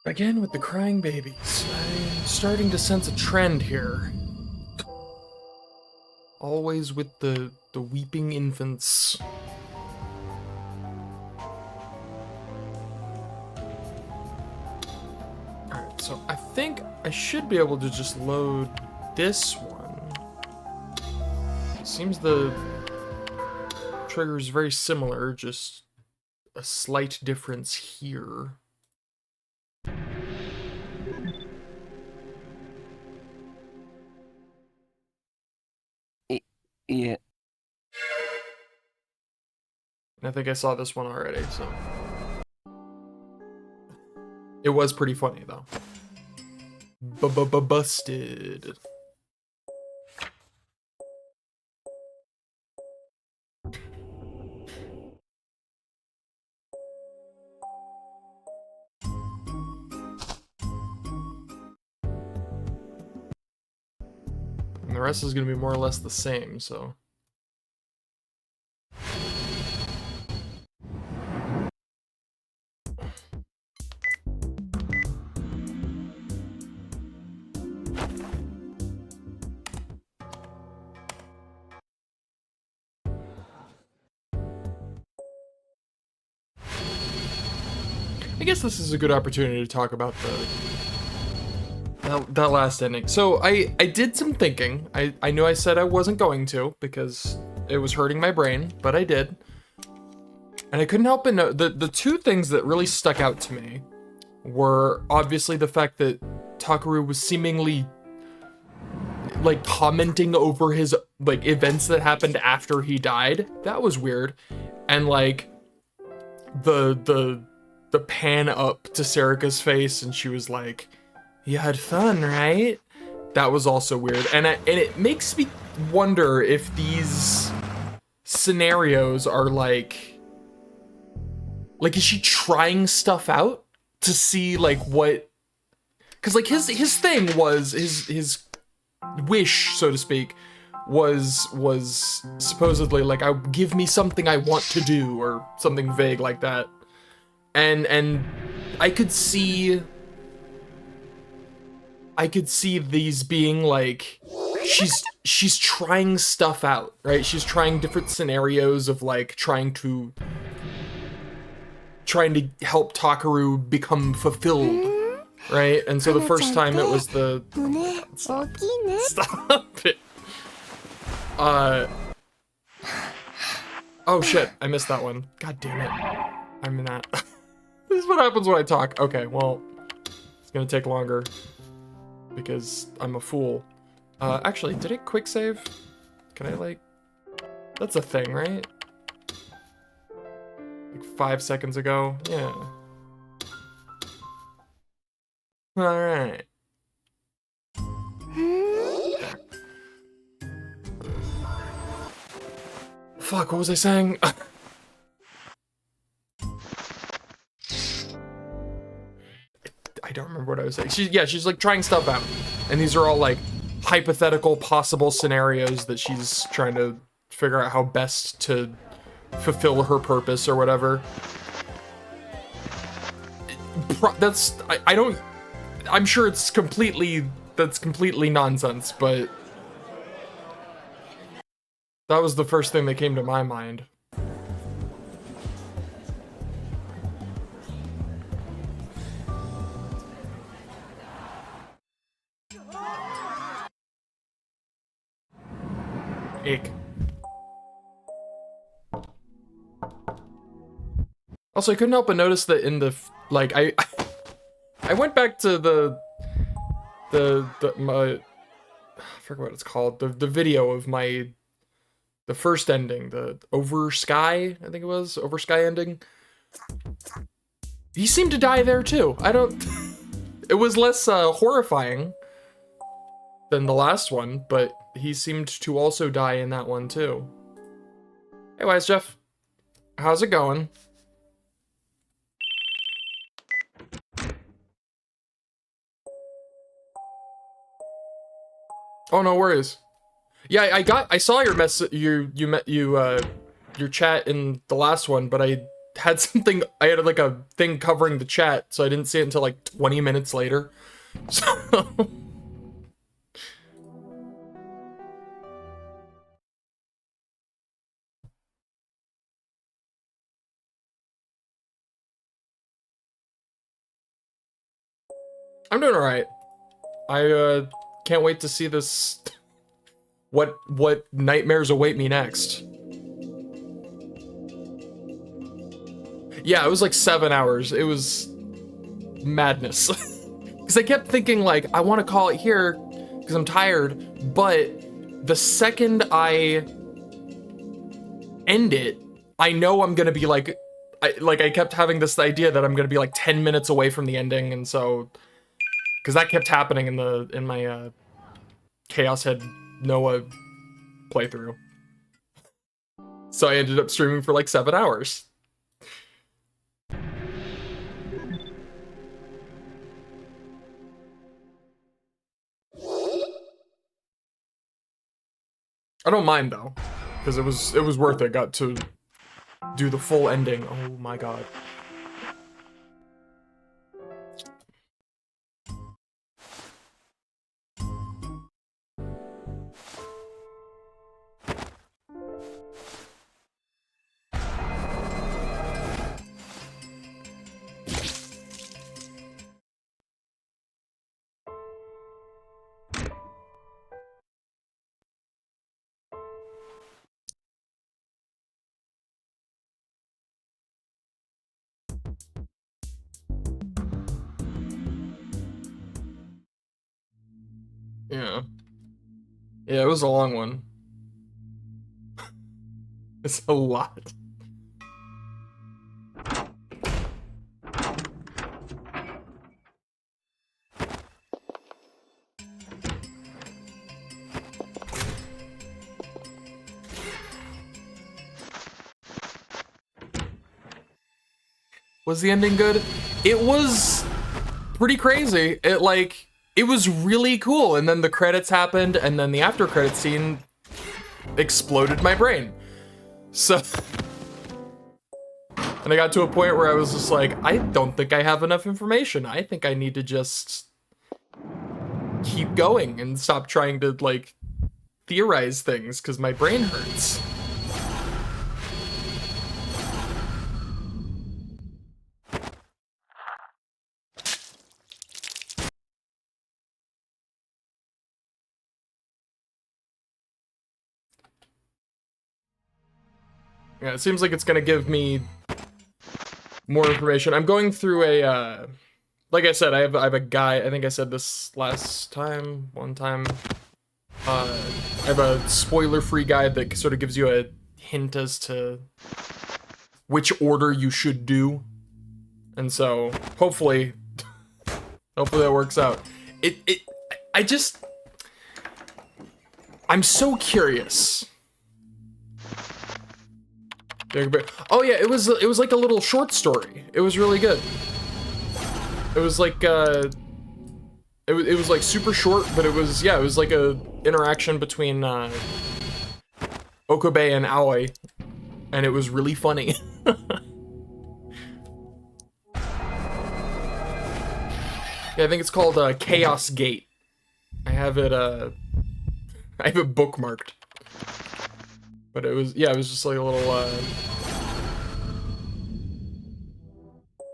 Again with the crying babies. I'm starting to sense a trend here. Always with the weeping infants. Alright, so I think I should be able to just load this one. It seems the trigger is very similar, just a slight difference here. Yeah. I think I saw this one already, so. It was pretty funny, though. Busted. And the rest is going to be more or less the same, so. I guess this is a good opportunity to talk about that last ending. So I did some thinking. I knew I said I wasn't going to because it was hurting my brain, but I did. And I couldn't help but know the two things that really stuck out to me were obviously the fact that Takaru was seemingly like commenting over his like events that happened after he died. That was weird. And like the pan up to Serika's face and she was like, "You had fun, right?" That was also weird. And it makes me wonder if these scenarios are like is she trying stuff out to see like what, because like his thing was his wish, so to speak, was supposedly like, I give me something I want to do or something vague like that. And I could see these being like, she's trying stuff out, right? She's trying different scenarios of like trying to help Takaru become fulfilled, right? And so the first time it was the stop it. Oh shit, I missed that one. God damn it. I'm in that. This is what happens when I talk. Okay, well, it's gonna take longer because I'm a fool. Actually, did it quick save? Can I like, that's a thing, right? Like 5 seconds ago, yeah. All right. Fuck, what was I saying? I don't remember what I was saying. She's like trying stuff out. And these are all like hypothetical possible scenarios that she's trying to figure out how best to fulfill her purpose or whatever. I'm sure it's completely nonsense, but that was the first thing that came to my mind. Ick. Also, I couldn't help but notice that in the, like, I went back to I forget what it's called, the video of the first ending, the Over Sky, I think it was, Over Sky ending. He seemed to die there too. It was less horrifying than the last one, but he seemed to also die in that one too. Hey, Wise Jeff. How's it going? Oh, no worries. Yeah, I saw your message, your chat in the last one, but I had something, I had like a thing covering the chat, so I didn't see it until like 20 minutes later. So I'm doing alright. I can't wait to see this, what nightmares await me next. Yeah, it was like 7 hours. It was madness. Because I kept thinking, like, I want to call it here because I'm tired, but the second I end it, I know I'm gonna be like, I kept having this idea that I'm gonna be like 10 minutes away from the ending, and so, because that kept happening in my Chaos Head Noah playthrough. So I ended up streaming for like 7 hours. I don't mind though, because it was worth it. Got to do the full ending. Oh my god. Yeah. Yeah, it was a long one. It's a lot. Was the ending good? It was pretty crazy. It was really cool, and then the credits happened, and then the after credit scene exploded my brain. So, and I got to a point where I was just like, I don't think I have enough information. I think I need to just keep going and stop trying to like theorize things because my brain hurts. Yeah, it seems like it's gonna give me more information. I'm going through a, like I said, I have a guy. I think I said this last time, one time. I have a spoiler-free guide that sort of gives you a hint as to which order you should do, and so hopefully, hopefully that works out. I just, I'm so curious. Oh yeah, it was like a little short story. It was really good. It was like it was like super short, but it was, yeah, it was like a interaction between Okabe and Aoi, and it was really funny. Yeah, I think it's called Chaos Gate. I have it I have it bookmarked. But it was, yeah, it was just like a little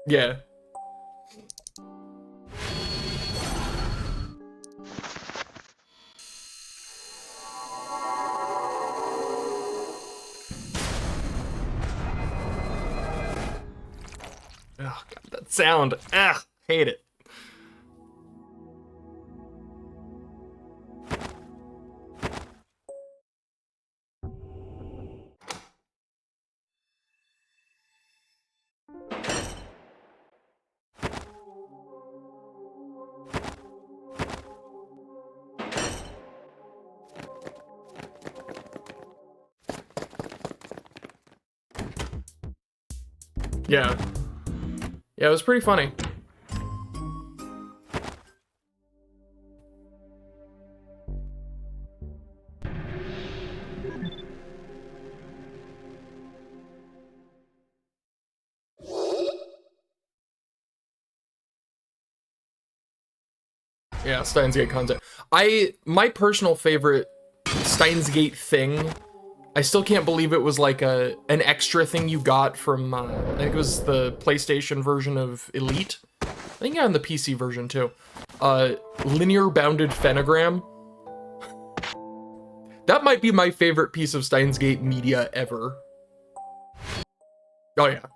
yeah. Oh god, that sound. Ah, hate it. Yeah. Yeah, it was pretty funny. Yeah, Steins Gate content. My personal favorite Steins Gate thing, I still can't believe it was like an extra thing you got from, I think it was the PlayStation version of Elite. I think yeah, on the PC version too. Linear bounded phenogram. That might be my favorite piece of Steins Gate media ever. Oh yeah.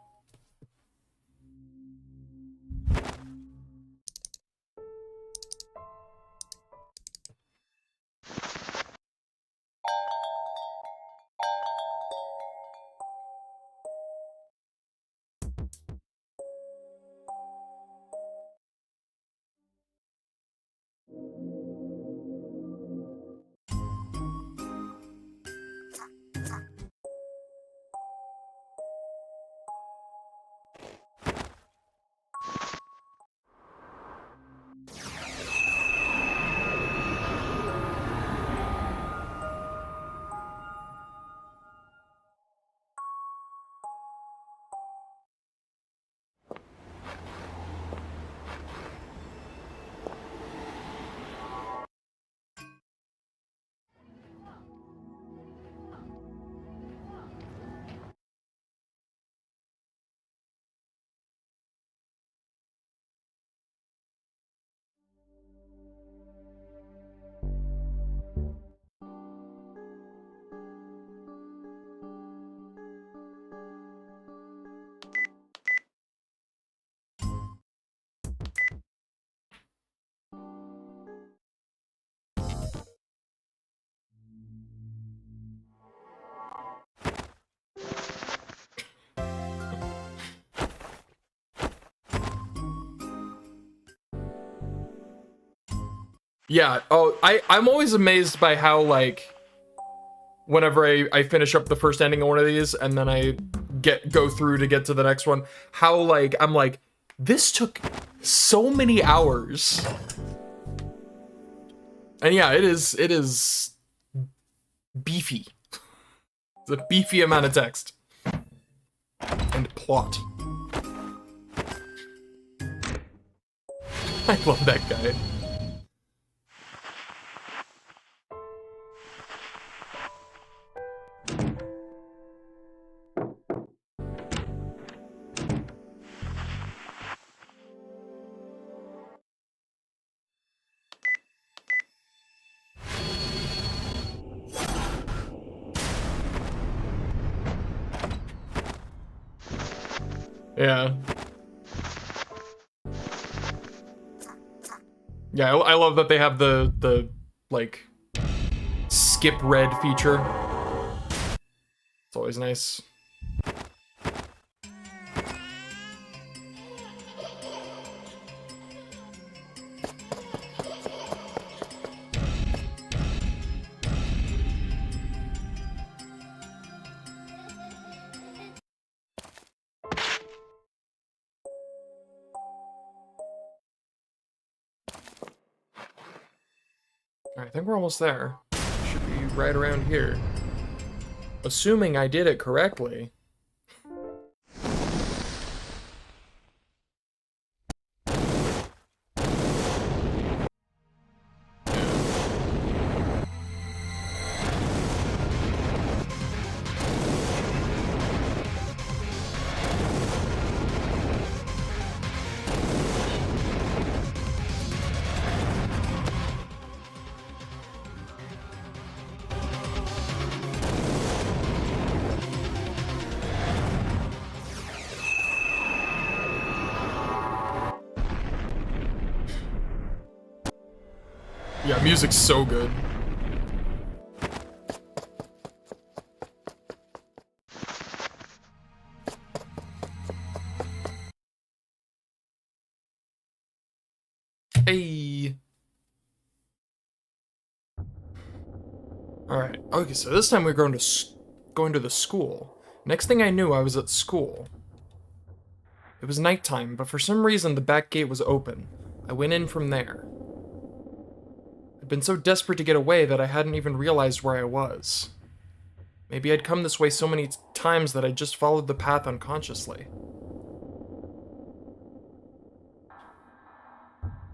Yeah, oh, I'm always amazed by how, like, whenever I finish up the first ending of one of these, and then I go through to get to the next one, how, like, I'm like, this took so many hours. And yeah, it is beefy. It's a beefy amount of text. And plot. I love that guy. Yeah. Yeah, I love that they have the like skip red feature. It's always nice. Alright, I think we're almost there. Should be right around here. Assuming I did it correctly. Yeah, music's so good. Hey. Alright, okay, so this time we're going to the school. Next thing I knew, I was at school. It was nighttime, but for some reason the back gate was open. I went in from there. I'd been so desperate to get away that I hadn't even realized where I was. Maybe I'd come this way so many times that I just followed the path unconsciously.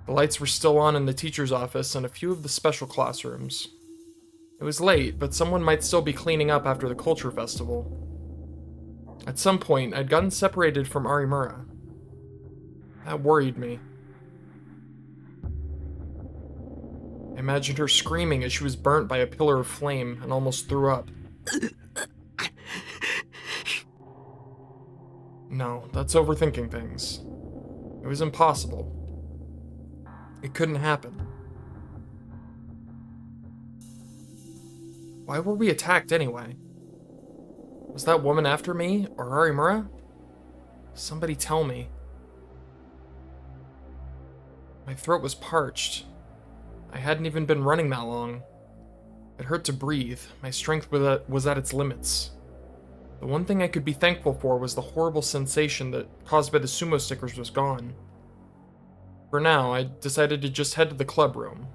The lights were still on in the teacher's office and a few of the special classrooms. It was late, but someone might still be cleaning up after the culture festival. At some point, I'd gotten separated from Arimura. That worried me. I imagined her screaming as she was burnt by a pillar of flame and almost threw up. No, that's overthinking things. It was impossible. It couldn't happen. Why were we attacked anyway? Was that woman after me, or Arimura? Somebody tell me. My throat was parched. I hadn't even been running that long. It hurt to breathe. My strength was at its limits. The one thing I could be thankful for was the horrible sensation that caused by the sumo stickers was gone. For now, I decided to just head to the club room.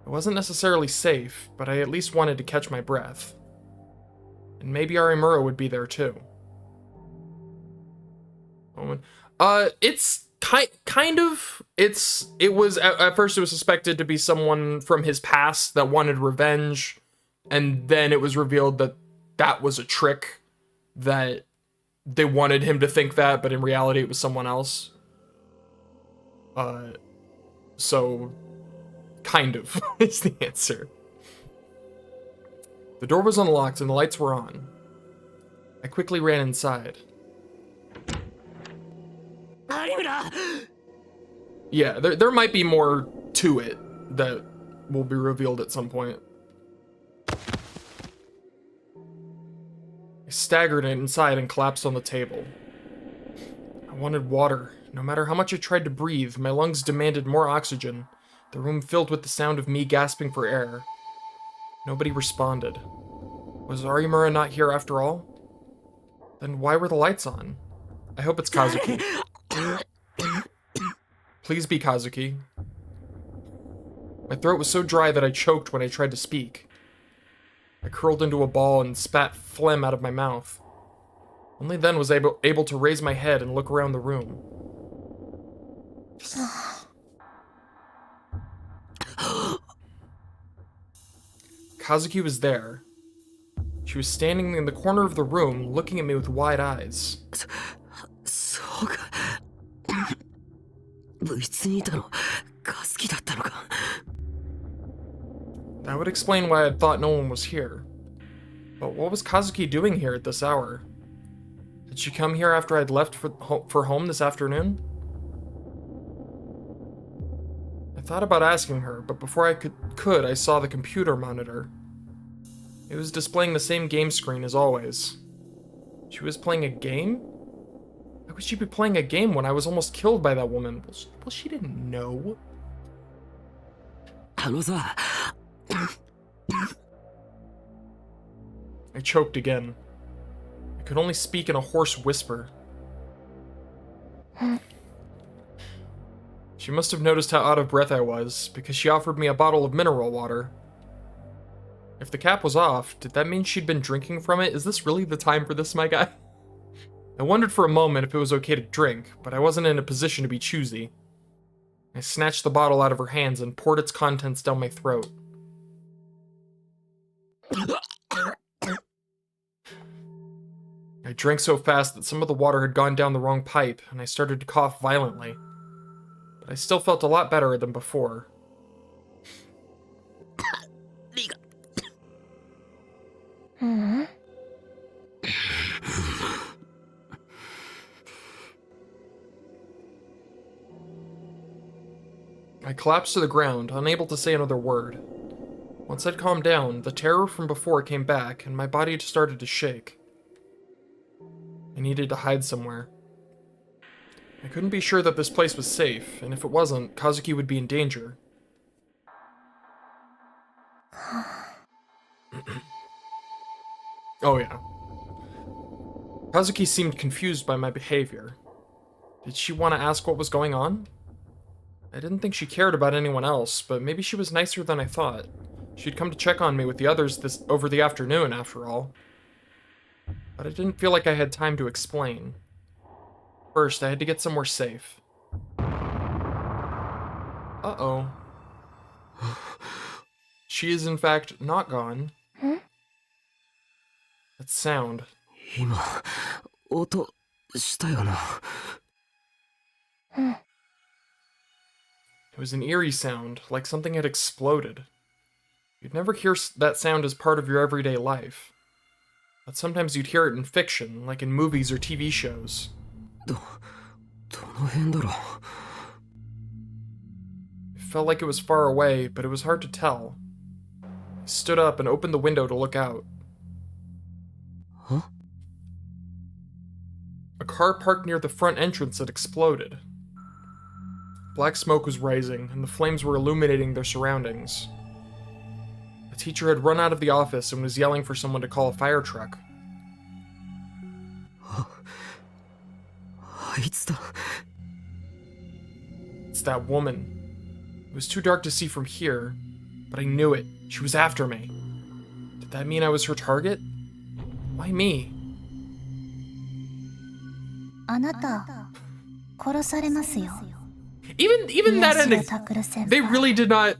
It wasn't necessarily safe, but I at least wanted to catch my breath. And maybe Arimura would be there too. It's kind of, it was, at first it was suspected to be someone from his past that wanted revenge, and then it was revealed that that was a trick, that they wanted him to think that, but in reality it was someone else. So, kind of, is the answer. The door was unlocked and the lights were on. I quickly ran inside. Yeah, there might be more to it that will be revealed at some point. I staggered inside and collapsed on the table. I wanted water. No matter how much I tried to breathe, my lungs demanded more oxygen. The room filled with the sound of me gasping for air. Nobody responded. Was Arimura not here after all? Then why were the lights on? I hope it's Kazuki. Please be Kazuki. My throat was so dry that I choked when I tried to speak. I curled into a ball and spat phlegm out of my mouth. Only then was I able to raise my head and look around the room. Kazuki was there. She was standing in the corner of the room, looking at me with wide eyes. That would explain why I thought no one was here. But what was Kazuki doing here at this hour? Did she come here after I'd left for home this afternoon? I thought about asking her, but before I could, I saw the computer monitor. It was displaying the same game screen as always. She was playing a game? Why would she be playing a game when I was almost killed by that woman? Well, she didn't know. I choked again. I could only speak in a hoarse whisper. She must have noticed how out of breath I was, because she offered me a bottle of mineral water. If the cap was off, did that mean she'd been drinking from it? Is this really the time for this, my guy? I wondered for a moment if it was okay to drink, but I wasn't in a position to be choosy. I snatched the bottle out of her hands and poured its contents down my throat. I drank so fast that some of the water had gone down the wrong pipe, and I started to cough violently. But I still felt a lot better than before. I collapsed to the ground, unable to say another word. Once I'd calmed down, the terror from before came back, and my body started to shake. I needed to hide somewhere. I couldn't be sure that this place was safe, and if it wasn't, Kazuki would be in danger. Oh yeah. Kazuki seemed confused by my behavior. Did she want to ask what was going on? I didn't think she cared about anyone else, but maybe she was nicer than I thought. She'd come to check on me with the others over the afternoon, after all. But I didn't feel like I had time to explain. First, I had to get somewhere safe. Uh-oh. She is in fact not gone. That sound. 今、音したよな。It was an eerie sound, like something had exploded. You'd never hear that sound as part of your everyday life. But sometimes you'd hear it in fiction, like in movies or TV shows. どの辺だろう。 It felt like it was far away, but it was hard to tell. I stood up and opened the window to look out. Huh? A car parked near the front entrance had exploded. Black smoke was rising, and the flames were illuminating their surroundings. A teacher had run out of the office and was yelling for someone to call a fire truck. あいつだ。 It's that woman. It was too dark to see from here, but I knew it. She was after me. Did that mean I was her target? Why me? あなた、殺されますよ。 Even that ending, they really did not.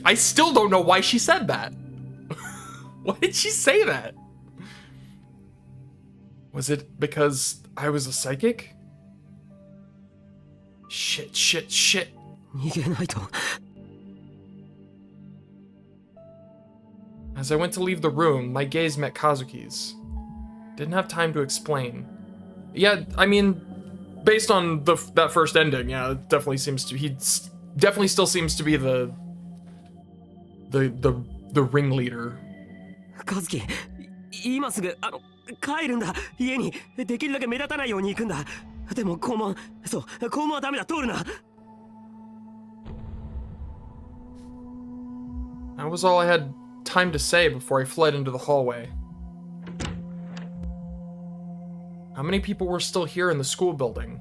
I still don't know why she said that. Why did she say that? Was it because I was a psychic? Shit. 逃げないと。 As I went to leave the room, my gaze met Kazuki's. Didn't have time to explain. Yeah, I mean, based on that first ending, yeah, it definitely seems to. He definitely still seems to be the ringleader. 和樹、今すぐ帰るんだ。家にできるだけ目立たないように行くんだ。でも校門、そう校門はダメだ。通るな。 That was all I had time to say before I fled into the hallway. How many people were still here in the school building?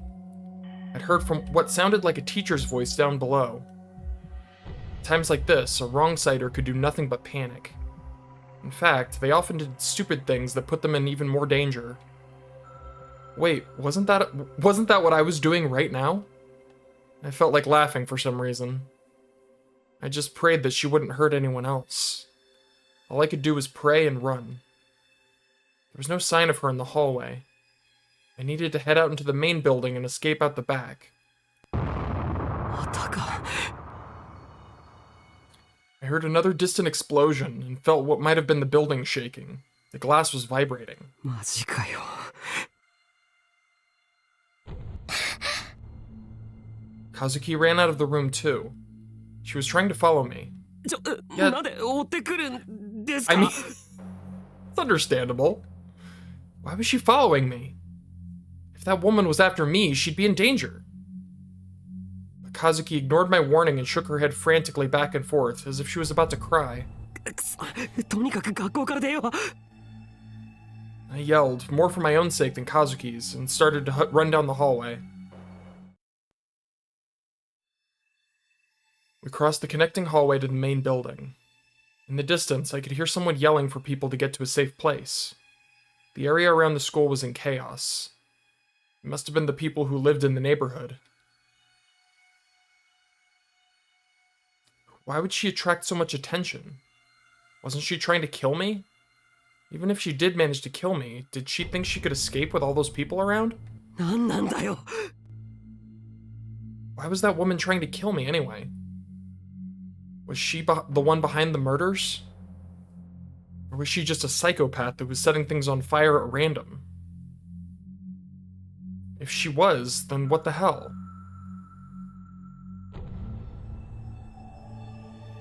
I'd heard from what sounded like a teacher's voice down below. Times like this, a wrong-sighter could do nothing but panic. In fact, they often did stupid things that put them in even more danger. Wait, wasn't that what I was doing right now? I felt like laughing for some reason. I just prayed that she wouldn't hurt anyone else. All I could do was pray and run. There was no sign of her in the hallway. I needed to head out into the main building and escape out the back. またか。 I heard another distant explosion and felt what might have been the building shaking. The glass was vibrating. マジかよ。 Kazuki ran out of the room too. She was trying to follow me. なんで追ってくるんですか。 I mean, it's understandable. Why was she following me? If that woman was after me, she'd be in danger. But Kazuki ignored my warning and shook her head frantically back and forth, as if she was about to cry. とにかく学校から出よう。 I yelled, more for my own sake than Kazuki's, and started to run down the hallway. We crossed the connecting hallway to the main building. In the distance, I could hear someone yelling for people to get to a safe place. The area around the school was in chaos. It must have been the people who lived in the neighborhood. Why would she attract so much attention? Wasn't she trying to kill me? Even if she did manage to kill me, did she think she could escape with all those people around? なんなんだよ。 Why was that woman trying to kill me anyway? Was she the one behind the murders? Or was she just a psychopath that was setting things on fire at random? If she was, then what the hell?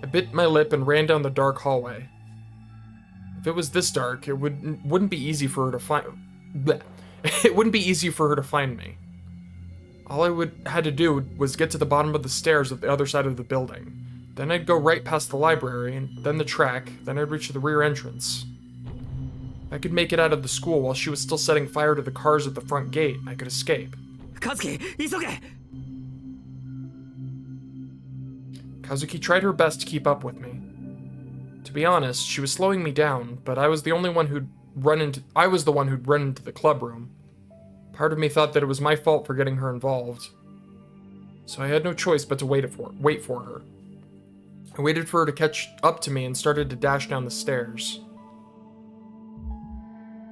I bit my lip and ran down the dark hallway. If it was this dark, it wouldn't be easy for her to find. Bleh. It wouldn't be easy for her to find me. All I had to do was get to the bottom of the stairs at the other side of the building. Then I'd go right past the library, and then the track, then I'd reach the rear entrance. If I could make it out of the school while she was still setting fire to the cars at the front gate, I could escape. 和樹、急げ。 Kazuki tried her best to keep up with me. To be honest, she was slowing me down, but I was the one who'd run into the club room. Part of me thought that it was my fault for getting her involved. so I had no choice but to wait for her. I waited for her to catch up to me and started to dash down the stairs.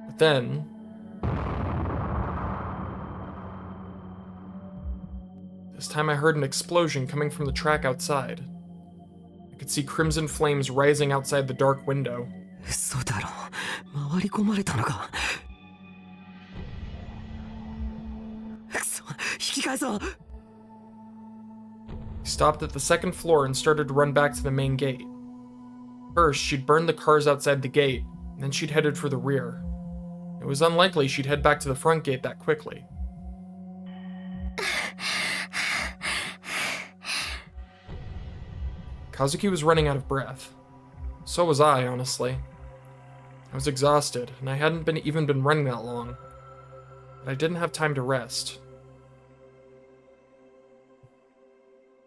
But then... this time I heard an explosion coming from the track outside. I could see crimson flames rising outside the dark window. 嘘だろ。回り込まれたのか。くそ、引き返そう。He stopped at the second floor and started to run back to the main gate. First, she'd burned the cars outside the gate, and then she'd headed for the rear. It was unlikely she'd head back to the front gate that quickly. Kazuki was running out of breath. So was I, honestly. I was exhausted, and I hadn't even been running that long. But I didn't have time to rest.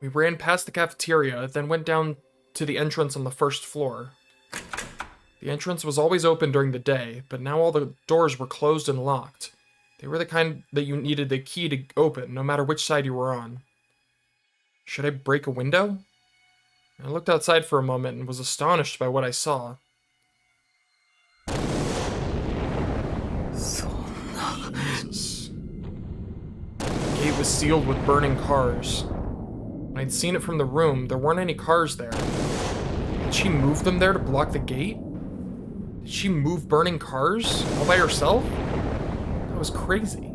We ran past the cafeteria, then went down to the entrance on the first floor. The entrance was always open during the day, but now all the doors were closed and locked. They were the kind that you needed the key to open, no matter which side you were on. Should I break a window? I looked outside for a moment and was astonished by what I saw. Jesus. The gate was sealed with burning cars. When I'd seen it from the room, there weren't any cars there. Had she moved them there to block the gate? Did she move burning cars all by herself? That was crazy.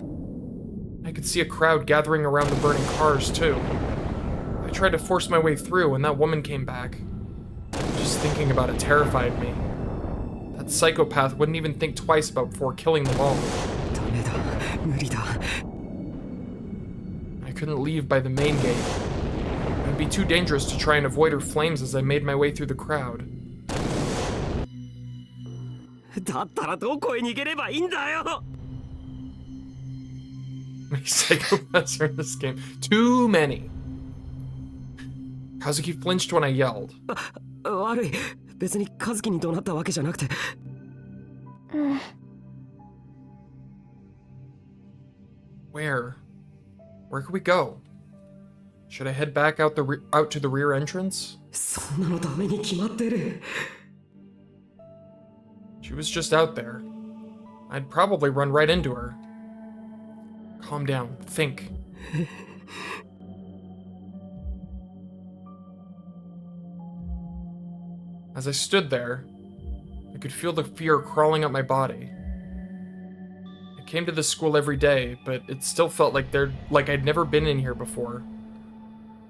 I could see a crowd gathering around the burning cars, too. I tried to force my way through, and that woman came back. Just thinking about it terrified me. That psychopath wouldn't even think twice before killing them all. I couldn't leave by the main gate. It would be too dangerous to try and avoid her flames as I made my way through the crowd. だったらどこへ逃げればいいんだよ。 Many psychopaths are in this game. Too many. Kazuki flinched when I yelled. 悪い。別に和樹に怒鳴ったわけじゃなくて。Where could we go? Should I head back out to the rear entrance? そんなのダメに決まってる。 She was just out there. I'd probably run right into her. Calm down. Think. As I stood there, I could feel the fear crawling up my body. I came to this school every day, but it still felt like I'd never been in here before.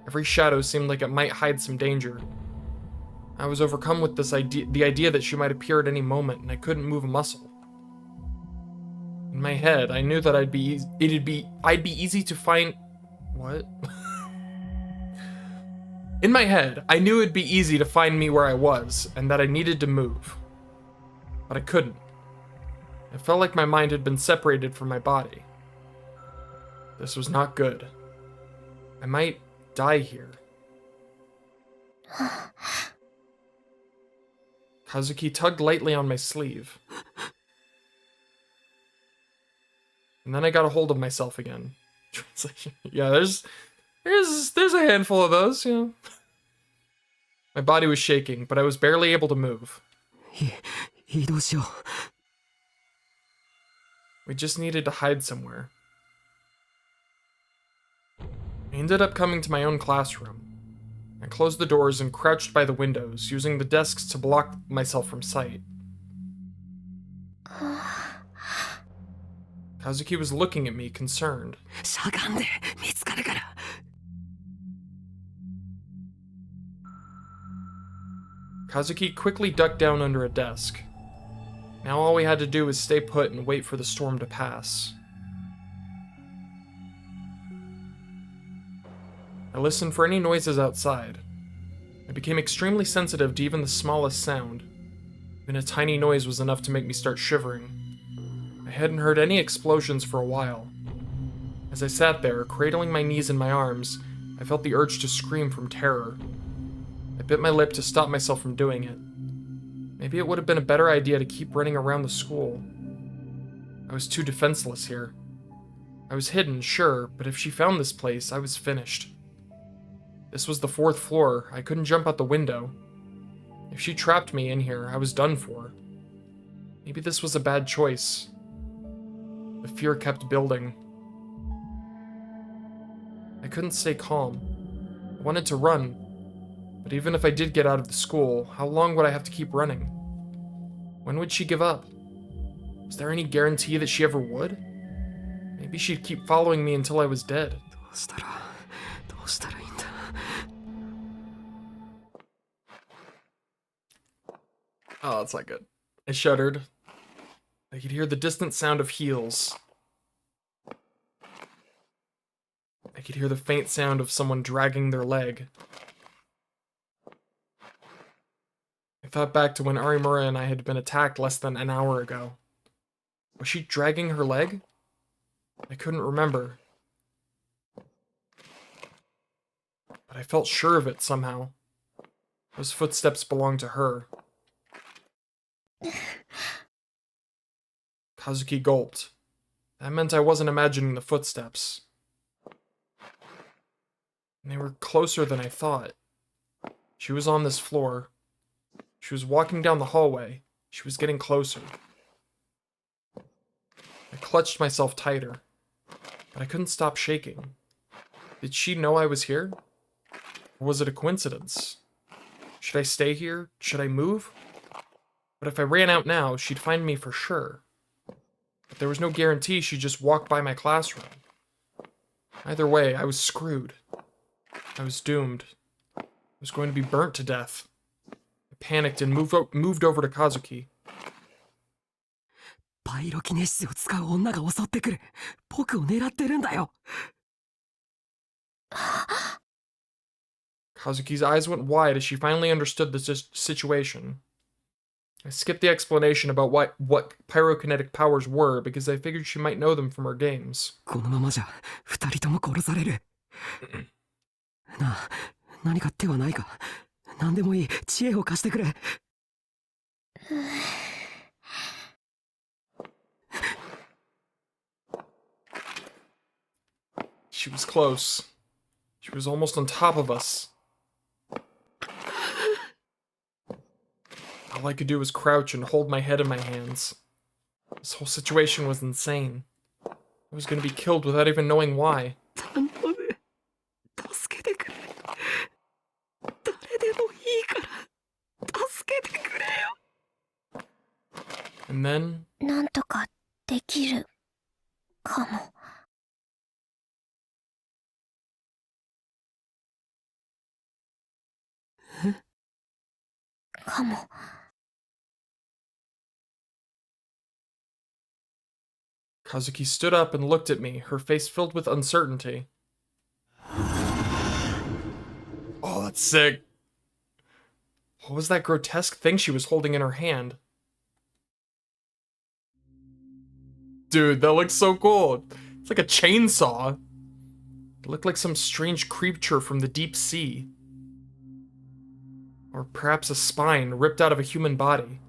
Every shadow seemed like it might hide some danger. I was overcome with the idea that she might appear at any moment, and I couldn't move a muscle. In my head, I knew that I'd be easy to find. What? In my head, I knew it'd be easy to find me where I was, and that I needed to move. But I couldn't. I felt like my mind had been separated from my body. This was not good. I might die here. Kazuki tugged lightly on my sleeve. And then I got a hold of myself again. Translation. Yeah, there's a handful of those, you know. My body was shaking, but I was barely able to move. We just needed to hide somewhere. I ended up coming to my own classroom. I closed the doors and crouched by the windows, using the desks to block myself from sight. Kazuki was looking at me, concerned. Kazuki quickly ducked down under a desk. Now all we had to do was stay put and wait for the storm to pass. I listened for any noises outside. I became extremely sensitive to even the smallest sound. Even a tiny noise was enough to make me start shivering. I hadn't heard any explosions for a while. As I sat there, cradling my knees in my arms, I felt the urge to scream from terror. I bit my lip to stop myself from doing it. Maybe it would have been a better idea to keep running around the school. I was too defenseless here. I was hidden, sure, but if she found this place, I was finished. This was the 4th floor. I couldn't jump out the window. If she trapped me in here, I was done for. Maybe this was a bad choice. The fear kept building. I couldn't stay calm. I wanted to run. But even if I did get out of the school, how long would I have to keep running? When would she give up? Was there any guarantee that she ever would? Maybe she'd keep following me until I was dead. Oh, that's not good. I shuddered. I could hear the distant sound of heels. I could hear the faint sound of someone dragging their leg. I thought back to when Arimura and I had been attacked less than an hour ago. Was she dragging her leg? I couldn't remember. But I felt sure of it somehow. Those footsteps belonged to her. Kazuki gulped. That meant I wasn't imagining the footsteps. And they were closer than I thought. She was on this floor. She was walking down the hallway. She was getting closer. I clutched myself tighter, but I couldn't stop shaking. Did she know I was here? Or was it a coincidence? Should I stay here? Should I move? But if I ran out now, she'd find me for sure. But there was no guarantee she'd just walk by my classroom. Either way, I was screwed. I was doomed. I was going to be burnt to death. I panicked and moved over to Kazuki. パイロキネシスを使う女が襲ってくる。僕を狙ってるんだよ。Kazuki's eyes went wide as she finally understood the situation. I skipped the explanation about what pyrokinetic powers were because I figured she might know them from her games. このままじゃ二人とも殺される。何か手はないか。何でもいい。知恵を貸してくれ。She was close. She was almost on top of us. All I could do was crouch and hold my head in my hands. This whole situation was insane. I was going to be killed without even knowing why. And then... なんとかできるかも。かも。Kazuki stood up and looked at me, her face filled with uncertainty. Oh, that's sick. What was that grotesque thing she was holding in her hand? Dude, that looks so cool. It's like a chainsaw. It looked like some strange creature from the deep sea. Or perhaps a spine ripped out of a human body.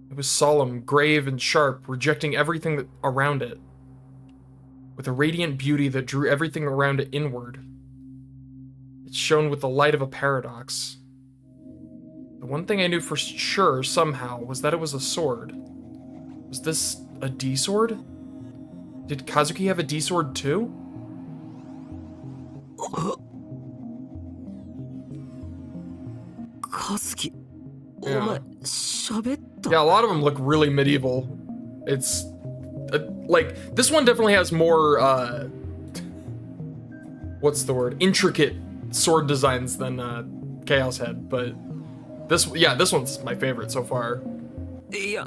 It was solemn, grave, and sharp, rejecting everything around it, with a radiant beauty that drew everything around it inward. It shone with the light of a paradox. The one thing I knew for sure, somehow, was that it was a sword. Was this a D-sword? Did Kazuki have a D-sword too? Kazuki, yeah. Yeah, a lot of them look really medieval. It's like this one definitely has more what's the word? Intricate sword designs than Chaos Head, but this one's my favorite so far. I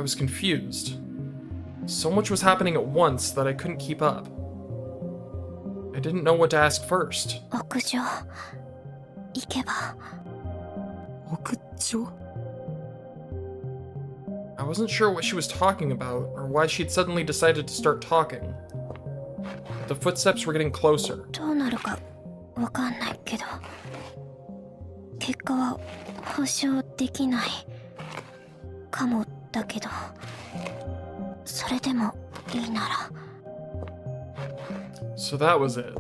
was confused. So much was happening at once that I couldn't keep up. I didn't know what to ask first. 屋上行けば。屋上? I wasn't sure what she was talking about or why she'd suddenly decided to start talking. The footsteps were getting closer. どうなるかわかんないけど、結果は保証できないかもだけど、それでもいいなら。So that was it.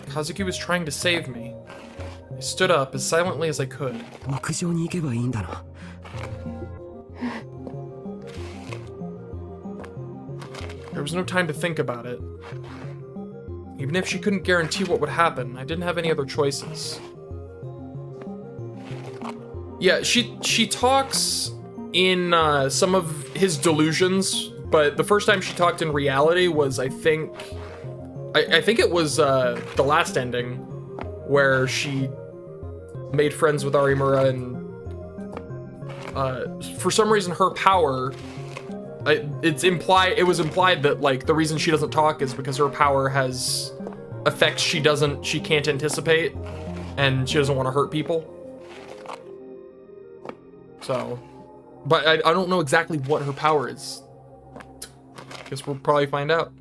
Kazuki was trying to save me. I stood up as silently as I could. 屋上に行けばいいんだな。There was no time to think about it. Even if she couldn't guarantee what would happen, I didn't have any other choices. Yeah, she talks in some of his delusions, but the first time she talked in reality was, I think it was the last ending, where she made friends with Arimura, and for some reason her power, it was implied that like the reason she doesn't talk is because her power has effects she can't anticipate, and she doesn't want to hurt people. So, but I don't know exactly what her power is. Guess we'll probably find out.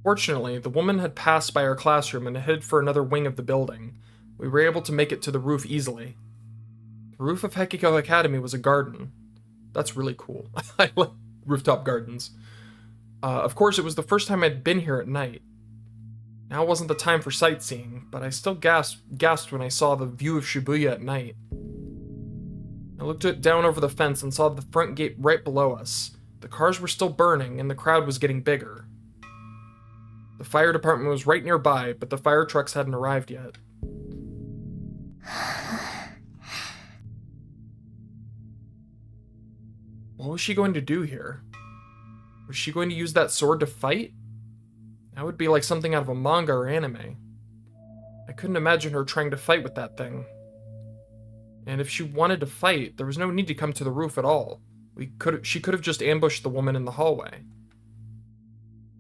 Fortunately, the woman had passed by our classroom and headed for another wing of the building. We were able to make it to the roof easily. The roof of Hekiko Academy was a garden. That's really cool. I like rooftop gardens. Of course, it was the first time I'd been here at night. Now wasn't the time for sightseeing, but I still gasped when I saw the view of Shibuya at night. I looked down over the fence and saw the front gate right below us. The cars were still burning, and the crowd was getting bigger. The fire department was right nearby, but the fire trucks hadn't arrived yet. What was she going to do here? Was she going to use that sword to fight? That would be like something out of a manga or anime. I couldn't imagine her trying to fight with that thing. And if she wanted to fight, there was no need to come to the roof at all. She could have just ambushed the woman in the hallway.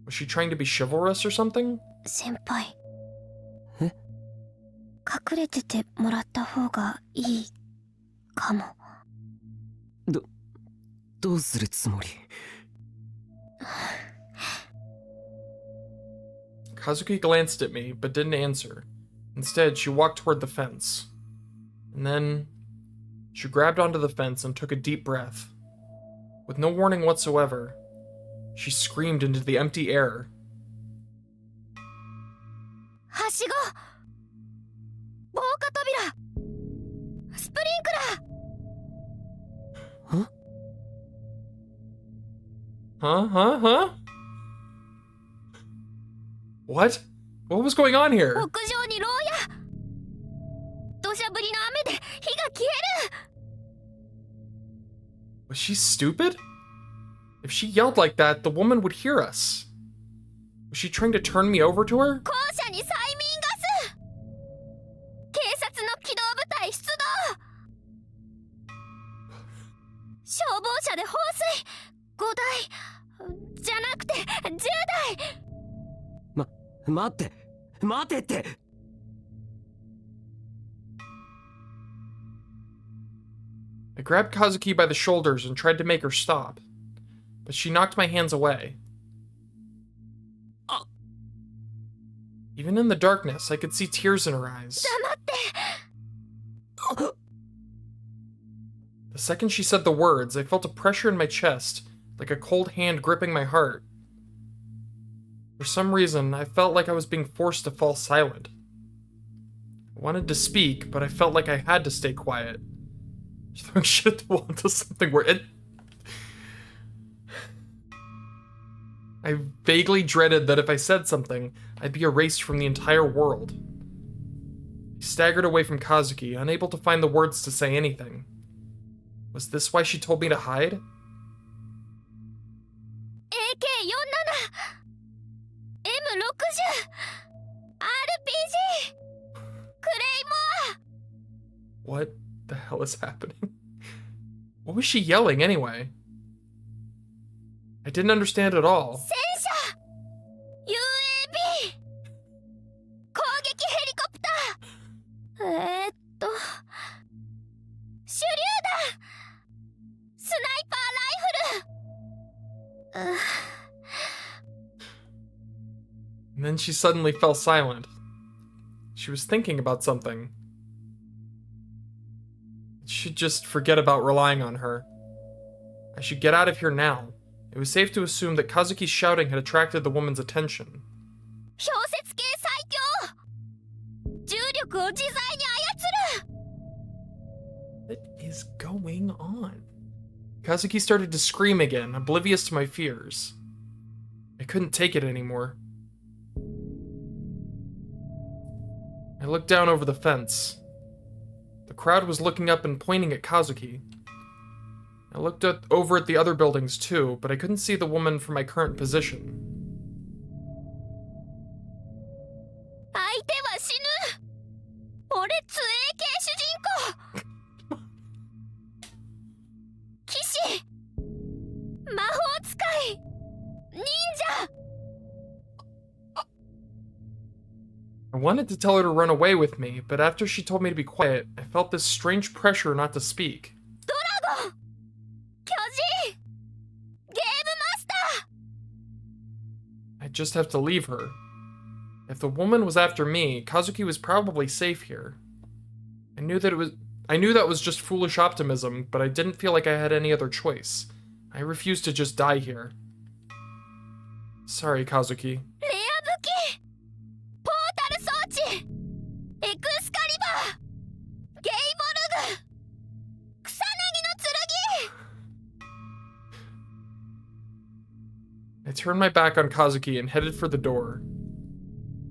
Was she trying to be chivalrous or something? 先輩。え？隠れててもらった方がいいかも。どうするつもり？ Kazuki glanced at me, but didn't answer. Instead, she walked toward the fence. And then, she grabbed onto the fence and took a deep breath. With no warning whatsoever, she screamed into the empty air. はしご、防火扉、スプリンクラー。Huh? What? What was going on here? 屋上に牢屋。土砂降りの雨で火が消える。Was she stupid? If she yelled like that, the woman would hear us. Was she trying to turn me over to her? 校舎に催眠ガス。警察の機動部隊出動。消防車で放水。5台じゃなくて10台。待てって。I grabbed Kazuki by the shoulders and tried to make her stop, but she knocked my hands away. Even in the darkness, I could see tears in her eyes. 黙って。The second she said the words, I felt a pressure in my chest, like a cold hand gripping my heart. For some reason, I felt like I was being forced to fall silent. I wanted to speak, but I felt like I had to stay quiet. Throwing shit at the wall into something where it... I vaguely dreaded that if I said something, I'd be erased from the entire world. I staggered away from Kazuki, unable to find the words to say anything. Was this why she told me to hide? AK-47 M60 RPG クレイモア。 What the hell is happening? What was she yelling anyway? I didn't understand at all. 戦車 UAV 攻撃ヘリコプター手榴弾スナイパーライフル。And then she suddenly fell silent. She was thinking about something. I should just forget about relying on her. I should get out of here now. It was safe to assume that Kazuki's shouting had attracted the woman's attention. 氷雪系最強重力を自在に操る What is going on? Kazuki started to scream again, oblivious to my fears. I couldn't take it anymore. I looked down over the fence. The crowd was looking up and pointing at Kazuki. I looked over at the other buildings too, but I couldn't see the woman from my current position. 相手は死ぬ俺杖系主人公騎士魔法使い忍者 I wanted to tell her to run away with me, but after she told me to be quiet, I felt this strange pressure not to speak. ドラゴン巨人ゲームマスター I'd just have to leave her. If the woman was after me, Kazuki was probably safe here. I knew that was just foolish optimism, but I didn't feel like I had any other choice. I refused to just die here. Sorry, Kazuki. レア武器ポータル装置エクスカリバーゲイボルグ草薙の剣 I turned my back on Kazuki and headed for the door.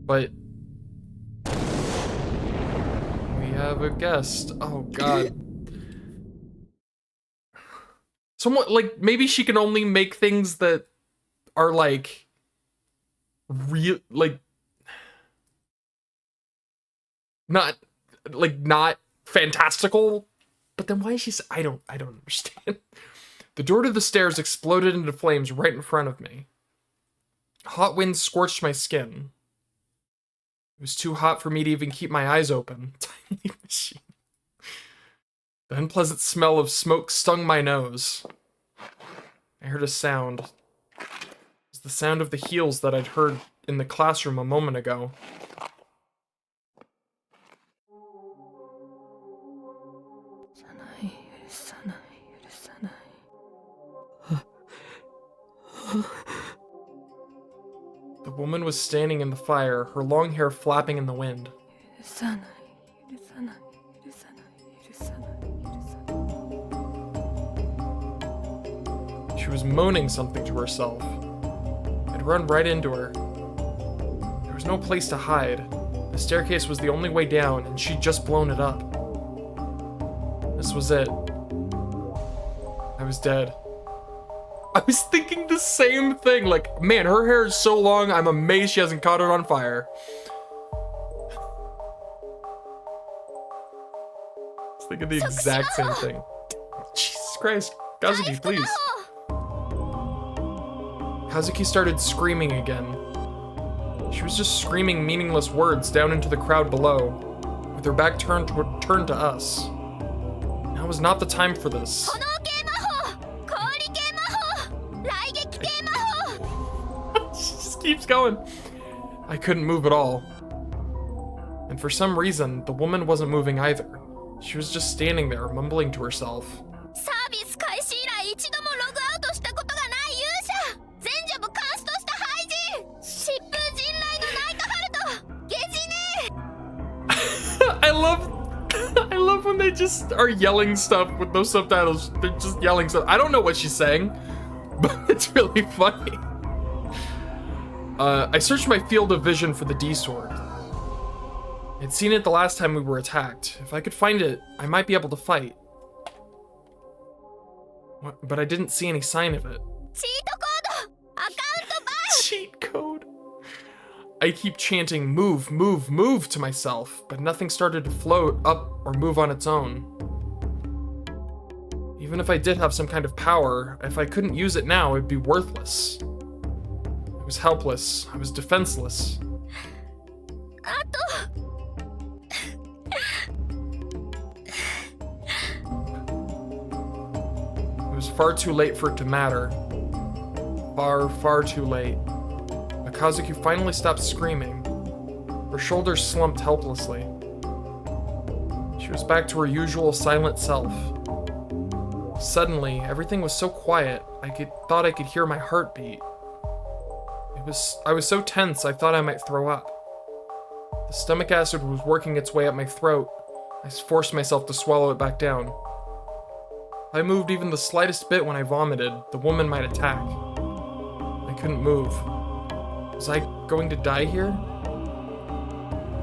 But we have a guest. Oh god. Somewhat like maybe she can only make things that are like real, like not fantastical. But then why is she? I don't understand. The door to the stairs exploded into flames right in front of me. Hot winds scorched my skin. It was too hot for me to even keep my eyes open. Tiny machine. The unpleasant smell of smoke stung my nose. I heard a sound. It was the sound of the heels that I'd heard in the classroom a moment ago. The woman was standing in the fire, her long hair flapping in the wind. She was moaning something to herself. I'd run right into her. There was no place to hide. The staircase was the only way down, and she'd just blown it up. This was it. I was dead. I was thinking the same thing. Like, man, her hair is so long, I'm amazed she hasn't caught it on fire. I was thinking the exact same thing. Jesus Christ. Kazuki, please. Kazuki started screaming again. She was just screaming meaningless words down into the crowd below, with her back turned to us. Now was not the time for this. She just keeps going. I couldn't move at all. And for some reason, the woman wasn't moving either. She was just standing there, mumbling to herself. I love when they just are yelling stuff with no subtitles. They're just yelling stuff. I don't know what she's saying, but it's really funny. I searched my field of vision for the D-sword. I'd seen it the last time we were attacked. If I could find it, I might be able to fight. But I didn't see any sign of it. Cheat code. I keep chanting, move, move, move to myself, but nothing started to float up or move on its own. Even if I did have some kind of power, if I couldn't use it now, it'd be worthless. I was helpless. I was defenseless. It was far too late for it to matter. Far, far too late. Kazuki finally stopped screaming. Her shoulders slumped helplessly. She was back to her usual silent self. Suddenly, everything was so quiet, thought I could hear my heartbeat. I was so tense, I thought I might throw up. The stomach acid was working its way up my throat. I forced myself to swallow it back down. If I moved even the slightest bit when I vomited, the woman might attack. I couldn't move. Was I going to die here?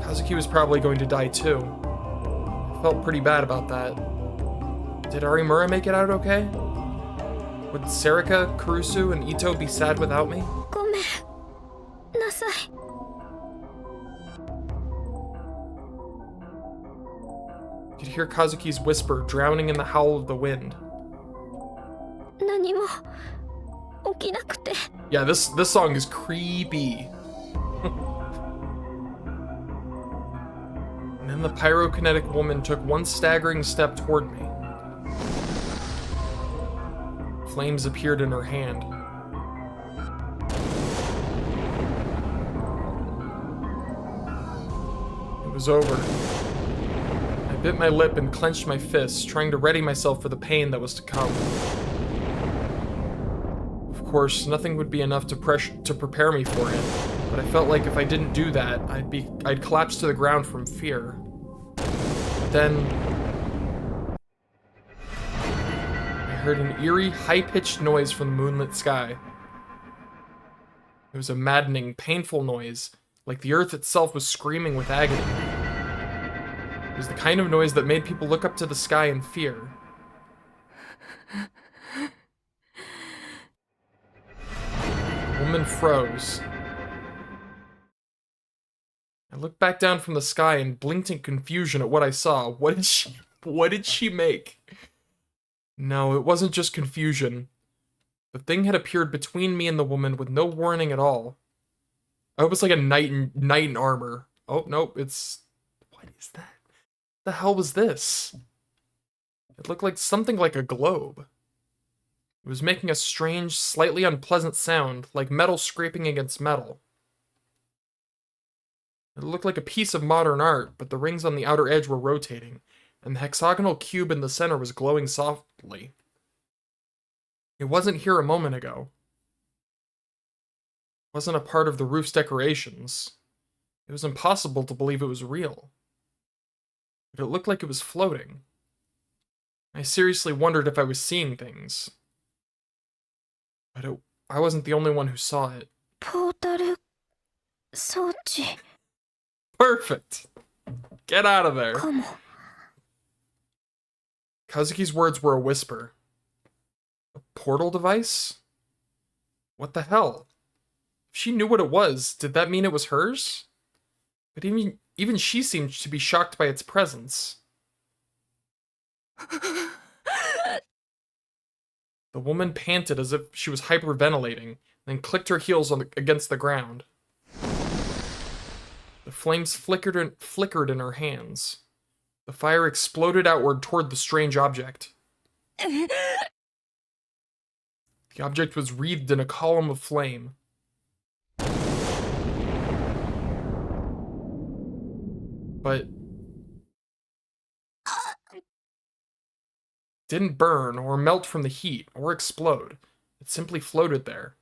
Kazuki was probably going to die too. I felt pretty bad about that. Did Arimura make it out okay? Would Serika, Kurusu, and Ito be sad without me? ごめんなさい。 You could hear Kazuki's whisper drowning in the howl of the wind. 何も起きなくて。 Yeah, this song is creepy. And then the pyrokinetic woman took one staggering step toward me. Flames appeared in her hand. It was over. I bit my lip and clenched my fists, trying to ready myself for the pain that was to come. Of course, nothing would be enough to prepare me for it, but I felt like if I didn't do that, I'd collapse to the ground from fear. But then I heard an eerie, high-pitched noise from the moonlit sky. It was a maddening, painful noise, like the earth itself was screaming with agony. It was the kind of noise that made people look up to the sky in fear. The woman froze. I looked back down from the sky and blinked in confusion at what I saw. What did she make? No, it wasn't just confusion. The thing had appeared between me and the woman with no warning at all. It was like a knight in armor. Oh, nope, it's... What is that? The hell was this? It looked like something like a globe. It was making a strange, slightly unpleasant sound, like metal scraping against metal. It looked like a piece of modern art, but the rings on the outer edge were rotating, and the hexagonal cube in the center was glowing softly. It wasn't here a moment ago. It wasn't a part of the roof's decorations. It was impossible to believe it was real. But it looked like it was floating. I seriously wondered if I was seeing things. But I wasn't the only one who saw it. ポータル装置 Perfect! Get out of there! かも。 Kazuki's words were a whisper. A portal device? What the hell? If she knew what it was, did that mean it was hers? But even she seemed to be shocked by its presence. The woman panted as if she was hyperventilating, then clicked her heels against the ground. The flames flickered in her hands. The fire exploded outward toward the strange object. The object was wreathed in a column of flame. But didn't burn or melt from the heat or explode. It simply floated there.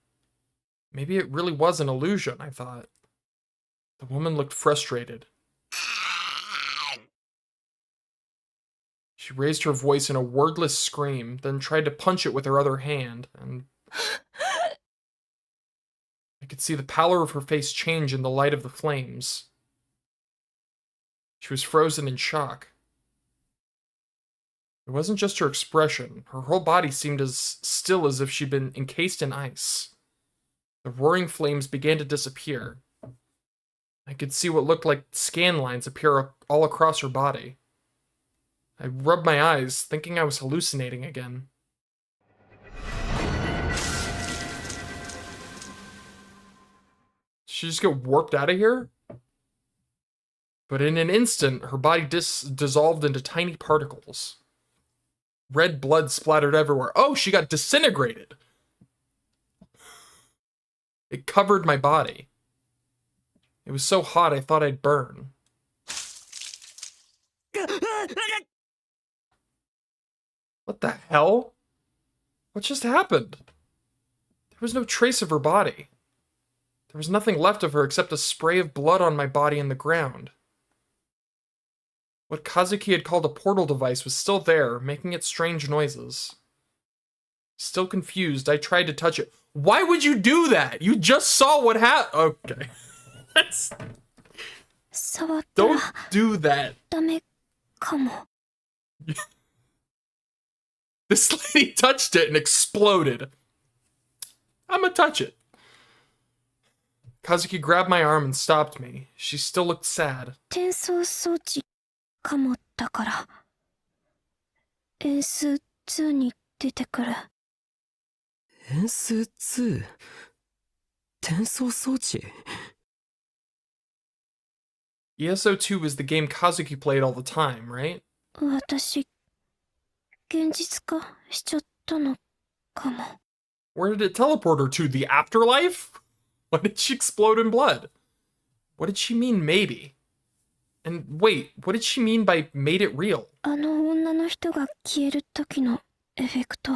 Maybe it really was an illusion, I thought. The woman looked frustrated. She raised her voice in a wordless scream, then tried to punch it with her other hand, and I could see the pallor of her face change in the light of the flames. She was frozen in shock. It wasn't just her expression. Her whole body seemed as still as if she'd been encased in ice. The roaring flames began to disappear. I could see what looked like scan lines appear all across her body. I rubbed my eyes, thinking I was hallucinating again. She just get warped out of here? But in an instant, her body dissolved into tiny particles. Red blood splattered everywhere. Oh, she got disintegrated! It covered my body. It was so hot I thought I'd burn. What the hell? What just happened? There was no trace of her body. There was nothing left of her except a spray of blood on my body and the ground. What Kazuki had called a portal device was still there, making its strange noises. Still confused, I tried to touch it. Why would you do that? You just saw what happened. Okay. Don't do that. This lady touched it and exploded. I'm gonna touch it. Kazuki grabbed my arm and stopped me. She still looked sad. 転送装置かもだから円数2に出てくる。変数2転送装置 ESO2 was the game Kazuki played all the time, right? 私現実化しちゃったのかも。 Where did it teleport her to? The afterlife? Why did she explode in blood? What did she mean, maybe? And wait, what did she mean by made it real? あの女の人が消える時のエフェクト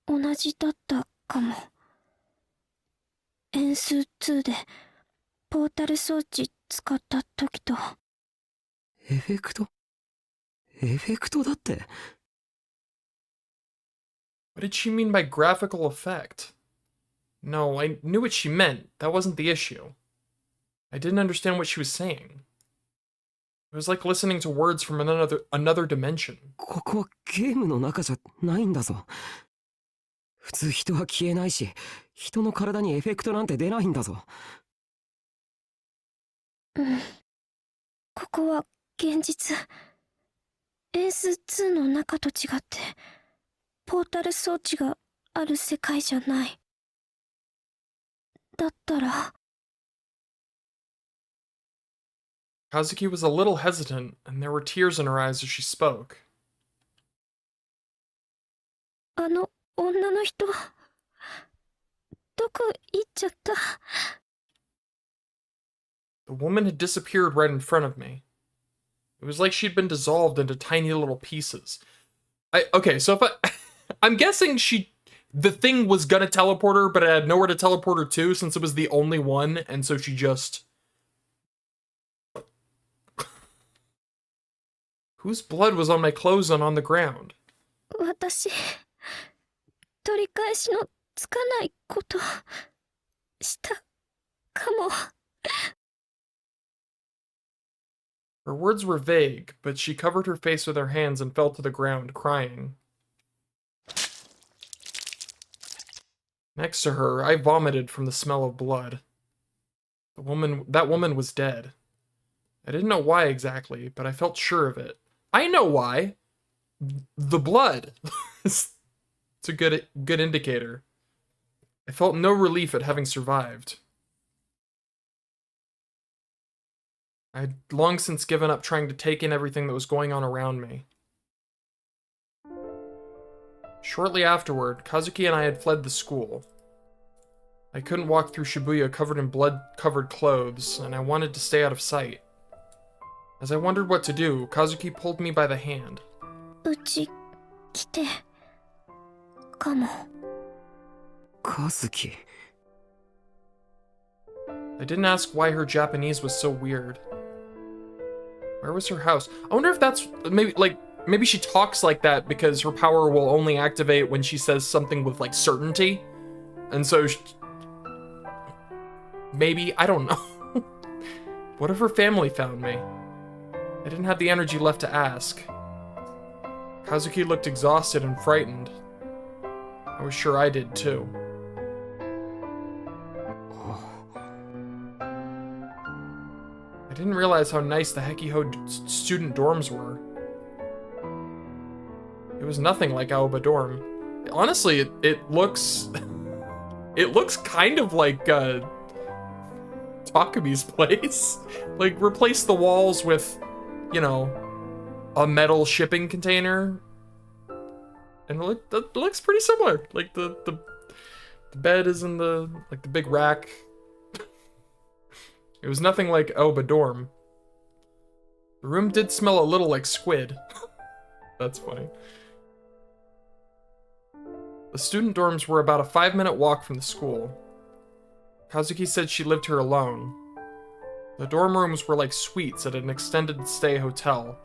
同じだったかも。円数2でポータル装置使った時と。エフェクトだって。 What did she mean by graphical effect? No, I knew what she meant. That wasn't the issue. I didn't understand what she was saying. It was like listening to words from another dimension. ここはゲームの中じゃないんだぞ。普通人は消えないし、人の体にエフェクトなんて出ないんだぞ。ここは現実。円数2の中と違って、ポータル装置がある世界じゃない。だったら。Kazuki was a little hesitant, and there were tears in her eyes as she spoke. あの女の人、どこ行っちゃった？ The woman had disappeared right in front of me. It was like she'd been dissolved into tiny little pieces. Okay, so I'm guessing the thing was gonna teleport her, but it had nowhere to teleport her to since it was the only one, and so she just... Whose blood was on my clothes and on the ground? 私、取り返しのつかないことしたかも。 Her words were vague, but she covered her face with her hands and fell to the ground, crying. Next to her, I vomited from the smell of blood. That woman was dead. I didn't know why exactly, but I felt sure of it. I know why. The blood. It's a good indicator. I felt no relief at having survived. I had long since given up trying to take in everything that was going on around me. Shortly afterward, Kazuki and I had fled the school. I couldn't walk through Shibuya covered in blood-covered clothes, and I wanted to stay out of sight. As I wondered what to do, Kazuki pulled me by the hand. うち来てかも。カズキ。 I didn't ask why her Japanese was so weird. Where was her house? I wonder if that's maybe she talks like that because her power will only activate when she says something with like certainty. And so maybe, I don't know. What if her family found me? I didn't have the energy left to ask. Kazuki looked exhausted and frightened. I was sure I did too. I didn't realize how nice the Hekiho student dorms were. It was nothing like Aoba dorm. Honestly, it looks... It looks kind of like Takami's place. Like, replace the walls with, you know, a metal shipping container. And it looks pretty similar. Like, the bed is in the big rack. It was nothing like Aoba dorm. The room did smell a little like squid. That's funny. The student dorms were about a 5-minute walk from the school. Kazuki said she lived here alone. The dorm rooms were like suites at an extended stay hotel.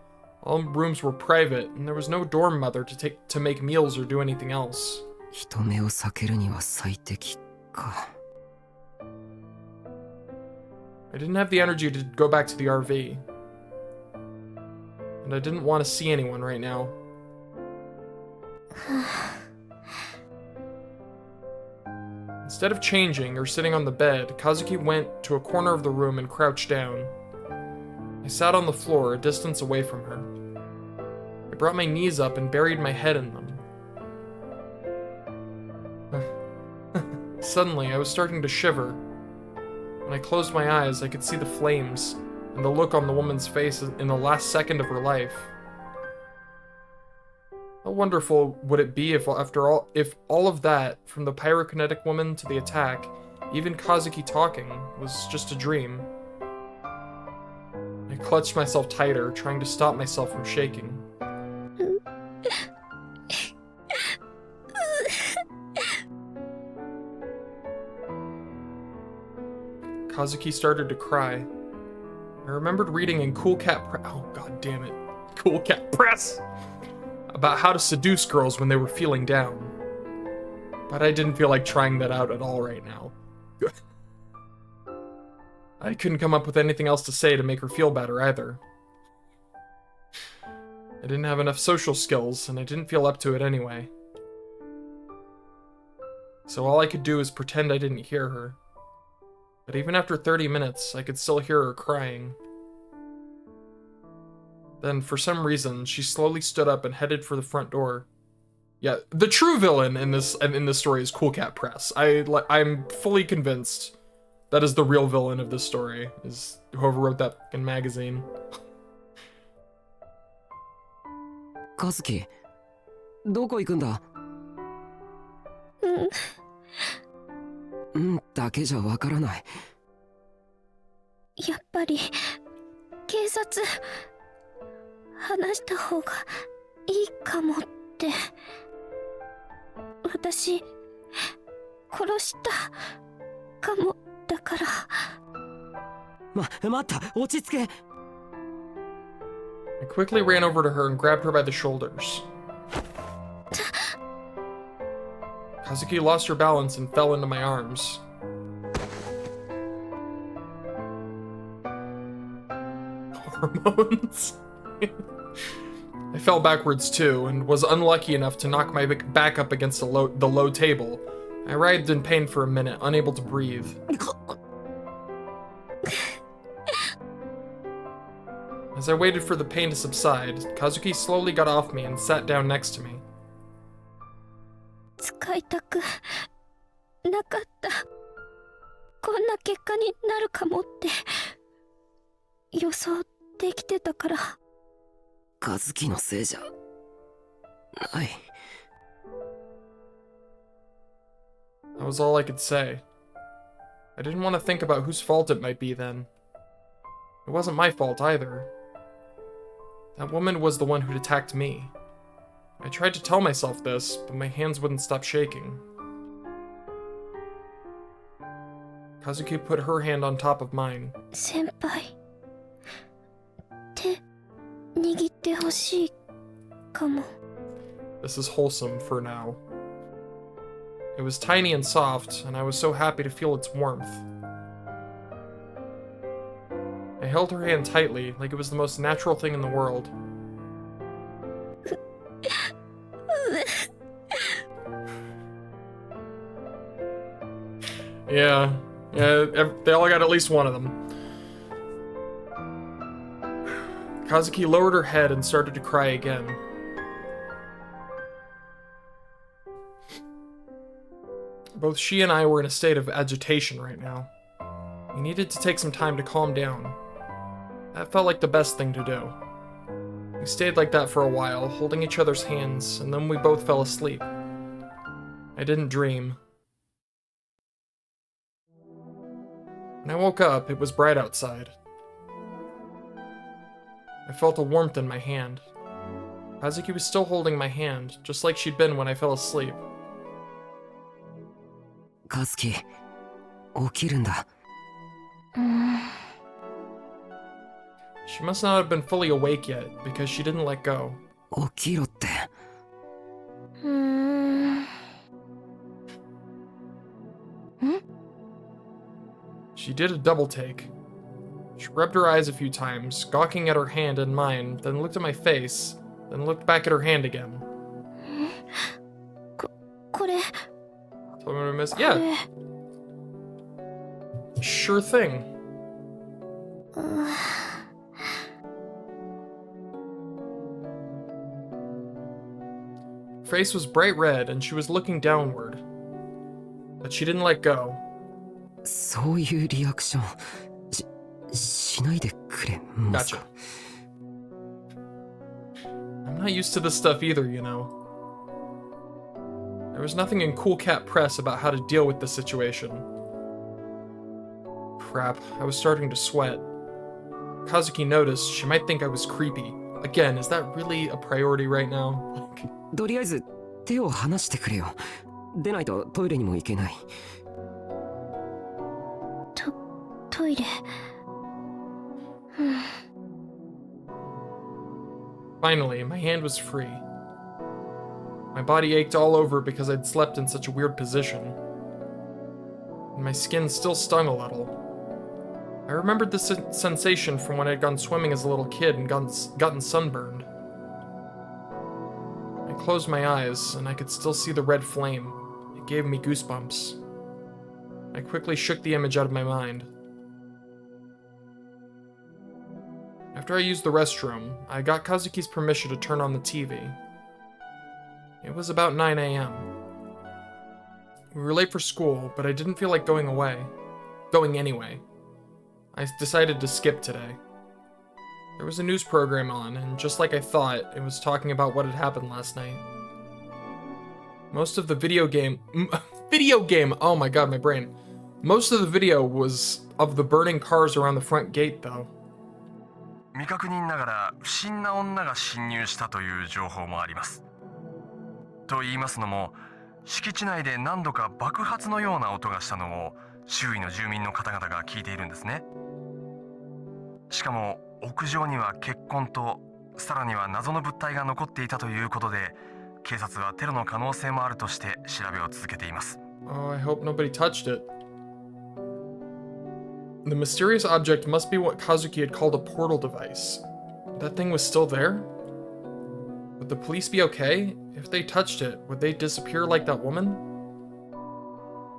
All rooms were private, and there was no dorm mother to make meals or do anything else. 人目を避けるには最適か。I didn't have the energy to go back to the RV. And I didn't want to see anyone right now. Instead of changing or sitting on the bed, Kazuki went to a corner of the room and crouched down. I sat on the floor, a distance away from her. I brought my knees up and buried my head in them. Suddenly, I was starting to shiver. When I closed my eyes, I could see the flames and the look on the woman's face in the last second of her life. How wonderful would it be if all of that, from the pyrokinetic woman to the attack, even Kazuki talking, was just a dream. I clutched myself tighter, trying to stop myself from shaking. Kazuki started to cry. I remembered reading in Cool Cat Press about how to seduce girls when they were feeling down. But I didn't feel like trying that out at all right now. I couldn't come up with anything else to say to make her feel better either. I didn't have enough social skills, and I didn't feel up to it anyway. So all I could do was pretend I didn't hear her. But even after 30 minutes, I could still hear her crying. Then, for some reason, she slowly stood up and headed for the front door. Yeah, the true villain in this story is Cool Cat Press. I'm fully convinced that is the real villain of this story, is whoever wrote that fucking magazine. Kazuki, どこ行くんだ？だけじゃわからない。やっぱり警察話した方がいいかもって。私殺したかもだから。待った、落ち着け。I quickly ran over to her and grabbed her by the shoulders. Kazuki lost her balance and fell into my arms. Hormones. I fell backwards too, and was unlucky enough to knock my back up against the low table. I writhed in pain for a minute, unable to breathe. As I waited for the pain to subside, Kazuki slowly got off me and sat down next to me. 使いたくなかった。こんな結果になるかもって予想できてたから。和樹のせいじゃない。That was all I could say. I didn't want to think about whose fault it might be then. It wasn't my fault either. That woman was the one who'd attacked me. I tried to tell myself this, but my hands wouldn't stop shaking. Kazuki put her hand on top of mine. 先輩、手握ってほしいかも。This is wholesome for now. It was tiny and soft, and I was so happy to feel its warmth. I held her hand tightly, like it was the most natural thing in the world. Yeah, they all got at least one of them. Kazuki lowered her head and started to cry again. Both she and I were in a state of agitation right now. We needed to take some time to calm down. That felt like the best thing to do. We stayed like that for a while, holding each other's hands, and then we both fell asleep. I didn't dream. When I woke up, it was bright outside. I felt a warmth in my hand. Kazuki was still holding my hand, just like she'd been when I fell asleep. 和樹、起きるんだ。She must not have been fully awake yet, because she didn't let go. 起きろって。She did a double take. She rubbed her eyes a few times, gawking at her hand and mine, then looked at my face, then looked back at her hand again. これ Tell me what I missed. Yeah, sure thing. Her face was bright red, and she was looking downward. But she didn't let go. そういうリアクションしないでくれますか。 I'm not used to this stuff either, you know. There was nothing in Cool Cat Press about how to deal with the situation. Crap, I was starting to sweat. Kazuki noticed she might think I was creepy. Again, is that really a priority right now? とりあえず手を離してくれよ。出ないとトイレにも行けない。トイレ Finally, my hand was free. My body ached all over because I'd slept in such a weird position. And my skin still stung a little. I remembered the sensation from when I'd gone swimming as a little kid and gotten sunburned. I closed my eyes, and I could still see the red flame. It gave me goosebumps. I quickly shook the image out of my mind. After I used the restroom, I got Kazuki's permission to turn on the TV. It was about 9 a.m. We were late for school, but I didn't feel like going anyway. I decided to skip today. There was a news program on, and just like I thought, it was talking about what had happened last night. Most of the video game, oh my god, my brain. Most of the video was of the burning cars around the front gate, though. 未確認ながら不審な女が侵入したという情報もあります。と言いますのも、敷地内で何度か爆発のような音がしたのを周囲の住民の方々が聞いているんですね。しかも屋上には血痕とさらには謎の物体が残っていたということで、警察はテロの可能性もあるとして調べを続けています。Oh, I hope nobody touched it. The mysterious object must be what Kazuki had called a portal device. That thing was still there? Would the police be okay? If they touched it, would they disappear like that woman?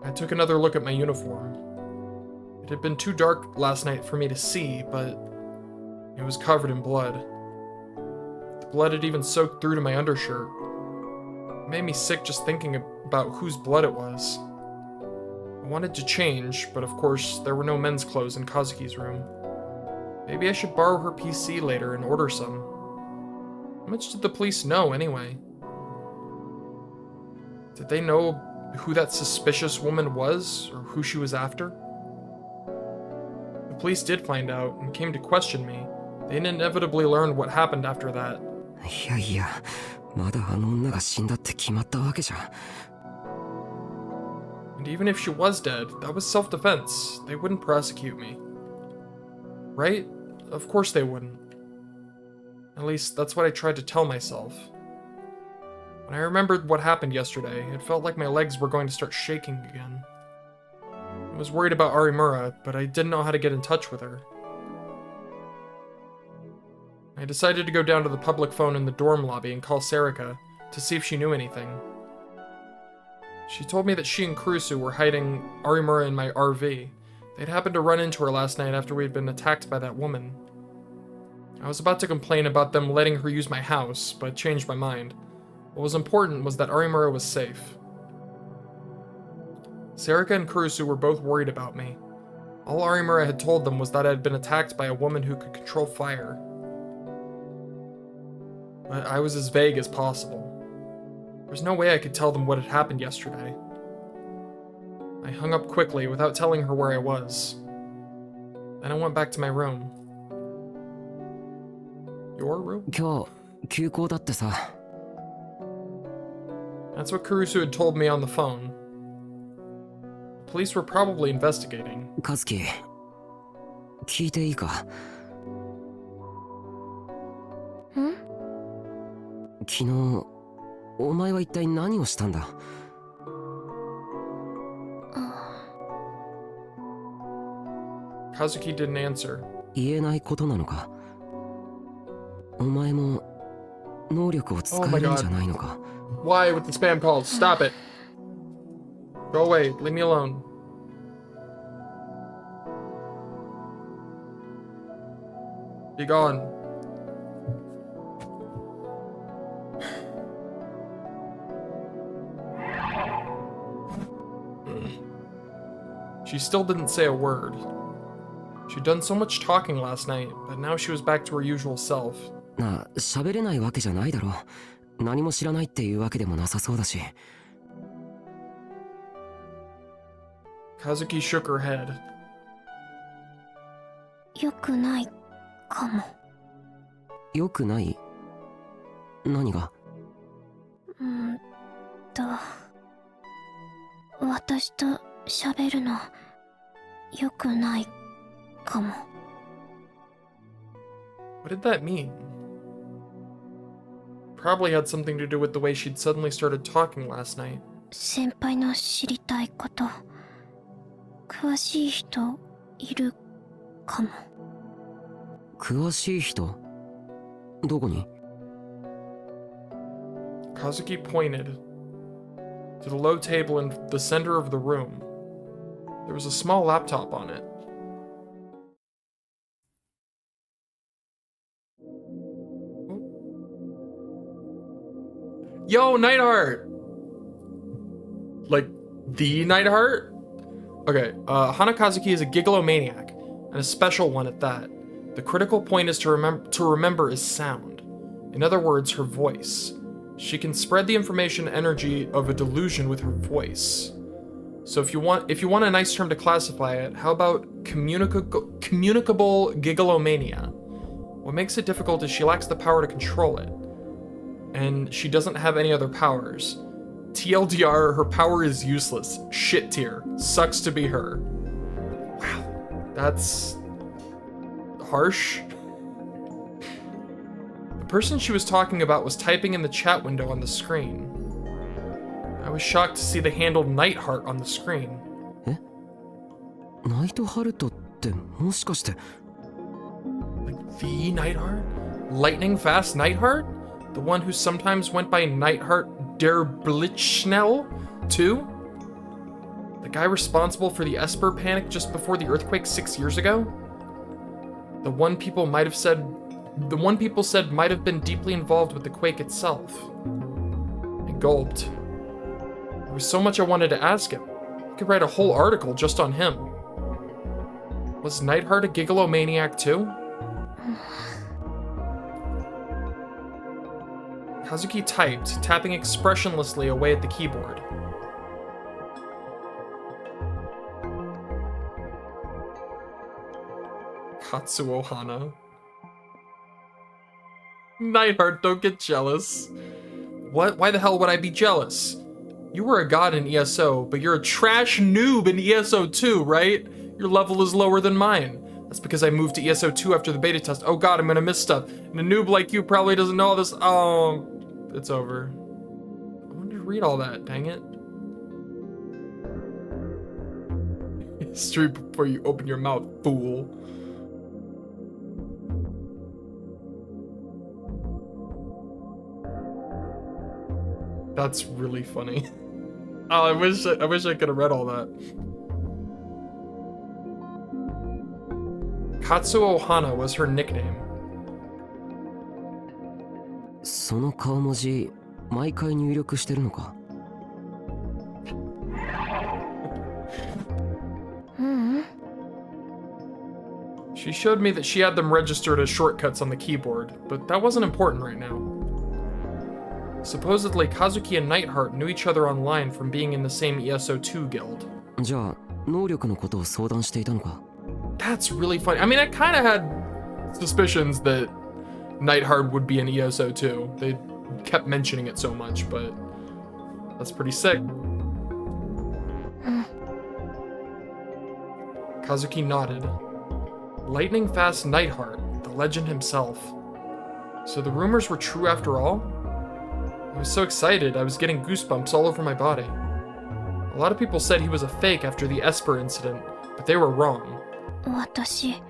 I took another look at my uniform. It had been too dark last night for me to see, but it was covered in blood. The blood had even soaked through to my undershirt. It made me sick just thinking about whose blood it was. I wanted to change, but of course, there were no men's clothes in Kazuki's room. Maybe I should borrow her PC later and order some. How much did the police know, anyway? Did they know who that suspicious woman was, or who she was after? The police did find out, and came to question me. They inevitably learned what happened after that. いやいや、まだあの女が死んだって決まったわけじゃ。 And even if she was dead, that was self-defense. They wouldn't prosecute me. Right? Of course they wouldn't. At least, that's what I tried to tell myself. When I remembered what happened yesterday, it felt like my legs were going to start shaking again. I was worried about Arimura, but I didn't know how to get in touch with her. I decided to go down to the public phone in the dorm lobby and call Sarika to see if she knew anything. She told me that she and Kurusu were hiding Arimura in my RV. They'd happened to run into her last night after we had been attacked by that woman. I was about to complain about them letting her use my house, but changed my mind. What was important was that Arimura was safe. Sarika and Kurusu were both worried about me. All Arimura had told them was that I had been attacked by a woman who could control fire. But I was as vague as possible. There's no way I could tell them what had happened yesterday. I hung up quickly without telling her where I was. Then I went back to my room. Your room? 今日休校だってさ。 That's what Kurusu had told me on the phone. police were probably investigating. 和樹、聞いていいか？ん？昨日、お前は一体何をしたんだ？Kazuki didn't answer. 言えないことなのか？お前も能力を使えるんじゃないのか？ Why with the spam calls? Stop it. Go away. Leave me alone. Be gone. She still didn't say a word. She'd done so much talking last night, but now she was back to her usual self. なあ、喋れないわけじゃないだろう。何も知らないっていうわけでもなさそうだし。Kazuki shook her head. 良くないかも。よくない？何が？私と喋るの良くないかも。What did that mean? Probably had something to do with the way she'd suddenly started talking last night. 先輩の知りたいこと、詳しい人いるかも。詳しい人？どこに？ Kazuki pointed to the low table in the center of the room. There was a small laptop on it. Yo, Nightheart! Like, the Nightheart? Okay, Hana Kazuki is a gigalomaniac, and a special one at that. The critical point is to remember is sound. In other words, her voice. She can spread the information energy of a delusion with her voice. So if you want a nice term to classify it, how about communicable gigalomania? What makes it difficult is she lacks the power to control it. And she doesn't have any other powers. TLDR, her power is useless. Shit tier. Sucks to be her. Wow. That's harsh. The person she was talking about was typing in the chat window on the screen. I was shocked to see the handle Nightheart on the screen. え？ナイトハルトってもしかして Like the Nightheart? Lightning fast Nightheart? The one who sometimes went by Nightheart der Blitzschnell, too? The guy responsible for the Esper panic just before the earthquake 6 years ago? The one people said might have been deeply involved with the quake itself. I gulped. There was so much I wanted to ask him. I could write a whole article just on him. Was Nightheart a gigalomaniac too? Kazuki typed, tapping expressionlessly away at the keyboard. Katsuo Hana. Nightheart, don't get jealous. What? Why the hell would I be jealous? You were a god in ESO, but you're a trash noob in ESO 2, right? Your level is lower than mine. That's because I moved to ESO 2 after the beta test. Oh god, I'm gonna miss stuff. And a noob like you probably doesn't know all this. Oh, it's over. I wanted to read all that, dang it. History before you open your mouth, fool. That's really funny. Oh, I wish I could have read all that. Katsuo Hana was her nickname. その顔文字毎回入力してるのか？She showed me that she had them registered as shortcuts on the keyboard, but that wasn't important right now. Supposedly, Kazuki and Nightheart knew each other online from being in the same ESO2 guild. じゃあ能力のことを相談していたのか？ That's really funny. I mean, I kind of had suspicions that Nightheart would be in ESO2. They kept mentioning it so much, but that's pretty sick. Kazuki nodded. Lightning fast Nightheart, the legend himself. So the rumors were true after all? I was so excited, I was getting goosebumps all over my body. A lot of people said he was a fake after the Esper incident, but they were wrong. 私、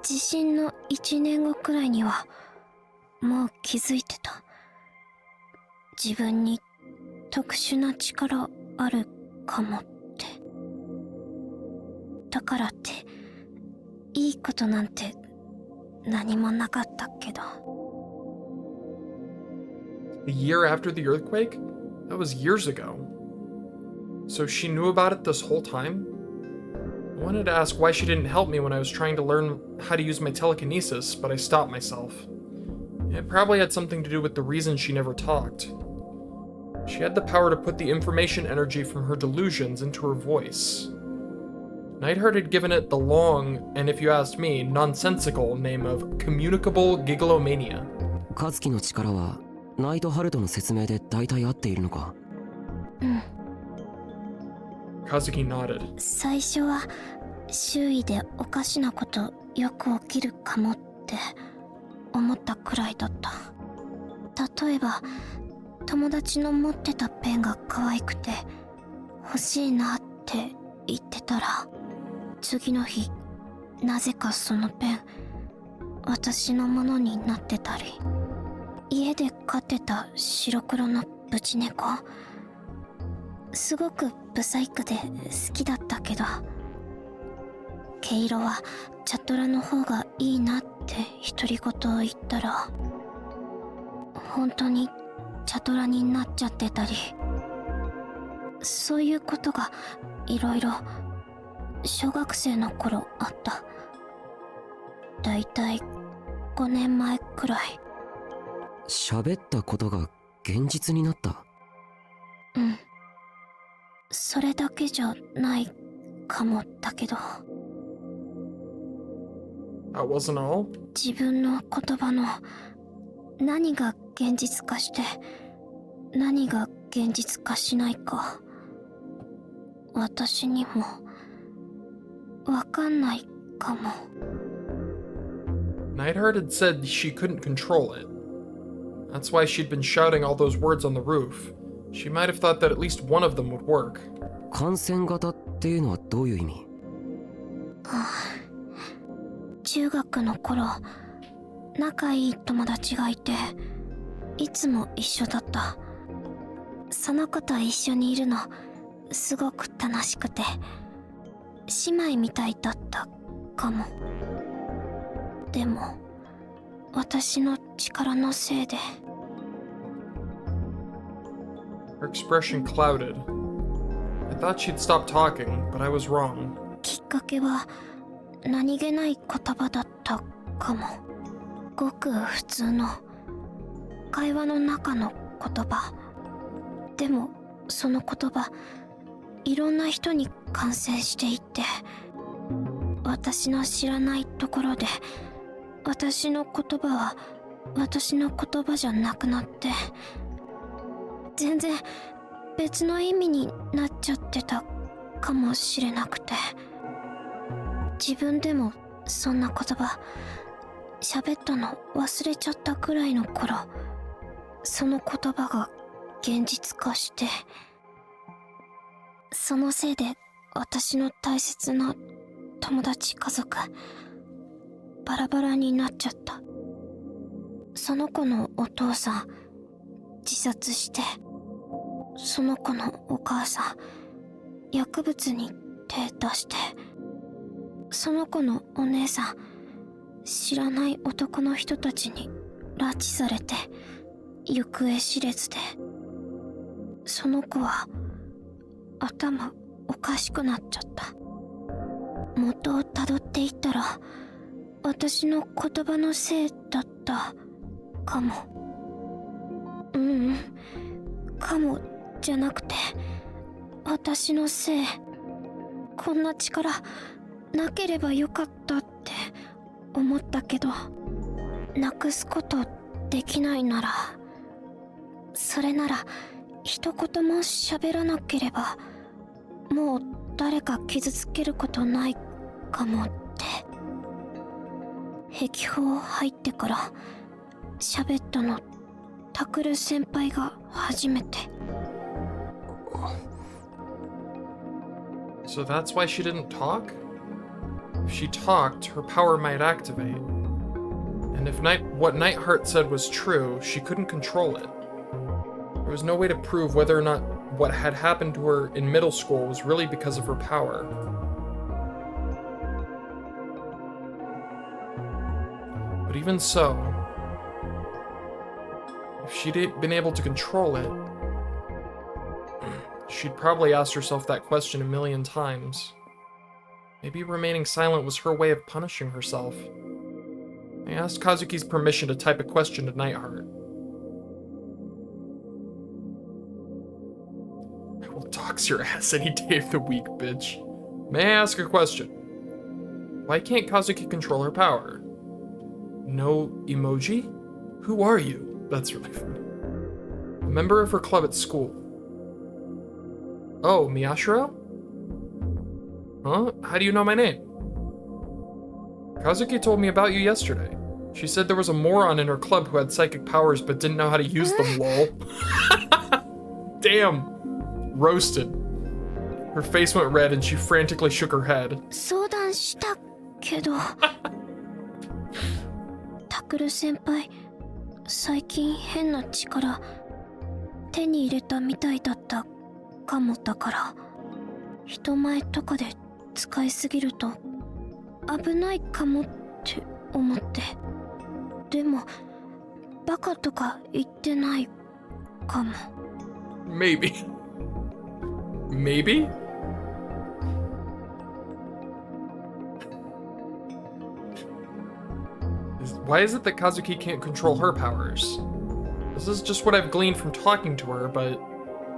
地震の1年後くらいにはもう気づいてた。自分に特殊な力あるかもって。だからっていいことなんて何もなかったけど。The year after the earthquake? That was years ago. So she knew about it this whole time? I wanted to ask why she didn't help me when I was trying to learn how to use my telekinesis, but I stopped myself. It probably had something to do with the reason she never talked. She had the power to put the information energy from her delusions into her voice. Nightheart had given it the long, and if you asked me, nonsensical name of communicable gigolomania. 和樹の力はナイトハルトの説明で大体合っているのか？うん。Kazuki nodded. 最初は周囲でおかしなことよく起きるかもって思ったくらいだった。例えば友達の持ってたペンが可愛くて欲しいなって言ってたら、次の日なぜかそのペン私のものになってたり、家で飼ってた白黒のブチ猫、すごくブサイクで好きだったけど、毛色はチャトラの方がいいなって独り言を言ったら、本当にチャトラになっちゃってたり、そういうことがいろいろ小学生の頃あった。だいたい5年前くらい。喋ったことが現実になった？うん。それだけじゃないかもだけど。That wasn't all? 自分の言葉の何が現実化して何が現実化しないか、私にもわかんないかも。Nightheart had said she couldn't control it. That's why she'd been shouting all those words on the roof. She might have thought that at least one of them would work. 感染型っていうのはどういう意味？中学の頃、仲いい友達がいて、いつも一緒だった。その子と一緒にいるのすごく楽しくて、姉妹みたいだったかも。でも私の力のせいで。 Her expression clouded. I thought she'd stop talking, but I was wrong. きっかけは何気ない言葉だったかも。ごく普通の会話の中の言葉。でもその言葉、いろんな人に感染していって、私の知らないところで私の言葉は私の言葉じゃなくなって、全然別の意味になっちゃってたかもしれなくて、自分でもそんな言葉喋ったの忘れちゃったくらいの頃、その言葉が現実化して、そのせいで私の大切な友達家族バラバラになっちゃった。その子のお父さん自殺して、その子のお母さん薬物に手出して、その子のお姉さん知らない男の人たちに拉致されて行方知れずで、その子は頭おかしくなっちゃった。元をたどっていったら私の言葉のせいだったかも。かもじゃなくて私のせい。こんな力なければよかったって思ったけど、なくすことできないなら、それなら一言も喋らなければもう誰か傷つけることないかもって。壁砲入ってから喋ったのタクル先輩が初めて。 So that's why she didn't talk? If she talked, her power might activate. And if what Nightheart said was true, she couldn't control it. There was no way to prove whether or not what had happened to her in middle school was really because of her power. But even so, if she'd been able to control it, she'd probably asked herself that question a million times. Maybe remaining silent was her way of punishing herself. I asked Kazuki's permission to type a question to Nightheart. I will dox your ass any day of the week, bitch. May I ask a question? Why can't Kazuki control her power? No emoji? Who are you? That's really funny. A member of her club at school. Oh, Miyashiro? Huh? How do you know my name? Kazuki told me about you yesterday. She said there was a moron in her club who had psychic powers but didn't know how to use them, lol. Damn. Roasted. Her face went red and she frantically shook her head. 相談したけどタクル先輩最近変な力手に入れたみたいだったかも。だから人前とかで使いすぎると危ないかもって思って。でもバカとか言ってないかも。 Maybe. Maybe? Why is it that Kazuki can't control her powers? This is just what I've gleaned from talking to her, but...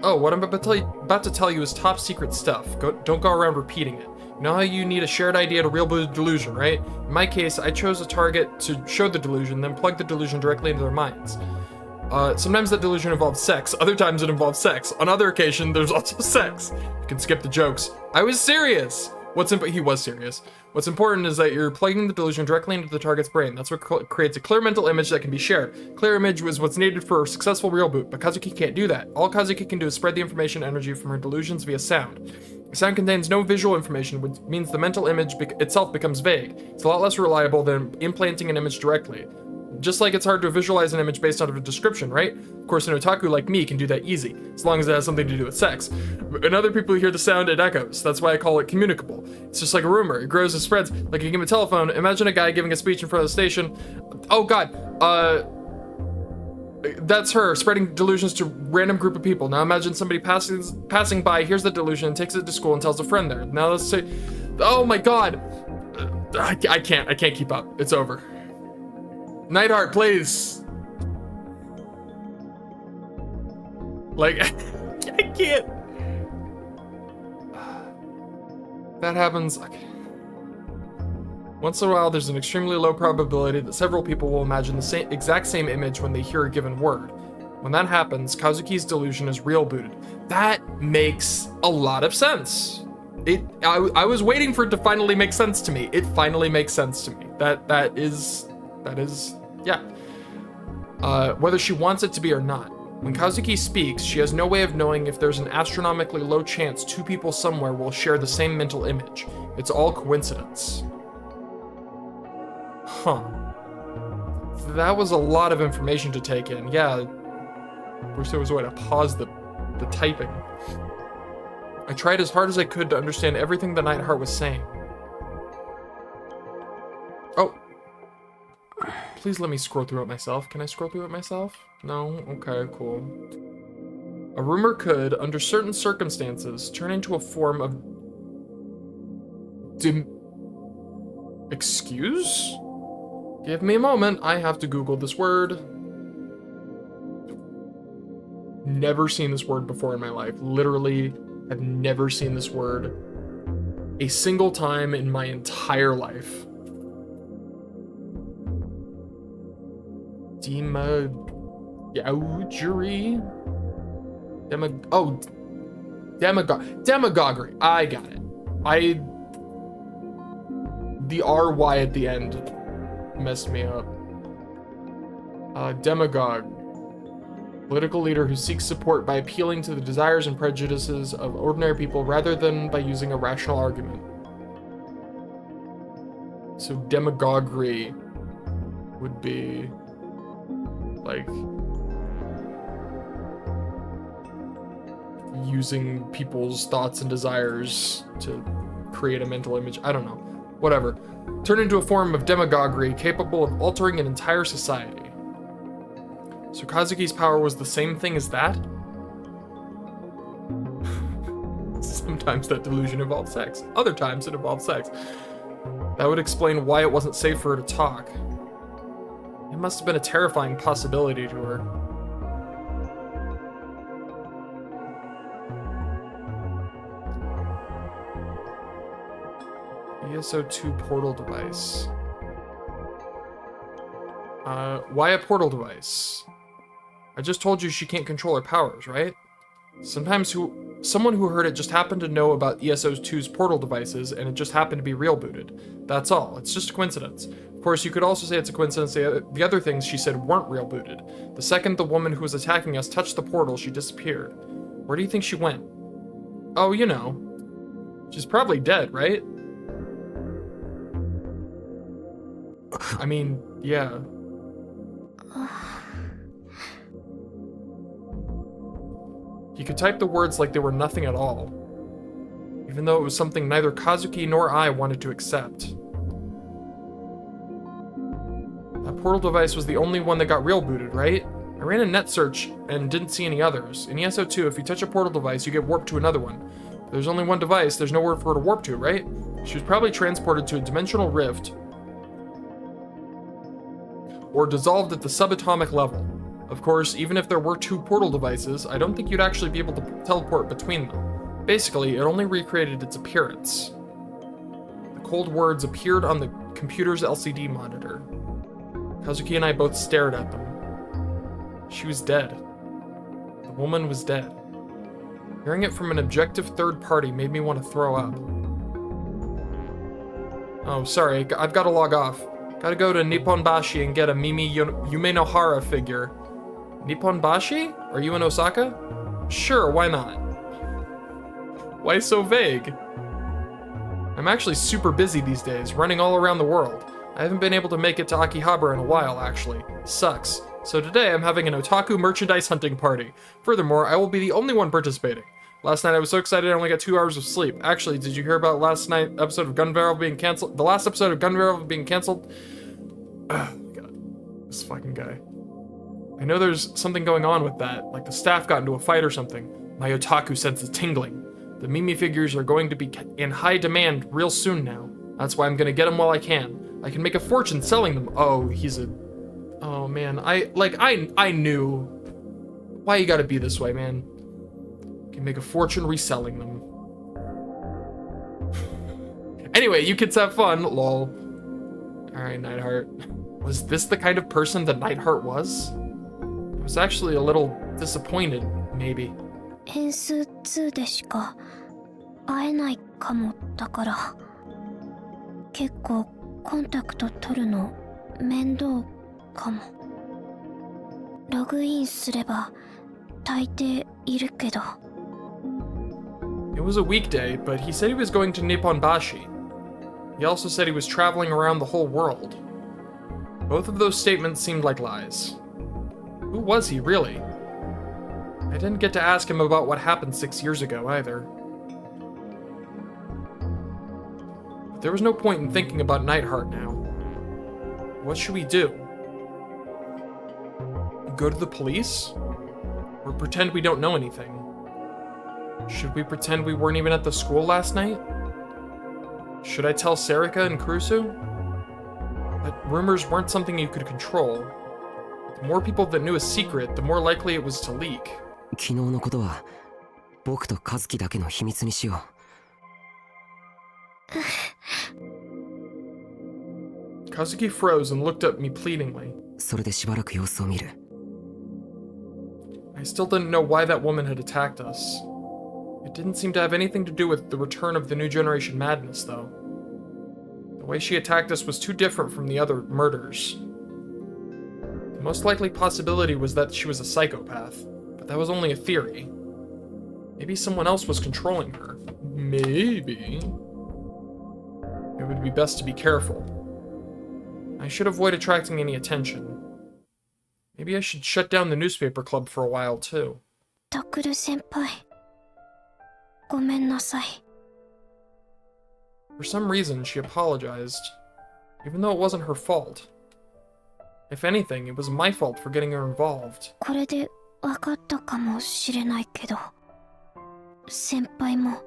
Oh, what I'm about to tell you is top secret stuff. Don't go around repeating it. You know how you need a shared idea to real delusion, right? In my case, I chose a target to show the delusion, then plug the delusion directly into their minds. Sometimes that delusion involves sex, other times it involves sex. On other occasions, there's also sex. You can skip the jokes. I was serious! He was serious. What's important is that you're plugging the delusion directly into the target's brain. That's what creates a clear mental image that can be shared. Clear image was what's needed for a successful real boot, but Kazuki can't do that. All Kazuki can do is spread the information energy from her delusions via sound. Sound contains no visual information, which means the mental image itself becomes vague. It's a lot less reliable than implanting an image directly. Just like it's hard to visualize an image based on a description, right? Of course, an otaku like me can do that easy, as long as it has something to do with sex. And other people hear the sound, it echoes. That's why I call it communicable. It's just like a rumor. It grows and spreads like a game of telephone. Imagine a guy giving a speech in front of the station. Oh god, that's her spreading delusions to a random group of people. Now imagine somebody passing by, hears the delusion, takes it to school and tells a friend there. Now let's say, oh my god, I can't keep up. It's over. Nightheart, please. Like, I can't. That happens. Okay. Once in a while, there's an extremely low probability that several people will imagine the exact same image when they hear a given word. When that happens, Kazuki's delusion is real booted. That makes a lot of sense. I was waiting for it to finally make sense to me. It finally makes sense to me. That is, yeah. Whether she wants it to be or not. When Kazuki speaks, she has no way of knowing if there's an astronomically low chance two people somewhere will share the same mental image. It's all coincidence. Huh. That was a lot of information to take in. Yeah. Wish there was a way to pause the typing. I tried as hard as I could to understand everything that Nightheart was saying. Oh. Please let me scroll through it myself. Can I scroll through it myself? No? Okay, cool. A rumor could, under certain circumstances, turn into a form of... Excuse? Give me a moment. I have to Google this word. Never seen this word before in my life. Literally, I've never seen this word a single time in my entire life. Demagoguery. I got it. The RY at the end messed me up. Demagogue. Political leader who seeks support by appealing to the desires and prejudices of ordinary people rather than by using a rational argument. So demagoguery would be like using people's thoughts and desires to create a mental image. I don't know. Whatever. Turn into a form of demagoguery capable of altering an entire society. So Kazuki's power was the same thing as that? Sometimes that delusion involved sex. Other times it involved sex. That would explain why it wasn't safe for her to talk. It must have been a terrifying possibility to her. ESO2 portal device. Why a portal device? I just told you she can't control her powers, right? Someone who heard it just happened to know about ESO2's portal devices, and it just happened to be real booted. That's all. It's just a coincidence. Of course, you could also say it's a coincidence the other things she said weren't real booted. The second the woman who was attacking us touched the portal, she disappeared. Where do you think she went? Oh, you know. She's probably dead, right? I mean, yeah. He could type the words like they were nothing at all, even though it was something neither Kazuki nor I wanted to accept. That portal device was the only one that got real booted, right? I ran a net search and didn't see any others. In ESO2, if you touch a portal device, you get warped to another one. If there's only one device, there's nowhere for her to warp to, right? She was probably transported to a dimensional rift or dissolved at the subatomic level. Of course, even if there were two portal devices, I don't think you'd actually be able to teleport between them. Basically, it only recreated its appearance. The cold words appeared on the computer's LCD monitor. Kazuki and I both stared at them. She was dead. The woman was dead. Hearing it from an objective third party made me want to throw up. Oh, sorry, I've got to log off. Gotta go to Nipponbashi and get a Mimi Yumenohara figure. Nipponbashi? Are you in Osaka? Sure, why not? Why so vague? I'm actually super busy these days, running all around the world. I haven't been able to make it to Akihabara in a while, actually. Sucks. So today I'm having an otaku merchandise hunting party. Furthermore, I will be the only one participating. Last night I was so excited I only got 2 hours of sleep. Actually, did you hear about last night's episode of Gun Barrel being canceled? The last episode of Gun Barrel being canceled? Oh, God. This fucking guy. I know there's something going on with that, like the staff got into a fight or something. My otaku sense is tingling. The Mimi figures are going to be in high demand real soon now. That's why I'm gonna get them while I can. I can make a fortune selling them. Oh, he's a... Oh, man. I knew. Why you gotta be this way, man? Can make a fortune reselling them. Anyway, you kids have fun, lol. Alright, Neidhart. Was this the kind of person that Neidhart was? I was actually a little disappointed, maybe. 変数2でしか会えないかもだから結構コンタクト取るの面倒かもログインすれば大抵いるけど It was a weekday, but he said he was going to Nipponbashi. He also said he was traveling around the whole world. Both of those statements seemed like lies. Who was he, really? I didn't get to ask him about what happened 6 years ago, either. But there was no point in thinking about Neidhart now. What should we do? Go to the police? Or pretend we don't know anything? Should we pretend we weren't even at the school last night? Should I tell Serika and Kurusu? But rumors weren't something you could control. The more people that knew a secret, the more likely it was to leak. 昨日のことは僕と和樹だけの秘密にしよう。Kazuki froze and looked at me pleadingly. それでしばらく様子を見る。I still didn't know why that woman had attacked us. It didn't seem to have anything to do with the return of the new generation madness, though. The way she attacked us was too different from the other murders. The most likely possibility was that she was a psychopath, but that was only a theory. Maybe someone else was controlling her. Maybe. It would be best to be careful. I should avoid attracting any attention. Maybe I should shut down the newspaper club for a while, too. タクル先輩、ごめんなさい。For some reason, she apologized, even though it wasn't her fault. If anything, it was my fault for getting her involved. これで分かったかもしれないけど、先輩も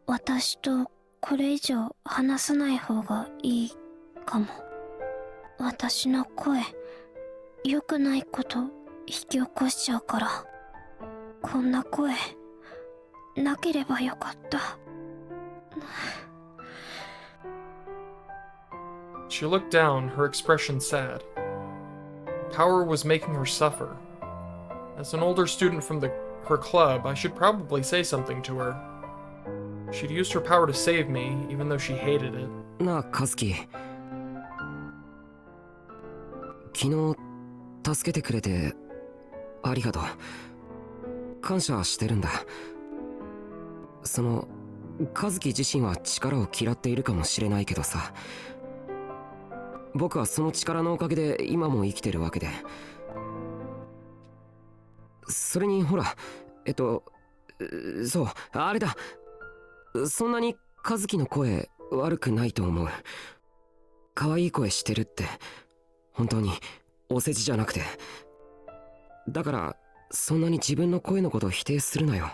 私とこれ以上話さない方がいいかも。私の声、良くないこと引き起こしちゃうから、こんな声なければよかった。She looked down, her expression sad. Power was making her suffer. As an older student from her club, I should probably say something to her. She'd used her power to save me, even though she hated it. なあ和樹、昨日助けてくれてありがとう。感謝してるんだ。その和樹自身は力を嫌っているかもしれないけどさ、僕はその力のおかげで今も生きてるわけで。それにほら、そう、あれだ。そんなに和樹の声悪くないと思う。可愛い声してるって、本当にお世辞じゃなくて。だからそんなに自分の声のことを否定するなよ。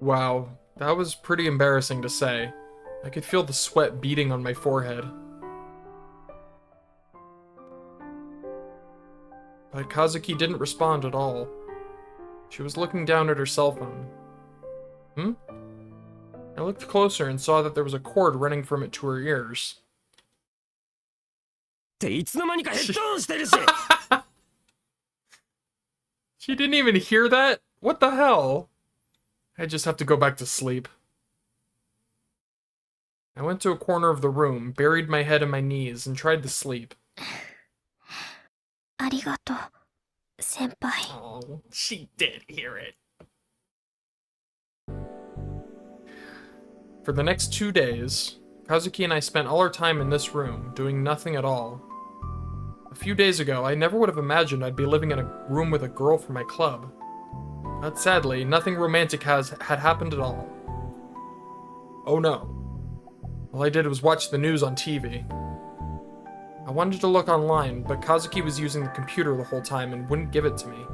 Wow, that was pretty embarrassing to say. I could feel the sweat beating on my forehead. But Kazuki didn't respond at all. She was looking down at her cell phone. I looked closer and saw that there was a cord running from it to her ears. っていつの間にかヘッドホンしてるし。She didn't even hear that? What the hell? I just have to go back to sleep. I went to a corner of the room, buried my head in my knees, and tried to sleep. ありがとう、先輩。Oh, she did hear it. For the next 2 days, Kazuki and I spent all our time in this room, doing nothing at all. A few days ago, I never would have imagined I'd be living in a room with a girl from my club. But sadly, nothing romantic had happened at all. Oh no. All I did was watch the news on TV. I wanted to look online, but Kazuki was using the computer the whole time and wouldn't give it to me.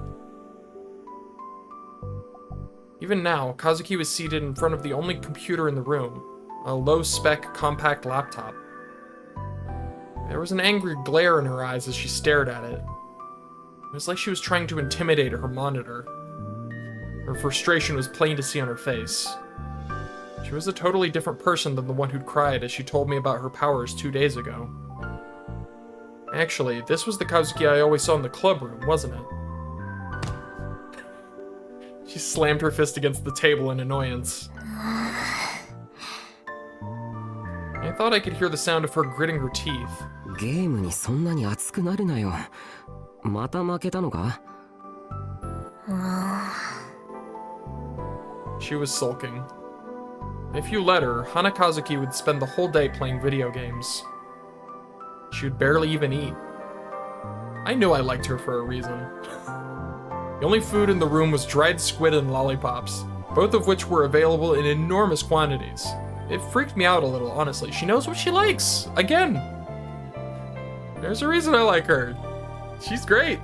Even now, Kazuki was seated in front of the only computer in the room, a low-spec, compact laptop. There was an angry glare in her eyes as she stared at it. It was like she was trying to intimidate her monitor. Her frustration was plain to see on her face. She was a totally different person than the one who'd cried as she told me about her powers 2 days ago. Actually, this was the Kazuki I always saw in the club room, wasn't it? She slammed her fist against the table in annoyance. I thought I could hear the sound of her gritting her teeth. ゲームにそんなに熱くなるなよ。また負けたのか？ She was sulking. If you let her, Hana Kazuki would spend the whole day playing video games. She would barely even eat. I knew I liked her for a reason. The only food in the room was dried squid and lollipops, both of which were available in enormous quantities. It freaked me out a little, honestly. She knows what she likes. Again. There's a reason I like her. She's great.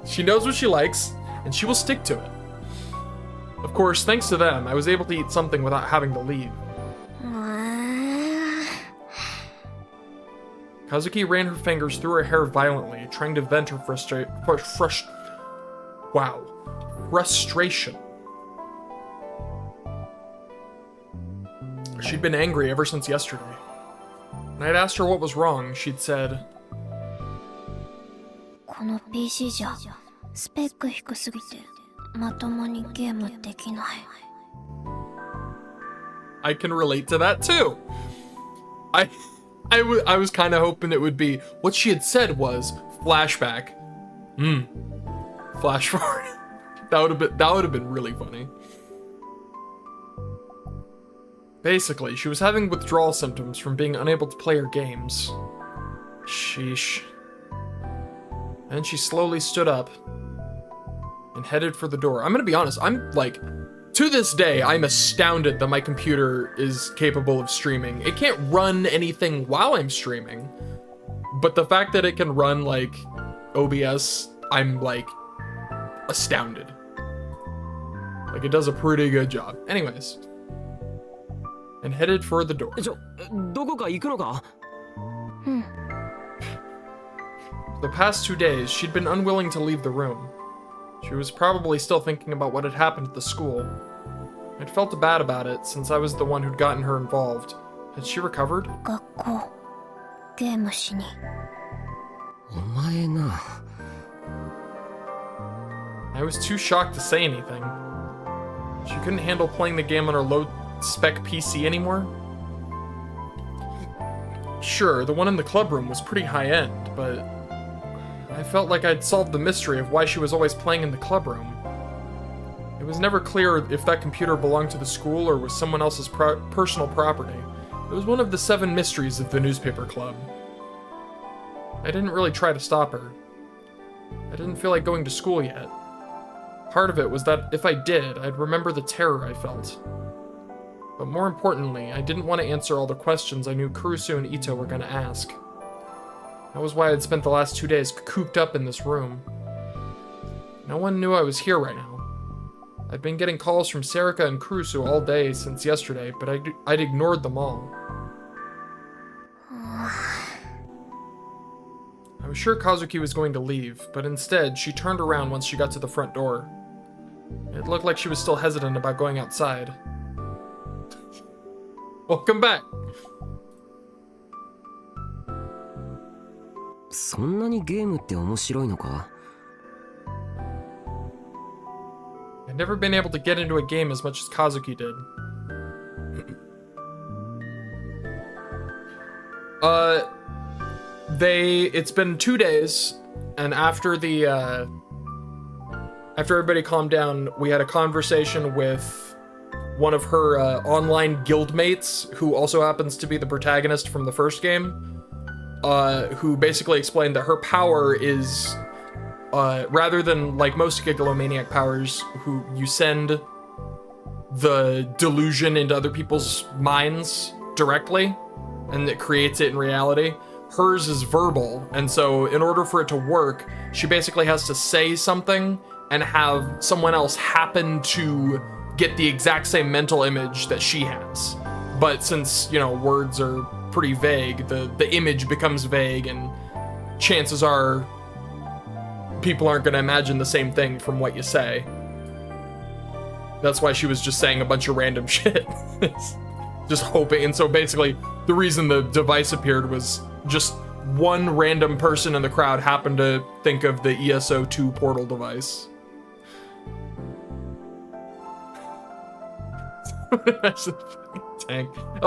She knows what she likes, and she will stick to it. Of course, thanks to them, I was able to eat something without having to leave. Kazuki ran her fingers through her hair violently, trying to vent her frustration. She'd been angry ever since yesterday. When I'd asked her what was wrong, she'd said, この PC じゃスペック低すぎてまともにゲームできない。 I can relate to that too. I was kind of hoping it would be what she had said was flashback. Flash forward. That would have been really funny. Basically, she was having withdrawal symptoms from being unable to play her games. Sheesh. Then she slowly stood up and headed for the door. I'm gonna be honest, I'm like, to this day, I'm astounded that my computer is capable of streaming. It can't run anything while I'm streaming, but the fact that it can run like OBS, I'm like astounded. Like it does a pretty good job. Anyways, and headed for the door. どこか行くのか? The past 2 days, she'd been unwilling to leave the room. She was probably still thinking about what had happened at the school. I'd felt bad about it since I was the one who'd gotten her involved. Had she recovered? 学校ゲームしに。お前な。I was too shocked to say anything. She couldn't handle playing the game on her low-spec PC anymore? Sure, the one in the club room was pretty high-end, but I felt like I'd solved the mystery of why she was always playing in the club room. It was never clear if that computer belonged to the school or was someone else's personal property. It was one of the 7 mysteries of the newspaper club. I didn't really try to stop her. I didn't feel like going to school yet. Part of it was that if I did, I'd remember the terror I felt. But more importantly, I didn't want to answer all the questions I knew Kurusu and Ito were going to ask. That was why I'd spent the last 2 days cooped up in this room. No one knew I was here right now. I'd been getting calls from Serika and Kurusu all day since yesterday, but I'd ignored them all. I was sure Kazuki was going to leave, but instead, she turned around once she got to the front door. It looked like she was still hesitant about going outside. Welcome back! そんなにゲームって面白いのか? I'd never been able to get into a game as much as Kazuki did. It's been 2 days, and after everybody calmed down, we had a conversation with one of her online guildmates, who also happens to be the protagonist from the first game, who basically explained that her power is, rather than like most Gigalomaniac powers, who you send the delusion into other people's minds directly, and it creates it in reality. Hers is verbal, and so in order for it to work, she basically has to say something and have someone else happen to get the exact same mental image that she has. But since, you know, words are pretty vague, the image becomes vague, and chances are people aren't going to imagine the same thing from what you say. That's why she was just saying a bunch of random shit. Just hoping. And so basically, the reason the device appeared was just one random person in the crowd happened to think of the ESO2 portal device. Tank. It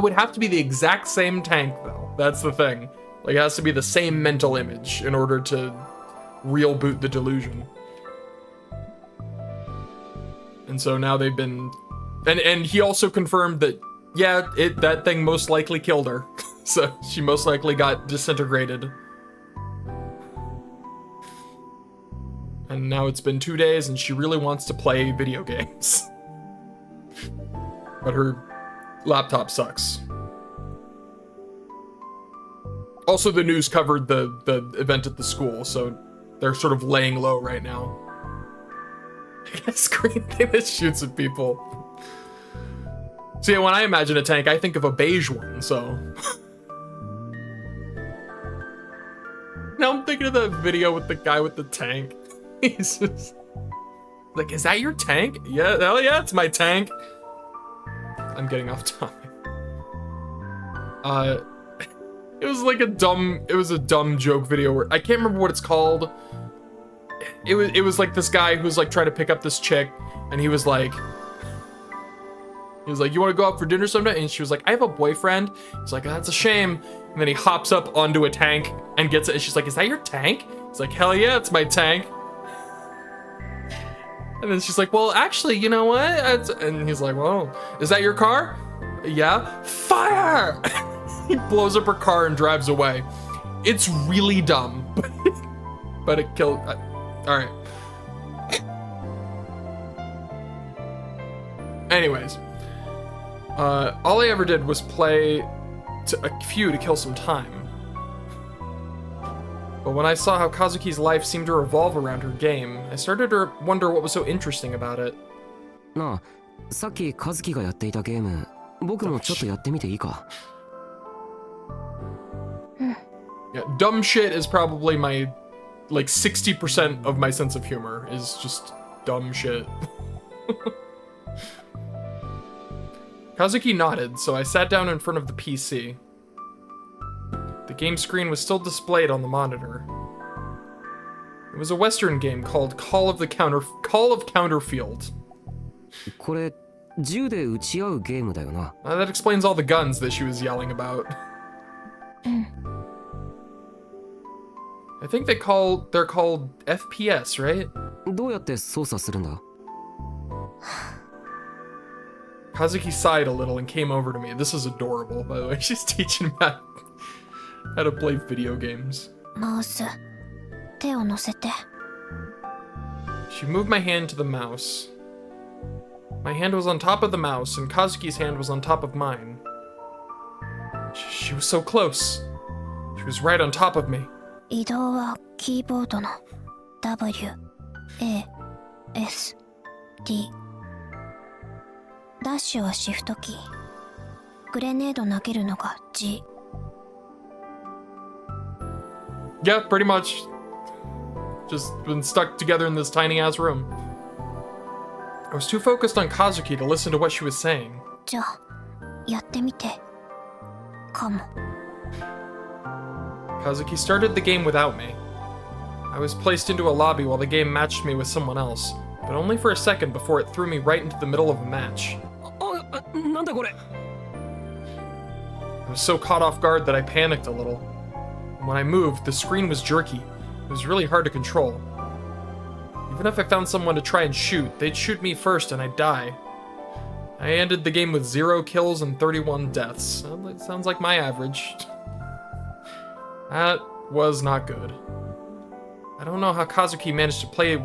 would have to be the exact same tank, though. That's the thing. Like, it has to be the same mental image in order to real boot the delusion. And so now they've been, and he also confirmed that, yeah, that thing most likely killed her. So she most likely got disintegrated. And now it's been 2 days and she really wants to play video games. But her laptop sucks. Also, the news covered the event at the school, so they're sort of laying low right now. A screen thing that shoots at people. See, when I imagine a tank, I think of a beige one, so. Now I'm thinking of the video with the guy with the tank. He's just like, is that your tank? Yeah, hell yeah, it's my tank. I'm getting off topic. It was like a dumb joke video where I can't remember what it's called. it was like this guy who's like trying to pick up this chick, and he was like, you want to go out for dinner someday? And she was like, I have a boyfriend. He's like, that's a shame. And then he hops up onto a tank and gets it. And she's like, is that your tank? He's like, hell yeah, it's my tank. And then she's like, well, actually, you know what? And he's like, well, is that your car? Yeah. Fire! He blows up her car and drives away. It's really dumb, but it killed. All right. Anyways, all I ever did was play a few to kill some time. But when I saw how Kazuki's life seemed to revolve around her game, I started to wonder what was so interesting about it. なあ、さっき和樹がやっていたゲーム、僕もちょっとやってみていいか? Yeah, dumb shit is probably my, like 60% of my sense of humor is just dumb shit. Kazuki nodded, so I sat down in front of the PC. The game screen was still displayed on the monitor. It was a Western game called Call of Counterfield. これ、銃で撃ち合うゲームだよな。That explains all the guns that she was yelling about. I think they're called FPS, right? どうやって操作するんだ? Kazuki sighed a little and came over to me. This is adorable, by the way. She's teaching me how to play video games. マウス、手を乗せて。She moved my hand to the mouse. My hand was on top of the mouse, and Kazuki's hand was on top of mine. She was so close. She was right on top of me. 移動はキーボードの W、A、S、D。ダッシュはシフトキー。グレネード投げるのが G。Yeah, pretty much. Just been stuck together in this tiny ass room. I was too focused on Kazuki to listen to what she was saying. じゃあ、やってみて。かも。Kazuki started the game without me. I was placed into a lobby while the game matched me with someone else, but only for a second before it threw me right into the middle of a match. なんだこれ? I was so caught off guard that I panicked a little. And when I moved, the screen was jerky. It was really hard to control. Even if I found someone to try and shoot, they'd shoot me first and I'd die. I ended the game with 0 kills and 31 deaths. That sounds like my average. That was not good. I don't know how Kazuki managed to play it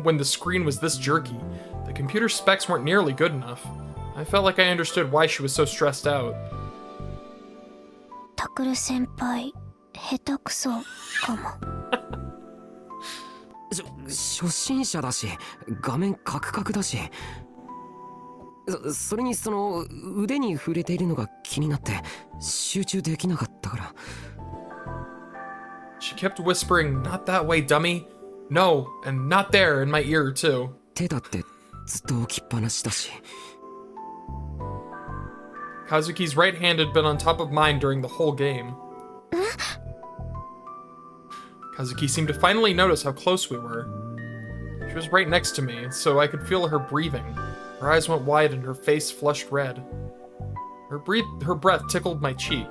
when the screen was this jerky. The computer specs weren't nearly good enough. I felt like I understood why she was so stressed out. タクル先輩、下手くそかも。初心者だし、画面カクカクだし。それにその腕に触れているのが気になって集中できなかったから。She kept whispering, "Not that way, dummy. No, and not there" in my ear, too. 手だってずっと置きっぱなしだし。Kazuki's right hand had been on top of mine during the whole game. Kazuki seemed to finally notice how close we were. She was right next to me, so I could feel her breathing. Her eyes went wide and her face flushed red. Her breath tickled my cheek.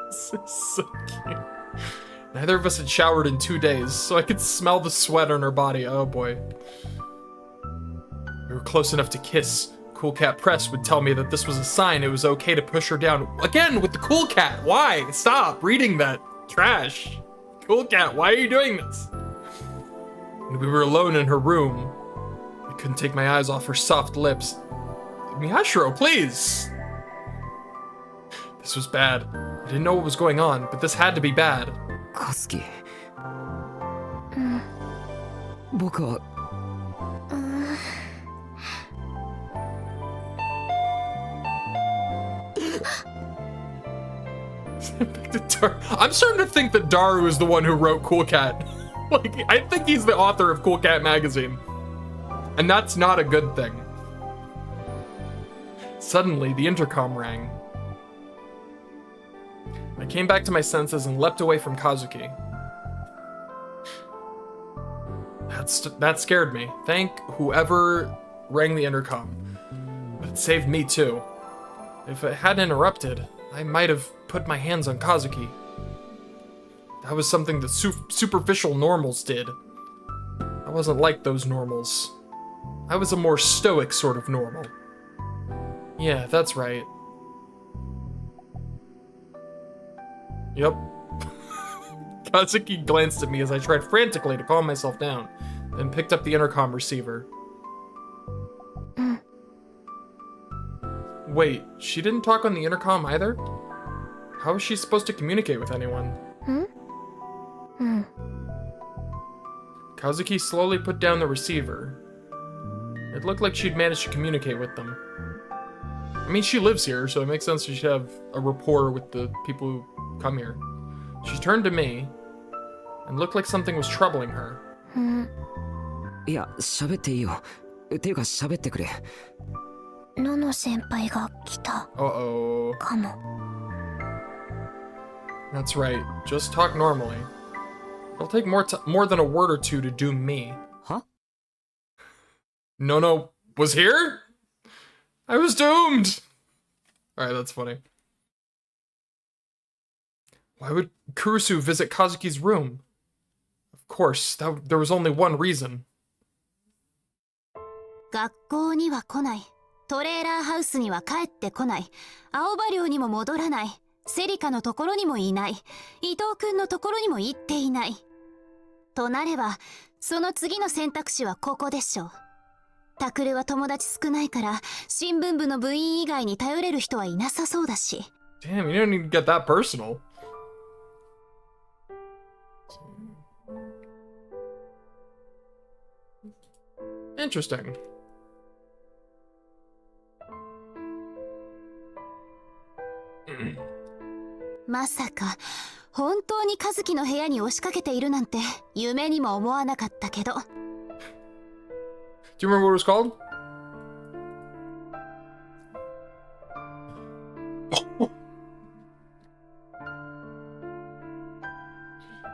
This is so cute. Neither of us had showered in 2 days, so I could smell the sweat on her body. Oh boy. We were close enough to kiss. Cool Cat Press would tell me that this was a sign it was okay to push her down. Again, with the Cool Cat! Why? Stop reading that trash. Cool Cat, why are you doing this? And we were alone in her room. I couldn't take my eyes off her soft lips. Miyashiro, please! This was bad. I didn't know what was going on, but this had to be bad. カズキ。僕は。I'm starting to think that Daru is the one who wrote Cool Cat. Like, I think he's the author of Cool Cat magazine. And that's not a good thing. Suddenly, the intercom rang. I came back to my senses and leapt away from Kazuki. That scared me. Thank whoever rang the intercom. But it saved me too. If it hadn't interrupted, I might have put my hands on Kazuki. That was something that superficial normals did. I wasn't like those normals. I was a more stoic sort of normal. Yeah, that's right. Yep. Kazuki glanced at me as I tried frantically to calm myself down, then picked up the intercom receiver. Wait, she didn't talk on the intercom either? How was she supposed to communicate with anyone? Kazuki slowly put down the receiver. It looked like she'd managed to communicate with them. I mean, she lives here, so it makes sense she should have a rapport with the people who come here. She turned to me, and looked like something was troubling her. いや、喋っていいよ。ていうか喋ってくれ。のの先輩が来た Uh-oh. かも。 That's right. Just talk normally. It'll take more than a word or two to doom me. は？ No was here? I was doomed! Alright, that's funny. Why would Kurusu visit Kazuki's room? Of course, there was only one reason. 学校には来ない。トレーラーハウスには帰ってこない。青葉寮にも戻らない。セリカのところにもいない。伊藤君のところにも行っていない。となれば、その次の選択肢はここでしょう。タクルは友達少ないから、新聞部の部員以外に頼れる人はいなさそうだし。Damn, you don't even get that personal. Interesting. まさか本当に和樹の部屋に押しかけているなんて夢にも思わなかったけど。 Do you remember what it was called?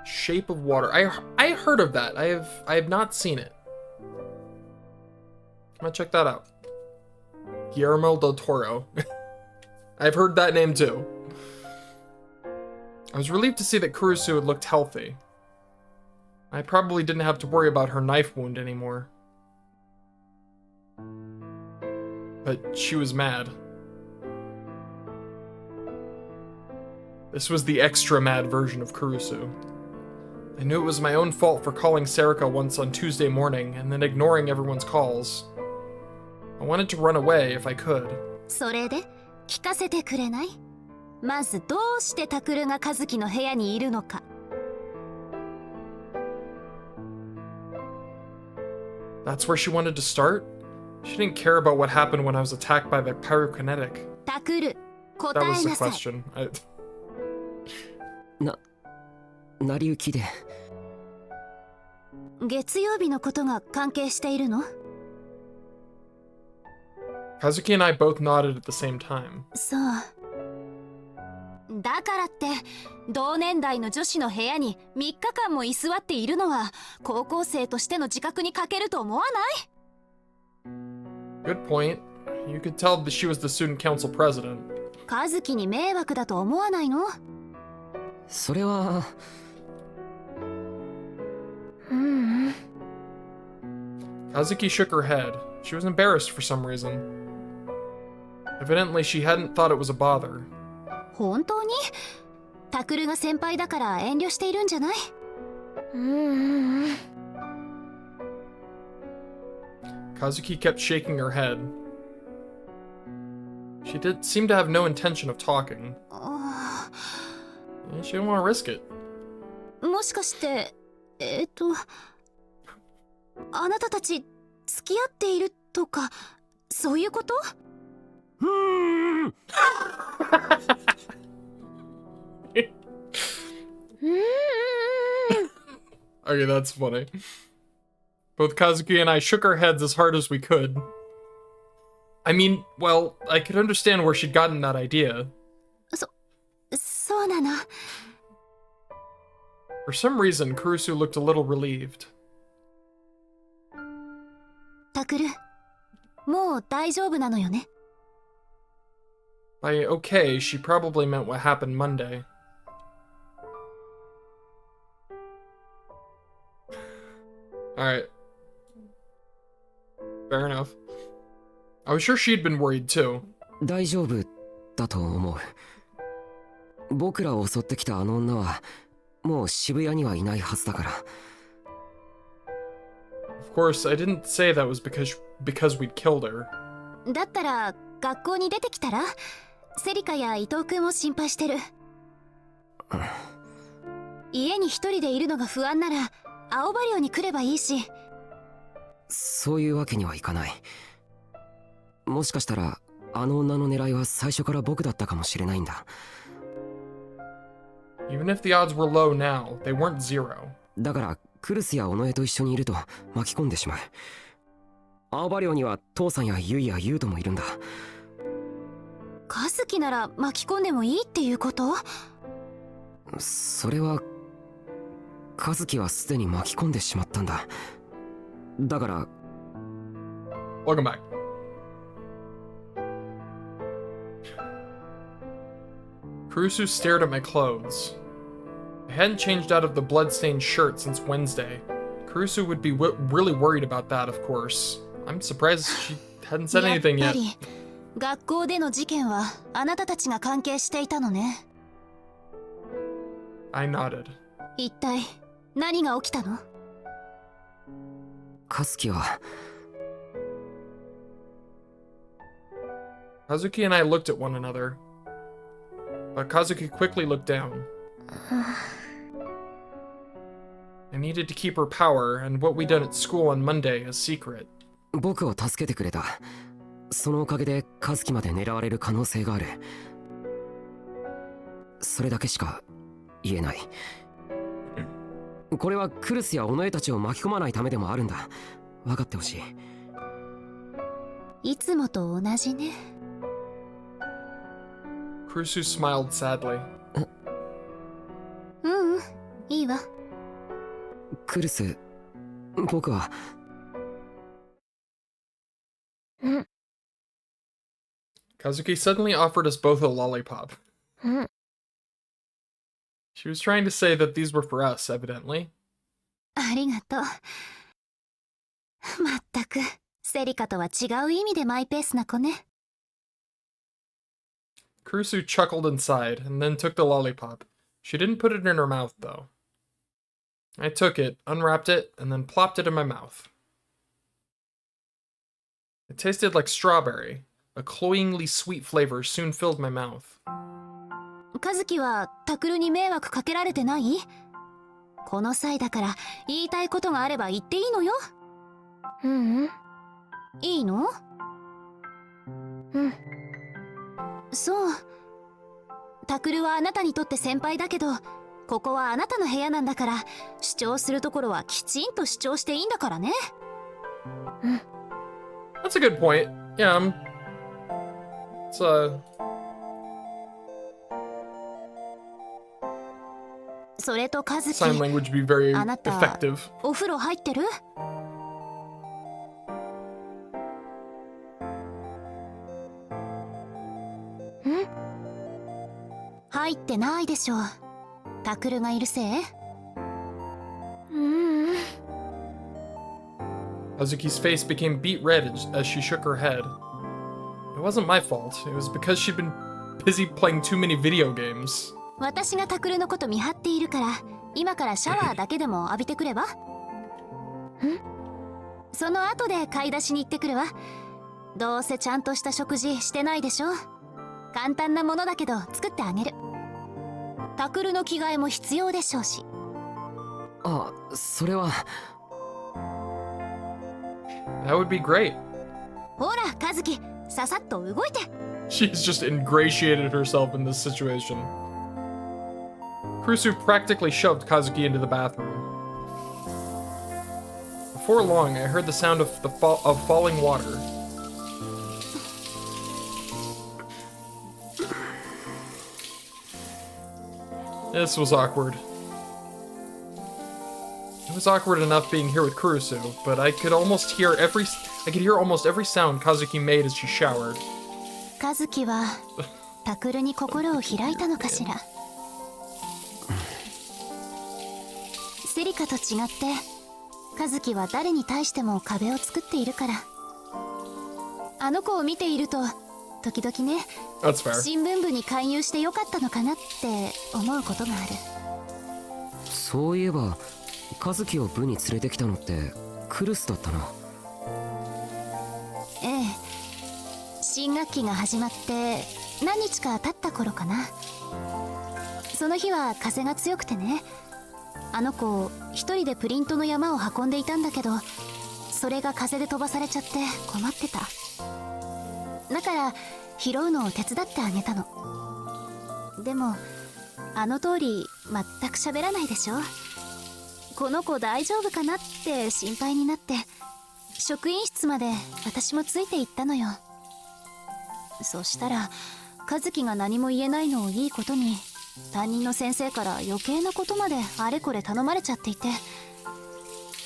Shape of Water. I heard of that. I have not seen it. I'm gonna check that out. Guillermo del Toro. I've heard that name too. I was relieved to see that Kurusu had looked healthy. I probably didn't have to worry about her knife wound anymore. But she was mad. This was the extra mad version of Kurusu. I knew it was my own fault for calling Serika once on Tuesday morning and then ignoring everyone's calls. I wanted to run away if I could. それで聞かせてくれない？まずどうしてタクルが和樹の部屋にいるのか。That's where she wanted to start? She didn't care about what happened when I was attacked by the pyrokinetic. タクル、答 That え was the なさい。 question. 成り行きで。月曜日のことが関係しているの？ Kazuki and I both nodded at the same time. そう。だからって同年代の女子の部屋に3日間も居座っているのは高校生としての自覚に欠けると思わない？ Good point. You could tell that she was the student council president. 和樹に迷惑だと思わないの？それは。Kazuki shook her head. She was embarrassed for some reason. Evidently, she hadn't thought it was a bother. 本当に？タクルが先輩だから遠慮しているんじゃない？Kazuki kept shaking her head. She did seem to have no intention of talking. She didn't want to risk it. もしかしてあなたたち付き合っているとかそういうこと？ Okay, that's funny. Both Kazuki and I shook our heads as hard as we could. I mean, well, I could understand where she'd gotten that idea. そうなの。 For some reason, Kurusu looked a little relieved. タクル、もう大丈夫なのよね。 By okay, she probably meant what happened Monday. Alright. Fair enough. I was sure she'd been worried too. 大丈夫だと思う。僕らを襲ってきたあの女はもう渋谷にはいないはずだから。 Of course, I didn't say that was because we'd killed her. だったら学校に出てきたら、セリカや伊藤君も心配してる。家に一人でいるのが不安なら青葉寮に来ればいいし。そういうわけにはいかない。もしかしたらあの女の狙いは最初から僕だったかもしれないんだ。 Even if the odds were low now, they weren't zero. だからクルスや尾上と一緒にいると巻き込んでしまう。青葉寮には父さんやユイやユウトもいるんだ。和樹なら巻き込んでもいいっていうこと？それは和樹はすでに巻き込んでしまったんだ。だから Welcome back. Kurusu stared at my clothes. I hadn't changed out of the blood-stained shirt since Wednesday. Kurusu would be really worried about that, of course. I'm surprised she hadn't said やっ anything ぱ yet. り学校での事件はあなたたちが関係していたのね。 I nodded. 一体何が起きたの？和樹は Kazuki and I looked at one another. But Kazuki quickly looked down. I needed to keep her power and what we'd done at school on Monday a secret. 僕を助けてくれた。そのおかげで和樹まで狙われる可能性がある。それだけしか言えない。これはクルスや尾上たちを巻き込まないためでもあるんだ。分かってほしい。いつもと同じね。 Kurusu smiled sadly. ううん、いいわ。クルス、僕は Kazuki suddenly offered us both a lollipop. She was trying to say that these were for us, evidently. ありがとう。まったく、セリカとは違う意味でマイペースな子ね。 Kurusu chuckled inside and then took the lollipop. She didn't put it in her mouth, though. I took it, unwrapped it, and then plopped it in my mouth. It tasted like strawberry. A cloyingly sweet flavor soon filled my mouth. 和樹はタクルに迷惑かけられてない？この際だから言いたいことがあれば言っていいのよ。いいの？そう。タクルはあなたにとって先輩だけど、ここはあなたの部屋なんだから、主張するところはきちんと主張していいんだからね。That's a good point. Yeah, it's sign それと和樹、 language be very あなた effective. お風呂入ってる？入ってないでしょ。タクルがいるせいKazuki's face became beet red as she shook her head. It wasn't my fault. It was because she'd been busy playing too many video games. 私がタクルのこと見張っているから、今からシャワーだけでも浴びてくれば？その後で買い出しに行ってくるわ。どうせちゃんとした食事してないでしょ。簡単なものだけど作ってあげる。タクルの着替えも必要でしょうし。あ、それは That would be great. ほら和樹、ささっと動いて。 She's just ingratiated herself in this situation. Kurusu practically shoved Kazuki into the bathroom. Before long, I heard the sound of falling water. This was awkward. It was awkward enough being here with Kurusu, but I could hear almost every sound Kazuki made as she showered. 和樹はタクルに心を開いたのかしら。セリカと違って和樹は誰に対しても壁を作っているから。あの子を見ていると時々ね、 That's fair. 新聞部に勧誘してよかったのかなって思うことがある。そういえば和樹を部に連れてきたのってクルスだったな。ええ、新学期が始まって何日か経った頃かな。その日は風が強くてね、あの子一人でプリントの山を運んでいたんだけど、それが風で飛ばされちゃって困ってた。だから拾うのを手伝ってあげたの。でもあの通り全く喋らないでしょ。この子大丈夫かなって心配になって、職員室まで私もついて行ったのよ。そしたら和樹が何も言えないのをいいことに、担任の先生から余計なことまであれこれ頼まれちゃっていて、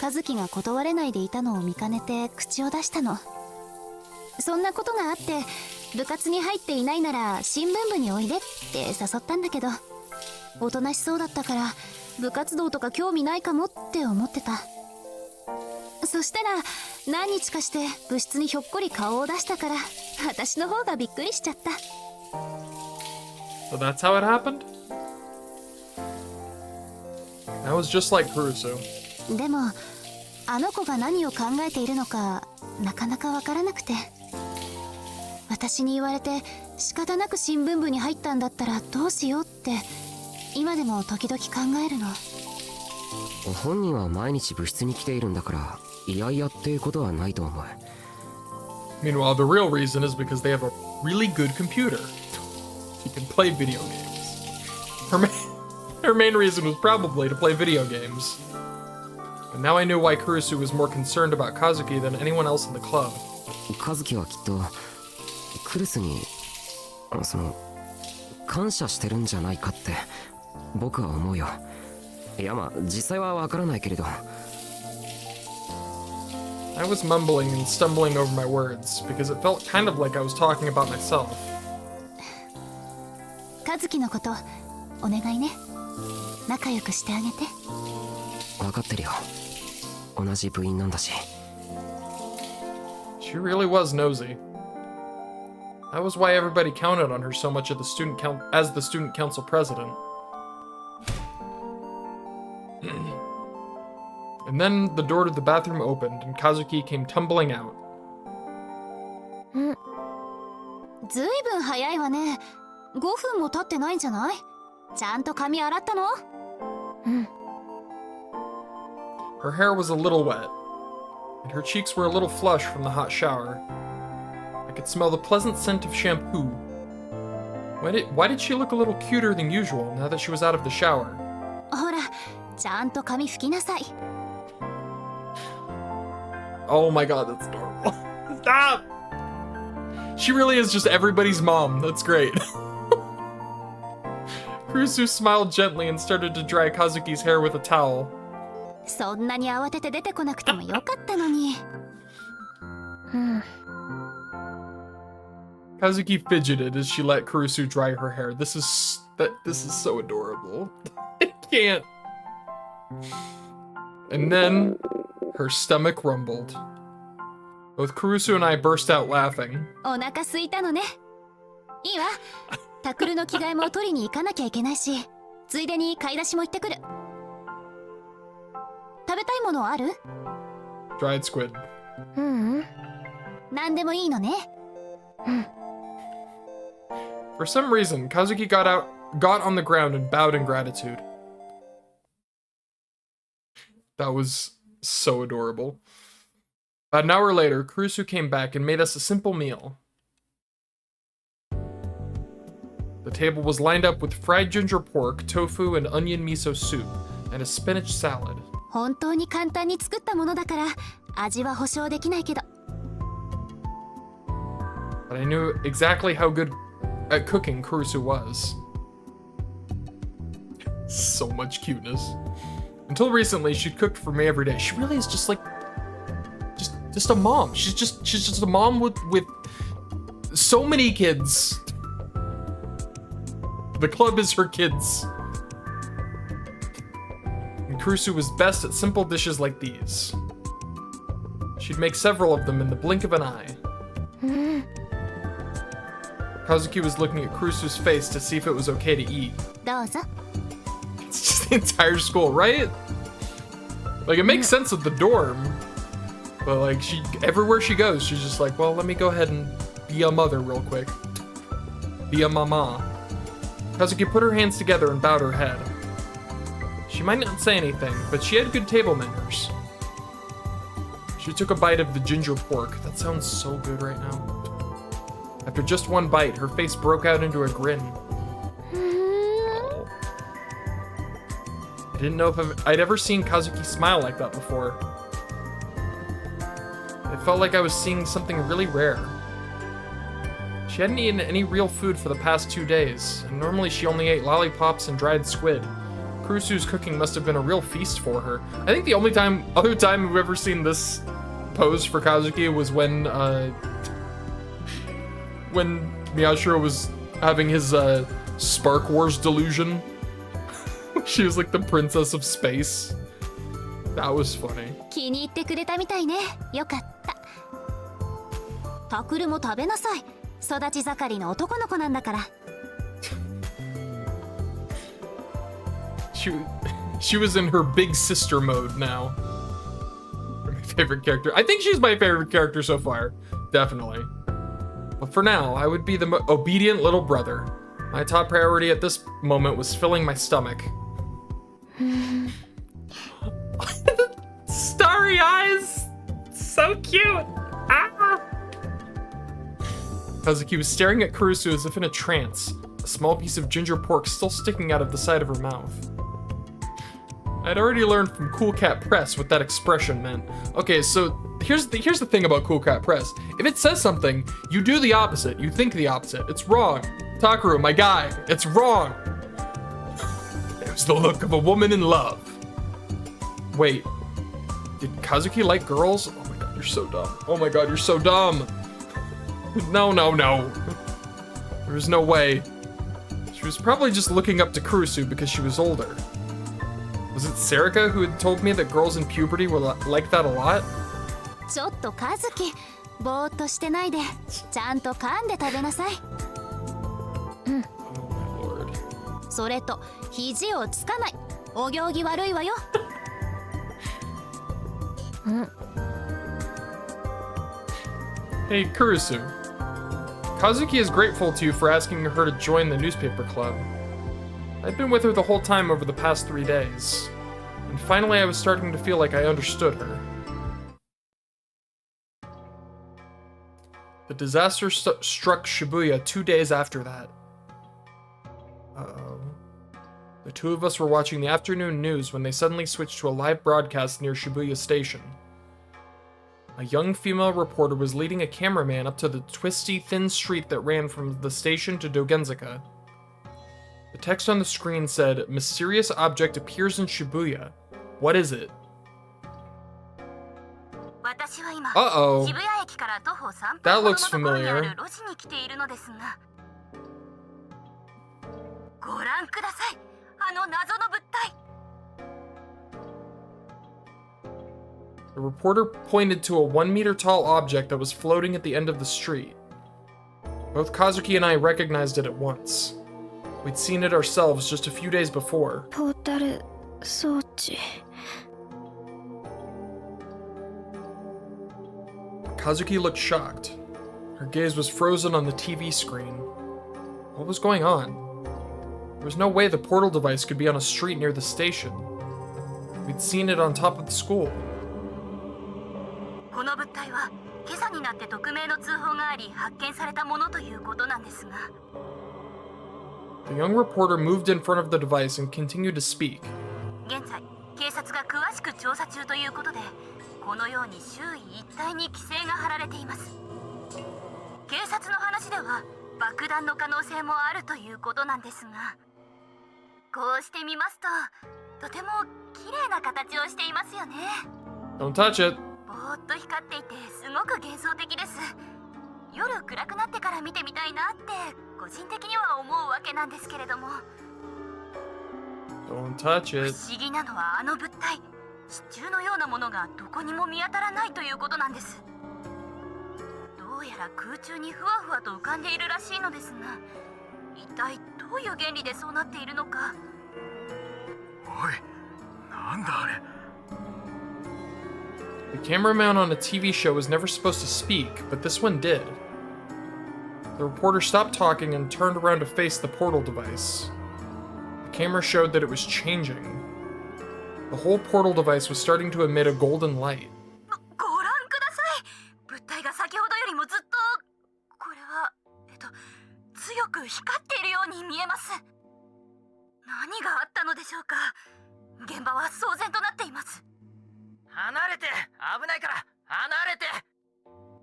和樹が断れないでいたのを見かねて口を出したの。そんなことがあって部活に入っていないなら新聞部においでって誘ったんだけど、おとなしそうだったから部活動とか興味ないかもって思ってた。そしたら何日かして部室にひょっこり顔を出したから、私の方がびっくりしちゃった。 So that's how it happened? That was just like Kurusu. でもあの子が何を考えているのかなかなかわからなくて、私に言われて仕方なく新聞部に入ったんだったらどうしようって今でも時々考えるの。本人は毎日部室に来ているんだからいやいやっていうことはないと思う。 Meanwhile, the real reason is because they have a really good computer. You can play video games. Her main reason was probably to play video games. And now I knew why Kurusu was more concerned about Kazuki than anyone else in the club. 和樹はきっとクルスに感謝してるんじゃないかって僕は思うよ。いやまあ実際はわからないけれど。I was mumbling and stumbling over my words because it felt kind of like I was talking about myself. 和樹のことお願いね。仲良くしてあげて。分かってるよ。同じ部員なんだし。 She really was nosy. That was why everybody counted on her so much as the student council president. And then the door to the bathroom opened and Kazuki came tumbling out. ずいぶん早いわね。5分も経ってないんじゃない？ちゃんと髪洗ったの？うん。 Her hair was a little wet, and her cheeks were a little flushed from the hot shower. I could smell the pleasant scent of shampoo. Why did she look a little cuter than usual now that she was out of the shower? ほら、ちゃんと髪拭きなさい。 Oh my god, that's adorable. Stop! She really is just everybody's mom. That's great. Kurusu smiled gently and started to dry Kazuki's hair with a towel. そんなに慌てて出てこなくてもよかったのに。Kazuki fidgeted as she let Kurusu dry her hair. This is so adorable. I can't. And then her stomach rumbled. Both Kurusu and I burst out laughing. お腹空いたのね。いいわ。タクルの着替えも取りに行かなきゃいけないし、ついでに買い出しも行ってくる。食べたいものある？ Dried squid. 何でもいいのね。For some reason, Kazuki got on the ground and bowed in gratitude. That was so adorable. About an hour later, Kurusu came back and made us a simple meal. The table was lined up with fried ginger pork, tofu, and onion miso soup, and a spinach salad. 本当に簡単に作ったものだから味は保証できないけど。But I knew exactly how good at cooking Kurusu was. So much cuteness. Until recently, she'd cooked for me every day. She really is just like, just a mom. She's just a mom with so many kids. The club is her kids. And Kurusu was best at simple dishes like these. She'd make several of them in the blink of an eye. Kazuki was looking at Kurusu's face to see if it was okay to eat. It's just the entire school, right? Like, it makes sense with the dorm. But like, everywhere she goes, she's just like, well, let me go ahead and be a mother real quick. Be a mama. Kazuki put her hands together and bowed her head. She might not say anything, but she had good table manners. She took a bite of the ginger pork. That sounds so good right now. After just one bite, her face broke out into a grin. Oh. I didn't know if I'd ever seen Kazuki smile like that before. It felt like I was seeing something really rare. She hadn't eaten any real food for the past 2 days, and normally she only ate lollipops and dried squid. Kurusu's cooking must have been a real feast for her. I think the only other time we've ever seen this pose for Kazuki was when Miyashiro was having his Spark Wars delusion. She was like the princess of space. That was funny. 気に入ってくれたみたいね。よかった。タクルも食べなさい。育ち盛りの男の子なんだから。She was in her big sister mode now. My favorite character. I think she's my favorite character so far. Definitely. But for now, I would be the obedient little brother. My top priority at this moment was filling my stomach. Starry eyes! So cute! Ah! Kazuki was staring at Kurusu as if in a trance, a small piece of ginger pork still sticking out of the side of her mouth. I'd already learned from Cool Cat Press what that expression meant. Okay, so here's the thing about Cool Cat Press. If it says something, you do the opposite. You think the opposite. It's wrong. Takaru, my guy, it's wrong. It was the look of a woman in love. Wait, did Kazuki like girls? Oh my god, you're so dumb. Oh my god, you're so dumb. No. There's no way. She was probably just looking up to Kurusu because she was older. Was it Serika who had told me that girls in puberty were like that a lot? ちょっとカズキ、ぼーっとしてないで、ちゃんと噛んで食べなさい。Oh my lord. それと肘をつかない。お行儀悪いわよ。Hey, Kurusu. Kazuki is grateful to you for asking her to join the newspaper club. I'd been with her the whole time over the past 3 days, and finally I was starting to feel like I understood her. The disaster struck Shibuya 2 days after that. Uh-oh. The two of us were watching the afternoon news when they suddenly switched to a live broadcast near Shibuya Station. A young female reporter was leading a cameraman up to the twisty, thin street that ran from the station to Dogenzaka. The text on the screen said, "Mysterious object appears in Shibuya. What is it?" Uh-oh. That looks familiar. ご覧ください。あの謎の物体。 The reporter pointed to a 1-meter tall object that was floating at the end of the street. Both Kazuki and I recognized it at once. We'd seen it ourselves just a few days before. ポータル装置。 Kazuki looked shocked. Her gaze was frozen on the TV screen. What was going on? There was no way the portal device could be on a street near the station. We'd seen it on top of the school. この物体は今朝になって匿名の通報があり発見されたものということなんですが。 The young reporter moved in front of the device and continued to speak. 現在警察が詳しく調査中ということで、このように周囲一帯に規制が張られています。警察の話では爆弾の可能性もあるということなんですが、こうしてみますととても綺麗な形をしていますよね。 Don't touch it. ぼーっと光っていてすごく幻想的です。夜暗くなってから見てみたいなって個人的には思うわけなんですけれども、 Don't touch 不 it. 思議なのはあの物体、支柱のようなものがどこにも見当たらないということなんです。どうやら空中にふわふわと浮かんでいるらしいのですが、一体どういう原理でそうなっているのか。おい、なんだあれ。 The cameraman on a TV show was never supposed to speak, but this one did. The reporter stopped talking and turned around to face the portal device. The camera showed that it was changing. The whole portal device was starting to emit a golden light. ご覧ください。物体が先ほどよりもずっと、これは強く光っているように見えます。何があったのでしょうか。現場は騒然となっています。離れて、危ないから離れて。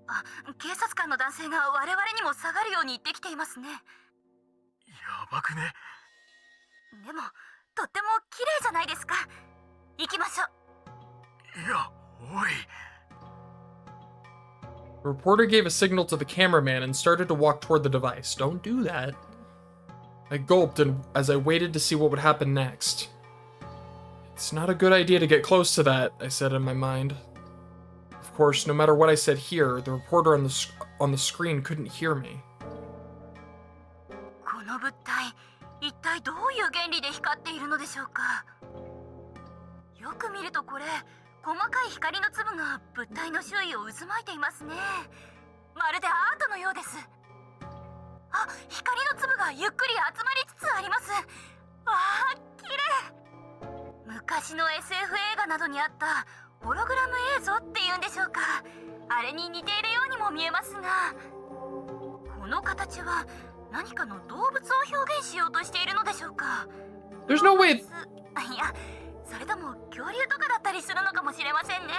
あ、警察官の男性が我々にも下がるように言ってきていますね。やばくね。でもとっても綺麗じゃないですか。行きましょう。いや、おい。 The reporter gave a signal to the cameraman and started to walk toward the device. Don't do that. I gulped as I waited to see what would happen next. It's not a good idea to get close to that, I said in my mind. Of course, no matter what I said here, the reporter on the screen couldn't hear me. この物体、一体どういう原理で光っているのでしょうか。よく見るとこれ、細かい光の粒が物体の周囲を渦巻いていますね。まるでアートのようです。あ、光の粒がゆっくり集まりつつあります。わあ、綺麗。昔の SF 映画などにあったホログラム映像っていうんでしょうか。あれに似ているようにも見えますが、この形は何かの動物を表現しようとしているのでしょうか。 There's no way. いや、それとも恐竜とかだったりするのかもしれませんね。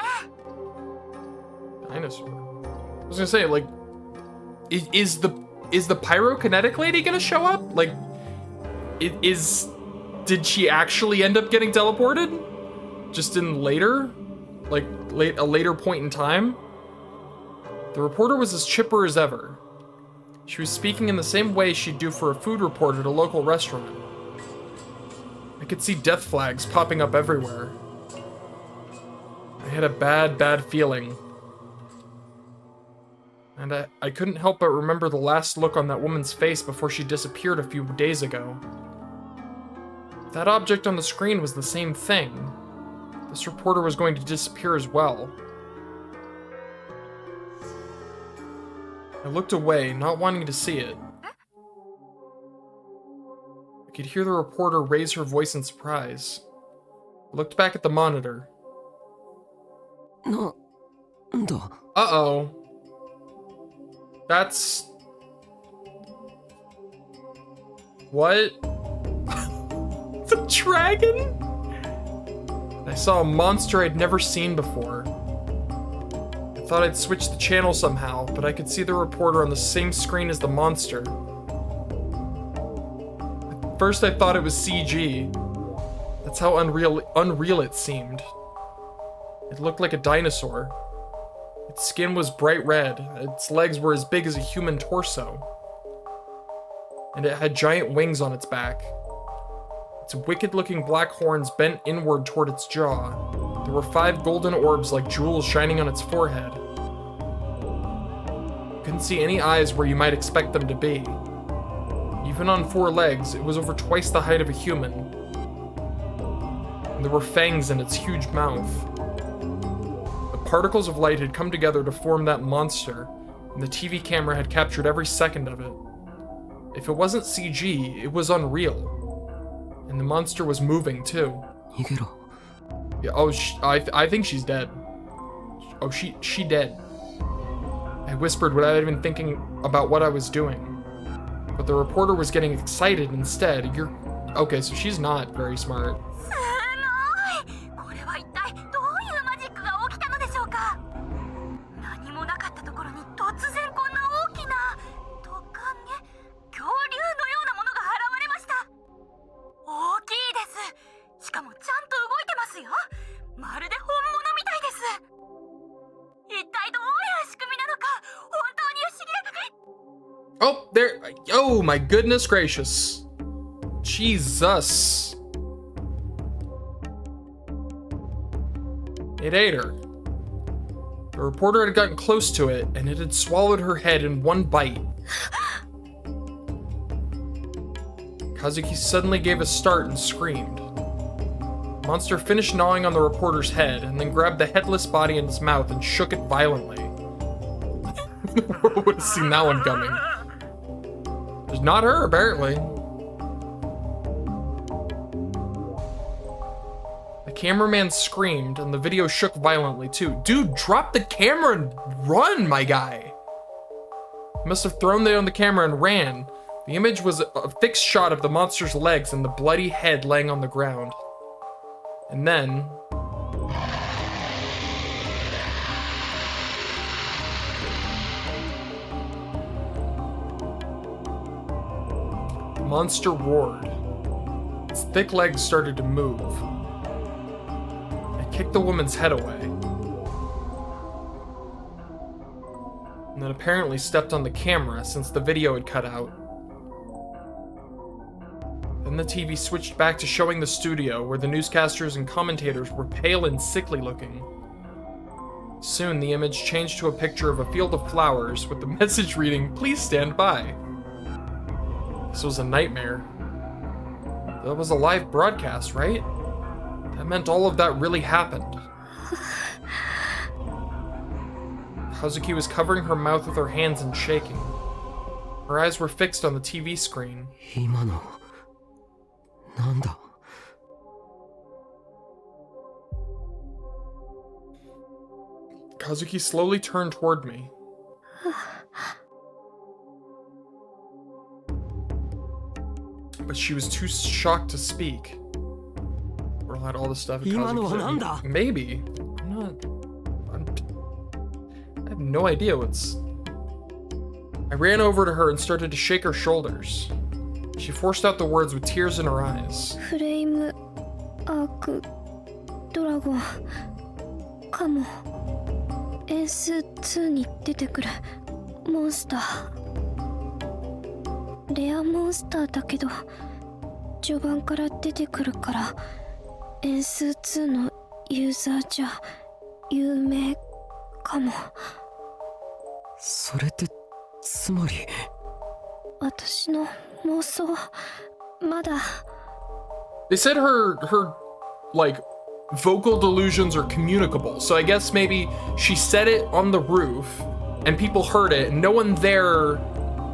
Dinosaur. I was gonna say, like, is the pyrokinetic lady gonna show up? Like, did she actually end up getting teleported? Just in later? Like, a later point in time? The reporter was as chipper as ever. She was speaking in the same way she'd do for a food report at a local restaurant. I could see death flags popping up everywhere. I had a bad feeling. And I couldn't help but remember the last look on that woman's face before she disappeared a few days ago. That object on the screen was the same thing. This reporter was going to disappear as well. I looked away, not wanting to see it. I could hear the reporter raise her voice in surprise. I looked back at the monitor. なんだ。 Uh-oh. That's... What? The dragon? I saw a monster I'd never seen before. I thought I'd switch the channel somehow, but I could see the reporter on the same screen as the monster. At first I thought it was CG. That's how unreal it seemed. It looked like a dinosaur. Its skin was bright red, its legs were as big as a human torso. And it had giant wings on its back. Its wicked-looking black horns bent inward toward its jaw. There were 5 golden orbs like jewels shining on its forehead. You couldn't see any eyes where you might expect them to be. Even on 4 legs, it was over twice the height of a human. And there were fangs in its huge mouth. The particles of light had come together to form that monster, and the TV camera had captured every second of it. If it wasn't CG, it was unreal. And the monster was moving too. 逃げろ。 Yeah, oh, I think she's dead. Oh, she dead. I whispered without even thinking about what I was doing. But the reporter was getting excited instead. Okay, so she's not very smart. すごい。これは一体どういうマジックが起きたのでしょうか。何もなかったところに突然こんな大きなトカゲ、恐竜のようなものが現れました。大きいです。しかもちゃんと動いてますよ。Oh, there. Oh, my goodness gracious. Jesus. It ate her. The reporter had gotten close to it, and it had swallowed her head in one bite. Kazuki suddenly gave a start and screamed. The monster finished gnawing on the reporter's head, and then grabbed the headless body in its mouth and shook it violently. Who would have seen that one coming? It's not her, apparently. The cameraman screamed, and the video shook violently too. Dude, drop the camera and run, my guy. He must have thrown it on the camera and ran. The image was a fixed shot of the monster's legs and the bloody head laying on the ground. And then... the monster roared. Its thick legs started to move. It kicked the woman's head away. And then apparently stepped on the camera since the video had cut out. Then the TV switched back to showing the studio where the newscasters and commentators were pale and sickly looking. Soon the image changed to a picture of a field of flowers with the message reading, "Please stand by." This was a nightmare. That was a live broadcast, right? That meant all of that really happened. Hazuki was covering her mouth with her hands and shaking. Her eyes were fixed on the TV screen. 今のなんだ Kazuki slowly turned toward me. But she was too shocked to speak. Roll out all the stuff. Maybe. I have no idea what's... I ran over to her and started to shake her shoulders. She forced out the words with tears in her eyes. フレームアークドラゴンかも。エース2に出てくるモンスター。レアモンスターだけど序盤から出てくるからエース2のユーザーじゃ有名かも。それってつまり私の妄想まだ。 They said her like vocal delusions are communicable, so I guess maybe she said it on the roof and people heard it and no one there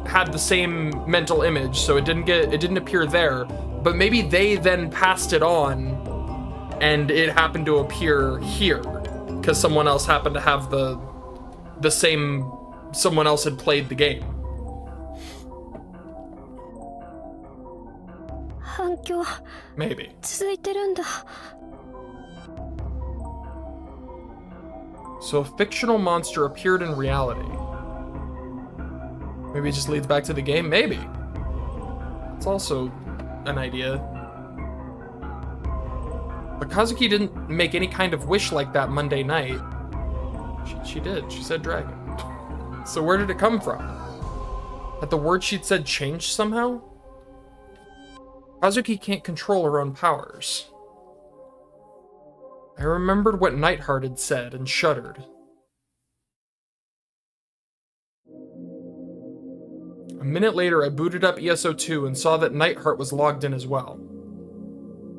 had the same mental image, so it didn't appear there, but maybe they then passed it on and it happened to appear here because someone else happened to have the same, someone else had played the game. 反響 Maybe. 続いてるんだ。 So a fictional monster appeared in reality. Maybe it just leads back to the game? Maybe. It's also an idea. But Kazuki didn't make any kind of wish like that Monday night. She did. She said dragon. So where did it come from? Had the word she'd said changed somehow? Kazuki can't control her own powers. I remembered what Nightheart had said and shuddered. A minute later, I booted up ESO2 and saw that Nightheart was logged in as well.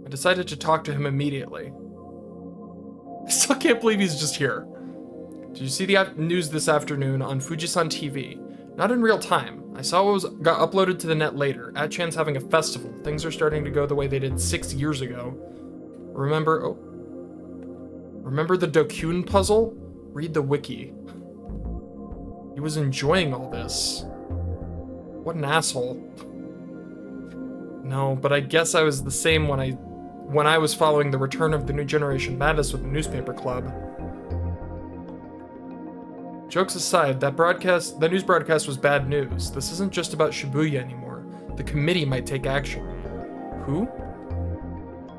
I decided to talk to him immediately. I still can't believe he's just here. Did you see the news this afternoon on Fujisan TV? Not in real time. I saw it got uploaded to the net later. Achan's having a festival. Things are starting to go the way they did 6 years ago. Remember the Dokuun puzzle? Read the wiki. He was enjoying all this. What an asshole. No, but I guess I was the same when I was following the return of the New Generation Madness with the newspaper club. Jokes aside, that news broadcast was bad news. This isn't just about Shibuya anymore. The committee might take action. Who?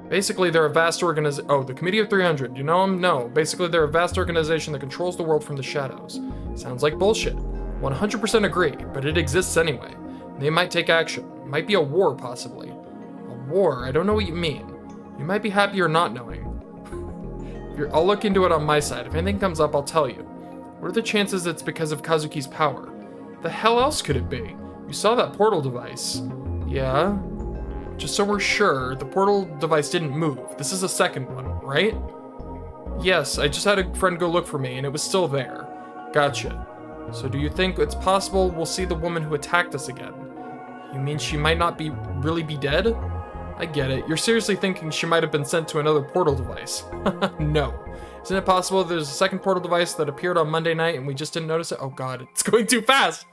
Basically, they're a vast organization. Oh, the Committee of 300. You know them? No. Basically, they're a vast organization that controls the world from the shadows. Sounds like bullshit. 100% agree, but it exists anyway. They might take action. It might be a war, possibly. A war? I don't know what you mean. You might be happier not knowing. I'll look into it on my side. If anything comes up, I'll tell you. What are the chances it's because of Kazuki's power? The hell else could it be? You saw that portal device. Yeah? Just so we're sure, the portal device didn't move. This is the second one, right? Yes, I just had a friend go look for me, and it was still there. Gotcha. So do you think it's possible we'll see the woman who attacked us again? You mean she might not really be dead? I get it. You're seriously thinking she might have been sent to another portal device. No. Isn't it possible there's a second portal device that appeared on Monday night and we just didn't notice it? Oh god, it's going too fast!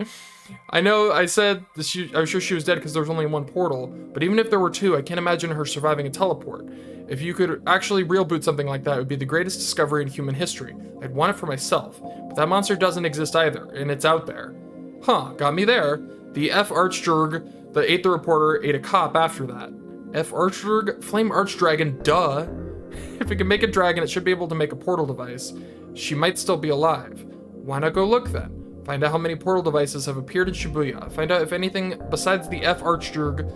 I know I said I was sure she was dead because there was only one portal, but even if there were two, I can't imagine her surviving a teleport. If you could actually real boot something like that, it would be the greatest discovery in human history. I'd want it for myself. But that monster doesn't exist either, and it's out there. Huh, got me there. The F Archdurg that ate the reporter ate a cop after that. F Archdurg? Flame Archdragon, duh. If it can make a dragon, it should be able to make a portal device. She might still be alive. Why not go look then? Find out how many portal devices have appeared in Shibuya. Find out if anything besides the F Archdurg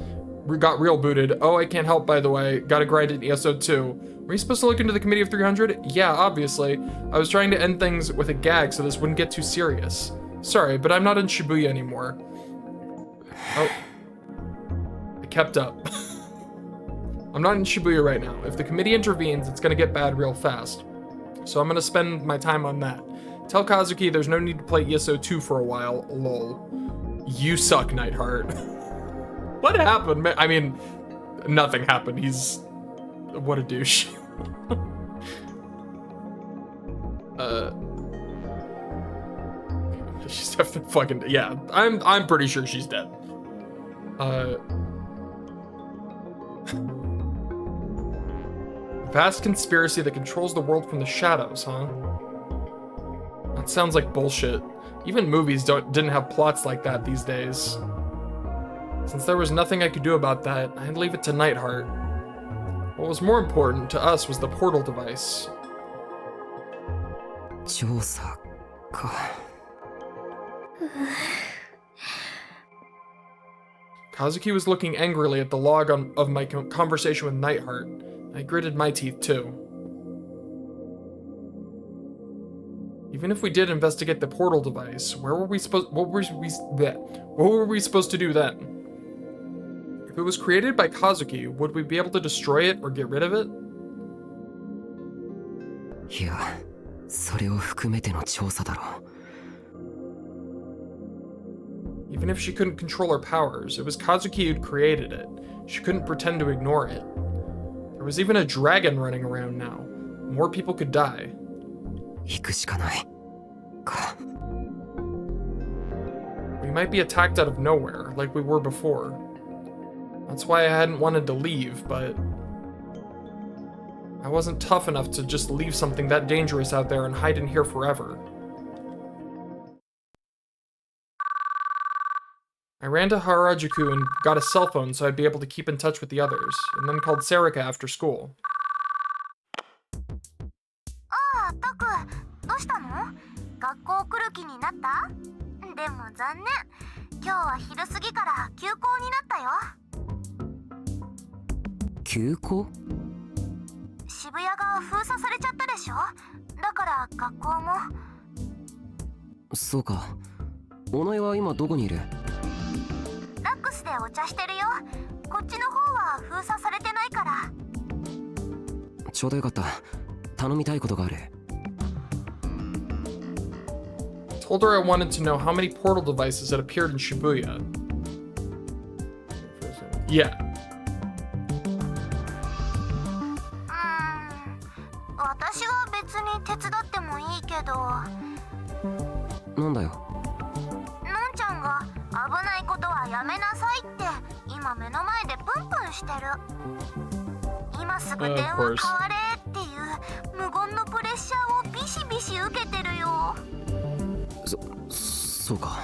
got real booted. Oh, I can't help, by the way. Gotta grind it in ESO 2. Were you supposed to look into the Committee of 300? Yeah, obviously. I was trying to end things with a gag so this wouldn't get too serious. Sorry, but I'm not in Shibuya anymore. Oh. I kept up. I'm not in Shibuya right now. If the committee intervenes, it's gonna get bad real fast. So I'm gonna spend my time on that. Tell Kazuki there's no need to play ESO 2 for a while. Lol. You suck, Nightheart. What happened? I mean, nothing happened. He's... what a douche. She's definitely fucking... yeah, I'm pretty sure she's dead. Vast conspiracy that controls the world from the shadows, huh? That sounds like bullshit. Even movies didn't have plots like that these days. Since there was nothing I could do about that, I'd leave it to Nightheart. What was more important to us was the portal device. 調査か。Kazuki was looking angrily at the log of my conversation with Nightheart. I gritted my teeth too. Even if we did investigate the portal device, what were we supposed to do then? If it was created by Kazuki, would we be able to destroy it or get rid of it? いや、それを含めての調査だろう。 Even if she couldn't control her powers, it was Kazuki who'd created it. She couldn't pretend to ignore it. There was even a dragon running around now. More people could die. 行くしかない。か。 We might be attacked out of nowhere, like we were before. That's why I hadn't wanted to leave, but... I wasn't tough enough to just leave something that dangerous out there and hide in here forever. I ran to Harajuku and got a cell phone so I'd be able to keep in touch with the others, and then called Sarika after school. ああ、タク、どうしたの？学校来る気になった？でも残念。今日は昼過ぎから休校になったよ。休校？渋谷が封鎖されちゃったでしょ？だから学校も。そうか。お前は今どこにいる？ ラックスでお茶してるよ。こっちの方は封鎖されてないから。ちょうどよかった。頼みたいことがある。 Told her I wanted to know how many portal devices had appeared in Shibuya. Yeah. 私は別に手伝ってもいいけど。なんだよ。のんちゃんが危ないことはやめなさいって今目の前でプンプンしてる。今すぐ電話代われっていう無言のプレッシャーをビシビシ受けてるよ。そうか。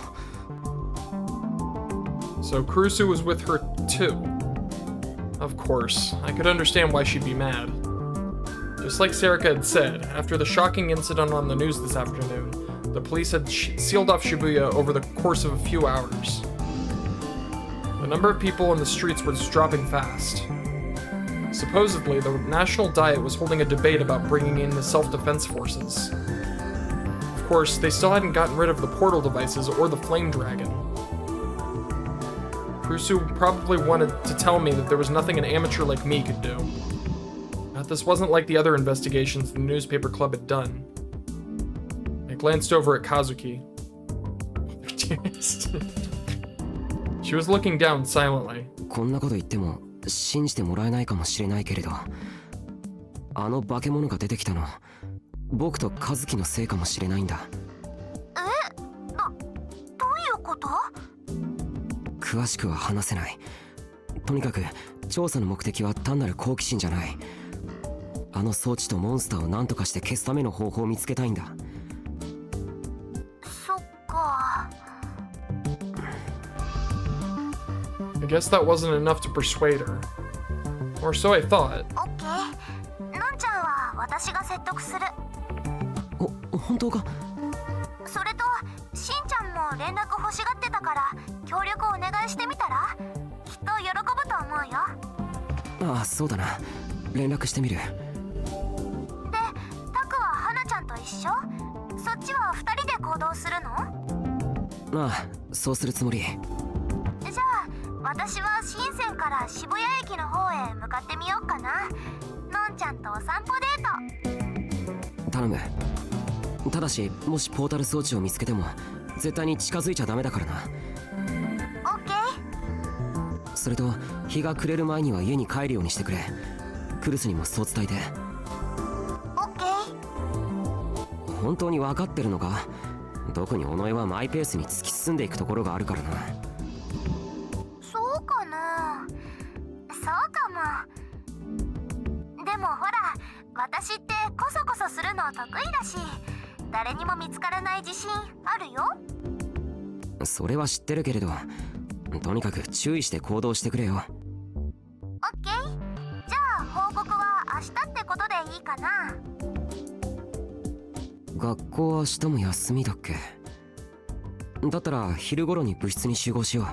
So Kurusu was with her too. Of course, I could understand why she'd be mad. Just like Sarika had said, after the shocking incident on the news this afternoon, The police had sealed off Shibuya over the course of a few hours. The number of people in the streets was dropping fast. Supposedly, the National Diet was holding a debate about bringing in the self-defense forces. Of course, they still hadn't gotten rid of the portal devices or the flame dragon. Kurusu probably wanted to tell me that there was nothing an amateur like me could do. That this wasn't like the other investigations the newspaper club had done. I glanced over at Kazuki. She was looking down silently. こんなこと言っても信じてもらえないかもしれないけれど、あの化け物が出てきたの僕と和樹のせいかもしれないんだ。どういうこと？詳しくは話せない。とにかく調査の目的は単なる好奇心じゃない。あの装置とモンスターを何とかして消すための方法を見つけたいんだ。そっか。I guess that wasn't enough to persuade her. Or so I thought. オッケー。のんちゃんは私が説得する。本当か？それとしんちゃんも連絡欲しがってたから協力お願いしてみたら？きっと喜ぶと思うよ。ああ、そうだな。連絡してみる。で、タクは花ちゃんと一緒？そっちは2人で行動するの？ああ、そうするつもり。じゃあ私は深センから渋谷駅の方へ向かってみようかな。のんちゃんとお散歩デート。頼む。ただし、もしポータル装置を見つけても絶対に近づいちゃダメだからな。オッケー。それと日が暮れる前には家に帰るようにしてくれ。クルスにもそう伝えて。オッケー。本当に分かってるのか？特に尾上はマイペースに突き進んでいくところがあるからな。そうかな。そうかも。でもほら、私ってコソコソするの得意だし、誰にも見つからない自信あるよ。それは知ってるけれど、とにかく注意して行動してくれよ。オッケー。じゃあ報告は明日ってことでいいかな。学校は明日も休みだっけ？だったら昼頃に部室に集合しよう。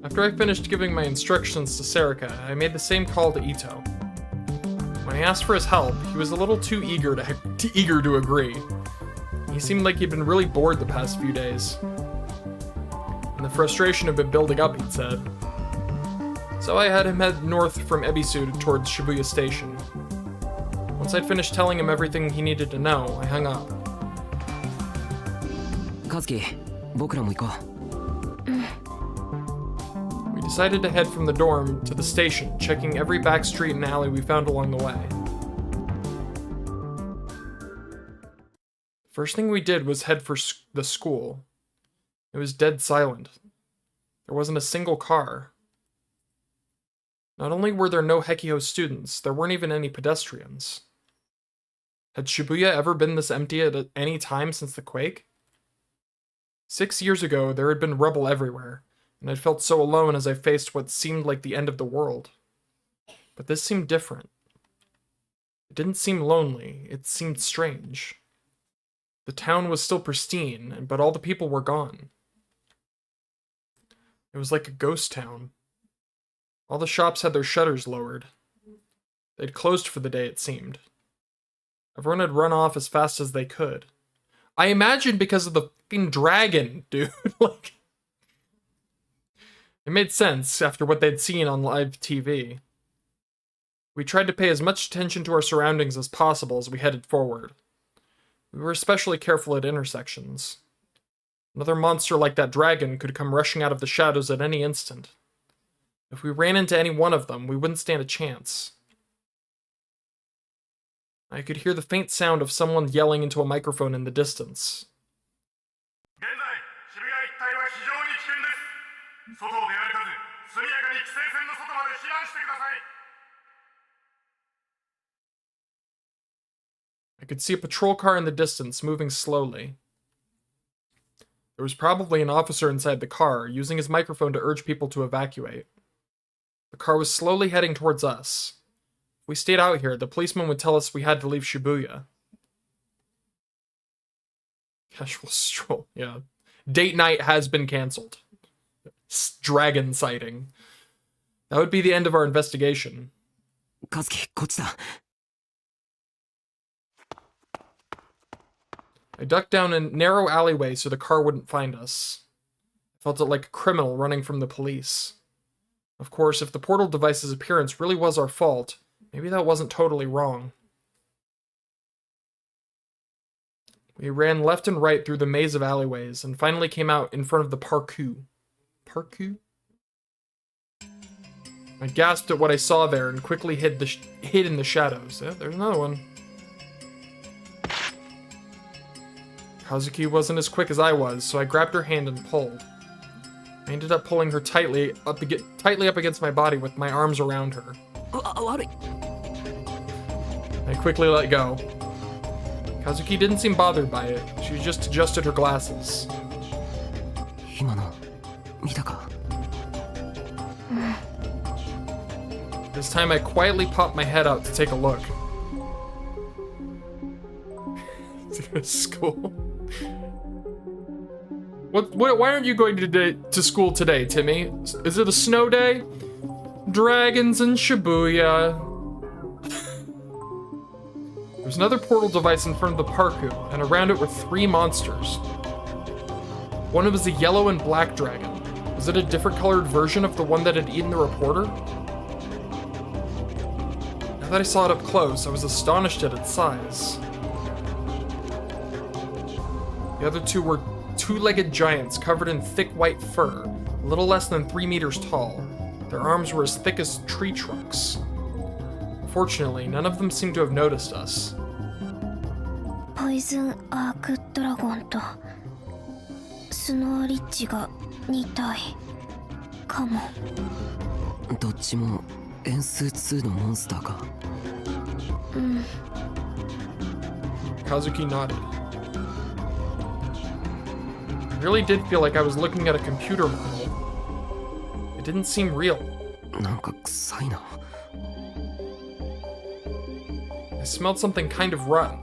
After I finished giving my instructions to Serika, I made the same call to Ito. When I asked for his help, he was a little too eager to agree. He seemed like he'd been really bored the past few days. And the frustration had been building up, he'd said. So I had him head north from Ebisu towards Shibuya Station. Once I'd finished telling him everything he needed to know, I hung up. 和樹、僕らも行こう。We decided to head from the dorm to the station, checking every back street and alley we found along the way. First thing we did was head for the school. It was dead silent. There wasn't a single car. Not only were there no Hekio students, there weren't even any pedestrians. Had Shibuya ever been this empty at any time since the quake? 6 years ago, there had been rubble everywhere, and I'd felt so alone as I faced what seemed like the end of the world. But this seemed different. It didn't seem lonely, it seemed strange. The town was still pristine, but all the people were gone. It was like a ghost town. All the shops had their shutters lowered. They'd closed for the day, it seemed. Everyone had run off as fast as they could. I imagine because of the fucking dragon, dude. Like, it made sense after what they'd seen on live TV. We tried to pay as much attention to our surroundings as possible as we headed forward. We were especially careful at intersections. Another monster like that dragon could come rushing out of the shadows at any instant. If we ran into any one of them, we wouldn't stand a chance. I could hear the faint sound of someone yelling into a microphone in the distance. I could see a patrol car in the distance, moving slowly. There was probably an officer inside the car, using his microphone to urge people to evacuate. The car was slowly heading towards us. we stayed out here, the policeman would tell us we had to leave Shibuya. Casual stroll, yeah. Date night has been canceled. Dragon sighting. That would be the end of our investigation. Kazuki, こっちだ。I ducked down a narrow alleyway so the car wouldn't find us. I felt it like a criminal running from the police. Of course, if the portal device's appearance really was our fault, maybe that wasn't totally wrong. We ran left and right through the maze of alleyways and finally came out in front of the parkour. Parkour? I gasped at what I saw there and quickly hid in the shadows. Yeah, there's another one. Kazuki wasn't as quick as I was, so I grabbed her hand and pulled. I ended up pulling her tightly up against my body with my arms around her. I quickly let go. Kazuki didn't seem bothered by it. She just adjusted her glasses. This time I quietly popped my head out to take a look. School. Why aren't you going to school today, Timmy? Is it a snow day? Dragons in Shibuya. There's another portal device in front of the parkour, and around it were 3 monsters. One was a yellow and black dragon. Was it a different colored version of the one that had eaten the reporter? Now that I saw it up close, I was astonished at its size. The other 2 were 2-legged giants covered in thick white fur, a little less than 3 meters tall. Their arms were as thick as tree trunks. Fortunately, none of them seemed to have noticed us. Poison Arc Dragon とスノーリッチが2体かも。どっちも円数2のモンスターか。うん。Kazuki nodded. I really did feel like I was looking at a computer model. It didn't seem real. なんか臭いな。I smelled something kind of rotten.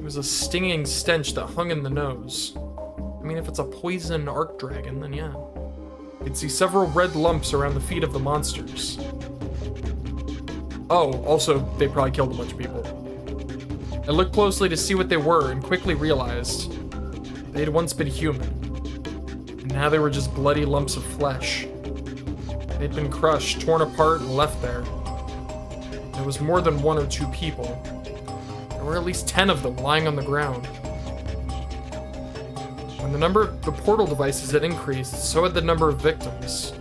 It was a stinging stench that hung in the nose. I mean, if it's a poison arc dragon, then yeah. I could see several red lumps around the feet of the monsters. Oh, also, they probably killed a bunch of people. I looked closely to see what they were and quickly realized they had once been human. And now they were just bloody lumps of flesh. They'd been crushed, torn apart, and left there. There was more than 1 or 2 people. There were at least 10 of them lying on the ground. When the number of the portal devices had increased, so had the number of victims.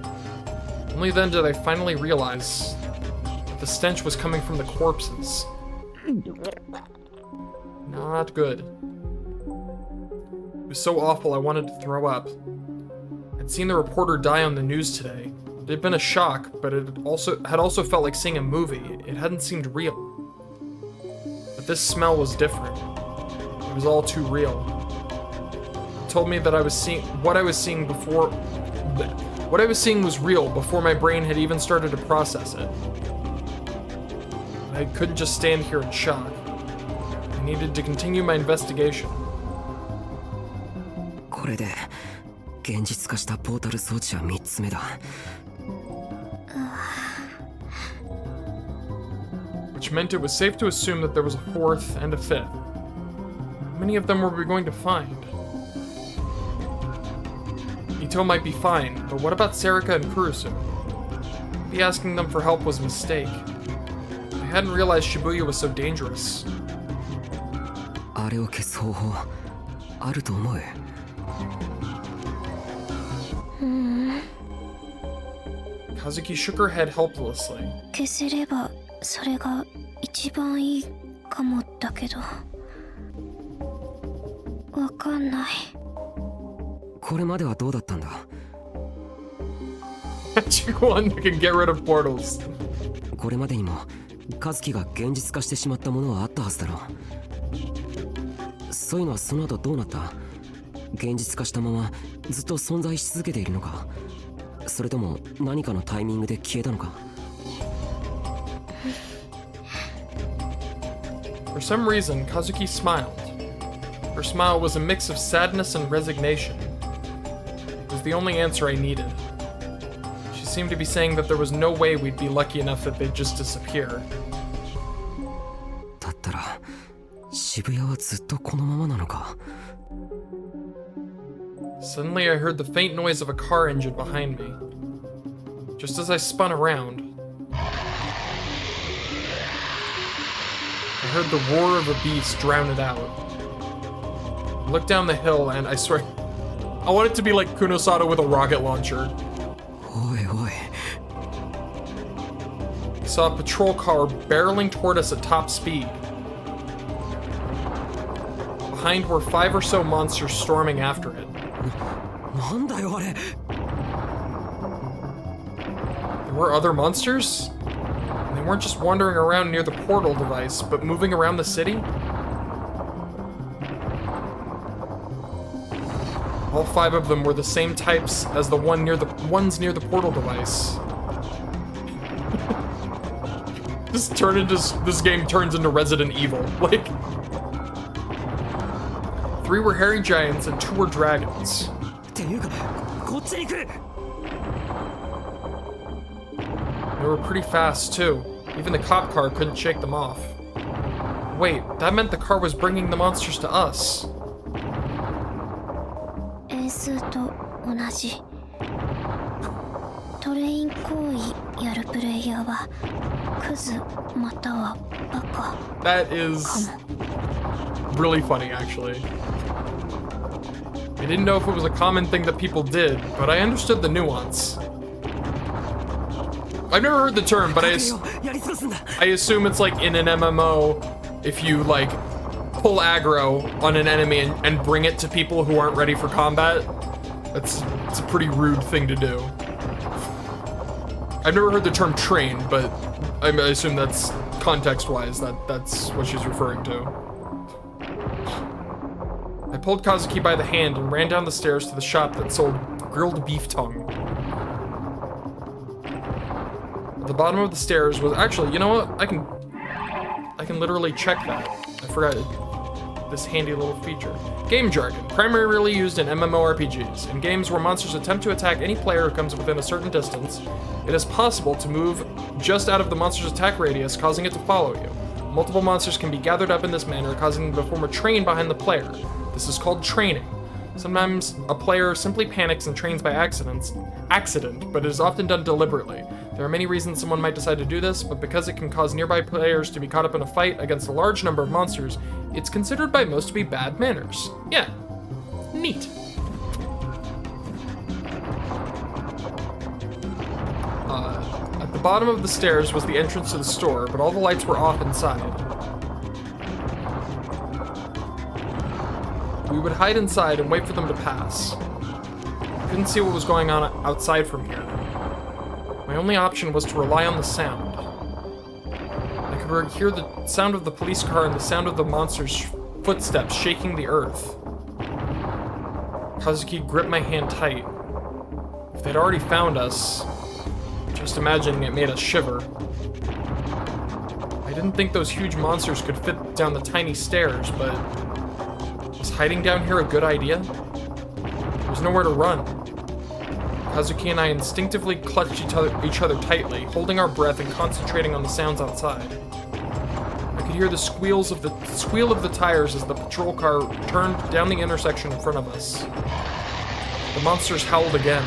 Only then did I finally realize that the stench was coming from the corpses. Not good. It was so awful I wanted to throw up. I'd seen the reporter die on the news today. It had been a shock, but it had also felt like seeing a movie. It hadn't seemed real. But this smell was different. It was all too real. It told me that what I was seeing was real before my brain had even started to process it. I couldn't just stand here in shock. I needed to continue my investigation. これで現実化したポータル装置は3つ目だ。Which meant it was safe to assume that there was a 4th and a 5th. How many of them were we going to find? Ito might be fine, but what about Serika and Kurusu? Maybe asking them for help was a mistake. I hadn't realized Shibuya was so dangerous. あれを消す方法あると思う。Kazuki shook her head helplessly. 消せればそれが一番いいかもだけど。わかんない。これまではどうだったんだ。Magic one that can get rid of portals. これまでにも和樹が現実化してしまったものはあったはずだろう。そういうのはその後どうなった？現実化したままずっと存在し続けているのか、それとも何かのタイミングで消えたのか。For some reason, Kazuki smiled. Her smile was a mix of sadness and resignation. It was the only answer I needed. She seemed to be saying that there was no way we'd be lucky enough that they'd just disappear. だったら渋谷はずっとこのままなのか? Suddenly I heard the faint noise of a car engine behind me. Just as I spun around, I heard the roar of a beast drown it out. I looked down the hill and I swear, I want it to be like Kunosada with a rocket launcher. Oi, oi. I saw a patrol car barreling toward us at top speed. Behind were 5 or so monsters storming after it. なんだよあれ? There were other monsters? And they weren't just wandering around near the portal device, but moving around the city? All 5 of them were the same types as the ones near the portal device. This game turns into Resident Evil. Like, 3 were hairy giants and 2 were dragons. っていうかこっちに来る! They were pretty fast too. Even the cop car couldn't shake them off. Wait, that meant the car was bringing the monsters to us. 円数と同じ。トレイン行為やるプレイヤーはクズまたはバカ。 That is really funny, actually. I didn't know if it was a common thing that people did, but I understood the nuance. I've never heard the term, but I assume it's like in an MMO, if you like pull aggro on an enemy and bring it to people who aren't ready for combat, it's a pretty rude thing to do. I've never heard the term train, but I assume that's context-wise, that's what she's referring to. I pulled Kazuki by the hand and ran down the stairs to the shop that sold grilled beef tongue. At the bottom of the stairs was actually, you know what? I can literally check that. I forgot this handy little feature. Game jargon, primarily used in MMORPGs. In games where monsters attempt to attack any player who comes within a certain distance, it is possible to move just out of the monster's attack radius, causing it to follow you. Multiple monsters can be gathered up in this manner, causing them to form a train behind the player. This is called training. Sometimes a player simply panics and trains by accident, but it is often done deliberately. There are many reasons someone might decide to do this, but because it can cause nearby players to be caught up in a fight against a large number of monsters, it's considered by most to be bad manners. Yeah, neat. At the bottom of the stairs was the entrance to the store, but all the lights were off inside. We would hide inside and wait for them to pass. I couldn't see what was going on outside from here. My only option was to rely on the sound. I could hear the sound of the police car and the sound of the monster's footsteps shaking the earth. Kazuki gripped my hand tight. If they'd already found us, just imagining it made us shiver. I didn't think those huge monsters could fit down the tiny stairs, but was hiding down here a good idea? There was nowhere to run. Kazuki and I instinctively clutched each other tightly, holding our breath and concentrating on the sounds outside. I could hear the squeal of the tires as the patrol car turned down the intersection in front of us. The monsters howled again.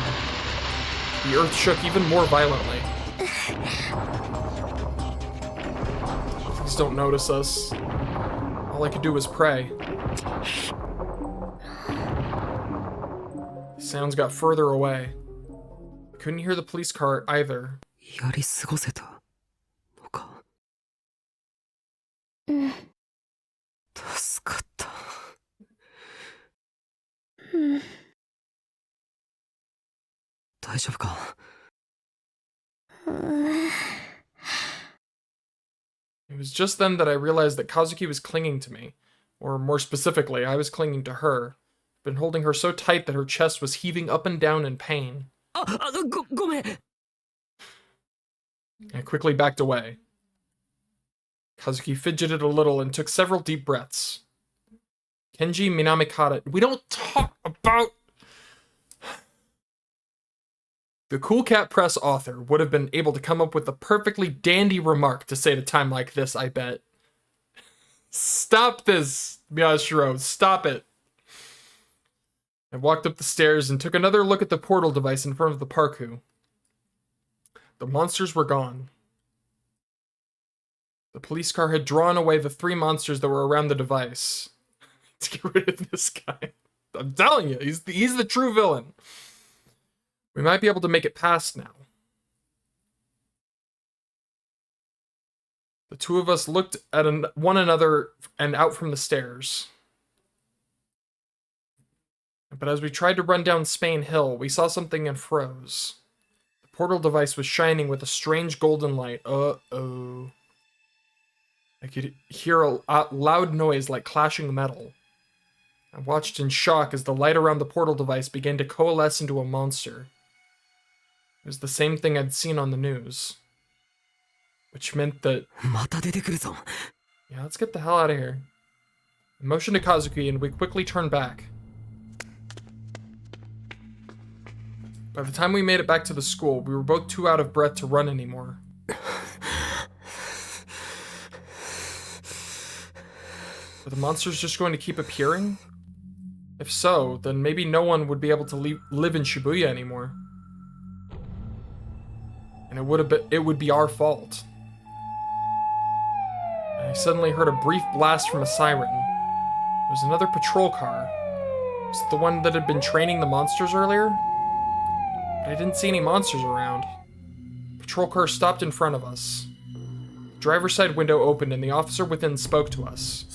The earth shook even more violently. Please don't notice us. All I could do was pray. The sounds got further away. I couldn't hear the police car either. やり過ごせたのか? うん。助かった。うん。大丈夫か? It was just then that I realized that Kazuki was clinging to me. Or more specifically, I was clinging to her. Been holding her so tight that her chest was heaving up and down in pain. ごめん! I quickly backed away. Kazuki fidgeted a little and took several deep breaths. Kenji Minamikata. We don't talk about... The Cool Cat Press author would have been able to come up with a perfectly dandy remark to say at a time like this, I bet. Stop this, Miyashiro. Stop it. I walked up the stairs and took another look at the portal device in front of the parku. The monsters were gone. The police car had drawn away the 3 monsters that were around the device. To get rid of this guy. I'm telling you, he's the true villain. We might be able to make it past now. The two of us looked at one another and out from the stairs. But as we tried to run down Spain Hill, we saw something and froze. The portal device was shining with a strange golden light. Uh-oh. I could hear a loud noise like clashing metal. I watched in shock as the light around the portal device began to coalesce into a monster. It was the same thing I'd seen on the news. Which meant that... Yeah, let's get the hell out of here. I motioned to Kazuki and we quickly turned back. By the time we made it back to the school, we were both too out of breath to run anymore. Are the monsters just going to keep appearing? If so, then maybe no one would be able to live in Shibuya anymore. And it would be our fault. And I suddenly heard a brief blast from a siren. It was another patrol car. Was it the one that had been training the monsters earlier? But I didn't see any monsters around. The patrol car stopped in front of us. The driver's side window opened and the officer within spoke to us.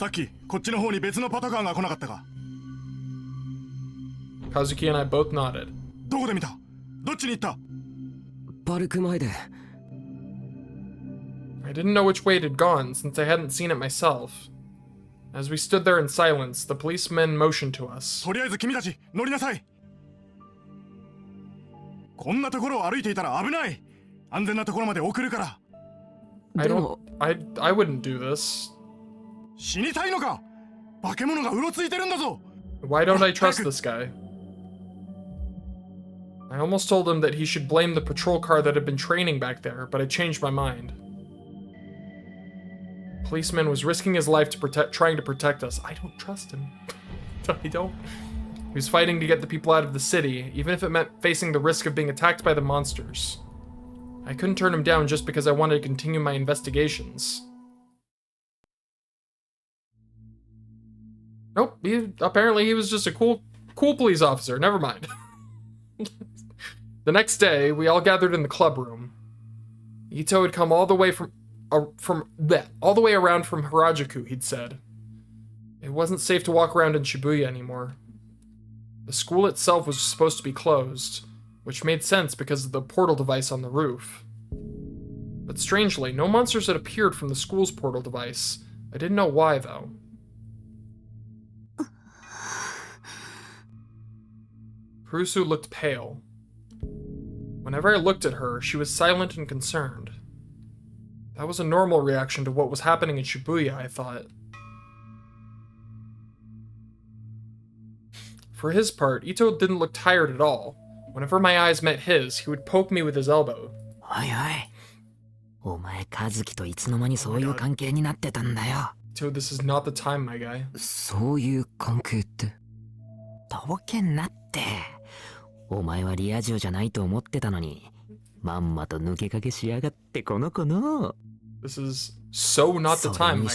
Kazuki and I both nodded. I didn't know which way it had gone since I hadn't seen it myself. As we stood there in silence, the policeman motioned to us. I wouldn't do this. Why don't I trust this guy? I almost told him that he should blame the patrol car that had been training back there, but I changed my mind. The policeman was risking his life trying to protect us. I don't trust him. I don't. He was fighting to get the people out of the city, even if it meant facing the risk of being attacked by the monsters. I couldn't turn him down just because I wanted to continue my investigations. Nope, apparently he was just a cool police officer. Never mind. The next day, we all gathered in the club room. Ito had come all the way all the way around from Harajuku, he'd said. It wasn't safe to walk around in Shibuya anymore. The school itself was supposed to be closed, which made sense because of the portal device on the roof. But strangely, no monsters had appeared from the school's portal device. I didn't know why, though. Kurusu looked pale. Whenever I looked at her, she was silent and concerned. That was a normal reaction to what was happening in Shibuya, I thought. For his part, Ito didn't look tired at all. Whenever my eyes met his, he would poke me with his elbow. Ito, this is not the time, my guy. This is so not the time, my guy.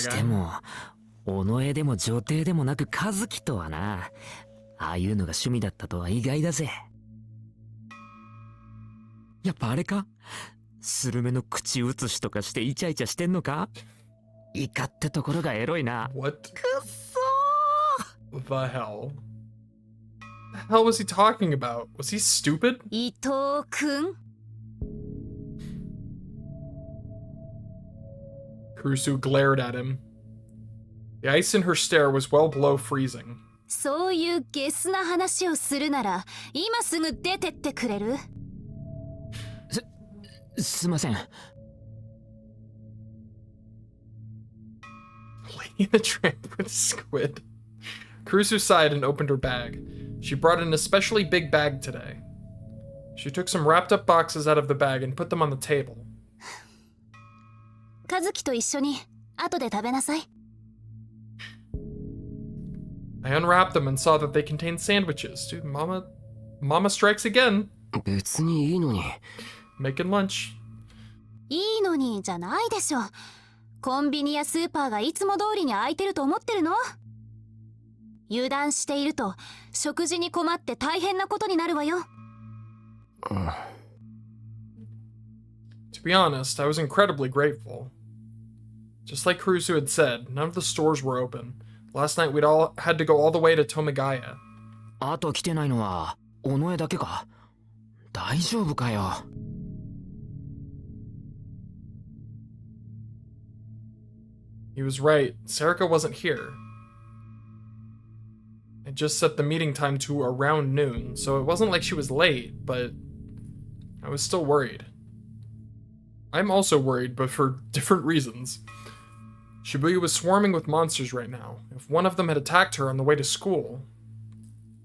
What the hell? What the hell was he talking about? Was he stupid? Ito-kun? Kurusu glared at him. The ice in her stare was well below freezing. そういうゲスな話をするなら今すぐ出てってくれる？すいません。Lady in the Tramp with squid. Kurusu sighed and opened her bag. She brought an especially big bag today. She took some wrapped up boxes out of the bag and put them on the table. 和樹と一緒に後で食べなさい。 I unwrapped them and saw that they contained sandwiches. Dude, Mama strikes again. 別にいいのに。 Making lunch. いいのにじゃないでしょ。コンビニやスーパーがいつも通りに開いてると思ってるの？油断していると食事に困って大変なことになるわよ。To be honest, I was incredibly grateful. Just like Kurusu had said, none of the stores were open. Last night we'd all had to go all the way to Tomigaya. あと来てないのは尾上だけか。大丈夫かよ。He was right. Sarika wasn't here. I just set the meeting time to around noon, so it wasn't like she was late, but I was still worried. I'm also worried, but for different reasons. Shibuya was swarming with monsters right now. If one of them had attacked her on the way to school...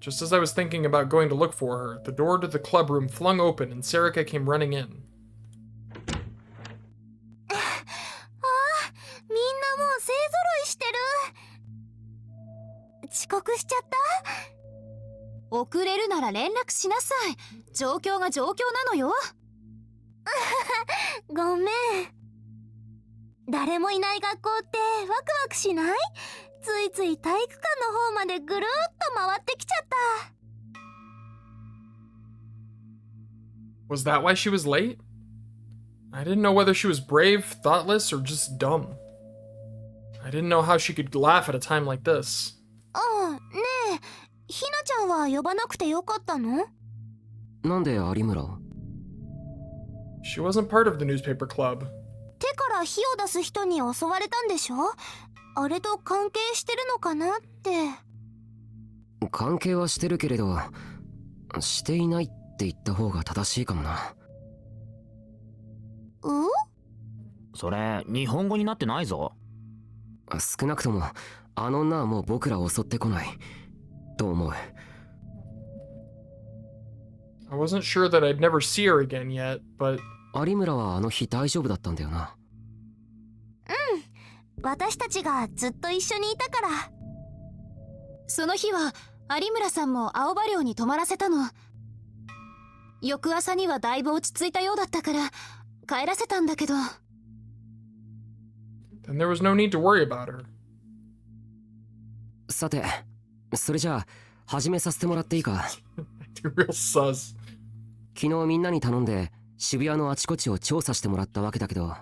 Just as I was thinking about going to look for her, the door to the club room flung open and Sarika came running in. ああ、みんなもう勢ぞろいしてる。遅刻しちゃった？遅れるなら連絡しなさい。状況が状況なのよ。ごめん。誰もいない学校ってワクワクしない？ついつい体育館の方までぐるーっと回ってきちゃった。Was that why she was late? I didn't know whether she was brave, thoughtless, or just dumb. I didn't know how she could laugh at a time like this. ねえ、ひなちゃんは呼ばなくてよかったの？なんで有村？ She wasn't part of the newspaper club. 手から火を出す人に襲われたんでしょ？あれと関係してるのかなって。関係はしてるけれど、していないって言った方が正しいかもな。それ日本語になってないぞ。少なくともあの女はもう僕らを襲ってこないと思う。I wasn't sure that I'd never see her again yet, but... 有村はあの日大丈夫だったんだよな。私たちがずっと一緒にいたから。その日は有村さんも青葉寮に泊まらせたの。翌朝にはだいぶ落ち着いたようだったから帰らせたんだけど。Then there was no need to worry about her. さて、それじゃあ始めさせてもらっていいか。Real sus. 昨日みんなに頼んで渋谷のあちこちを調査してもらったわけだけど、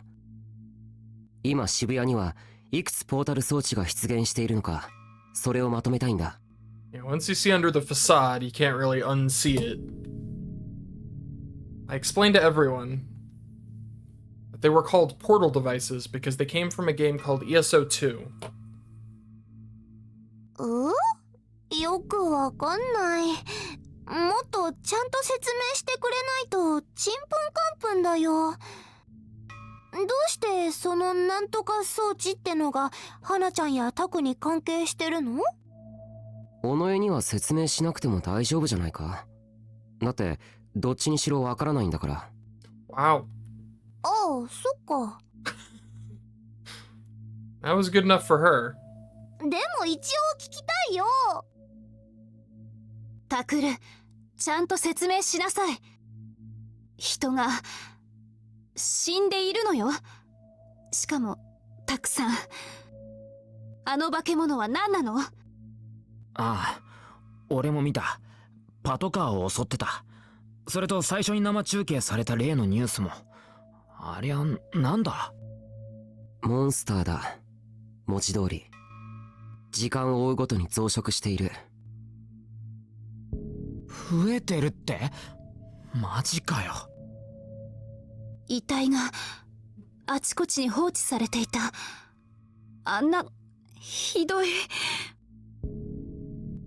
今渋谷にはいくつポータル装置が出現しているのか、それをまとめたいんだ。Yeah, once you see under the facade, you can't really unsee it. I explained to everyone that they were called portal devices because they came from a game called ESO2. よくわかんない。もっとちゃんと説明してくれないとちんぷんかんぷんだよ。どうしてそのなんとか装置ってのが花ちゃんやタクに関係してるの？尾上には説明しなくても大丈夫じゃないか。だってどっちにしろわからないんだから。Wow. ああ、そっか。That was good enough for her. でも一応聞きたいよ。タクル、ちゃんと説明しなさい。人が死んでいるのよ。しかもたくさん。あの化け物は何なの？ああ、俺も見た。パトカーを襲ってた。それと最初に生中継された例のニュースも。ありゃ、なんだ？モンスターだ。文字通り。時間を追うごとに増殖している。増えてるって？マジかよ。遺体があちこちに放置されていた。あんなひどい。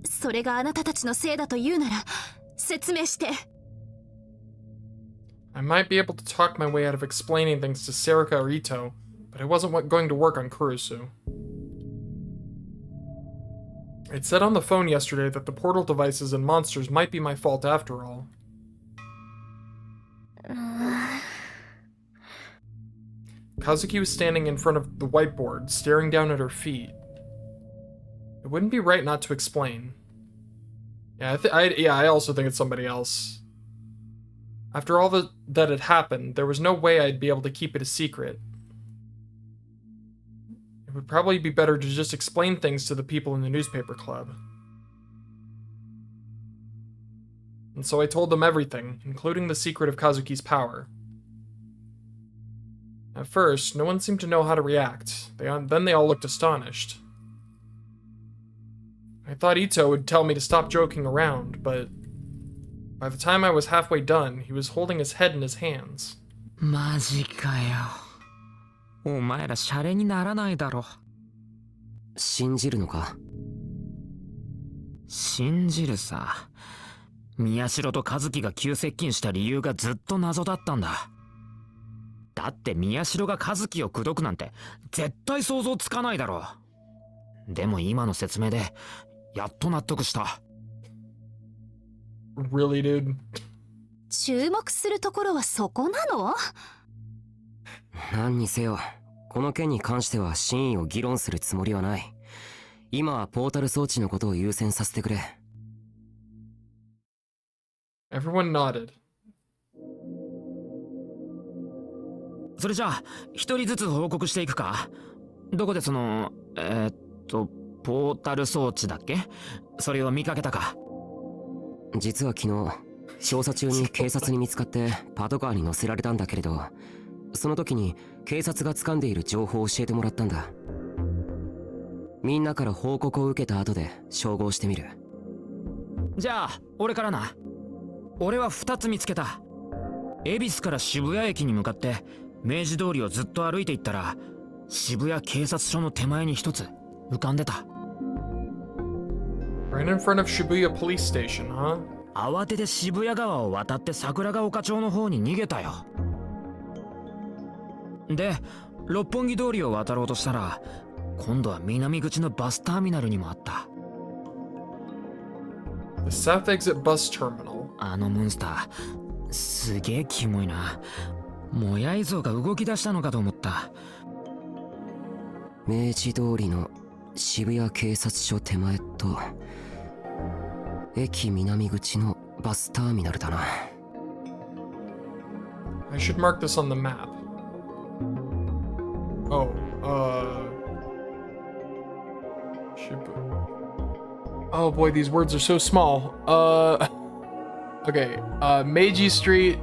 それがあなたたちのせいだと言うなら説明して。I might be able to talk my way out of explaining things to Sarika or Ito, but it wasn't going to work on Kurusu. It said on the phone yesterday that the portal devices and monsters might be my fault after all. Kazuki was standing in front of the whiteboard, staring down at her feet. It wouldn't be right not to explain. Yeah, I also think it's somebody else. After all that had happened, there was no way I'd be able to keep it a secret. It would probably be better to just explain things to the people in the newspaper club. And so I told them everything, including the secret of Kazuki's power. At first, no one seemed to know how to react. Then they all looked astonished. I thought Ito would tell me to stop joking around, but by the time I was halfway done, he was holding his head in his hands. マジかよ。お前らシャレにならないだろ。信じるのか？信じるさ。宮代と和樹が急接近した理由がずっと謎だったんだ。だって宮代が和樹を口説くなんて絶対想像つかないだろ。でも今の説明でやっと納得した。Really, dude? 注目するところはそこなの？何にせよ、この件に関しては真意を議論するつもりはない。今はポータル装置のことを優先させてくれ。Everyone nodded. それじゃあ一人ずつ報告していくか。どこでそのポータル装置だっけ？それを見かけたか？実は昨日調査中に警察に見つかってパトカーに乗せられたんだけれど、その時に警察が掴んでいる情報を教えてもらったんだ。みんなから報告を受けた後で照合してみる。じゃあ俺からな。俺は2つ見つけた。恵比寿から渋谷駅に向かって明治通りをずっと歩いていったら、渋谷警察署の手前に1つ浮かんでた。Right in front of Shibuya Police Station, huh? 慌てて渋谷川を渡って桜ヶ丘町の方に逃げたよ。で、六本木通りを渡ろうとしたら、今度は南口のバスターミナルにもあった。The South Exit Bus Terminal. あのモンスター、すげえキモいな。もやい像が動き出したのかと思った。明治通りの渋谷警察署手前と駅南口のバスターミナルだな。I should mark this on the map. Oh, oh boy, these words are so small. Okay, Meiji Street.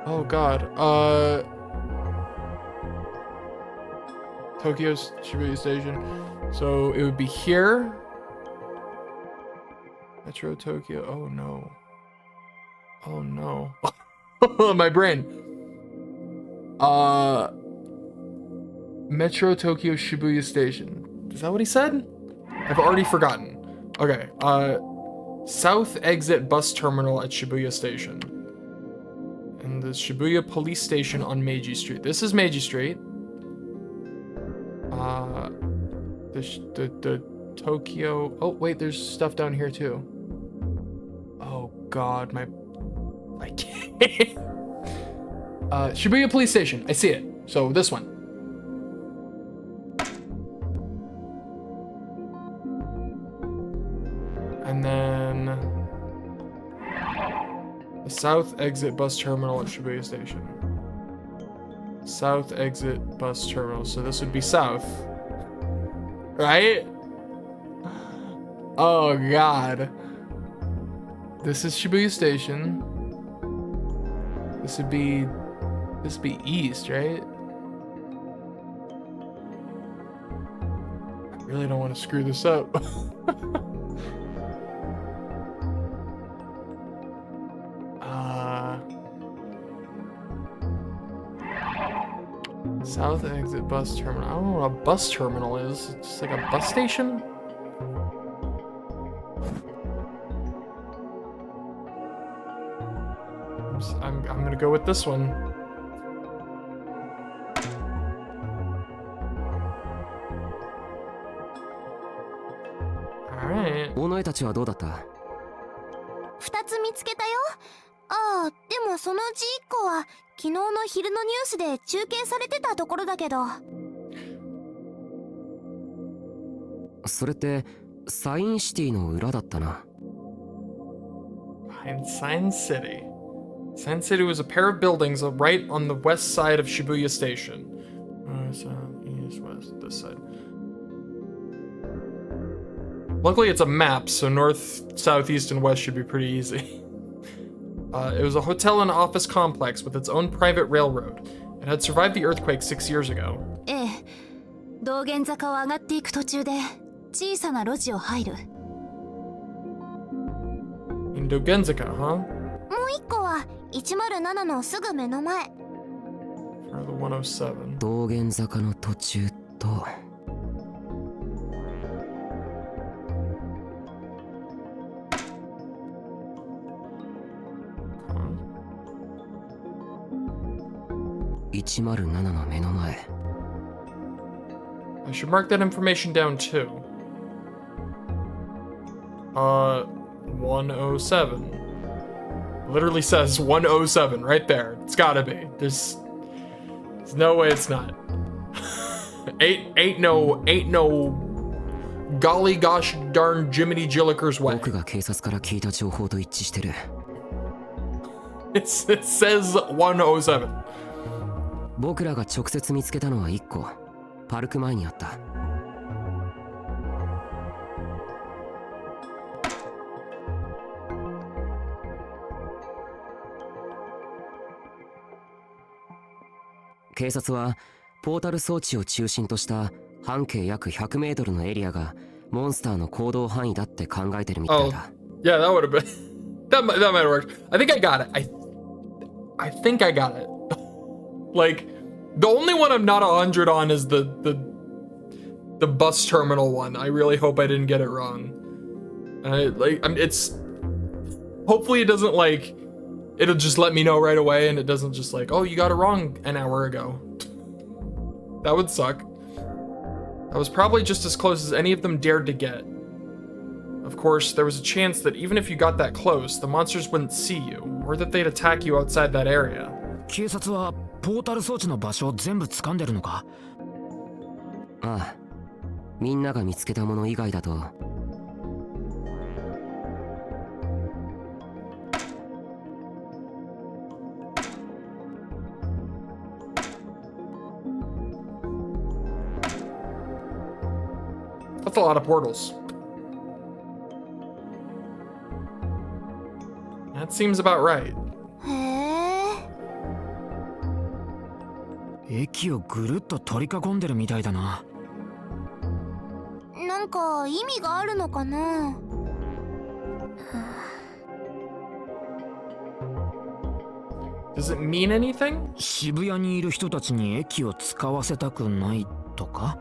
Oh god, Tokyo Shibuya Station. So it would be here. Metro Tokyo. Oh no. Oh no. My brain. Metro Tokyo Shibuya Station. Is that what he said? I've already forgotten. Okay. South Exit Bus Terminal at Shibuya Station. And the Shibuya Police Station on Meiji Street. This is Meiji Street. The Tokyo. Oh wait, there's stuff down here too. Oh god, I can't. Shibuya Police Station. I see it. So this one. And then the South Exit Bus Terminal at Shibuya Station. South Exit Bus Terminal. So this would be south. Right? Oh god. This is Shibuya Station. This would be east, right? I really don't want to screw this up. South Exit Bus Terminal. I don't know what a bus terminal is. It's just like a bus station? I'm gonna go with this one. Alright. 尾上たちはどうだった？ 2つ見つけたよ。ああ、でもそのうち1個は昨日の昼のニュースで中継されてたところだけど。それってサインシティの裏だったな。Sign City. Sign City was a pair of buildings right on the west side of Shibuya Station. South, east, west, this side. Luckily, it's a map, so north, south, east, and west should be pretty easy. It was a hotel and office complex with its own private railroad. It had survived the earthquake 6 years ago. ええ、道玄坂を上がっていく途中で小さな路地を入る。In Dogenzaka, huh? もう1個は107のすぐ目の前。Or the 107. 道玄坂の途中と。107の目の前。I should mark that information down too. 107. Literally says 107 right there. It's gotta be. There's no way it's not. ain't no golly gosh darn Jiminy Jillikers way. 僕が警察から聞いた情報と一致してる。It says 107. 僕らが直接見つけたのは1個。パルク前にあった。警察はポータル装置を中心とした半径約100メートルのエリアがモンスターの行動範囲だって考えてるみたいだ。Yeah, that would have been that might have worked. I think I got it. I think I got it. Like the only one I'm not 100 on is the bus terminal one. I really hope I didn't get it wrong. It's hopefully it doesn't like it'll just let me know right away and it doesn't just like, oh, you got it wrong an hour ago. That would suck. That was probably just as close as any of them dared to get. Of course, there was a chance that even if you got that close, the monsters wouldn't see you, or that they'd attack you outside that area. 警察はポータル装置の場所を全部掴んでるのか？ああ、みんなが見つけたもの以外だと。That's a lot of portals. That seems about right. へえ。駅をぐるっと取り囲んでるみたいだな。なんか意味があるのかな。Does it mean anything? 渋谷にいる人たちに駅を使わせたくないとか？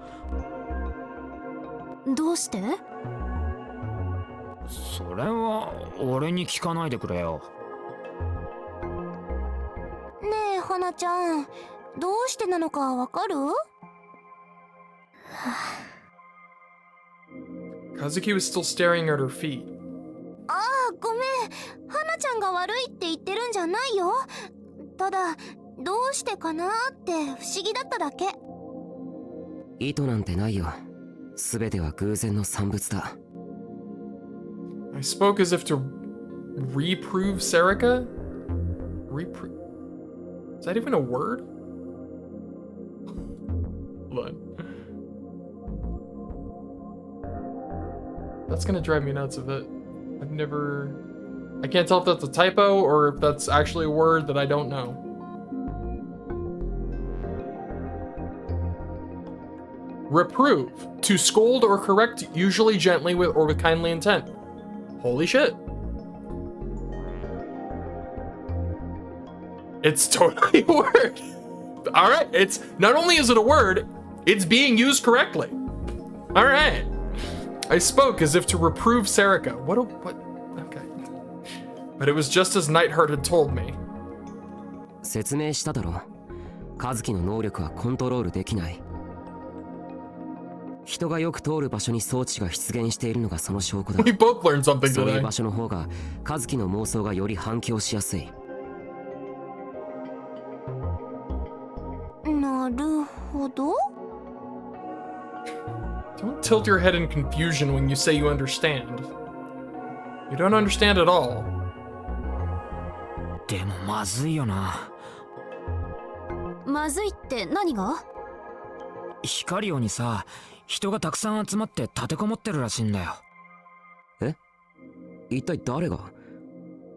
どうして？それは俺に聞かないでくれよ。ねえ、花ちゃん、どうしてなのかわかるKazuki was still staring at her feet. ああ、ごめん。花ちゃんが悪いって言ってるんじゃないよ。ただ、どうしてかなって不思議だっただけ。意図なんてないよ。すべては偶然の産物だ。I spoke as if to reprove Serica? Reprove? Is that even a word? Hold on. That's gonna drive me nuts if it. I can't tell if that's a typo or if that's actually a word that I don't know. Reprove. To scold or correct, usually gently or with kindly intent. Holy shit. It's totally a word. Alright, it's not only is it a word, it's being used correctly. Alright. I spoke as if to reprove Serica. What? Okay. But it was just as Nightheart had told me. 説明しただろ。和樹の能力はコントロールできない。人がよく通る場所に装置が出現しているのがその証拠だ。 We both learned something そういう today. 場所の方が和樹の妄想がより反響しやすい。なるほど。 Don't tilt your head in confusion when you say you understand. You don't understand at all. でもまずいよな。まずいって何が？ヒカリオにさ、人がたくさん集まって立てこもってるらしいんだよ。え？一体誰が？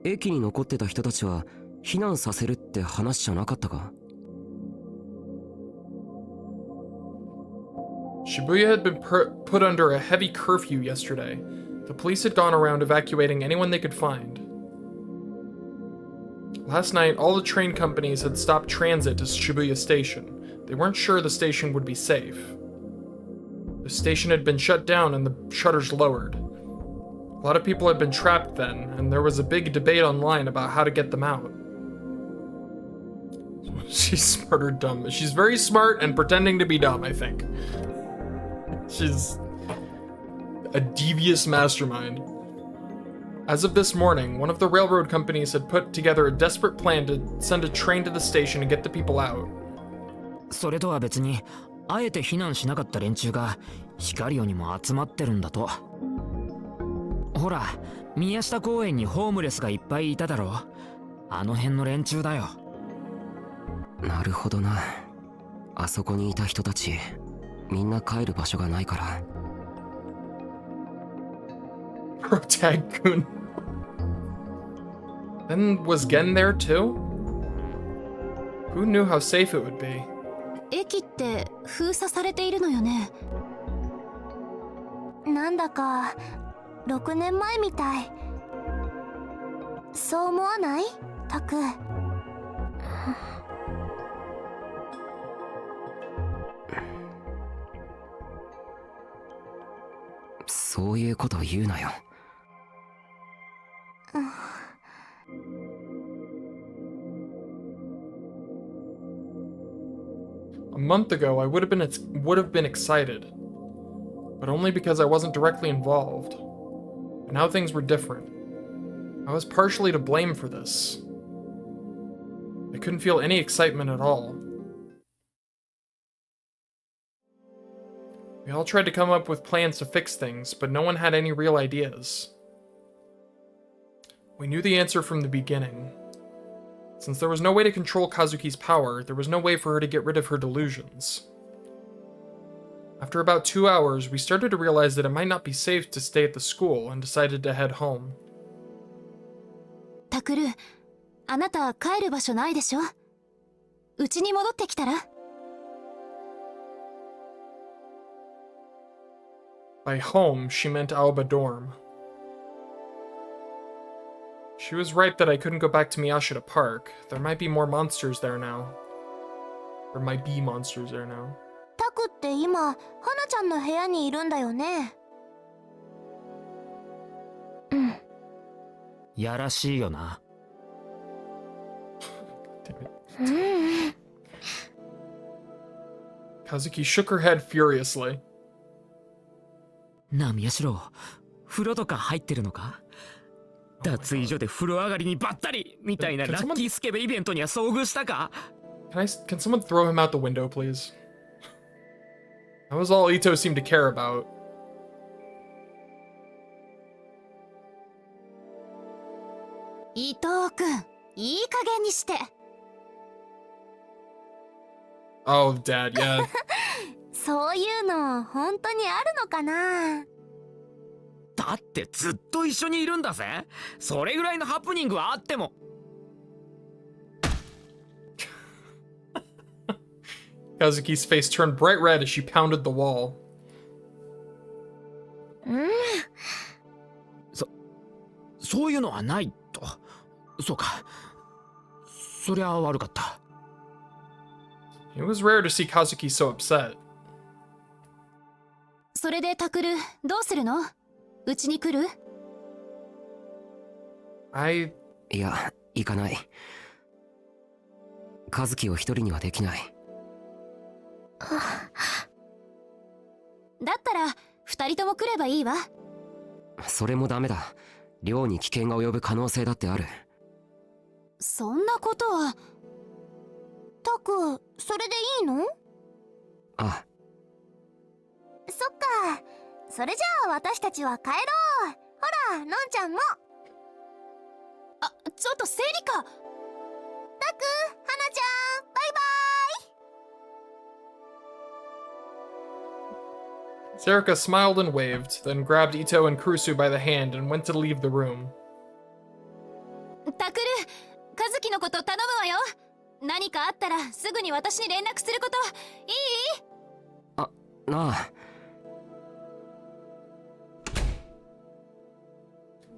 駅に残ってた人たちは避難させるって話じゃなかったか？ Shibuya had been put under a heavy curfew yesterday. The police had gone around evacuating anyone they could find. Last night, all the train companies had stopped transit to Shibuya Station. They weren't sure the station would be safe. The station had been shut down and the shutters lowered. A lot of people had been trapped then, and there was a big debate online about how to get them out. She's smart or dumb. She's very smart and pretending to be dumb, I think. She's a devious mastermind. As of this morning, one of the railroad companies had put together a desperate plan to send a train to the station and get the people out. それとは別に、あえて避難しなかった連中がヒカリオにも集まってるんだと。ほら、宮下公園にホームレスがいっぱいいただろ。あの辺の連中だよ。なるほどな。あそこにいた人たち、みんな帰る場所がないから。Protag-kun. Then was Gen there too? Who knew how safe it would be? 駅って封鎖されているのよね。なんだか6年前みたい。そう思わない？タク。そういうこと言うなよ。A month ago, I would have been excited, but only because I wasn't directly involved. But now things were different. I was partially to blame for this. I couldn't feel any excitement at all. We all tried to come up with plans to fix things, but no one had any real ideas. We knew the answer from the beginning. Since there was no way to control Kazuki's power, there was no way for her to get rid of her delusions. After about 2 hours, we started to realize that it might not be safe to stay at the school and decided to head home. タクル、あなた帰る場所ないでしょ？うちに戻ってきたら？ By home, she meant Aoba Dorm. She was right that I couldn't go back to Miyashita Park. There might be more monsters there now. There might be monsters there now. タクって今、花ちゃんの部屋にいるんだよね。うん。やらしいよな。Kazuki shook her head furiously. なあ宮代、風呂とか入ってるのか？脱衣所で風呂上がりにばったりみたいなラッキースケベイベントには遭遇したか？ Can someone throw him out the window, please? That was all Ito seemed to care about. 伊藤くん、いい加減にして。Oh, Dad, yeah. そういうの本当にあるのかな？だってずっと一緒にいるんだぜ。それぐらいのハプニングはあっても。Kazuki's face turned bright red as she pounded the wall. そういうのはないと。そうか。そりゃ悪かった。It was rare to see Kazuki so upset. それでタクル、どうするの？うちに来る？いや、行かない。和樹を一人にはできない。だったら2人とも来ればいいわ。それもダメだ。寮に危険が及ぶ可能性だってある。そんなことは。タク、それでいいの？あ、そっか。それじゃあ私たちは帰ろう。ほら、のんちゃんも。あ、ちょっとセリカ。タク、はなちゃん、バイバイ。 Serica smiled and waved, then grabbed Ito and Kurusu by the hand and went to leave the room. タクル、カズキのこと頼むわよ。何かあったらすぐに私に連絡することいい？あ、なあ。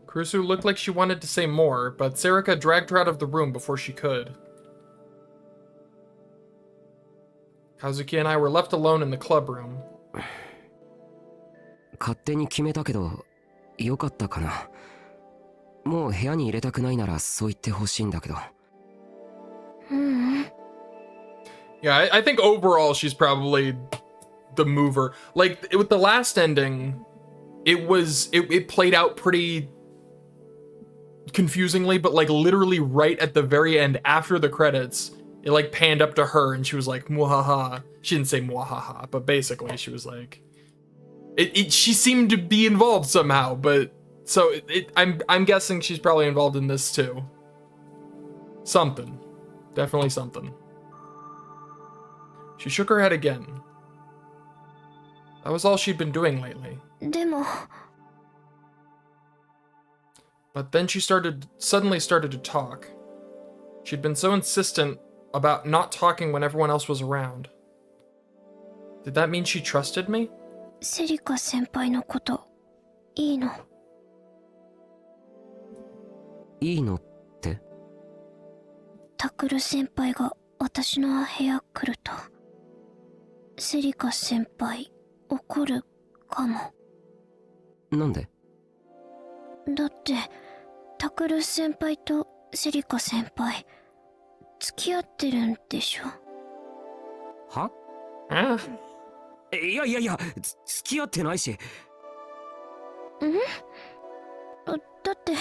Kurusu looked like she wanted to say more, but Serica dragged her out of the room before she could. Kazuki and I were left alone in the club room. 勝手に決めたけど、よかったかな。もう部屋に入れたくないならそう言ってほしいんだけど。Yeah, I think overall she's probably the mover. Like, with the last ending, it played out pretty confusingly, but like literally right at the very end after the credits, it like panned up to her and she was like, mwahaha. She didn't say mwahaha, but basically she was like, she seemed to be involved somehow, but so I'm guessing she's probably involved in this too. Something. Definitely something. She shook her head again. That was all she'd been doing lately. でも But then she suddenly started to talk. She'd been so insistent about not talking when everyone else was around. Did that mean she trusted me? セリカ先輩のこといいの？いいのって？タクル先輩が私の部屋来るとセリカ先輩怒るかも。なんで？だってタクル先輩とセリカ先輩付き合ってるんでしょ？は？あいやいやいや、付き合ってないし。ん？だって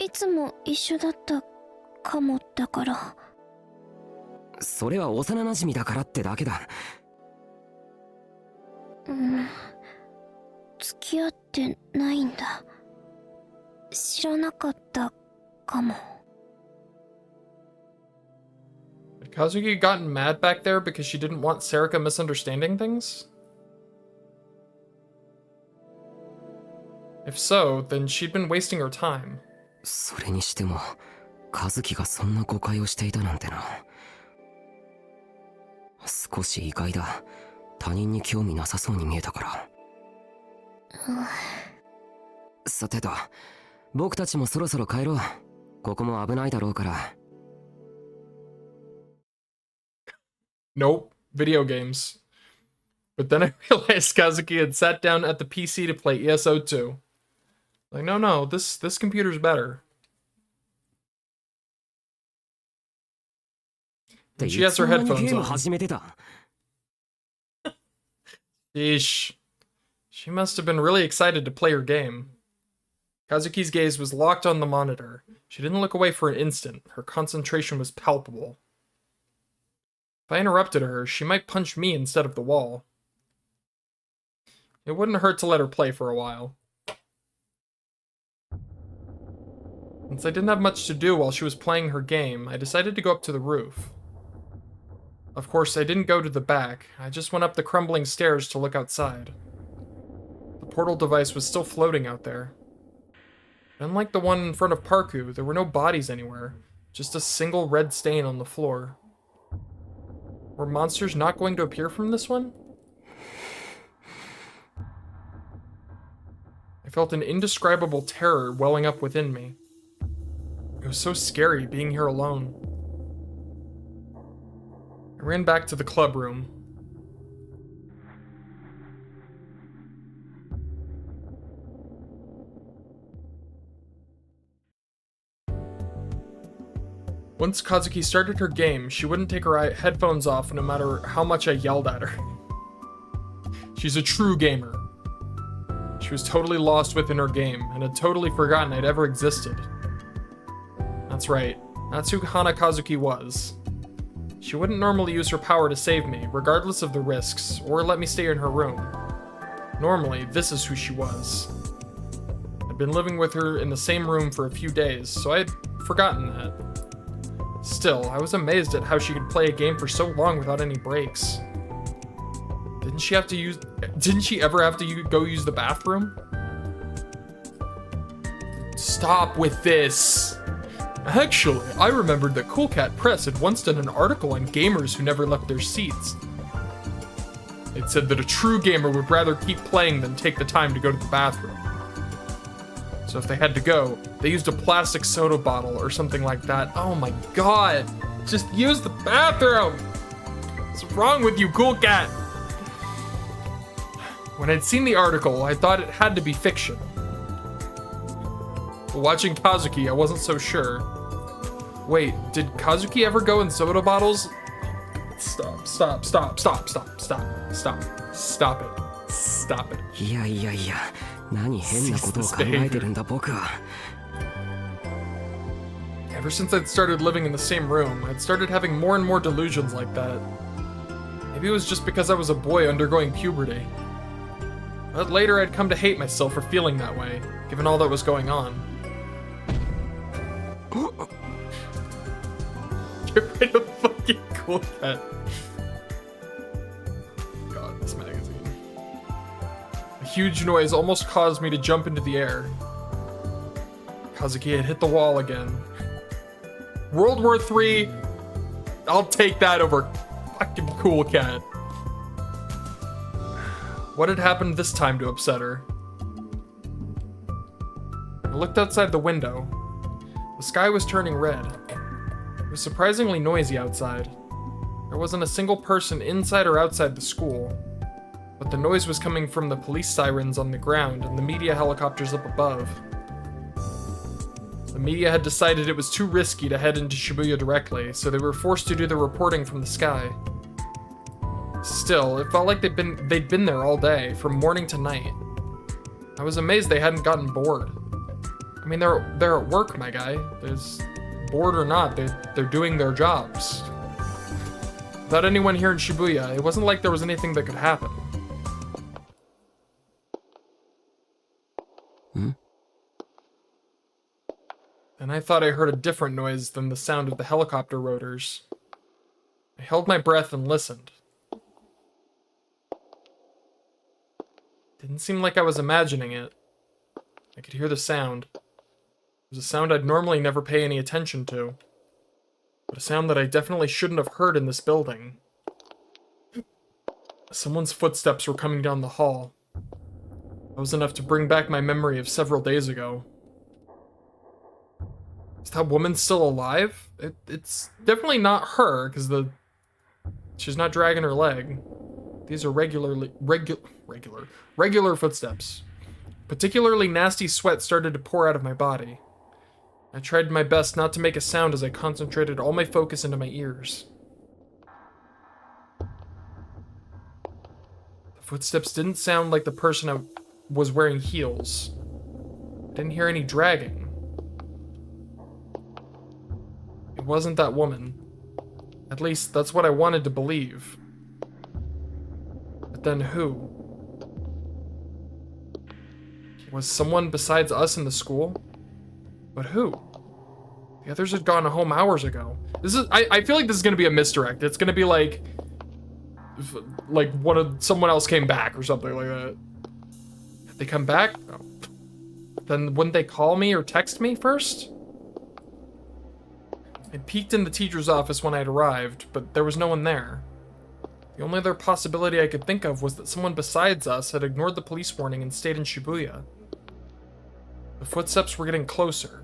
いつも一緒だったかもだから。それは幼馴染だからってだけだ。付き合ってないんだ。知らなかったかも。Had Kazuki gotten mad back there because she didn't want Serica misunderstanding things? If so, then she'd been wasting her time. それにしても、和樹がそんな誤解をしていたなんてな。少し意外だ。他人に興味なさそうに見えたから。さてと、僕たちもそろそろ帰ろう。ここも危ないだろうから。Nope, video games. But then I realized Kazuki had sat down at the PC to play ESO2. Like, no, this computer's better. And she has her headphones on. Sheesh. She must have been really excited to play her game. Kazuki's gaze was locked on the monitor. She didn't look away for an instant. Her concentration was palpable. If I interrupted her, she might punch me instead of the wall. It wouldn't hurt to let her play for a while. Since I didn't have much to do while she was playing her game, I decided to go up to the roof. Of course, I didn't go to the back. I just went up the crumbling stairs to look outside. The portal device was still floating out there. Unlike the one in front of Parku, there were no bodies anywhere, just a single red stain on the floor. Were monsters not going to appear from this one? I felt an indescribable terror welling up within me. It was so scary being here alone. I ran back to the club room. Once Kazuki started her game, she wouldn't take her headphones off no matter how much I yelled at her. She's a true gamer. She was totally lost within her game and had totally forgotten I'd ever existed. That's right. That's who Hana Kazuki was. She wouldn't normally use her power to save me, regardless of the risks, or let me stay in her room. Normally, this is who she was. I'd been living with her in the same room for a few days, so I'd forgotten that. Still, I was amazed at how she could play a game for so long without any breaks. Didn't she ever have to go use the bathroom? Stop with this! Actually, I remembered that Cool Cat Press had once done an article on gamers who never left their seats. It said that a true gamer would rather keep playing than take the time to go to the bathroom. So if they had to go, they used a plastic soda bottle or something like that. Oh my god! Just use the bathroom! What's wrong with you, Cool Cat? When I'd seen the article, I thought it had to be fiction. But watching Kazuki, I wasn't so sure. Wait, did Kazuki ever go in soda bottles? Stop it. いやいやいや、何変なことを考えてるんだ僕は。Ever since I'd started living in the same room, I'd started having more and more delusions like that. Maybe it was just because I was a boy undergoing puberty. But later I'd come to hate myself for feeling that way, given all that was going on. Get rid of fucking Cool Cat. God, this magazine. A huge noise almost caused me to jump into the air. Kazuki had hit the wall again. World War III, I'll take that over fucking Cool Cat. What had happened this time to upset her? I looked outside the window. The sky was turning red. It was surprisingly noisy outside. There wasn't a single person inside or outside the school, but the noise was coming from the police sirens on the ground and the media helicopters up above. The media had decided it was too risky to head into Shibuya directly, so they were forced to do the reporting from the sky. Still, it felt like they'd been there all day, from morning to night. I was amazed they hadn't gotten bored. I mean, they're at work, my guy. There's bored or not, they're doing their jobs. Without anyone here in Shibuya, it wasn't like there was anything that could happen. And I thought I heard a different noise than the sound of the helicopter rotors. I held my breath and listened. Didn't seem like I was imagining it. I could hear the sound. It was a sound I'd normally never pay any attention to, but a sound that I definitely shouldn't have heard in this building. Someone's footsteps were coming down the hall. That was enough to bring back my memory of several days ago. Is that woman still alive? It's definitely not her, because she's not dragging her leg. These are regular footsteps. Particularly nasty sweat started to pour out of my body. I tried my best not to make a sound as I concentrated all my focus into my ears. The footsteps didn't sound like the person was wearing heels. I didn't hear any dragging. It wasn't that woman. At least, that's what I wanted to believe. But then who? Was someone besides us in the school? But who? The others had gone home hours ago. I feel like this is gonna be a misdirect. It's gonna be like someone else came back or something like that. Did they come back? Oh. Then wouldn't they call me or text me first? I peeked in the teacher's office when I'd arrived, but there was no one there. The only other possibility I could think of was that someone besides us had ignored the police warning and stayed in Shibuya. The footsteps were getting closer.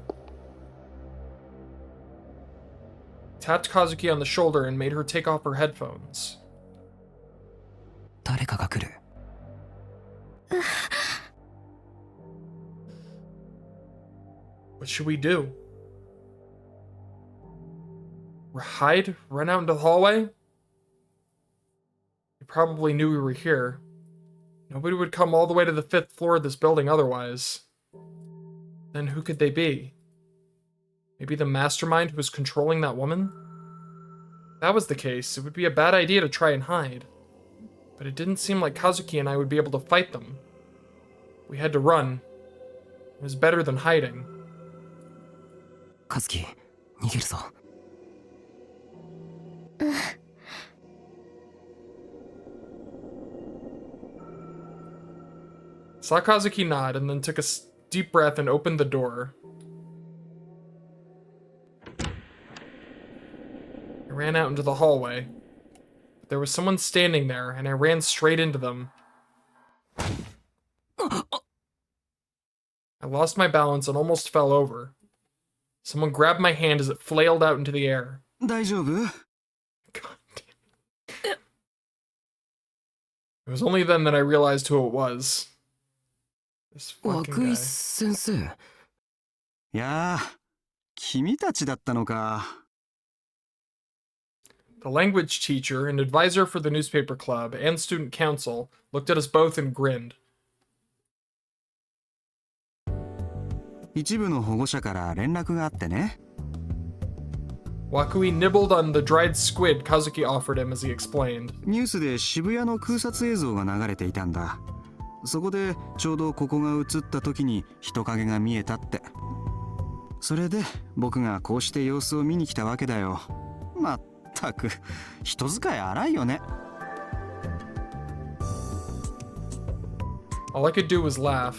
I tapped Kazuki on the shoulder and made her take off her headphones. 誰かが来る。What should we do? Hide? Run out into the hallway? He probably knew we were here. Nobody would come all the way to the 5th floor of this building otherwise. Then who could they be? Maybe the mastermind who was controlling that woman? If that was the case, it would be a bad idea to try and hide. But it didn't seem like Kazuki and I would be able to fight them. We had to run. It was better than hiding. Kazuki, 逃げるぞ。Saw Kazuki nod and then took a deep breath and opened the door. I ran out into the hallway. There was someone standing there, and I ran straight into them. I lost my balance and almost fell over. Someone grabbed my hand as it flailed out into the air. 大丈夫? God damn. It was only then that I realized who it was. This fucking 涌井 guy. 先生。いやあ、君たちだったのか。The language teacher, an advisor for the newspaper club, and student council looked at us both and grinned. 一部の保護者から連絡があってね。Wakui nibbled on the dried squid Kazuki offered him as he explained. ニュースで渋谷の空撮映像が流れていたんだ。そこでちょうどここが映った時に人影が見えたって。それで僕がこうして様子を見に来たわけだよ。まったく人使い荒いよね。All I could do was laugh.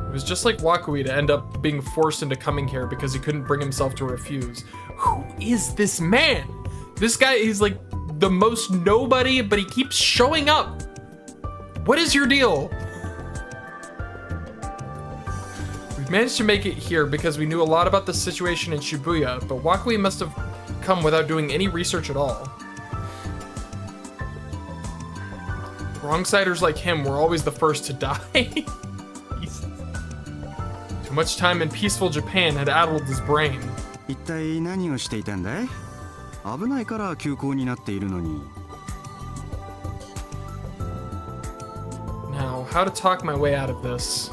It was just like Wakui to end up being forced into coming here because he couldn't bring himself to refuse. Who is this man? This guy is like the most nobody, but he keeps showing up. What is your deal? We've managed to make it here because we knew a lot about the situation in Shibuya, but Wakui must have come without doing any research at all. Wrongsiders like him were always the first to die. Too much time in peaceful Japan had addled his brain. 一体何をしていたんだい？危ないから休校になっているのに。Now, how to talk my way out of this?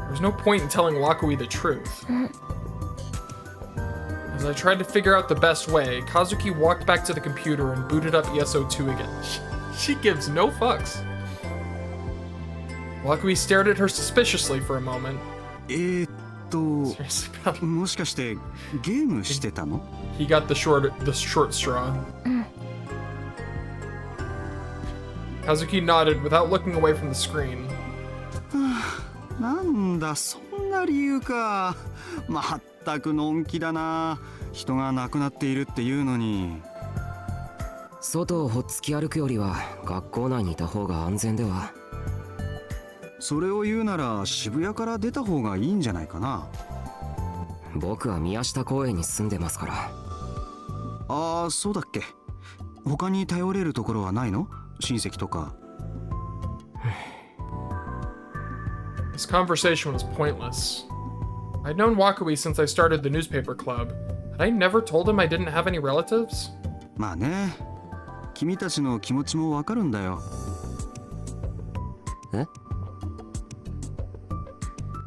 There's no point in telling Wakui the truth. As I tried to figure out the best way, Kazuki walked back to the computer and booted up ESO2 again. She gives no fucks. Wakui stared at her suspiciously for a moment. Seriously, pal. もしかしてゲームしてたの？ He got the short straw. Kazuki nodded without looking away from the screen. なんだそんな理由か。まったくのんきだな。人が亡くなっているっていうのに。外をほっつき歩くよりは学校内にいた方が安全では。それを言うなら渋谷から出た方がいいんじゃないかな。僕は宮下公園に住んでますから。ああ、そうだっけ。他に頼れるところはないの？親戚とか。This conversation was pointless. I'd known Wakui since I started the newspaper club. Had I never told him I didn't have any relatives? まあね。君たちの気持ちもわかるんだよ。え？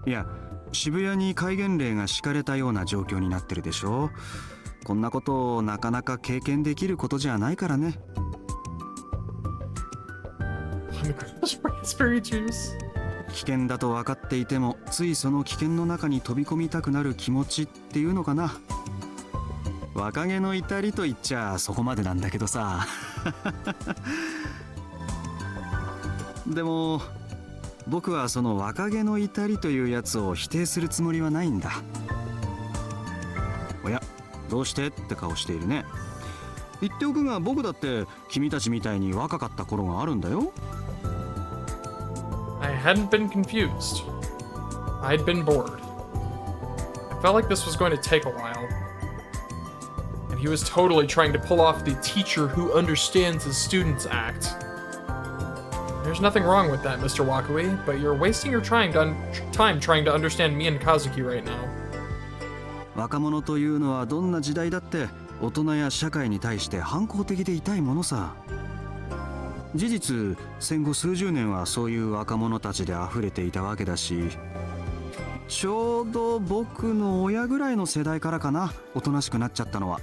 いや、渋谷に戒厳令が敷かれたような状況になってるでしょ。こんなことをなかなか経験できることじゃないからね。Raspberry juice. 危険だと分かっていてもついその危険の中に飛び込みたくなる気持ちっていうのかな。若気の至りと言っちゃそこまでなんだけどさ。でも僕はその若気の至りというやつを否定するつもりはないんだ。おや、どうしてって顔しているね。言っておくが僕だって君たちみたいに若かった頃があるんだよ。I hadn't been confused. I'd been bored. I felt like this was going to take a while. And he was totally trying to pull off the teacher who understands his students act. There's nothing wrong with that, Mr. Wakui, but you're wasting your time trying to understand me and Kazuki right now. 若者というのはどんな時代だって大人や社会に対して反抗的でいたいものさ。事実戦後数十年はそういう若者たちで溢れていたわけだし、ちょうど僕の親ぐらいの世代からかな、おとなしくなっちゃったのは。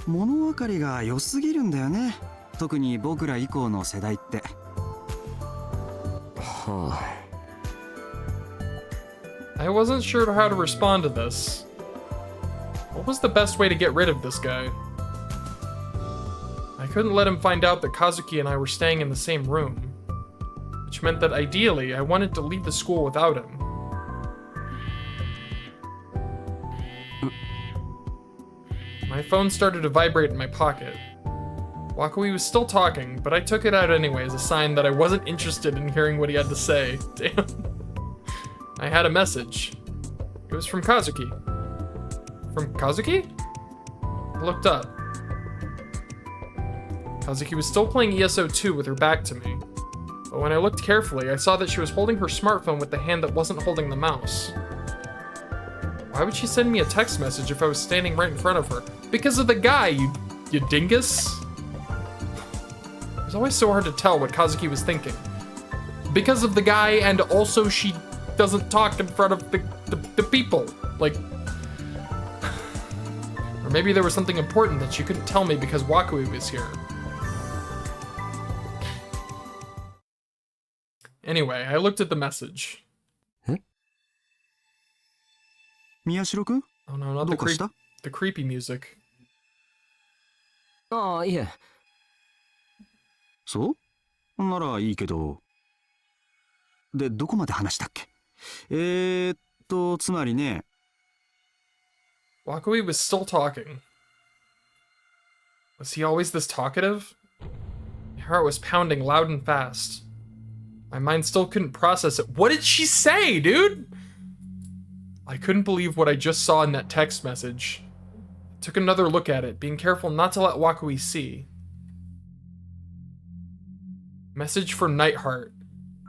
物分かりが良すぎるんだよね、特に僕ら以降の世代って。はあ。I wasn't sure how to respond to this. What was the best way to get rid of this guy? I couldn't let him find out that Kazuki and I were staying in the same room, which meant that ideally I wanted to leave the school without him. My phone started to vibrate in my pocket. Wakui was still talking, but I took it out anyway as a sign that I wasn't interested in hearing what he had to say. Damn. I had a message. It was from Kazuki. From Kazuki? I looked up. Kazuki was still playing ESO 2 with her back to me. But when I looked carefully, I saw that she was holding her smartphone with the hand that wasn't holding the mouse. Why would she send me a text message if I was standing right in front of her? Because of the guy, you dingus. It was always so hard to tell what Kazuki was thinking. Because of the guy, and also she doesn't talk in front of the people. Like... Or maybe there was something important that she couldn't tell me because Wakui was here. Anyway, I looked at the message. Miyashiro-kun? Oh no, not the creepy music. ああ、いえ。そうならいいけど。で、どこまで話したっけ？つまりね。Wakui was still talking. Was he always this talkative? My heart was pounding loud and fast. My mind still couldn't process it. What did she say, dude? I couldn't believe what I just saw in that text message. I took another look at it, being careful not to let Wakui see. Message for Nightheart.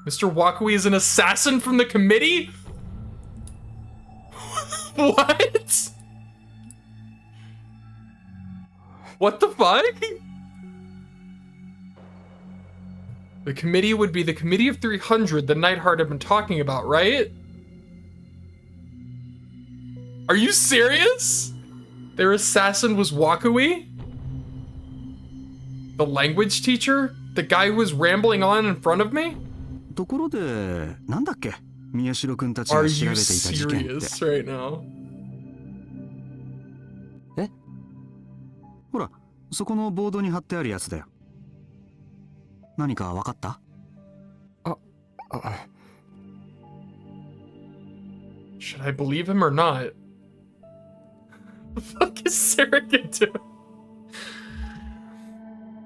Mr. Wakui is an assassin from the committee? What? What the fuck? The committee would be the Committee of 300 that Nightheart had been talking about, right? Are you serious? Their assassin was Wakui? The language teacher? The guy who was rambling on in front of me? ところで、なんだっけ？宮代くんたち Are が調 you べていた事件って。 serious right now? ほら、そこのボードに貼ってあるやつだよ。何かわかった？ Should I believe him or not? The fuck is Sarah gonna do?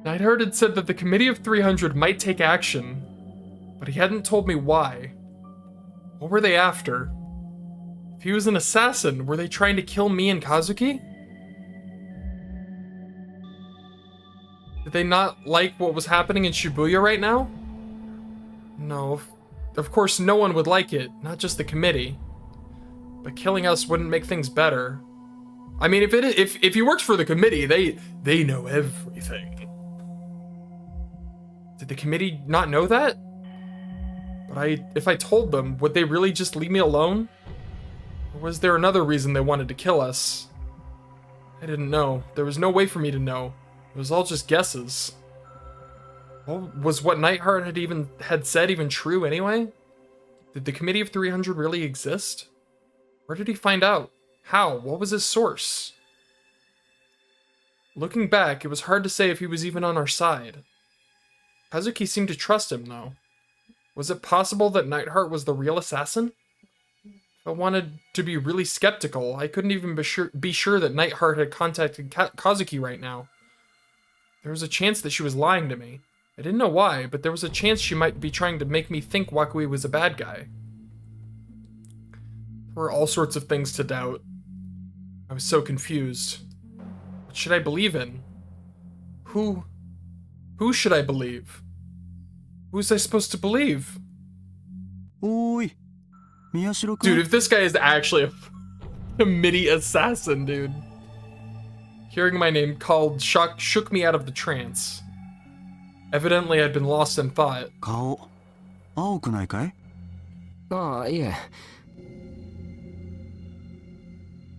Nightheart had said that the Committee of 300 might take action, but he hadn't told me why. What were they after? If he was an assassin, were they trying to kill me and Kazuki? Did they not like what was happening in Shibuya right now? No, of course no one would like it, not just the committee. But killing us wouldn't make things better. I mean, if he works for the committee, they know everything. Did the committee not know that? But if I told them, would they really just leave me alone? Or was there another reason they wanted to kill us? I didn't know. There was no way for me to know. It was all just guesses. Well, was what Nightheart had said even true anyway? Did the Committee of 300 really exist? Where did he find out? How? What was his source? Looking back, it was hard to say if he was even on our side. Kazuki seemed to trust him, though. Was it possible that Nightheart was the real assassin? If I wanted to be really skeptical, I couldn't even be sure that Nightheart had contacted Kazuki right now. There was a chance that she was lying to me. I didn't know why, but there was a chance she might be trying to make me think Wakui was a bad guy. There were all sorts of things to doubt. I was so confused. What should I believe in? Who should I believe? Who's I supposed to believe? おーい、宮代くん。 Dude, if this guy is actually a committee assassin, dude. Hearing my name called shook me out of the trance. Evidently, I'd been lost in thought. 顔青くないかい？ああ、いえ。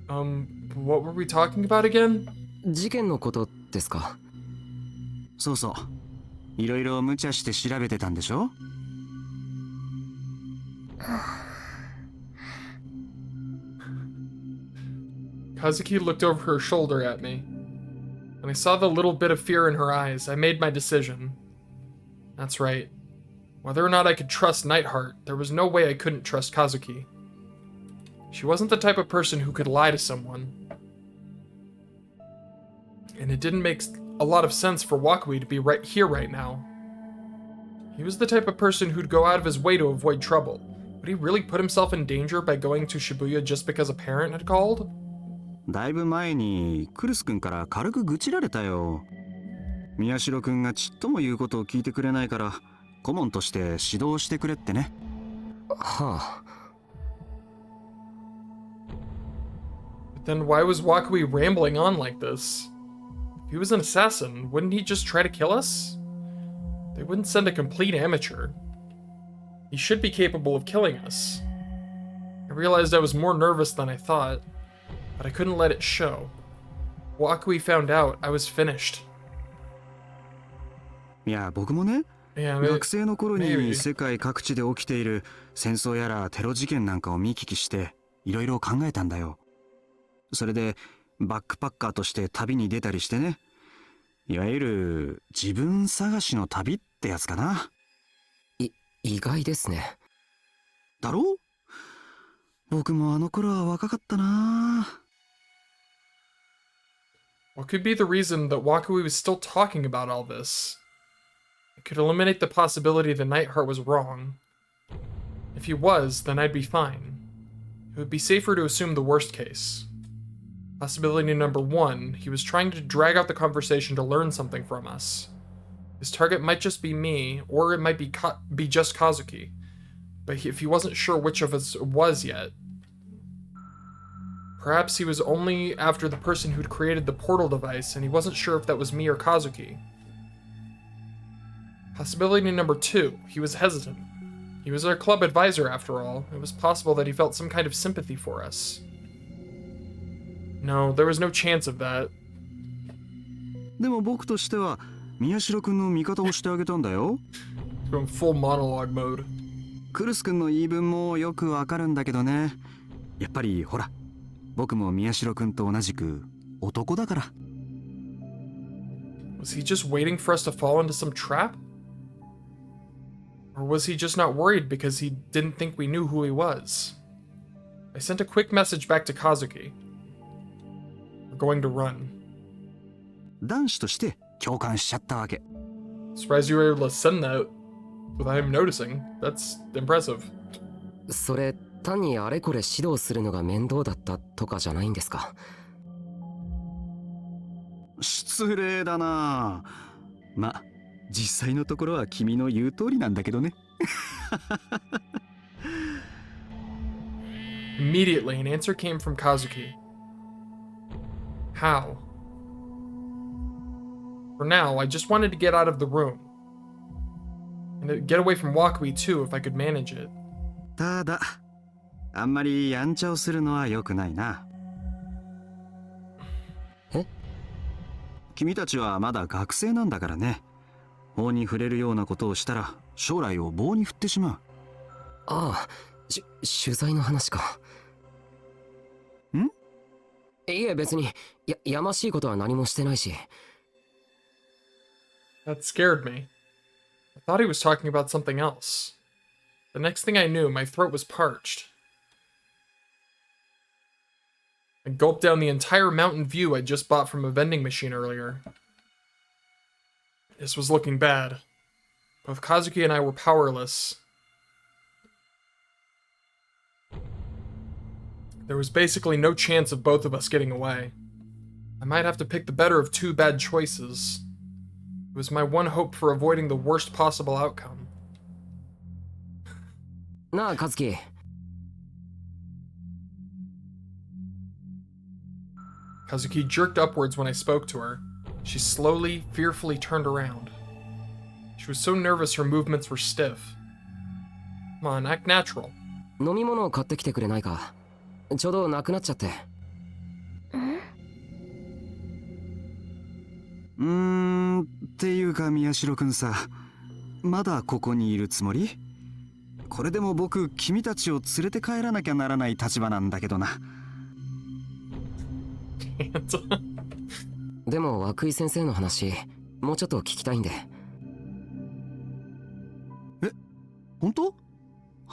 What were we talking about again? 事件のことですか？そうそう。いろいろ無茶して調べてたんでしょ？ Kazuki looked over her shoulder at me. When I saw the little bit of fear in her eyes, I made my decision. That's right. Whether or not I could trust Nightheart, there was no way I couldn't trust Kazuki. She wasn't the type of person who could lie to someone. And it didn't make a lot of sense for Wakui to be right here right now. He was the type of person who'd go out of his way to avoid trouble. Would he really put himself in danger by going to Shibuya just because a parent had called? だいぶ前にクルス君から軽く愚痴られたよ。宮代君がちっとも言うことを聞いてくれないから顧問として指導してくれってね。はあ。But then why was Wakui rambling on like this? If he was an assassin, wouldn't he just try to kill us? They wouldn't send a complete amateur. He should be capable of killing us. I realized I was more nervous than I thought, but I couldn't let it show. Wakui found out, I was finished. いや僕もね、 Yeah, 学生の頃 maybe. に世界各地で起きている戦争やらテロ事件なんかを見聞きしていろいろ考えたんだよ。それでバックパッカーとして旅に出たりしてね。いわゆる自分探しの旅ってやつかな。意外ですね。だろう？僕もあの頃は若かったな。 What could be the reason that Wakui was still talking about all this? It could eliminate the possibility that Nightheart was wrong. If he was, then I'd be fine. It would be safer to assume the worst case. Possibility number 1, he was trying to drag out the conversation to learn something from us. His target might just be me, or it might be just Kazuki. But if he wasn't sure which of us it was yet, perhaps he was only after the person who'd created the portal device, and he wasn't sure if that was me or Kazuki. Possibility number 2, he was hesitant. He was our club advisor after all. It was possible that he felt some kind of sympathy for us. No, there was no chance of that. でも僕としては宮代君の味方をしてあげたんだよ。 Going full monologue mode. クルス君の言い分もよくわかるんだけどね。やっぱりほら、僕も宮代君と同じく男だから。 Was he just waiting for us to fall into some trap? Or was he just not worried because he didn't think we knew who he was? I sent a quick message back to Kazuki. We're going to run. 男子として共感しちゃったわけ。 Surprised you were able to send that without him noticing. That's impressive. それ単にあれこれ指導するのが面倒だったとかじゃないんですか？失礼だな。ま、実際のところは君の言う通りなんだけどね。Immediately, an answer came from Kazuki. How? For now, I just wanted to get out of the room. And to get away from Wakui too, if I could manage it. ただ、あんまりやんちゃをするのは良くないな。え？君たちはまだ学生なんだからね。法に触れるようなことをしたら将来を棒に振ってしまう。ああ、取材の話か。ん？いえ別にやましいことは何もしてないし。That scared me. I thought he was talking about something else. The next thing I knew, my throat was parched. I gulped down the entire Mountain View I'd just bought from a vending machine earlier. This was looking bad. Both Kazuki and I were powerless. There was basically no chance of both of us getting away. I might have to pick the better of two bad choices. It was my one hope for avoiding the worst possible outcome. なあ、カズキ。Kazuki jerked upwards when I spoke to her. She slowly, fearfully turned around. She was so nervous her movements were stiff. Come on, act natural. 飲み物を買ってきてくれないか。ちょうどなくなっちゃって。っていうか宮代くんさ、まだここにいるつもり？これでも僕君たちを連れて帰らなきゃならない立場なんだけどな。でも涌井先生の話もうちょっと聞きたいんで。え、本当？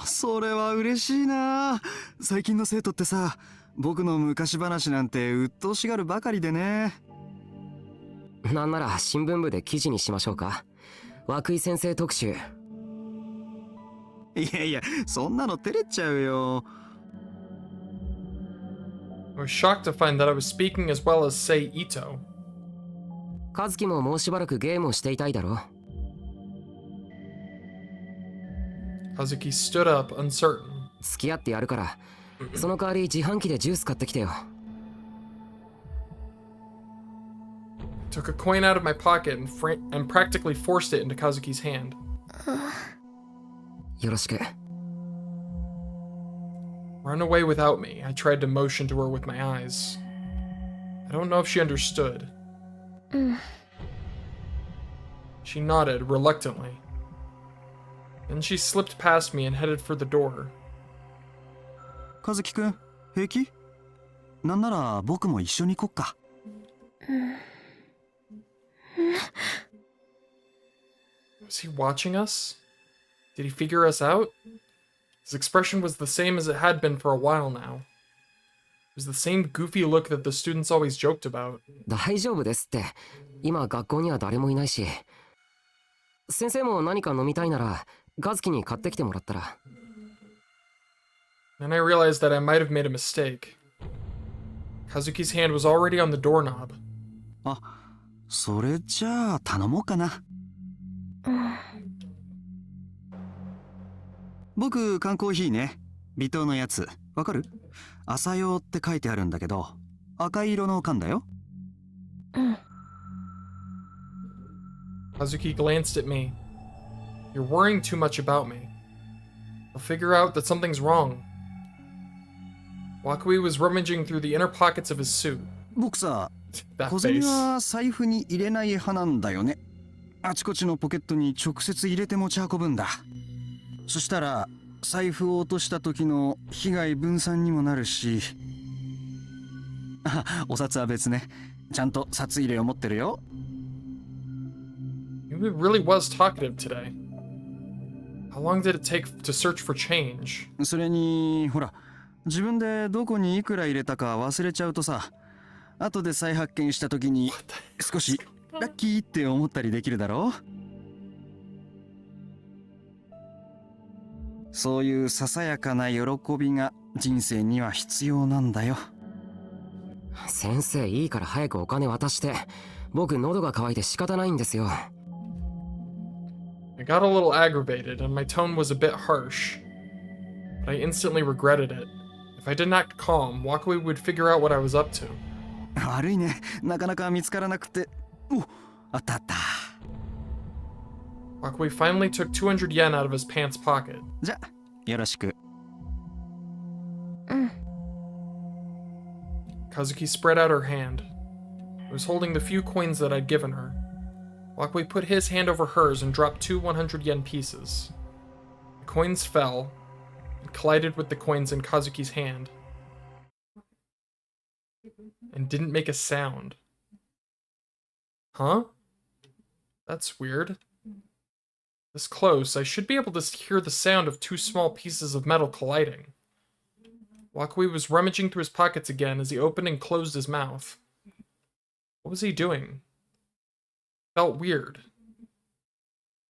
それは嬉しいな。最近の生徒ってさ、僕の昔話なんて鬱陶しがるばかりでね。なんなら新聞部で記事にしましょうか。涌井先生特集。いやいや、そんなの照れちゃうよ。I was shocked to find that I was speaking as well as Sei Ito. 和樹ももうしばらくゲームをしていたいだろ。Kazuki stood up, uncertain. 付き合ってやるから、その代わり自販機でジュース買ってきてよ。Took a coin out of my pocket and practically forced it into Kazuki's hand. よろしく。Run away without me, I tried to motion to her with my eyes. I don't know if she understood. She nodded reluctantly. Then she slipped past me and headed for the door. 和樹くん、平気？なんなら僕も一緒に行こっか。Was he watching us? Did he figure us out? His expression was the same as it had been for a while now. It was the same goofy look that the students always joked about. 大丈夫ですって。今学校には誰もいないし。先生も何か飲みたいなら、和樹に買ってきてもらったら。Then I realized that I might have made a mistake. Kazuki's hand was already on the doorknob. あ、それじゃあ頼もうかな。僕缶コーヒーね。微糖のやつ。わかる？朝用って書いてあるんだけど、赤い色の缶だよ。Kazuki glanced at me. You're worrying too much about me. I'll figure out that something's wrong. Wakui was rummaging through the inner pockets of his suit. 僕さ、 That 小銭 face. は財布に入れない派なんだよね。あちこちのポケットに直接入れて持ち運ぶんだ。そしたら財布を落とした時の被害分散にもなるし。あ、お札は別ね。ちゃんと札入れを持ってるよ。He really was talkative today. How long did it take to search for change? それにほら、自分でどこにいくら入れたか忘れちゃうとさ、後で再発見した時に少しラッキーって思ったりできるだろう。そういうささやかな喜びが人生には必要なんだよ。先生いいから早くお金渡して。僕喉が渇いて仕方ないんですよ。I got a little aggravated, and my tone was a bit harsh. But I instantly regretted it. If I did not calm, Wakui would figure out what I was up to. 悪いね。なかなか見つからなくて。お、あったあった。Wakui finally took 200 yen out of his pants pocket. じゃ、よろしく。Kazuki spread out her hand. It was holding the few coins that I'd given her. Wakui put his hand over hers and dropped 2 100 yen pieces. The coins fell and collided with the coins in Kazuki's hand and didn't make a sound. Huh? That's weird. This close, I should be able to hear the sound of 2 small pieces of metal colliding. Wakui was rummaging through his pockets again as he opened and closed his mouth. What was he doing? Felt weird.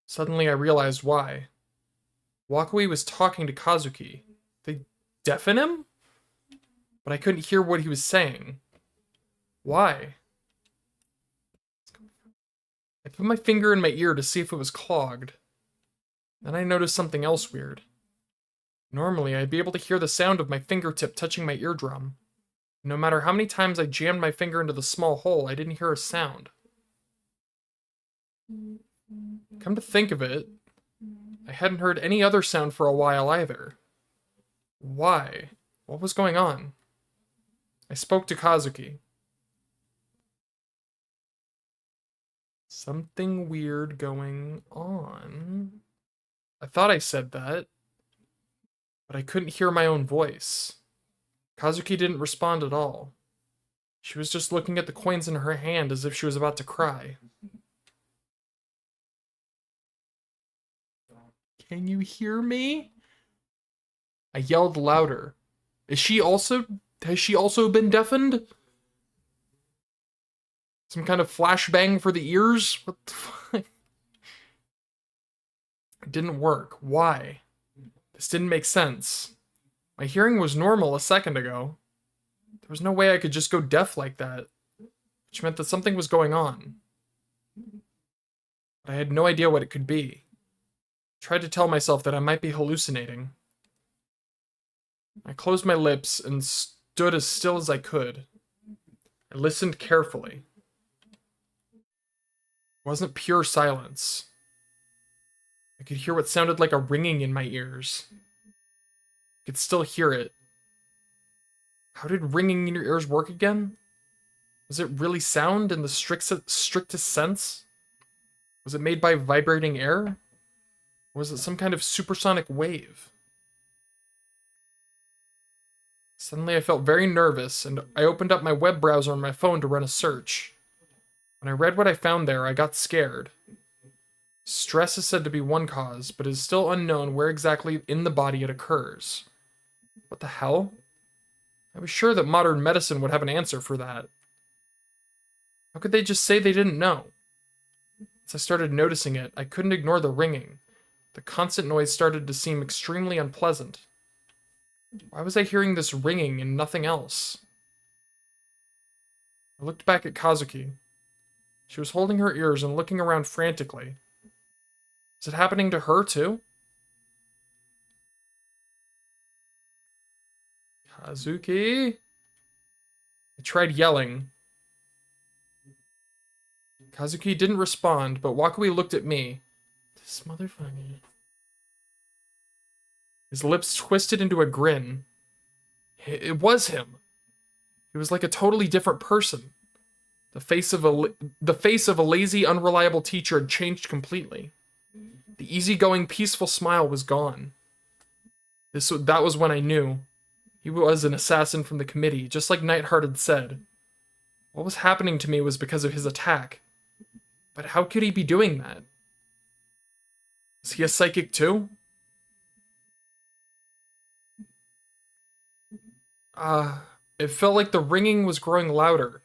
Suddenly I realized why. Wakui was talking to Kazuki. They deafen him? But I couldn't hear what he was saying. Why? I put my finger in my ear to see if it was clogged. Then I noticed something else weird. Normally, I'd be able to hear the sound of my fingertip touching my eardrum. No matter how many times I jammed my finger into the small hole, I didn't hear a sound. Come to think of it, I hadn't heard any other sound for a while either. Why? What was going on? I spoke to Kazuki. Something weird going on. I thought I said that, but I couldn't hear my own voice. Kazuki didn't respond at all. She was just looking at the coins in her hand as if she was about to cry. Can you hear me? I yelled louder. Has she also been deafened? Some kind of flashbang for the ears? What the fuck? It didn't work. Why? This didn't make sense. My hearing was normal a second ago. There was no way I could just go deaf like that, which meant that something was going on. But I had no idea what it could be. I tried to tell myself that I might be hallucinating. I closed my lips and stood as still as I could. I listened carefully. It wasn't pure silence. I could hear what sounded like a ringing in my ears. I could still hear it. How did ringing in your ears work again? Was it really sound in the strictest sense? Was it made by vibrating air? Or was it some kind of supersonic wave? Suddenly I felt very nervous, and I opened up my web browser on my phone to run a search. When I read what I found there, I got scared. Stress is said to be one cause, but it is still unknown where exactly in the body it occurs. What the hell? I was sure that modern medicine would have an answer for that. How could they just say they didn't know? As I started noticing it, I couldn't ignore the ringing. The constant noise started to seem extremely unpleasant. Why was I hearing this ringing and nothing else? I looked back at Kazuki. She was holding her ears and looking around frantically. Is it happening to her too? Kazuki? I tried yelling. Kazuki didn't respond, but Wakui looked at me. This motherfucker. His lips twisted into a grin. It was him. He was like a totally different person. The face of a lazy, unreliable teacher had changed completely. The easygoing, peaceful smile was gone. That was when I knew. He was an assassin from the committee, just like Nightheart had said. What was happening to me was because of his attack. But how could he be doing that? Is he a psychic too? It felt like the ringing was growing louder.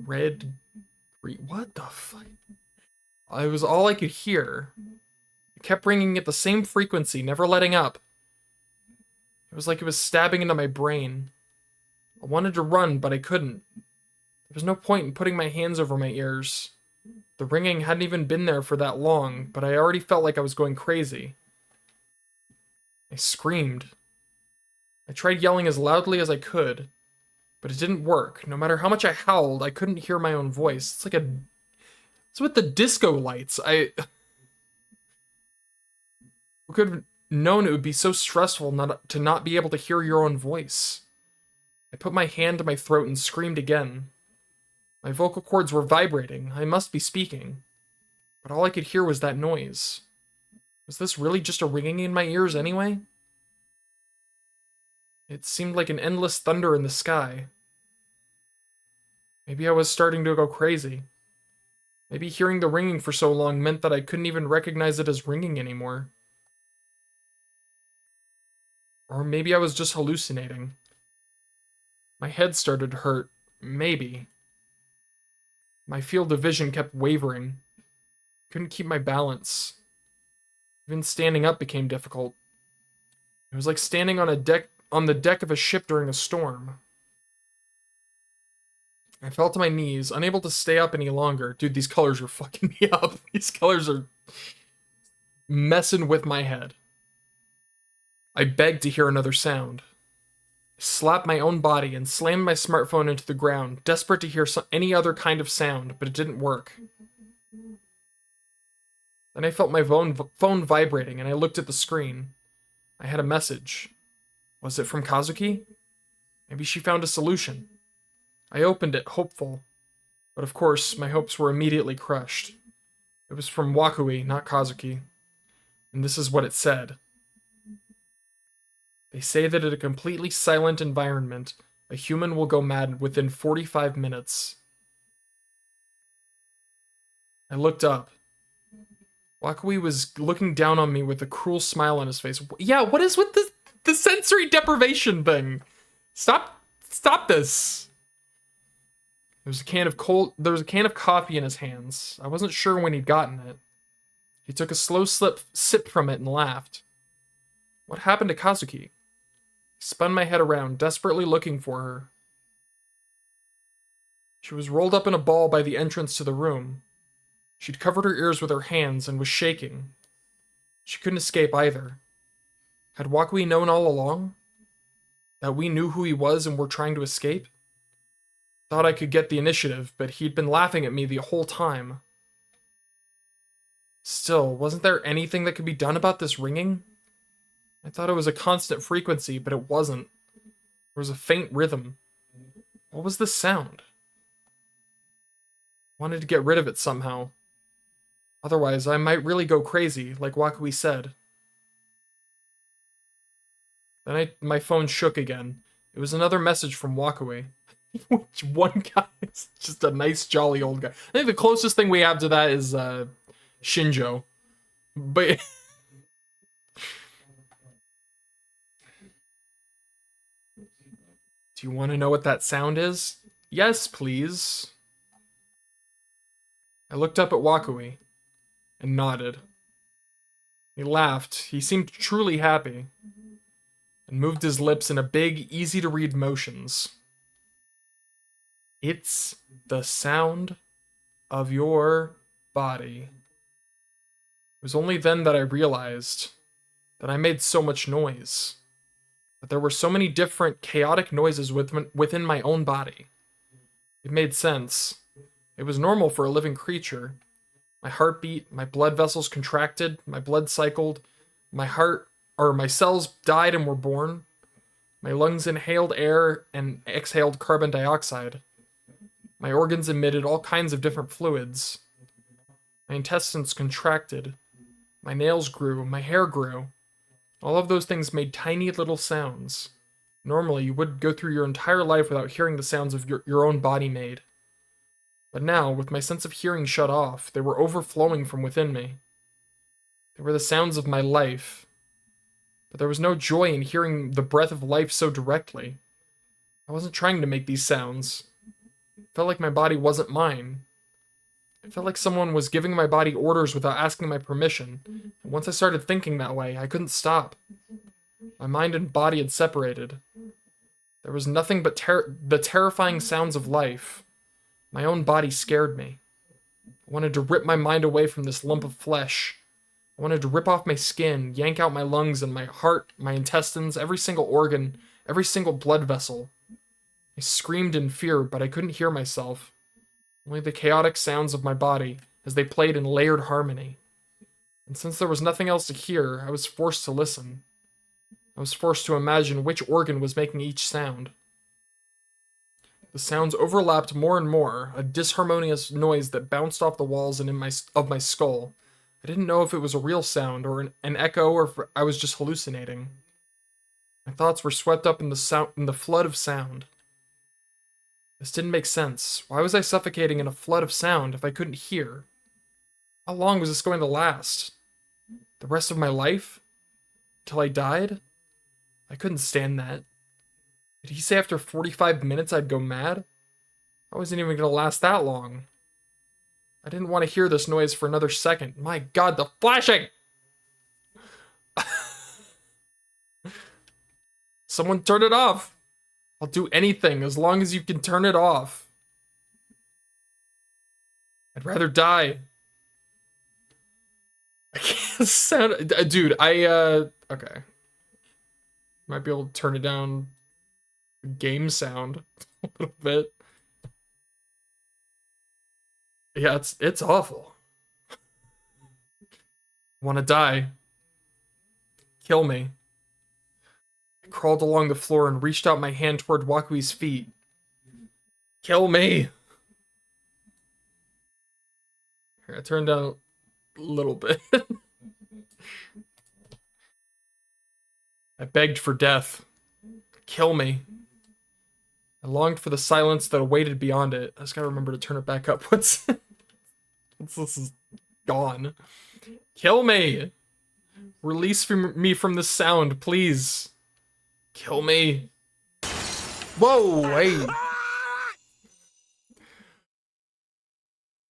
Red, green, what the fuck? It was all I could hear. It kept ringing at the same frequency, never letting up. It was like it was stabbing into my brain. I wanted to run, but I couldn't. There was no point in putting my hands over my ears. The ringing hadn't even been there for that long, but I already felt like I was going crazy. I screamed. I tried yelling as loudly as I could, but it didn't work. No matter how much I howled, I couldn't hear my own voice. It's with the disco lights. I could have known it would be so stressful to not be able to hear your own voice. I put my hand to my throat and screamed again. My vocal cords were vibrating. I must be speaking. But all I could hear was that noise. Was this really just a ringing in my ears anyway? It seemed like an endless thunder in the sky. Maybe I was starting to go crazy. Maybe hearing the ringing for so long meant that I couldn't even recognize it as ringing anymore. Or maybe I was just hallucinating. My head started to hurt. Maybe. My field of vision kept wavering. Couldn't keep my balance. Even standing up became difficult. It was like standing on the deck of a ship during a storm. I fell to my knees, unable to stay up any longer. Dude, these colors are fucking me up. These colors are messing with my head. I begged to hear another sound. Slapped my own body and slammed my smartphone into the ground, desperate to hear any other kind of sound, but it didn't work. Then I felt my phone vibrating and I looked at the screen. I had a message. Was it from Kazuki? Maybe she found a solution. I opened it, hopeful. But of course, my hopes were immediately crushed. It was from Wakui, not Kazuki. And this is what it said. They say that in a completely silent environment, a human will go mad within 45 minutes. I looked up. Wakui was looking down on me with a cruel smile on his face. Yeah, what is with the sensory deprivation thing? Stop this. There was a can of coffee in his hands. I wasn't sure when he'd gotten it. He took a slow sip from it and laughed. What happened to Kazuki? He spun my head around, desperately looking for her. She was rolled up in a ball by the entrance to the room. She'd covered her ears with her hands and was shaking. She couldn't escape either. Had Wakui known all along? That we knew who he was and were trying to escape? Thought I could get the initiative, but he'd been laughing at me the whole time. Still, wasn't there anything that could be done about this ringing? I thought it was a constant frequency, but it wasn't. There was a faint rhythm. What was the sound? I wanted to get rid of it somehow. Otherwise, I might really go crazy, like Wakui said. Then my phone shook again. It was another message from Wakui. Which one guy is just a nice, jolly old guy. I think the closest thing we have to that is Shinjo. But do you want to know what that sound is? Yes, please. I looked up at Wakui and nodded. He laughed. He seemed truly happy and moved his lips in a big, easy-to-read motions. It's the sound of your body. It was only then that I realized that I made so much noise. That there were so many different chaotic noises within my own body. It made sense. It was normal for a living creature. My heart beat, my blood vessels contracted, my blood cycled, my cells died and were born. My lungs inhaled air and exhaled carbon dioxide. My organs emitted all kinds of different fluids. My intestines contracted. My nails grew, my hair grew. All of those things made tiny little sounds. Normally, you would go through your entire life without hearing the sounds of your own body made. But now, with my sense of hearing shut off, they were overflowing from within me. They were the sounds of my life. But there was no joy in hearing the breath of life so directly. I wasn't trying to make these sounds. It felt like my body wasn't mine. It felt like someone was giving my body orders without asking my permission. And once I started thinking that way, I couldn't stop. My mind and body had separated. There was nothing but the terrifying sounds of life. My own body scared me. I wanted to rip my mind away from this lump of flesh. I wanted to rip off my skin, yank out my lungs and my heart, my intestines, every single organ, every single blood vessel. I screamed in fear, but I couldn't hear myself. Only the chaotic sounds of my body as they played in layered harmony. And since there was nothing else to hear, I was forced to listen. I was forced to imagine which organ was making each sound. The sounds overlapped more and more, a disharmonious noise that bounced off the walls and of my skull. I didn't know if it was a real sound or an echo or if I was just hallucinating. My thoughts were swept up in the flood of sound. This didn't make sense. Why was I suffocating in a flood of sound if I couldn't hear? How long was this going to last? The rest of my life? Till I died? I couldn't stand that. Did he say after 45 minutes I'd go mad? I wasn't even going to last that long. I didn't want to hear this noise for another second. My God, the flashing! Someone turn it off! I'll do anything as long as you can turn it off. I'd rather die. I can't sound... Dude, okay. Might be able to turn it down game sound a little bit. Yeah, it's awful. Want to die. Kill me. I crawled along the floor and reached out my hand toward Wakui's feet. Kill me! Here, I turned down a little bit. I begged for death. Kill me. I longed for the silence that awaited beyond it. I just gotta remember to turn it back up once this is gone. Kill me! Release me from the sound, please. Kill me. Whoa, hey.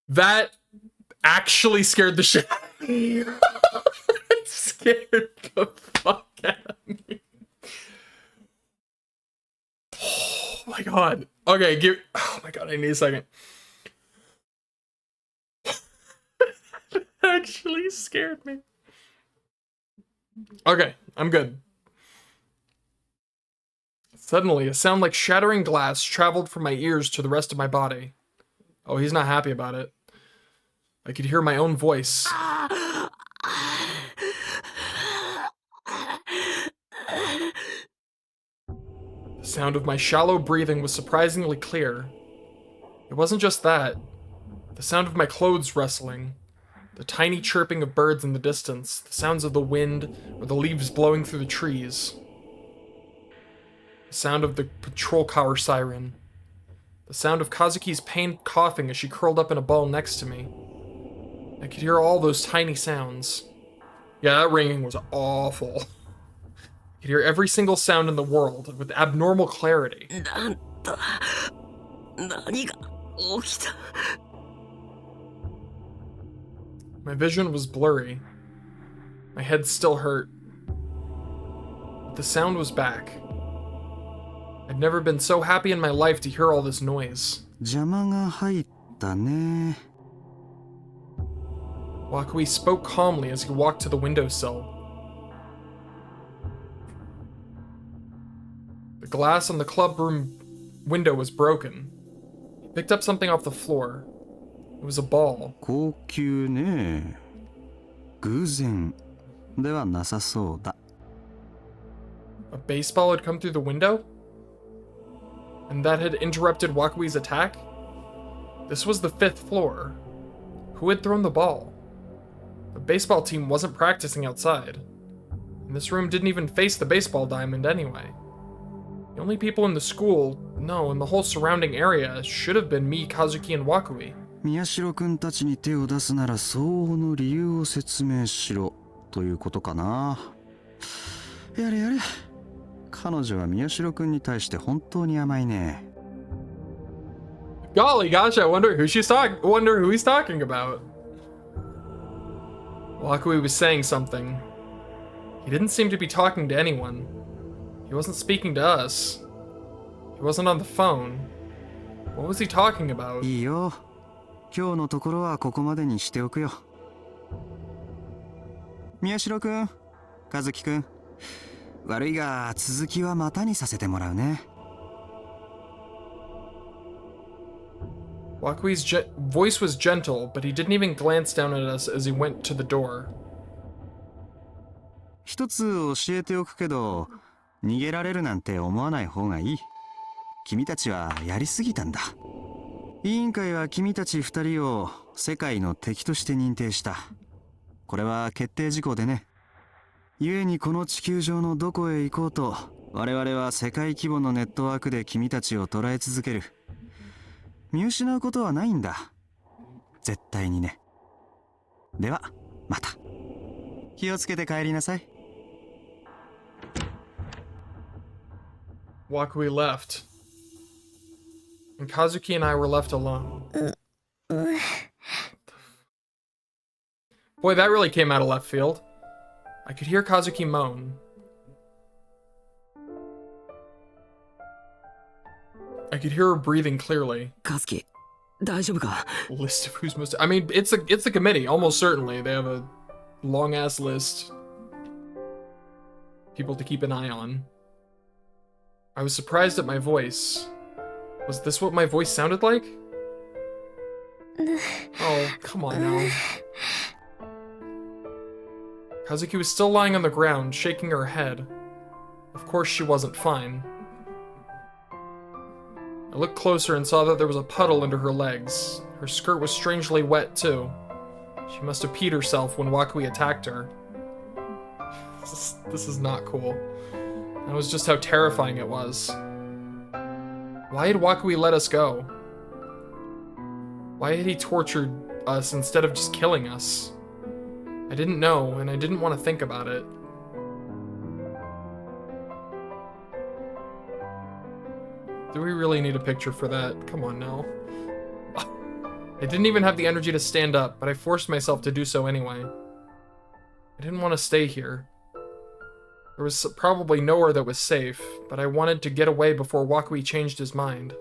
That actually scared the shit out of me. It scared the fuck out of me. Oh my god. Okay, oh my god, I need a second. It actually scared me. Okay, I'm good. Suddenly, a sound like shattering glass traveled from my ears to the rest of my body. Oh, he's not happy about it. I could hear my own voice. The sound of my shallow breathing was surprisingly clear. It wasn't just that. The sound of my clothes rustling, the tiny chirping of birds in the distance, the sounds of the wind or the leaves blowing through the trees. The sound of the patrol car siren. The sound of Kazuki's pained coughing as she curled up in a ball next to me. I could hear all those tiny sounds. Yeah, that ringing was awful. I could hear every single sound in the world with abnormal clarity. My vision was blurry. My head still hurt. But the sound was back. I'd never been so happy in my life to hear all this noise. 邪魔が入ったね。 Wakui spoke calmly as he walked to the windowsill. The glass on the clubroom window was broken. He picked up something off the floor. It was a ball. 高級ね。偶然ではなさそうだ。 A baseball had come through the window? And that had interrupted Wakui's attack? This was the 5th floor. Who had thrown the ball? The baseball team wasn't practicing outside. And this room didn't even face the baseball diamond anyway. The only people in the school, no, in the whole surrounding area, should have been me, Kazuki, and Wakui. 宮代くんたちに手を出すなら相応の理由を説明しろということかな。やれやれ。彼女は宮代くんに対して本当に甘いね。 Golly gosh, I wonder who he's talking about. Wakui was saying something. He didn't seem to be talking to anyone. He wasn't speaking to us. He wasn't on the phone. What was he talking about? いいよ。今日のところはここまでにしておくよ。宮代くん、和樹くん。悪いが続きはまたにさせてもらうね。Wakui's voice was gentle, but he didn't even glance down at us as he went to the door. 一つ教えておくけど、逃げられるなんて思わない方がいい。君たちはやりすぎたんだ。委員会は君たち二人を世界の敵として認定した。これは決定事項でね。故にこの地球上のどこへ行こうと、我々は世界規模のネットワークで君たちを捉え続ける。見失うことはないんだ。絶対にね。では、また。気をつけて帰りなさい。Wakui left. And Kazuki and I were left alone. Boy, that really came out of left field. I could hear Kazuki moan. I could hear her breathing clearly. Kazuki, 大丈夫か? List of who's most... I mean, it's a committee, almost certainly. They have a long-ass list. People to keep an eye on. I was surprised at my voice. Was this what my voice sounded like? Oh, come on now. Kazuki was still lying on the ground, shaking her head. Of course she wasn't fine. I looked closer and saw that there was a puddle under her legs. Her skirt was strangely wet, too. She must have peed herself when Wakui attacked her. This is not cool. That was just how terrifying it was. Why had Wakui let us go? Why had he tortured us instead of just killing us? I didn't know, and I didn't want to think about it. Do we really need a picture for that? Come on now. I didn't even have the energy to stand up, but I forced myself to do so anyway. I didn't want to stay here. There was probably nowhere that was safe, but I wanted to get away before Wakui changed his mind.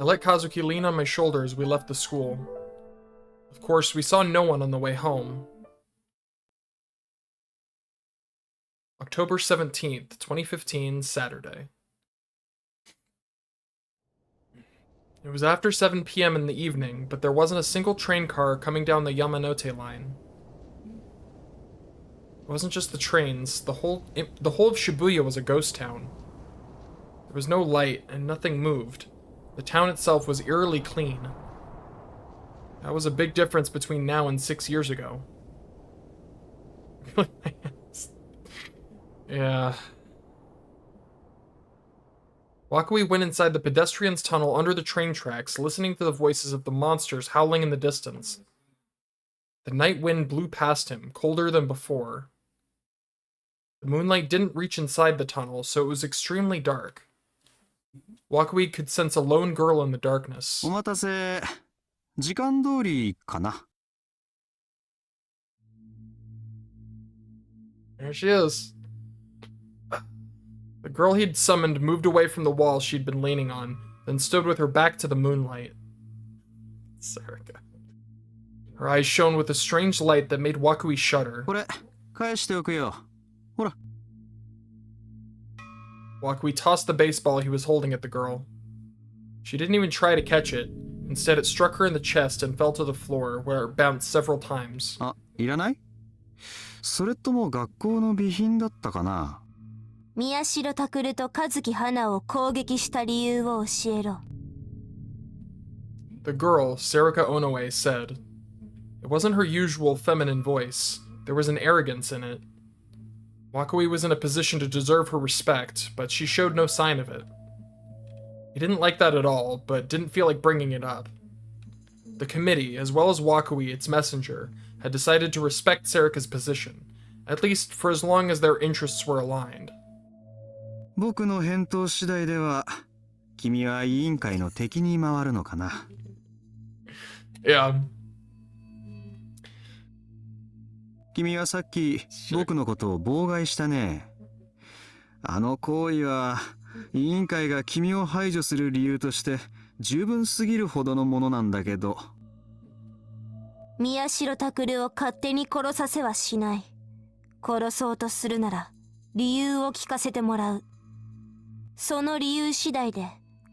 I let Kazuki lean on my shoulder as we left the school. Of course, we saw no one on the way home. October 17th, 2015, Saturday. It was after 7 p.m. in the evening, but there wasn't a single train car coming down the Yamanote line. It wasn't just the trains, the whole of Shibuya was a ghost town. There was no light, and nothing moved. The town itself was eerily clean. That was a big difference between now and 6 years ago. Yeah. Wakui went inside the pedestrian's tunnel under the train tracks, listening to the voices of the monsters howling in the distance. The night wind blew past him, colder than before. The moonlight didn't reach inside the tunnel, so it was extremely dark. Wakui could sense a lone girl in the darkness. お待たせ。時間通りかな。 There she is. The girl he'd summoned moved away from the wall she'd been leaning on, then stood with her back to the moonlight. Sarika. Her eyes shone with a strange light that made Wakui shudder. これ、返しておくよ。ほら。 Wakui tossed the baseball he was holding at the girl. She didn't even try to catch it. Instead, it struck her in the chest and fell to the floor, where it bounced several times. あ、いらない？それとも学校の備品だったかな？ 宮代拓と和樹花を攻撃した理由を教えろ。 The girl, Sarika Onoe, said. It wasn't her usual feminine voice. There was an arrogance in it. Wakui was in a position to deserve her respect, but she showed no sign of it. He didn't like that at all, but didn't feel like bringing it up. The committee, as well as Wakui, its messenger, had decided to respect Sarika's position, at least for as long as their interests were aligned. 僕の返答次第では、君は委員会の敵に回るのかな。Yeah. 君はさっき僕のことを妨害したね。あの行為は委員会が君を排除する理由として十分すぎるほどのものなんだけど。宮代拓を勝手に殺させはしない。殺そうとするなら理由を聞かせてもらう。その理由次第で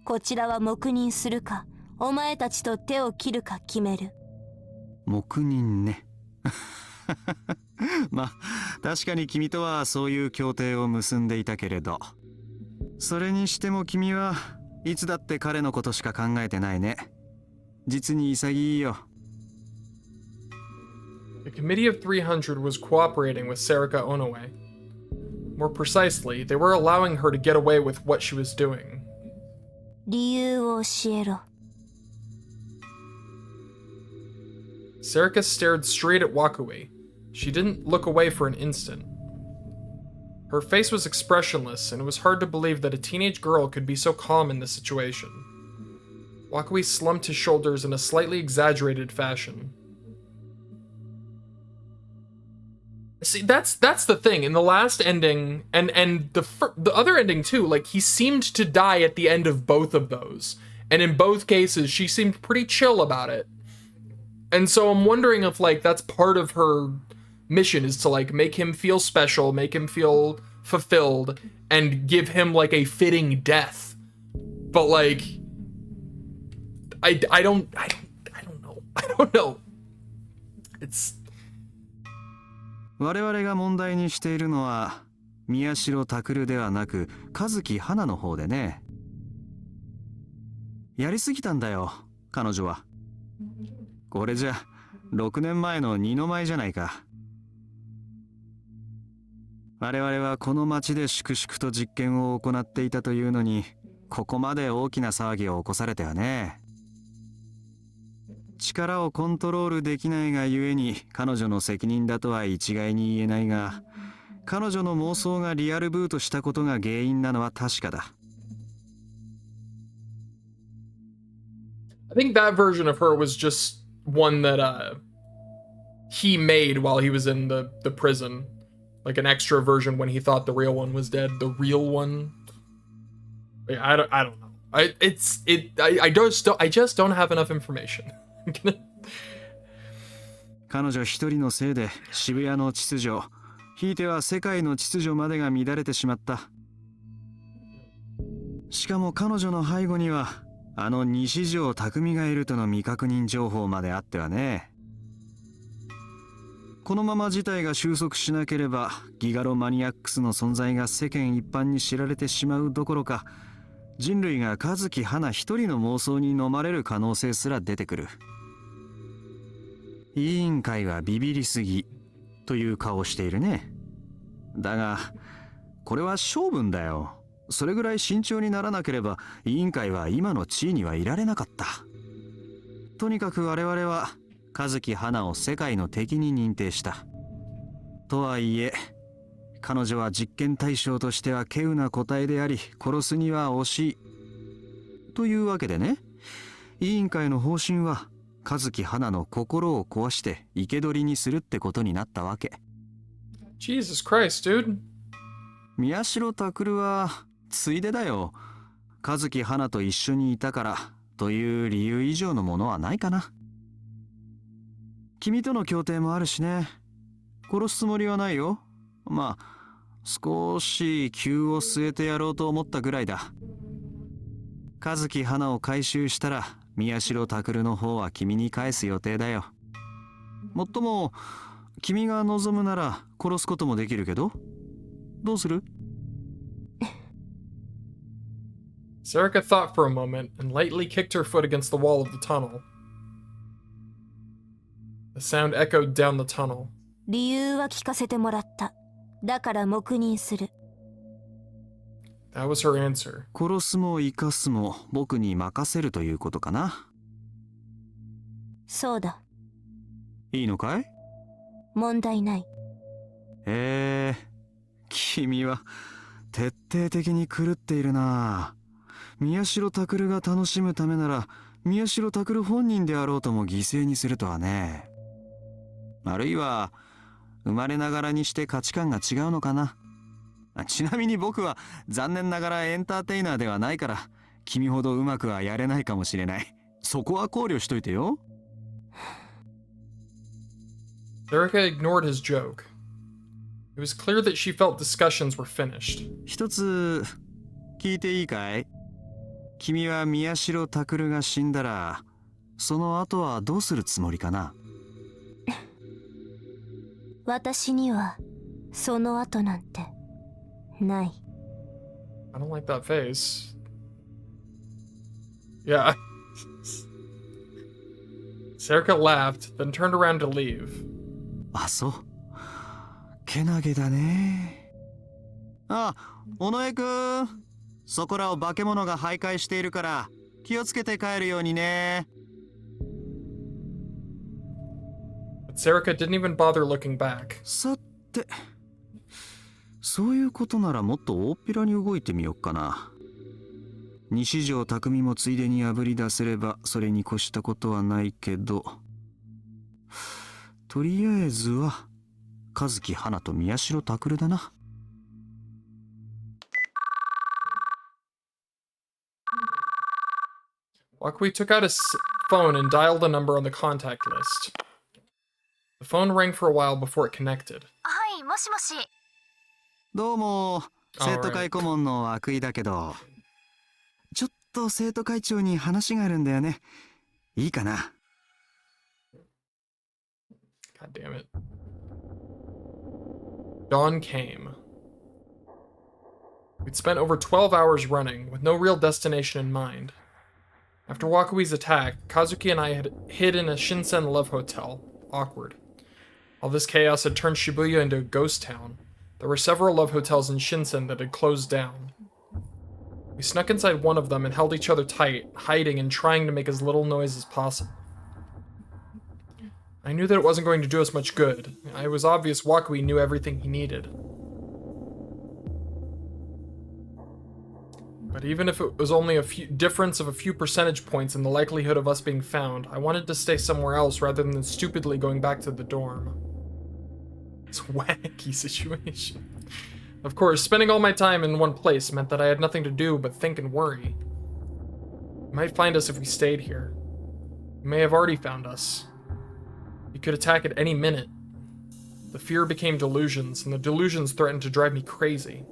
こちらは黙認するかお前たちと手を切るか決める。黙認ね。まあ確かに君とはそういう協定を結んでいたけれど、それにしても君はいつだって彼のことしか考えてないね。実に潔いよ。The Committee of 300 was cooperating with Sarika Onoe. More precisely, they were allowing her to get away with what she was doing. 理由を教えろ。 Sarika stared straight at Wakui. She didn't look away for an instant. Her face was expressionless, and it was hard to believe that a teenage girl could be so calm in this situation. Wakui slumped his shoulders in a slightly exaggerated fashion. See, that's the thing. In the last ending, and the other ending too, like, he seemed to die at the end of both of those. And in both cases, she seemed pretty chill about it. And so I'm wondering if, like, that's part of her mission, is to, like, make him feel special, make him feel fulfilled and give him like a fitting death. But like, I don't know. I don't know. It's 我々が問題にしているのは宮代拓ではなく和樹花の方でね。やりすぎたんだよ彼女は。これじゃ6年前の二の舞じゃないか。我々はこの町で粛々と実験を行っていたというのに、ここまで大きな騒ぎを起こされたよね。力をコントロールできないがゆえに彼女の責任だとは一概に言えないが、彼女の妄想がリアルブートしたことが原因なのは確かだ。I think that version of her was just one that he made while he was in the prison. Like an extra version when he thought the real one was dead. The real one. I don't know. I just don't have enough information. 彼女一人のせいで渋谷の秩序、ひいては世界の秩序までが乱れてしまった。しかも彼女の背後にはあの西条匠がいるとの未確認情報まであってはね。このまま事態が収束しなければギガロマニアックスの存在が世間一般に知られてしまうどころか、人類が和樹花一人の妄想に飲まれる可能性すら出てくる。委員会はビビりすぎという顔をしているね。だがこれは性分だよ。それぐらい慎重にならなければ委員会は今の地位にはいられなかった。とにかく我々は和樹花を世界の敵に認定した。とはいえ彼女は実験対象としては稀有な個体であり、殺すには惜しいというわけでね、委員会の方針は和樹花の心を壊して生け捕りにするってことになったわけ。 Jesus Christ, dude. 宮代拓はついでだよ。和樹花と一緒にいたからという理由以上のものはないかな。君との協定もあるしね。殺すつもりはないよ。まあ少し急を据えてやろうと思ったぐらいだ。和樹花を回収したら宮代拓の方は君に返す予定だよ。もっとも君が望むなら殺すこともできるけど、どうする？ Serica thought for a moment and lightly kicked her foot against the wall of the tunnel. The sound echoed down the tunnel. 理由は聞かせてもらった。だから黙認する。That was her answer. 殺すも生かすも僕に任せるということかな。そうだ。いいのかい？問題ない。君は徹底的に狂っているな。宮代拓が楽しむためなら宮代拓本人であろうとも犠牲にするとはね。あるいは生まれながらにして価値観が違うのかな。ちなみに僕は残念ながらエンターテイナーではないから君ほどうまくはやれないかもしれない。そこは考慮しといてよ。Serica ignored his joke. It was clear that she felt discussions were finished. 一つ聞いていいかい？君は宮代拓が死んだらその後はどうするつもりかな？私にはその後なんてない。I don't like that face. Yeah. Serica laughed, then turned around to leave. あ、そう。けなげだね。あ、尾上くん。そこらを化け物が徘徊しているから気をつけて帰るようにね。But Serica didn't even bother looking back. さて、そういうことならもっと大っぴらに動いてみよっかな。西条匠もついでにあぶり出せればそれに越したことはないけど、とりあえずは和樹花と宮代拓だな。Wakui took out his phone and dialed the number on the contact list. The phone rang for a while before it connected. はい、もしもし。どうも、生徒 Alright. 会顧問の涌井だけど、ちょっと生徒会長に話があるんだよね。いいかな？ God damn it. Dawn came. We'd spent over 12 hours running, with no real destination in mind. After Wakui's attack, Kazuki and I had hid in a Shinsen love hotel. Awkward. All this chaos had turned Shibuya into a ghost town. There were several love hotels in Shinsen that had closed down. We snuck inside one of them and held each other tight, hiding and trying to make as little noise as possible. I knew that it wasn't going to do us much good. It was obvious Wakui knew everything he needed. But even if it was only a difference of a few percentage points in the likelihood of us being found, I wanted to stay somewhere else rather than stupidly going back to the dorm. It's a wacky situation. Of course, spending all my time in one place meant that I had nothing to do but think and worry. He might find us if we stayed here. He may have already found us. He could attack at any minute. The fear became delusions, and the delusions threatened to drive me crazy.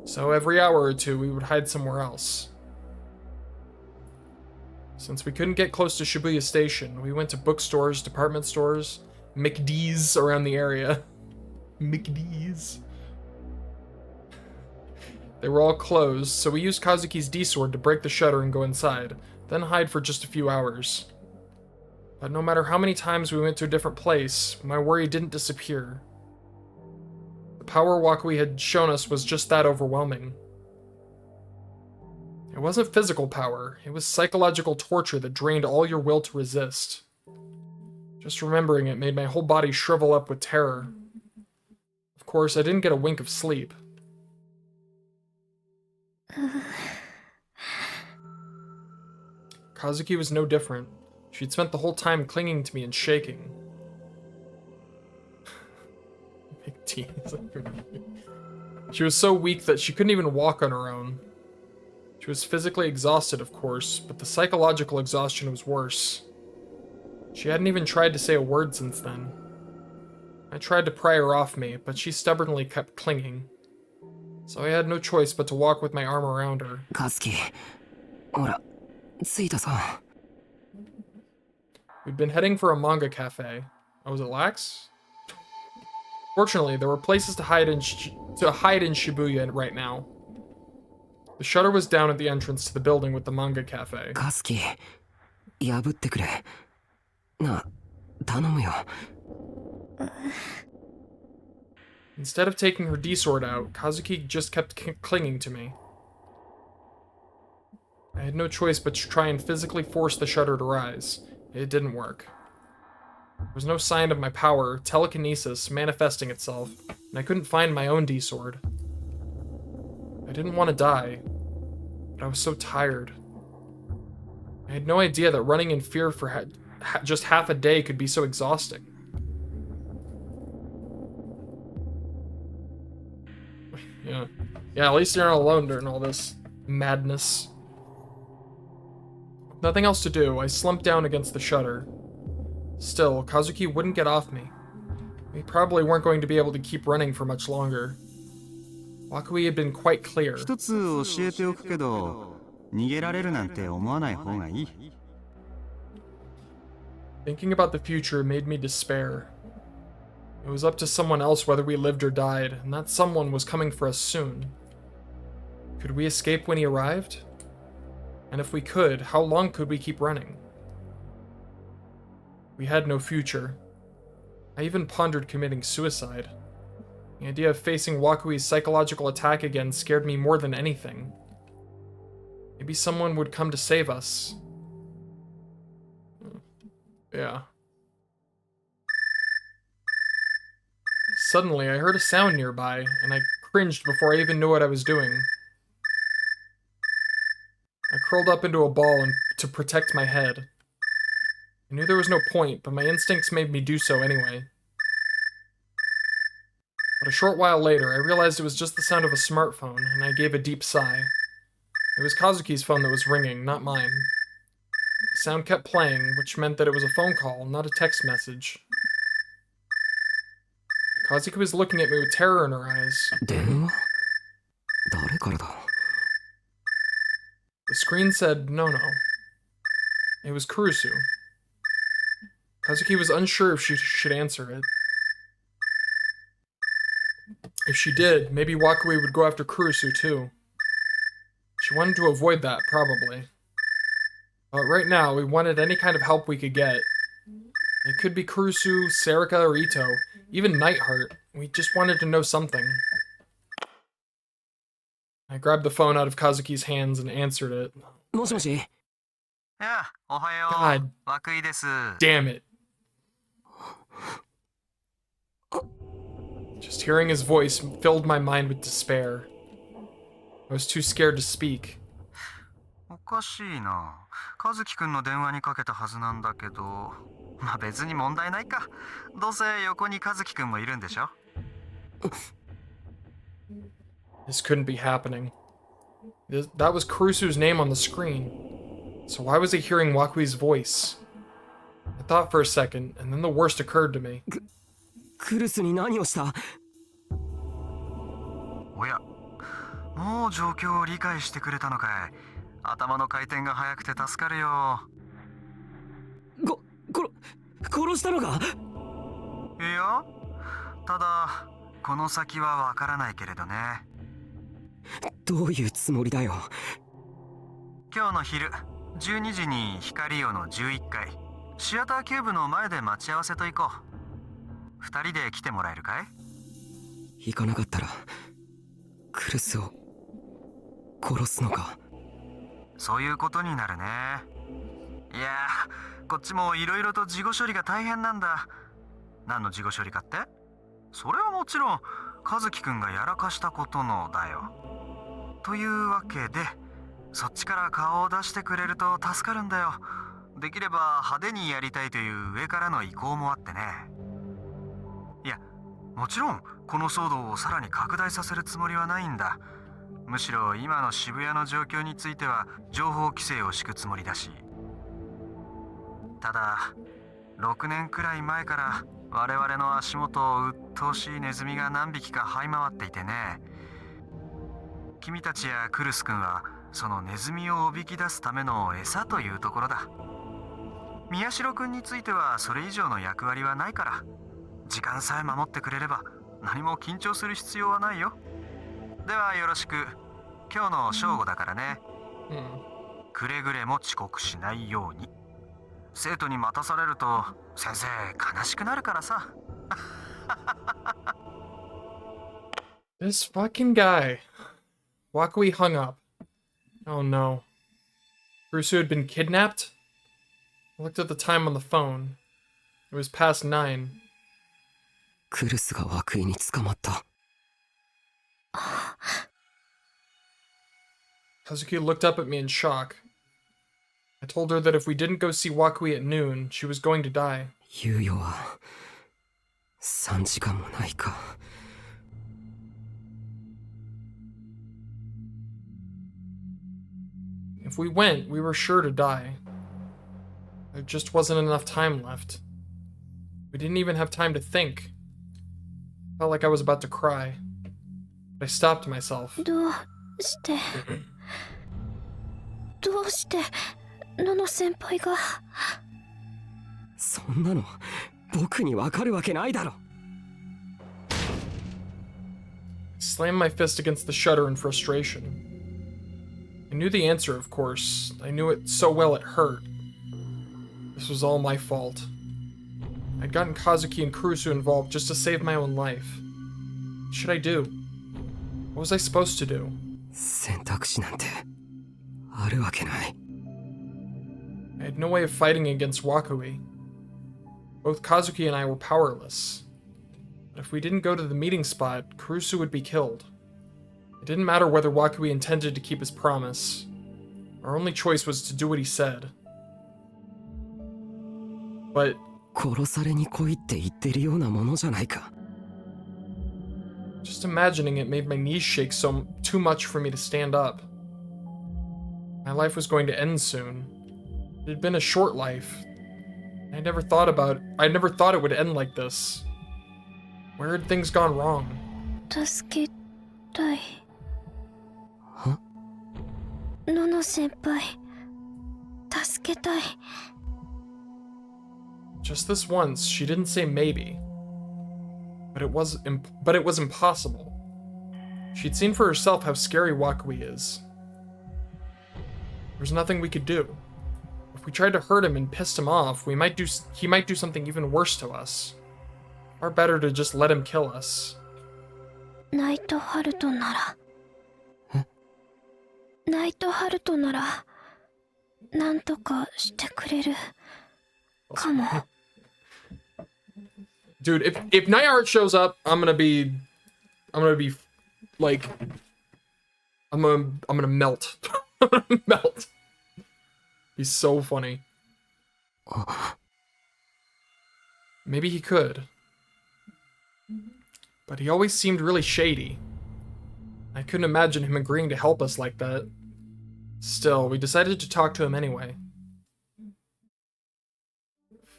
So every hour or two, we would hide somewhere else. Since we couldn't get close to Shibuya Station, we went to bookstores, department stores, McD's around the area. McD's. They were all closed, so we used Kazuki's D-sword to break the shutter and go inside, then hide for just a few hours. But no matter how many times we went to a different place, my worry didn't disappear. The power Wakui had shown us was just that overwhelming. It wasn't physical power, it was psychological torture that drained all your will to resist. Just remembering it made my whole body shrivel up with terror. Of course, I didn't get a wink of sleep. Kazuki was no different. She'd spent the whole time clinging to me and shaking. Big tease. She was so weak that she couldn't even walk on her own. She was physically exhausted, of course, but the psychological exhaustion was worse. She hadn't even tried to say a word since then. I tried to pry her off me, but she stubbornly kept clinging. So I had no choice but to walk with my arm around her. Kazuki, ora, tsuita zo. We'd been heading for a manga cafe. Oh, was it Lax? Fortunately, there were places to hide in Shibuya right now. The shutter was down at the entrance to the building with the manga cafe. Kazuki, yabutte kure. Na, tanomu yo. Instead of taking her D-sword out, Kazuki just kept clinging to me. I had no choice but to try and physically force the shutter to rise. It didn't work. There was no sign of my power, telekinesis, manifesting itself, and I couldn't find my own D-sword. I didn't want to die, but I was so tired. I had no idea that running in fear for just half a day could be so exhausting. Yeah, at least you're not alone during all this madness. With nothing else to do, I slumped down against the shutter. Still, Kazuki wouldn't get off me. We probably weren't going to be able to keep running for much longer. Wakui had been quite clear. 一つ教えておくけど、逃げられるなんて思わない方がいい。Thinking about the future made me despair. It was up to someone else whether we lived or died, and that someone was coming for us soon. Could we escape when he arrived? And if we could, how long could we keep running? We had no future. I even pondered committing suicide. The idea of facing Wakui's psychological attack again scared me more than anything. Maybe someone would come to save us. Yeah. Suddenly, I heard a sound nearby, and I cringed before I even knew what I was doing. I curled up into a ball to protect my head. I knew there was no point, but my instincts made me do so anyway. But a short while later, I realized it was just the sound of a smartphone, and I gave a deep sigh. It was Kazuki's phone that was ringing, not mine. The sound kept playing, which meant that it was a phone call, not a text message. Kazuki was looking at me with terror in her eyes. 電話誰からだ The screen said no. It was Kurusu. Kazuki was unsure if she should answer it. If she did, maybe Wakui would go after Kurusu too. She wanted to avoid that, probably. But right now, we wanted any kind of help we could get. It could be Kurusu, Serika, or Ito, even Nightheart. We just wanted to know something. I grabbed the phone out of Kazuki's hands and answered it. もしもしいや、おはよ God う。涌井です。 damn it. Just hearing his voice filled my mind with despair. I was too scared to speak. おかしいな。和樹くんの電話にかけたはずなんだけど、まあ別に問題ないか。どうせ横に和樹くんもいるんでしょ。This couldn't be happening. That was Kurusu's name on the screen. So why was I hearing Wakui's voice? I thought for a second, and then the worst occurred to me. クルスに何をした おや、もう状況を理解してくれたのかい。頭の回転が速くて助かるよ。殺したのかいや、ただこの先はわからないけれどね。どういうつもりだよ。今日の昼12時に光代の11階シアターキューブの前で待ち合わせと行こう。2人で来てもらえるかい？行かなかったらクルスを殺すのか。そういうことになるね。いやー、こっちもいろいろと事後処理が大変なんだ。何の事後処理かって？それはもちろん和樹くんがやらかしたことのだよ。というわけでそっちから顔を出してくれると助かるんだよ。できれば派手にやりたいという上からの意向もあってね。いや、もちろんこの騒動をさらに拡大させるつもりはないんだ。むしろ今の渋谷の状況については情報規制を敷くつもりだし。ただ6年くらい前から我々の足元を鬱陶しいネズミが何匹か這い回っていてね。君たちやクルス君はそのネズミをおびき出すための餌というところだ。宮代君についてはそれ以上の役割はないから、時間さえ守ってくれれば何も緊張する必要はないよ。ではよろしく。今日の正午だからね。くれぐれも遅刻しないように。生徒に待たされると先生悲しくなるからさ。This fucking guy. Wakui hung up. Oh no. Kurusu had been kidnapped? I looked at the time on the phone. It was past 9. クルスが涌井に捕まった。Kazuki looked up at me in shock. I told her that if we didn't go see Wakui at noon, she was going to die. 猶予は3時間もないか。If we went, we were sure to die. There just wasn't enough time left. We didn't even have time to think. I felt like I was about to cry. But I stopped myself. どうしてノノ先輩が。そんなの僕にわかるわけないだろ。I slammed my fist against the shutter in frustration. I knew the answer, of course. I knew it so well it hurt. This was all my fault. I'd gotten Kazuki and Kurusu involved just to save my own life. What should I do? What was I supposed to do? 選択肢なんてあるわけない。I had no way of fighting against Wakui. Both Kazuki and I were powerless. But if we didn't go to the meeting spot, Kurusu would be killed. It didn't matter whether Wakui intended to keep his promise. Our only choice was to do what he said. But 殺されに来いって言ってるようなものじゃないか。just imagining it made my knees shake too much for me to stand up. My life was going to end soon. It had been a short life. I never thought it would end like this. Where had things gone wrong? 助けたい。は？のの先輩、助けたい。Just this once, she didn't say maybe. But it was impossible. She'd seen for herself how scary Wakui is. There's nothing we could do. If we tried to hurt him and pissed him off, he might do something even worse to us. Far better to just let him kill us. ナイトハルトなら。ナイトハルトなら、なんとかしてくれる。かも。Dude, if Nightheart shows up, I'm gonna be like, I'm gonna melt. Melt. He's so funny. Maybe he could. But he always seemed really shady. I couldn't imagine him agreeing to help us like that. Still, we decided to talk to him anyway.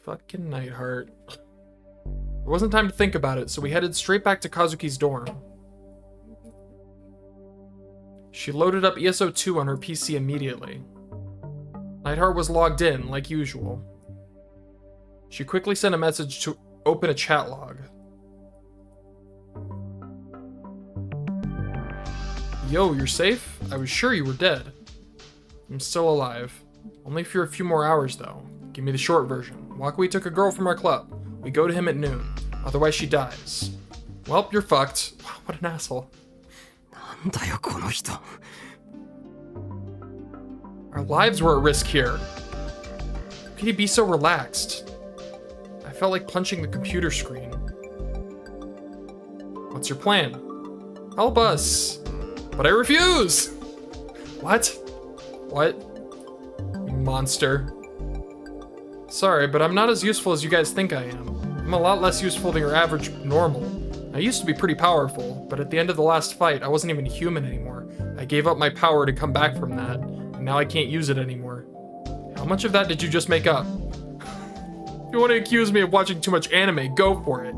Fucking Nightheart. There wasn't time to think about it, so we headed straight back to Kazuki's dorm. She loaded up ESO2 on her PC immediately. Nightheart was logged in, like usual. She quickly sent a message to open a chat log. Yo, you're safe? I was sure you were dead. I'm still alive. Only for a few more hours, though. Give me the short version. Wakui took a girl from our club. We go to him at noon. Otherwise she dies. Well, you're fucked. What an asshole. なんだよこの人。 Our lives were at risk here. How could he be so relaxed? I felt like punching the computer screen. What's your plan? Help us. But I refuse! What? What? You monster. Sorry, but I'm not as useful as you guys think I am. I'm a lot less useful than your average normal. I used to be pretty powerful, but at the end of the last fight, I wasn't even human anymore. I gave up my power to come back from that, and now I can't use it anymore. How much of that did you just make up? If you want to accuse me of watching too much anime, go for it.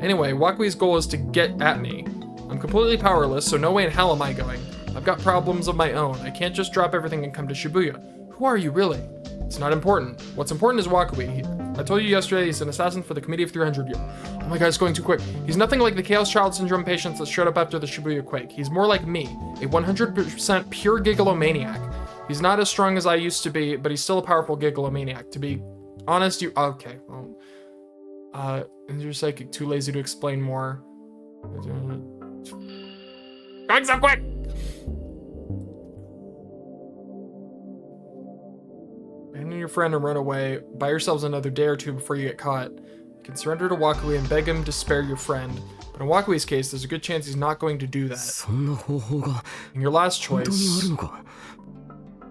Anyway, Wakui's goal is to get at me. I'm completely powerless, so no way in hell am I going. I've got problems of my own. I can't just drop everything and come to Shibuya. Who are you, really? It's not important. What's important is Wakui. I told you yesterday he's an assassin for the Committee of 300. Oh my god, it's going too quick. He's nothing like the Chaos Child Syndrome patients that showed up after the Shibuya quake. He's more like me, a 100% pure gigolomaniac. He's not as strong as I used to be, but he's still a powerful gigolomaniac. To be honest, you... Okay, well... is your psychic too lazy to explain more? Going so quick! Abandon your friend and run away. Buy yourselves another day or two before you get caught. You can surrender to Wakui and beg him to spare your friend. But in Wakui's case, there's a good chance he's not going to do that. そんな方法が And your last 本当にあ choice... るのか。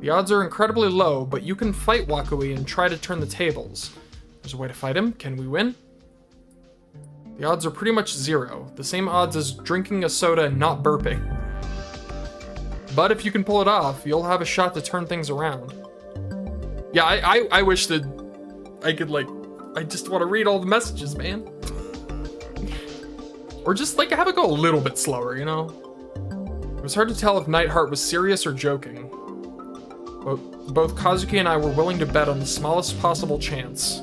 The odds are incredibly low, but you can fight Wakui and try to turn the tables. There's a way to fight him. Can we win? The odds are pretty much zero. The same odds as drinking a soda and not burping. But if you can pull it off, you'll have a shot to turn things around. Yeah, I wish that I could, like, I just want to read all the messages, man. Or just, like, have it go a little bit slower, you know? It was hard to tell if Nightheart was serious or joking. Both Kazuki and I were willing to bet on the smallest possible chance.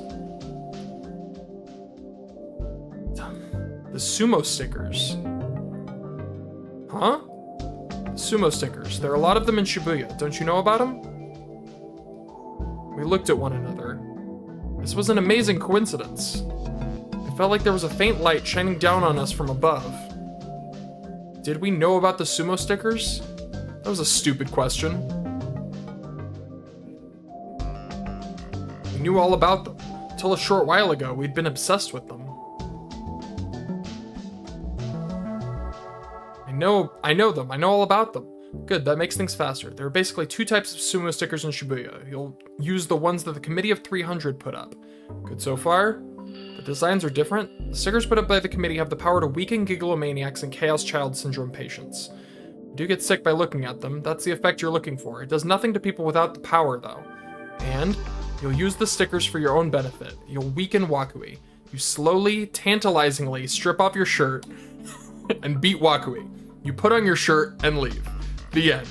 The sumo stickers. Huh? Sumo stickers. There are a lot of them in Shibuya. Don't you know about them? We looked at one another. This was an amazing coincidence. It felt like there was a faint light shining down on us from above. Did we know about the sumo stickers? That was a stupid question. We knew all about them. Until a short while ago, we'd been obsessed with them. I know them. I know all about them. Good, that makes things faster. There are basically two types of sumo stickers in Shibuya. You'll use the ones that the Committee of 300 put up. Good so far? The designs are different. The stickers put up by the committee have the power to weaken gigolomaniacs and Chaos Child Syndrome patients. You do get sick by looking at them. That's the effect you're looking for. It does nothing to people without the power, though. And you'll use the stickers for your own benefit. You'll weaken Wakui. You slowly, tantalizingly strip off your shirt and beat Wakui. You put on your shirt and leave. The end.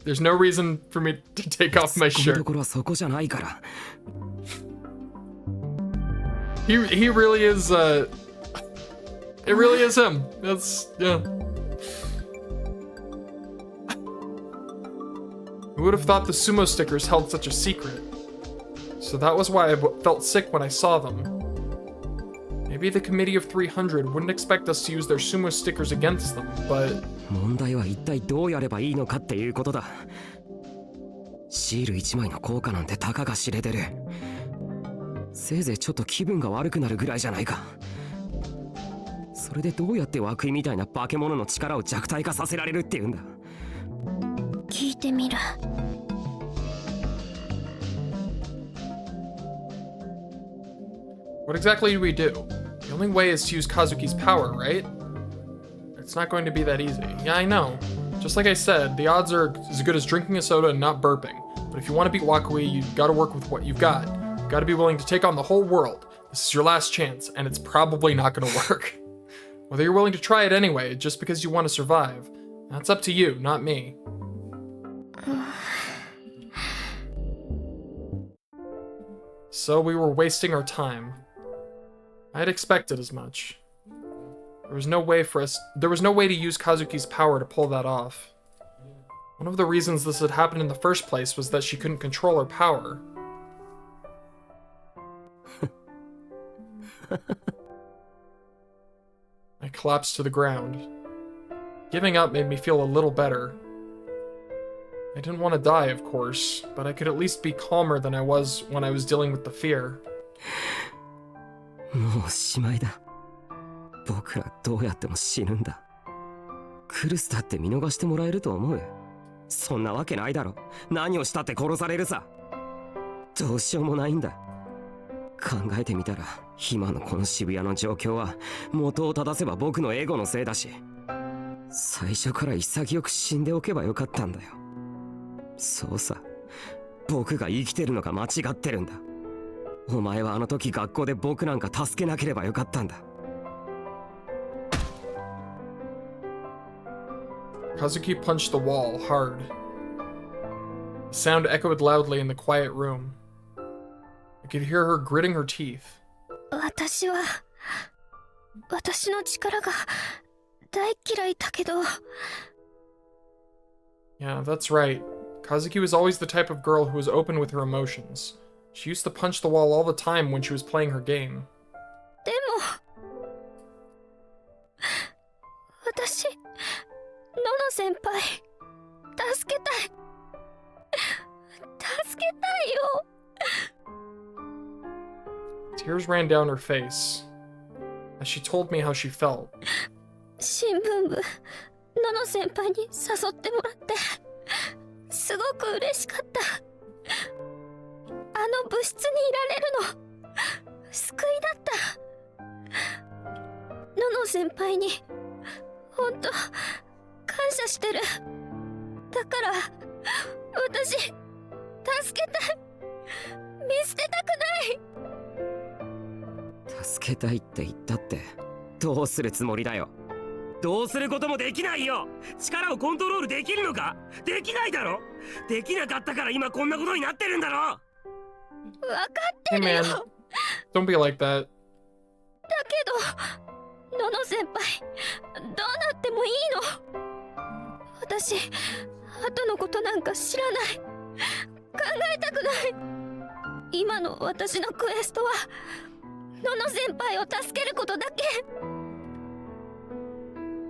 There's no reason for me to take off my shirt. He really is, it really is him. That's, yeah. Who would have thought the sumo stickers held such a secret? So that was why I felt sick when I saw them. Maybe the Committee of 300 wouldn't expect us to use their sumo stickers against them, but... 問題は一体どうやればいいのかっていうことだ。シール1枚の効果なんてたかが知れてる。せいぜいちょっと気分が悪くなるぐらいじゃないか。それでどうやって涌井みたいな化け物の力を弱体化させられるっていうんだ。聞いてみる。What exactly do we do? The only way is to use Kazuki's power, right? It's not going to be that easy. Yeah, I know. Just like I said, the odds are as good as drinking a soda and not burping. But if you want to beat Wakui, you've got to work with what you've got. You've got to be willing to take on the whole world. This is your last chance, and it's probably not going to work. Whether you're willing to try it anyway, just because you want to survive, that's up to you, not me. So we were wasting our time. I had expected as much. There was no way to use Kazuki's power to pull that off. One of the reasons this had happened in the first place was that she couldn't control her power. I collapsed to the ground. Giving up made me feel a little better. I didn't want to die, of course, but I could at least be calmer than I was when I was dealing with the fear. もうしまいだ。僕らどうやっても死ぬんだ。クルスだって見逃してもらえると思う？そんなわけないだろ。何をしたって殺されるさ。どうしようもないんだ。考えてみたら、今のこの渋谷の状況は元を正せば僕のエゴのせいだし、最初から潔く死んでおけばよかったんだよ。そうさ、僕が生きてるのが間違ってるんだ。お前はあの時学校で僕なんか助けなければよかったんだ。Kazuki punched the wall hard. The sound echoed loudly in the quiet room. I could hear her gritting her teeth. 私の力が大嫌いだけど。Yeah, that's right. Kazuki was always the type of girl who was open with her emotions. She used to punch the wall all the time when she was playing her game. でも、私、ノノ先輩、助けたい。助けたいよ。Tears ran down her face as she told me how she felt. 新聞部、ノノ先輩に誘ってもらって、すごく嬉しかった。あの部室にいられるの、救いだった。ノノ先輩に、ほんと、感謝してる。だから、私、助けたい。見捨てたくない。助けたいって言ったって、どうするつもりだよ。どうすることもできないよ。力をコントロールできるのか？できないだろ。できなかったから今こんなことになってるんだろ。わかってるよ。Hey man, don't be like that. だけど、ノノ先輩、どうなってもいいの。私、後のことなんか知らない。考えたくない。今の私のクエストは、ノノ先輩を助けることだけ。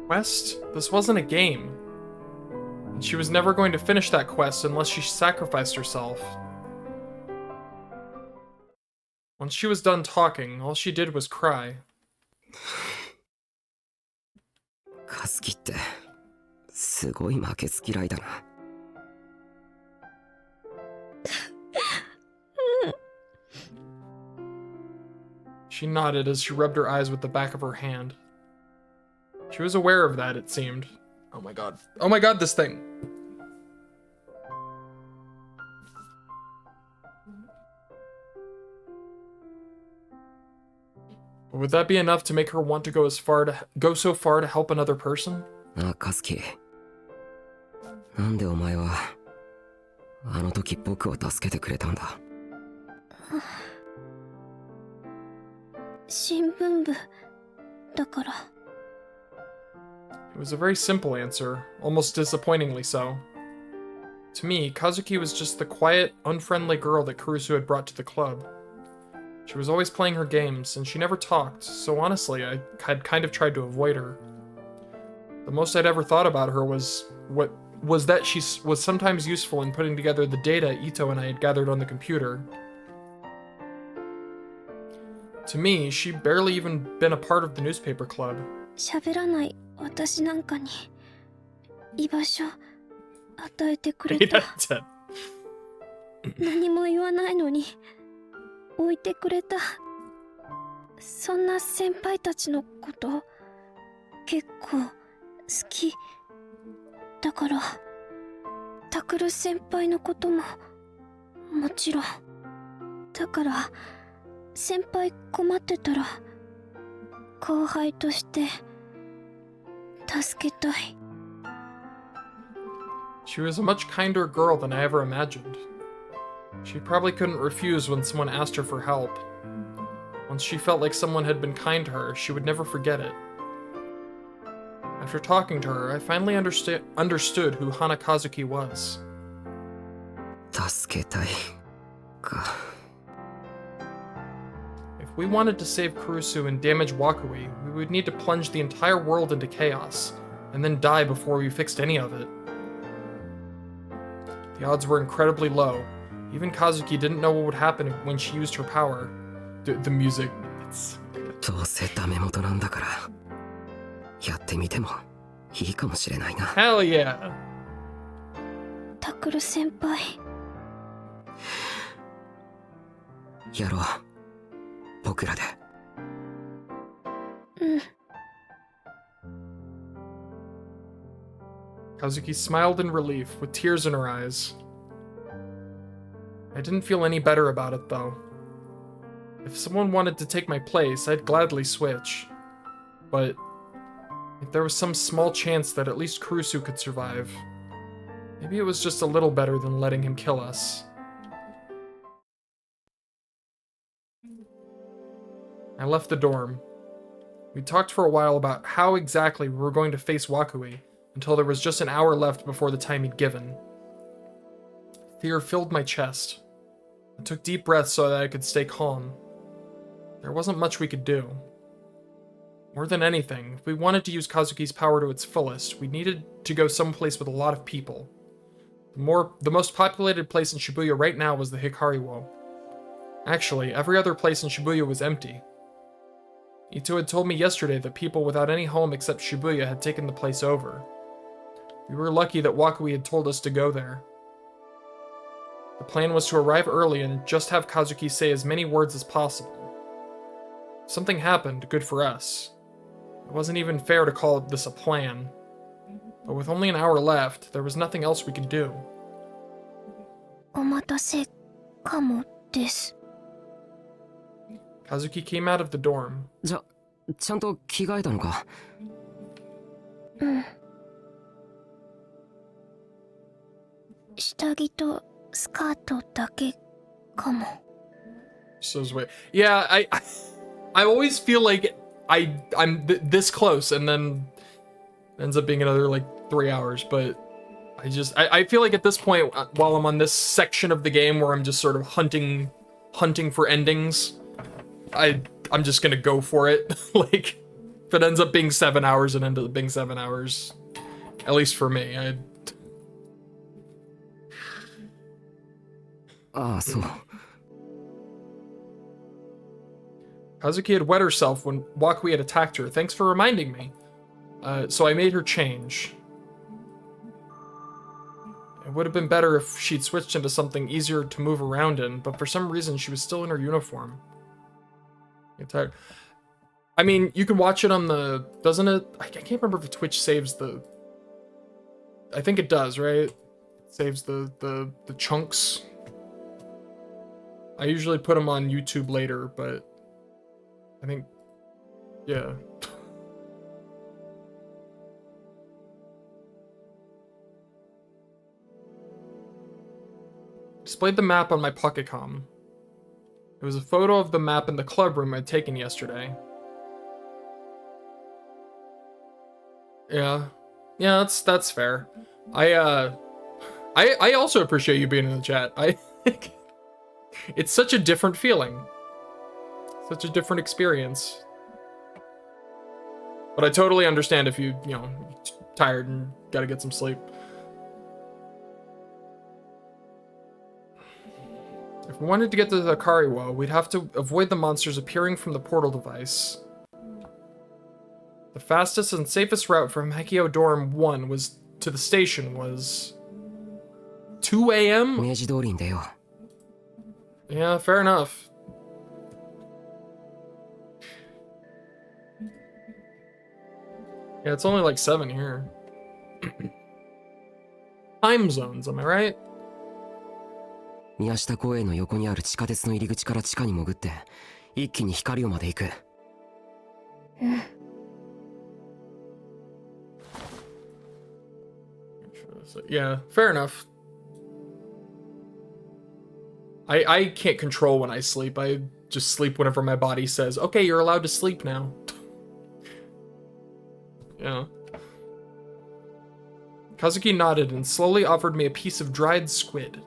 Quest? This wasn't a game. And she was never going to finish that quest unless she sacrificed herself. Once she was done talking, all she did was cry. カズキってすごい負けず嫌いだな。She nodded as she rubbed her eyes with the back of her hand. She was aware of that, it seemed. Oh my god. Oh my god, this thing! Would that be enough to make her want to go so far to help another person? ああ、カズキ。なんでお前はあの時僕を助けてくれたんだ。新聞部だから。It was a very simple answer, almost disappointingly so. To me, Kazuki was just the quiet, unfriendly girl that Kurusu had brought to the club. She was always playing her games, and she never talked, so honestly, I had kind of tried to avoid her. The most I'd ever thought about her was that she was sometimes useful in putting together the data Ito and I had gathered on the computer. To me, she'd barely even been a part of the newspaper club. 喋らない私なんかに居場所与えてくれた。何も言わないのに置いてくれた。そんな先輩たちのこと結構好きだから、タクル先輩のことももちろん。だから先輩困ってたら後輩として助けたい。She was a much kinder girl than I ever imagined. She probably couldn't refuse when someone asked her for help. Once she felt like someone had been kind to her, she would never forget it. After talking to her, I finally understood who Hana Kazuki was. 助けたいか。If we wanted to save Kurusu and damage Wakui, we would need to plunge the entire world into chaos, and then die before we fixed any of it. The odds were incredibly low. Even Kazuki didn't know what would happen when she used her power. The music, it's... どうせダメ元なんだからやってみてもいいかもしれないな。 Hell yeah! タクル先輩。やろう。僕らで。うん。 Kazuki smiled in relief, with tears in her eyes. I didn't feel any better about it, though. If someone wanted to take my place, I'd gladly switch. But if there was some small chance that at least Kurusu could survive, maybe it was just a little better than letting him kill us. I left the dorm. We talked for a while about how exactly we were going to face Wakui, until there was just an hour left before the time he'd given. Fear filled my chest. I took deep breaths so that I could stay calm. There wasn't much we could do. More than anything, if we wanted to use Kazuki's power to its fullest, we needed to go someplace with a lot of people. The most populated place in Shibuya right now was the Hikariwo. Actually, every other place in Shibuya was empty. Ito had told me yesterday that people without any home except Shibuya had taken the place over. We were lucky that Wakui had told us to go there. The plan was to arrive early and just have Kazuki say as many words as possible. If something happened, good for us. It wasn't even fair to call this a plan. But with only an hour left, there was nothing else we could do. お待たせかもです。 Kazuki came out of the dorm. ちゃんと着替えたのか。うん。下着とスカートだけかも。So wait. Yeah, I always feel like I'm this close, and then ends up being another like 3 hours. But I feel like at this point, while I'm on this section of the game where I'm just sort of hunting for endings, I'm just gonna go for it. Like, if it ends up being 7 hours, it ends up being 7 hours. At least for me. So. Kazuki had wet herself when Wakui had attacked her. Thanks for reminding me. So I made her change. It would have been better if she'd switched into something easier to move around in, but for some reason she was still in her uniform. I mean, you can watch it on the... Doesn't it? I can't remember if Twitch saves the... I think it does, right? It saves the chunks. I usually put them on YouTube later, but I think Yeah. Displayed the map on my Pocketcom. It was a photo of the map in the club room I'd taken yesterday. Yeah. Yeah, that's fair. I also appreciate you being in the chat. It's such a different feeling. Such a different experience. But I totally understand if you know, tired and gotta get some sleep. If we wanted to get to the Kariwo, we'd have to avoid the monsters appearing from the portal device. The fastest and safest route from Hekio Dorm 1 was to the station was 2 a.m.? 明治通りに出よ Yeah, fair enough. Yeah, it's only like 7 here. Time zones, am I right? う。宮下公園の横にある地下鉄の入り口から地下に潜って、一気に光尾まで行く。Yeah, fair enough. I can't control when I sleep. I just sleep whenever my body says, okay, you're allowed to sleep now. Yeah. Kazuki nodded and slowly offered me a piece of dried squid.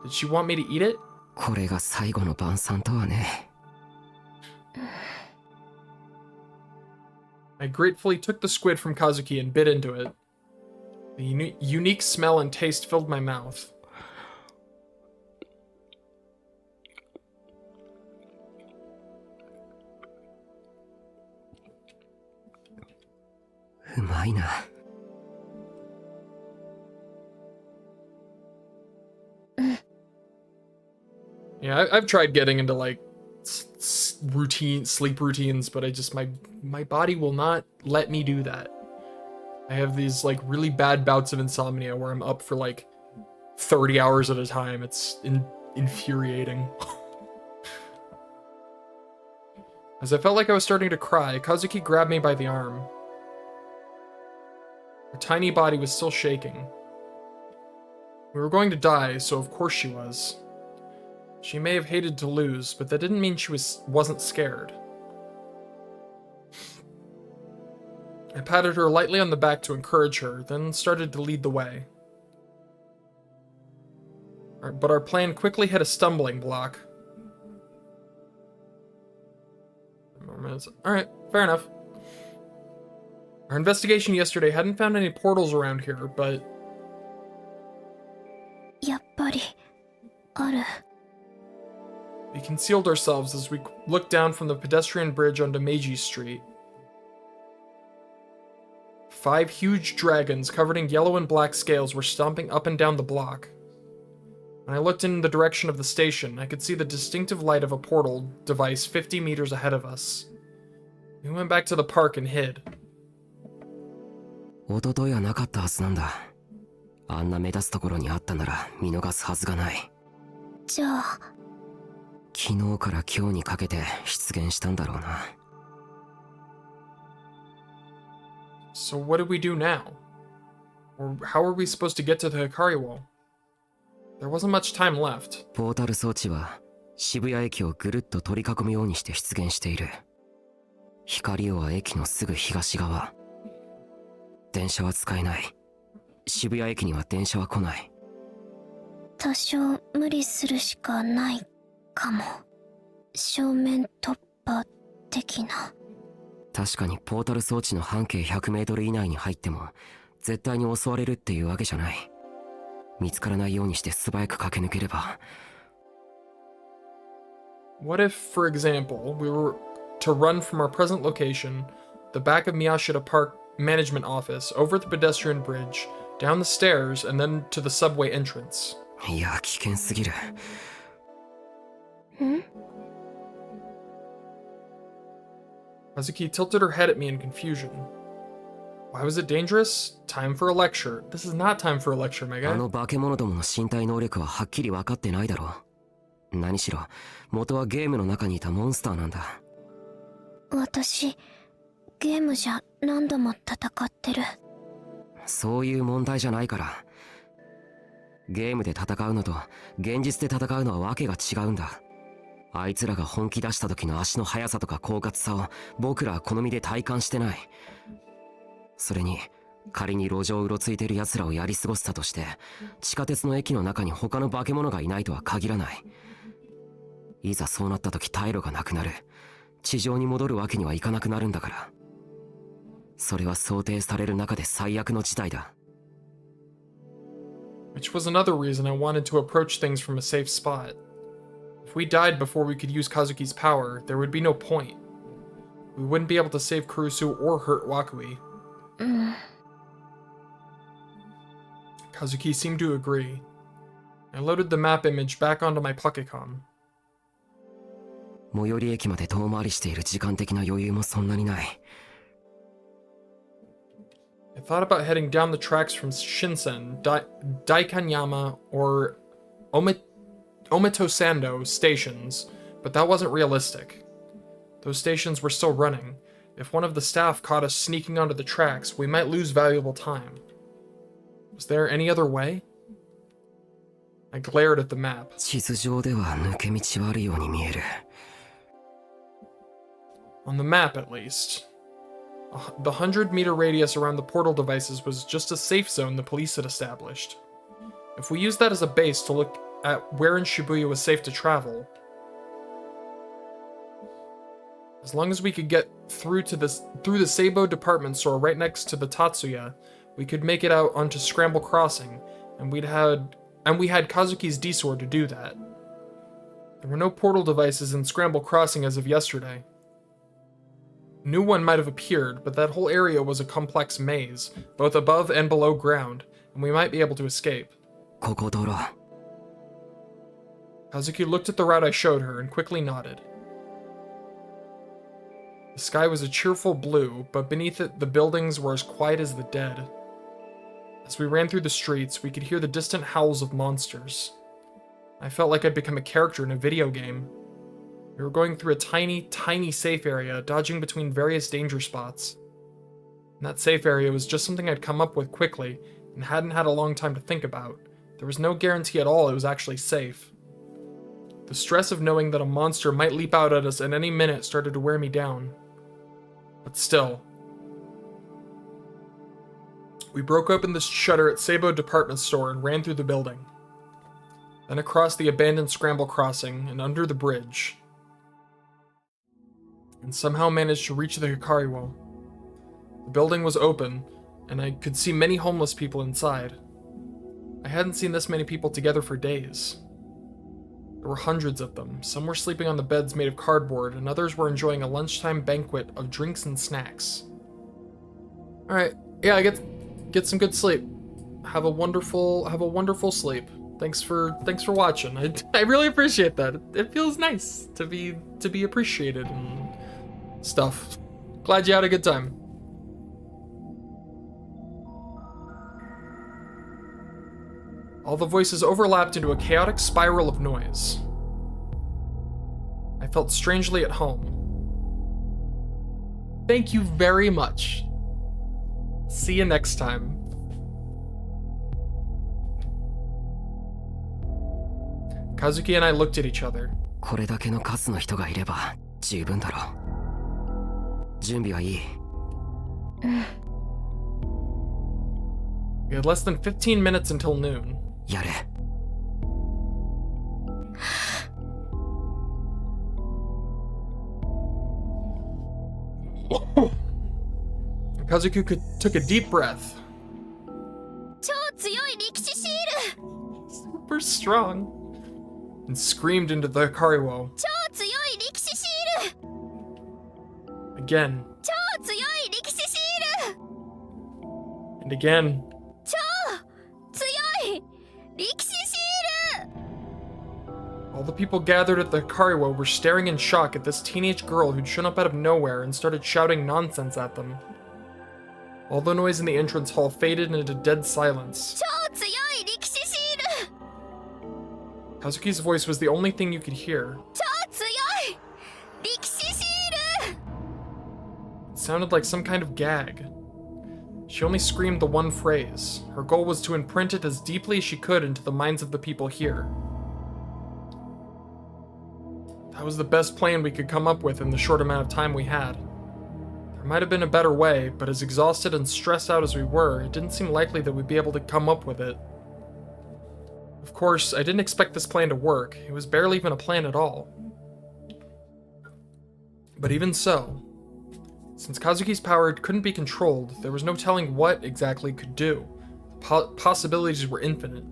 Did she want me to eat it? これが最後の晩餐とはね。I gratefully took the squid from Kazuki and bit into it. The unique smell and taste filled my mouth. うまいな。Yeah, I've tried getting into like sleep routines, but I just my body will not let me do that. I have these like really bad bouts of insomnia where I'm up for like 30 hours at a time. It's infuriating. As I felt like I was starting to cry, Kazuki grabbed me by the arm. Her tiny body was still shaking. We were going to die, so of course she was. She may have hated to lose, but that didn't mean she wasn't scared. I patted her lightly on the back to encourage her, then started to lead the way. But our plan quickly hit a stumbling block. More minutes. Alright, fair enough. Our investigation yesterday hadn't found any portals around here, but... やっぱりある。 We concealed ourselves as we looked down from the pedestrian bridge onto Meiji Street. 5 huge dragons covered in yellow and black scales were stomping up and down the block. When I looked in the direction of the station, I could see the distinctive light of a portal device 50 meters ahead of us. We went back to the park and hid. 一昨日はなかったはずなんだ。あんな目立つところにあったなら見逃すはずがない。じゃあ昨日から今日にかけて出現したんだろうな。So what do we do now? Or how are we supposed to get to the Hikari Wall? There wasn't much time left. ポータル装置は渋谷駅をぐるっと取り囲むようにして出現している。光尾は駅のすぐ東側。電車は使えない。渋谷駅には電車は来ない。多少無理するしかないかも。正面突破的な。確かにポータル装置の半径100メートル以内に入っても絶対に襲われるっていうわけじゃない。見つからないようにして素早く駆け抜ければ。What if, for example, we were to run from our present location, the back of Miyashita Park Management Office, over the pedestrian bridge, down the stairs, and then to the subway entrance? いや、危険すぎる。ん？ Kazuki tilted her head at me in confusion. Why was it dangerous? Time for a lecture. This is not time for a lecture, my あ guy. の化け物どもの身体能力ははっきり分かってないだろう。何しろ元はゲームの中にいたモンスターなんだ。私ゲームじゃ何度も戦ってる。そういう問題じゃないから。ゲームで戦うのと現実で戦うのはわけが違うんだ。あいつらが本気出した時の足の速さとか狡猾さを僕らは好みで体感してない。それに仮に路上をうろついてる奴らをやり過ごせたとして、地下鉄の駅の中に他の化け物がいないとは限らない。いざそうなった時退路がなくなる。地上に戻るわけにはいかなくなるんだから。それは想定される中で最悪の事態だ。Which was another reason I wanted to approach things from a safe spot. If we died before we could use Kazuki's power, there would be no point. We wouldn't be able to save Kurusu or hurt Wakui. Kazuki seemed to agree. I loaded the map image back onto my Pokécom. 最寄り駅まで遠回りしている時間的な余裕もそんなにない。I thought about heading down the tracks from Shinsen, Daikanyama, or Omitosando stations, but that wasn't realistic. Those stations were still running. If one of the staff caught us sneaking onto the tracks, we might lose valuable time. Was there any other way? I glared at the map. 地図上では抜け道はあるように見える。On the map, at least. The 100-meter radius around the portal devices was just a safe zone the police had established. If we used that as a base to look at where in Shibuya was safe to travel, as long as we could get through the Seibo department store right next to the Tatsuya, we could make it out onto Scramble Crossing, and we had Kazuki's D-Sword to do that. There were no portal devices in Scramble Crossing as of yesterday. New one might have appeared, but that whole area was a complex maze, both above and below ground, and we might be able to escape. ここだろ。Kazuki looked at the route I showed her and quickly nodded. The sky was a cheerful blue, but beneath it the buildings were as quiet as the dead. As we ran through the streets, we could hear the distant howls of monsters. I felt like I'd become a character in a video game. We were going through a tiny, tiny safe area, dodging between various danger spots. And that safe area was just something I'd come up with quickly, and hadn't had a long time to think about. There was no guarantee at all it was actually safe. The stress of knowing that a monster might leap out at us at any minute started to wear me down. But still. We broke open the shutter at Seibo department store and ran through the building. Then across the abandoned Scramble Crossing and under the bridge. And somehow managed to reach the Hikariwo. The building was open, and I could see many homeless people inside. I hadn't seen this many people together for days. There were hundreds of them. Some were sleeping on the beds made of cardboard, and others were enjoying a lunchtime banquet of drinks and snacks. Alright, yeah, I get some good sleep. Have a wonderful sleep. Thanks for watching. I really appreciate that. It feels nice to be appreciated and stuff. Glad you had a good time. All the voices overlapped into a chaotic spiral of noise. I felt strangely at home. Thank you very much. See you next time. Kazuki and I looked at each other. これだけの数の人がいれば十分だろう。準備はいい？We had less than 15 minutes until noon. やれ。Kazuki took a deep breath. 超強い力士シール Super strong. And screamed into the Hikariwo. 超強い力士シール Again. 超強い力士シール And again. 超強い力士シール All the people gathered at the Hikariwo were staring in shock at this teenage girl who'd shown up out of nowhere and started shouting nonsense at them. All the noise in the entrance hall faded into dead silence. 超強い力士シール Kazuki's voice was the only thing you could hear. 超強い力士シール sounded like some kind of gag. She only screamed the one phrase. Her goal was to imprint it as deeply as she could into the minds of the people here. That was the best plan we could come up with in the short amount of time we had. There might have been a better way, but as exhausted and stressed out as we were, it didn't seem likely that we'd be able to come up with it. Of course, I didn't expect this plan to work. It was barely even a plan at all. But even so, since Kazuki's power couldn't be controlled, there was no telling what exactly it could do. Possibilities were infinite.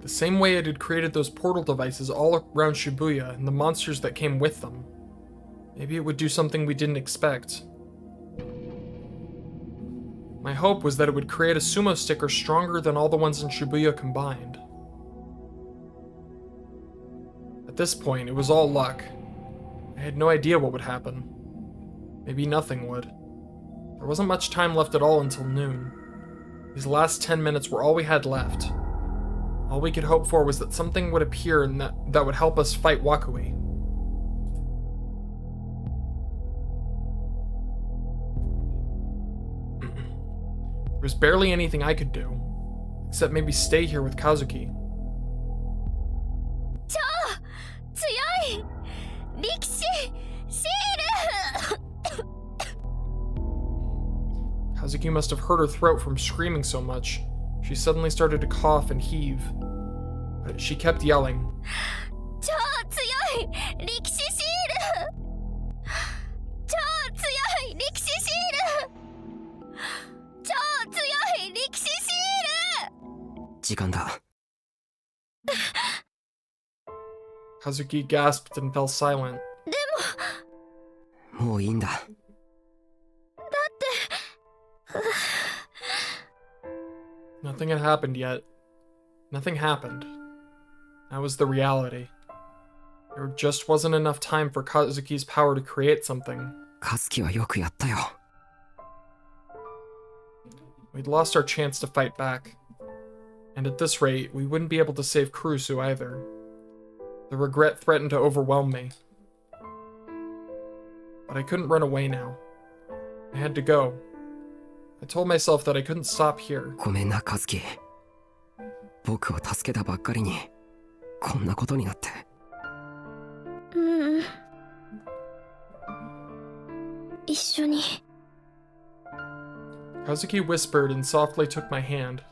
The same way it had created those portal devices all around Shibuya and the monsters that came with them. Maybe it would do something we didn't expect. My hope was that it would create a sumo sticker stronger than all the ones in Shibuya combined. At this point, it was all luck. I had no idea what would happen. Maybe nothing would. There wasn't much time left at all until noon. These last 10 minutes were all we had left. All we could hope for was that something would appear and that would help us fight Wakui. There was barely anything I could do, except maybe stay here with Kazuki. Kazuki must have hurt her throat from screaming so much. She suddenly started to cough and heave. But she kept yelling. Kazuki gasped and fell silent. Nothing had happened yet. Nothing happened. That was the reality. There just wasn't enough time for Kazuki's power to create something. We'd lost our chance to fight back. And at this rate, we wouldn't be able to save Kurusu either. The regret threatened to overwhelm me. But I couldn't run away now. I had to go. I told myself that I couldn't stop here. Kazuki whispered and softly took my hand.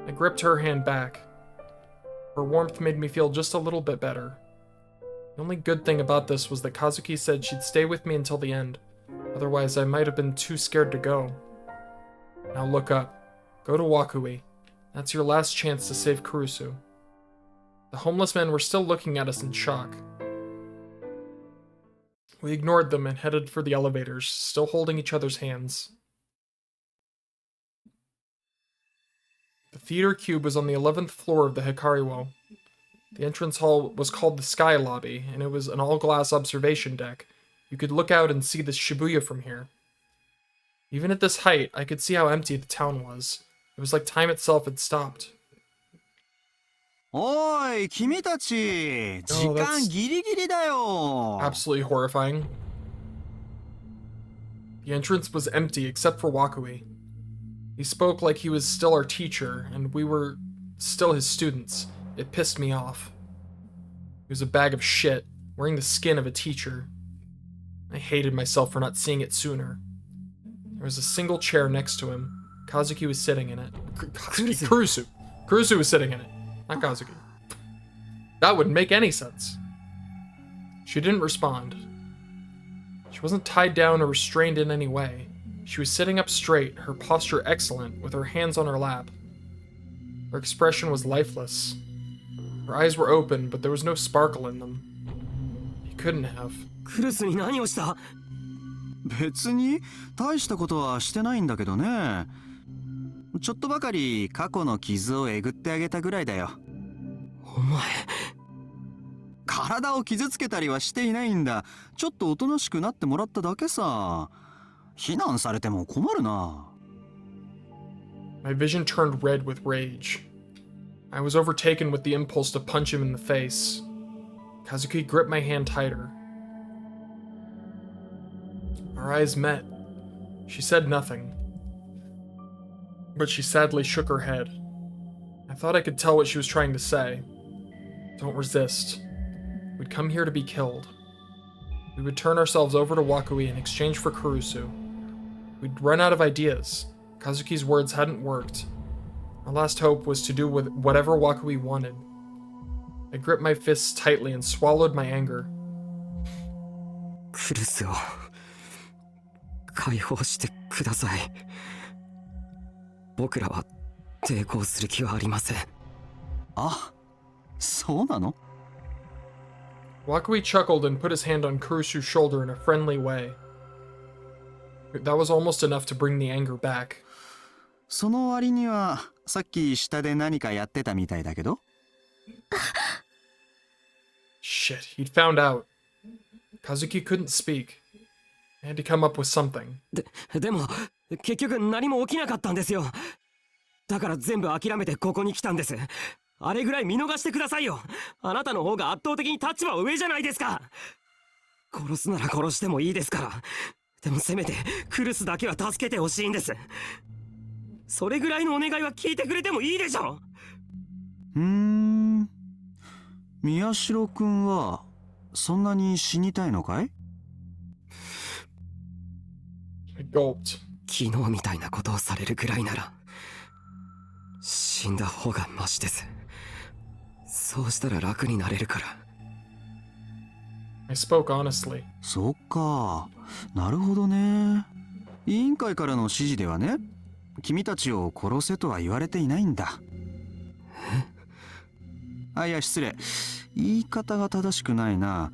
I gripped her hand back. Her warmth made me feel just a little bit better. The only good thing about this was that Kazuki said she'd stay with me until the end. Otherwise, I might have been too scared to go. Now look up. Go to Wakui. That's your last chance to save Kurusu. The homeless men were still looking at us in shock. We ignored them and headed for the elevators, still holding each other's hands. The theater cube was on the 11th floor of the Hikariwo. The entrance hall was called the Sky Lobby, and it was an all-glass observation deck. You could look out and see the Shibuya from here. Even at this height, I could see how empty the town was. It was like time itself had stopped. Oi, 君たち、時間ギリギリだよ. Absolutely horrifying. The entrance was empty except for Wakui. He spoke like he was still our teacher, and we were still his students. It pissed me off. He was a bag of shit, wearing the skin of a teacher. I hated myself for not seeing it sooner. There was a single chair next to him. Kazuki was sitting in it. Kurusu. Kurusu was sitting in it, not Kazuki. That wouldn't make any sense. She didn't respond. She wasn't tied down or restrained in any way. She was sitting up straight, her posture excellent, with her hands on her lap. Her expression was lifeless. Her eyes were open, but there was no sparkle in them. He couldn't have. 別に大したことはしてないんだけどね。ちょっとばかり過去の傷をえぐってあげたぐらいだよ。お前、体を傷つけたりはしていないんだ。ちょっとおとなしくなってもらっただけさ。非難されても困るな。My vision turned red with rage. I was overtaken with the impulse to punch him in the face. Kazuki gripped my hand tighter. Our eyes met. She said nothing, but she sadly shook her head. I thought I could tell what she was trying to say. Don't resist. We'd come here to be killed. We would turn ourselves over to Wakui in exchange for Kurusu. We'd run out of ideas. Kazuki's words hadn't worked. Our last hope was to do with whatever Wakui wanted. I gripped my fists tightly and swallowed my anger. クルスを解放してください。僕らは抵抗する気はありません。あ、そうなの? Wakui chuckled and put his hand on Kurusu's shoulder in a friendly way. That was almost enough to bring the anger back. その割にはさっき下で何かやってたみたいだけど? Shit, he'd found out. Kazuki couldn't speak. I had to come up with something. でも結局何も起きなかったんですよ。だから全部諦めてここに来たんです。あれぐらい見逃してくださいよ。あなたの方が圧倒的に立場上じゃないですか。殺すなら殺してもいいですから。でもせめてクルスだけは助けてほしいんです。それぐらいのお願いは聞いてくれてもいいでしょ。宮代くんはそんなに死にたいのかい? I gulped. 昨日みたいなことをされるぐらいなら死んだ方がマシです。そうしたら楽になれるから。I spoke honestly. そっか、なるほどね。委員会からの指示ではね、君たちを殺せとは言われていないんだ。あ、いや失礼、言い方が正しくないな。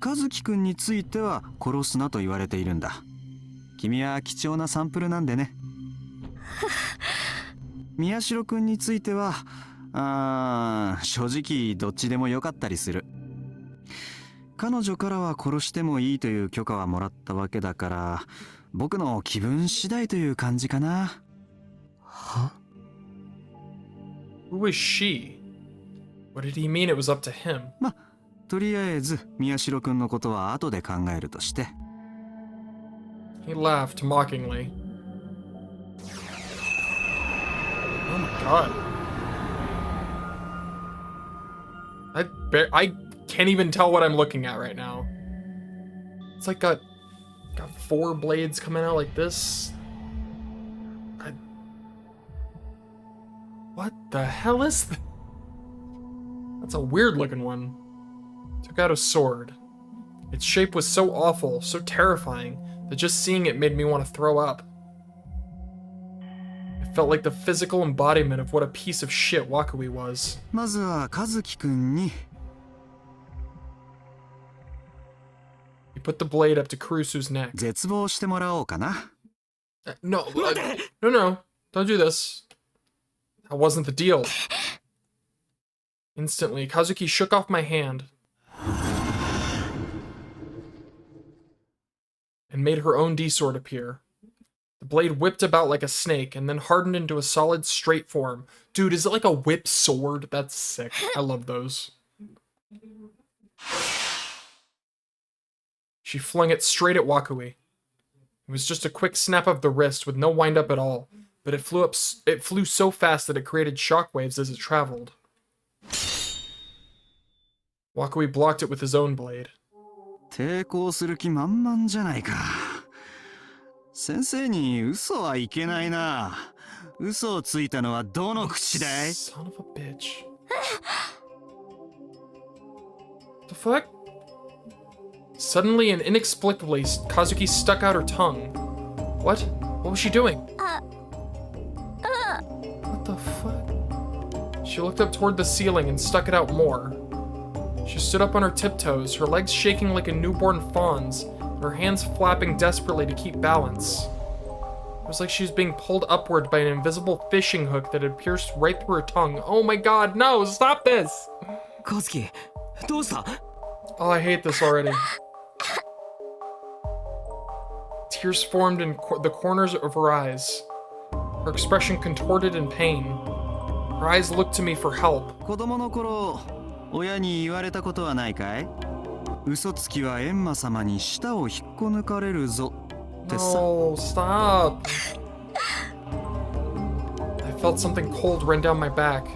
和樹くんについては殺すなと言われているんだ。君は貴重なサンプルなんでね。宮代くんについては正直どっちでもよかったりする。彼女からは殺してもいいという許可はもらったわけだから、僕の気分次第という感じかな。は? Who was she? What did he mean it was up to him? ま、とりあえず宮代くんのことは後で考えるとして。He laughed mockingly. Oh my god. I can't even tell what I'm looking at right now. It's like got 4 blades coming out like this. What the hell is that? That's a weird looking one. Took out a sword. Its shape was so awful, so terrifying, that just seeing it made me want to throw up. It felt like the physical embodiment of what a piece of shit Wakui was. まずは和樹くんに。He put the blade up to Kurusu's neck. 絶望してもらおうかな。No, no, don't do this. That wasn't the deal. Instantly, Kazuki shook off my hand and made her own D-sword appear. The blade whipped about like a snake and then hardened into a solid, straight form. Dude, is it like a whip sword? That's sick. I love those. She flung it straight at Wakui. It was just a quick snap of the wrist with no wind-up at all, but it flew so fast that it created shockwaves as it traveled. Wakui blocked it with his own blade. 抵抗する気満々じゃないか。先生に嘘はいけないな。嘘をついたのはどの口だい? Son of a bitch. The fuck? Suddenly and inexplicably, Kazuki stuck out her tongue. What? What was she doing? What the fuck? She looked up toward the ceiling and stuck it out more. She stood up on her tiptoes, her legs shaking like a newborn fawn's, and her hands flapping desperately to keep balance. It was like she was being pulled upward by an invisible fishing hook that had pierced right through her tongue. Oh my god, no! Stop this! Kazuki, どうした? Oh, I hate this already. Tears formed in the corners of her eyes. Her expression contorted in pain. Her eyes looked to me for help. 子供の頃、親に言われたことはないかい?嘘つきは閻魔様に舌を引っこ抜かれるぞってさ。 No, stop. I felt something cold run down my back.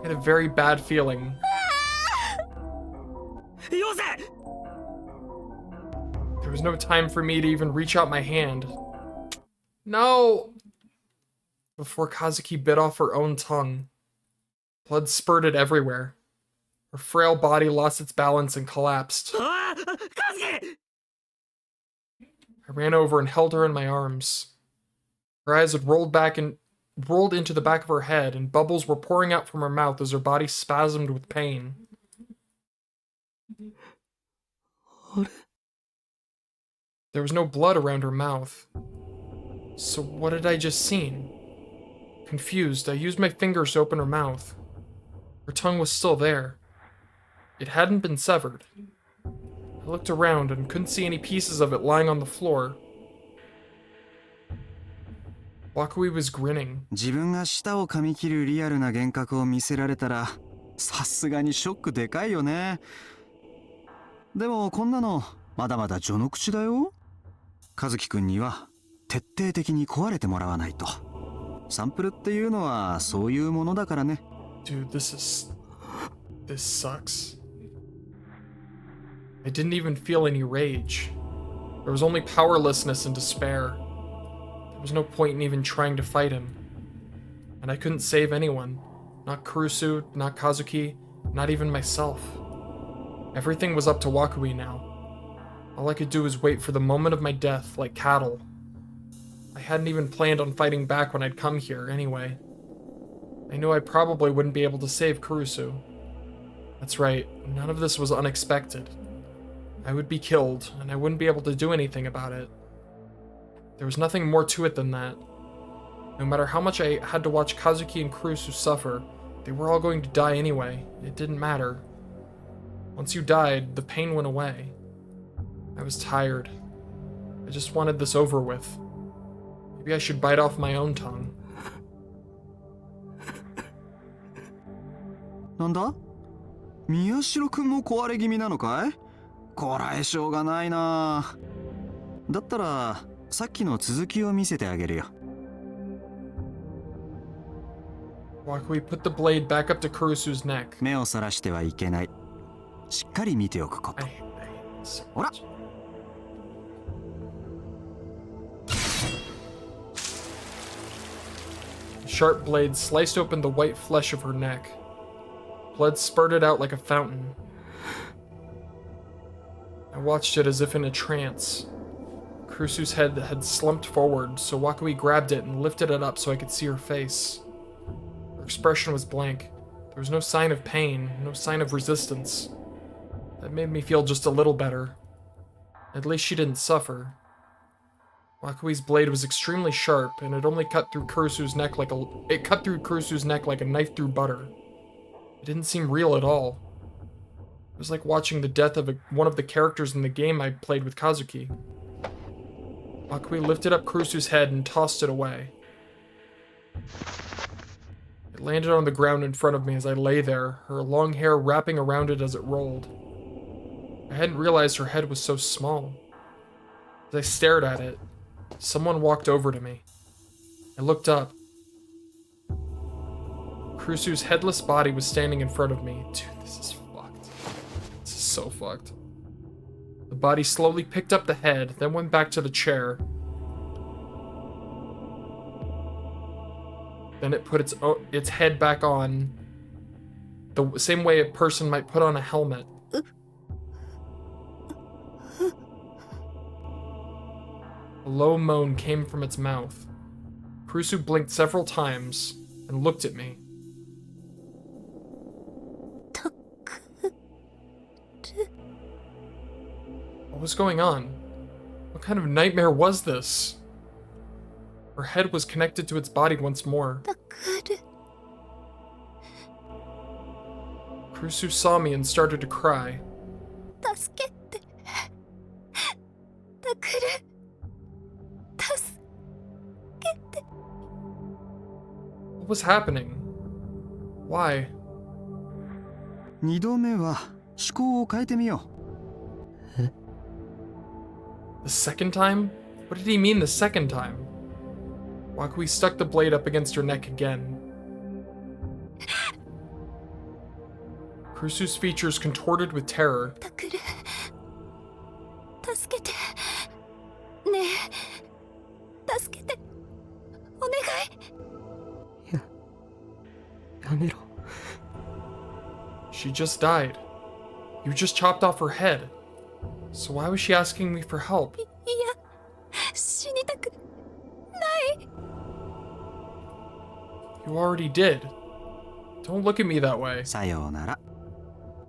I had a very bad feeling. よせ There was no time for me to even reach out my hand. No! Before Kazuki bit off her own tongue. Blood spurted everywhere. Her frail body lost its balance and collapsed. ああ、カズキ I ran over and held her in my arms. Her eyes had rolled into the back of her head, and bubbles were pouring out from her mouth as her body spasmed with pain. There was no blood around her mouth. So what had I just seen? Confused, I used my fingers to open her mouth. Her tongue was still there. It hadn't been severed. I looked around and couldn't see any pieces of it lying on the floor. Wakui was grinning. 自分が舌を噛み切るリアルな幻覚を見せられたらさすがにショックでかいよね。でもこんなのまだまだ序の口だよ。和樹くんには徹底的に壊れてもらわないと。サンプルっていうのはそういうものだからね。 Dude, this sucks. I didn't even feel any rage. There was only powerlessness and despair. There was no point in even trying to fight him. And I couldn't save anyone. Not Kurusu, not Kazuki, not even myself. Everything was up to Wakui now. All I could do was wait for the moment of my death, like cattle. I hadn't even planned on fighting back when I'd come here, anyway. I knew I probably wouldn't be able to save Kurusu. That's right, none of this was unexpected. I would be killed, and I wouldn't be able to do anything about it. There was nothing more to it than that. No matter how much I had to watch Kazuki and Kurusu suffer, they were all going to die anyway. It didn't matter. Once you died, the pain went away. I was tired. I just wanted this over with. Maybe I should bite off my own tongue. なんだ？宮代くんも壊れ気味なのかい？こらえしょうがないな。だったらさっきの続きを見せてあげるよ。Wakui put the blade back up to Kurusu's neck. 目をそらしてはいけない。しっかり見ておくこと。ほら。The sharp blade sliced open the white flesh of her neck. Blood spurted out like a fountain. I watched it as if in a trance. Kurusu's head had slumped forward, so Wakui grabbed it and lifted it up so I could see her face. Her expression was blank. There was no sign of pain, no sign of resistance. That made me feel just a little better. At least she didn't suffer. Wakui's blade was extremely sharp, and it only cut through Kurusu's neck like a knife through butter. It didn't seem real at all. It was like watching the death of one of the characters in the game I played with Kazuki. Wakui lifted up Kurusu's head and tossed it away. It landed on the ground in front of me as I lay there, her long hair wrapping around it as it rolled. I hadn't realized her head was so small. As I stared at it, someone walked over to me. I looked up. Kurusu's headless body was standing in front of me. Dude, this is fucked. This is so fucked. The body slowly picked up the head, then went back to the chair. Then it put its head back on, the same way a person might put on a helmet. A low moan came from its mouth. Kurusu blinked several times and looked at me. What was going on? What kind of nightmare was this? Her head was connected to its body once more. Kurusu saw me and started to cry. What was happening? Why? 2度目は思考を変えてみよう。 The second time? What did he mean the second time? Wakui stuck the blade up against her neck again. Kurusu's features contorted with terror. タクル、助けて。ねえ、助けて。お願い。やめろ。 She just died. You just chopped off her head. So why was she asking me for help? いや、死にたくない。 You already did. Don't look at me that way. さようなら。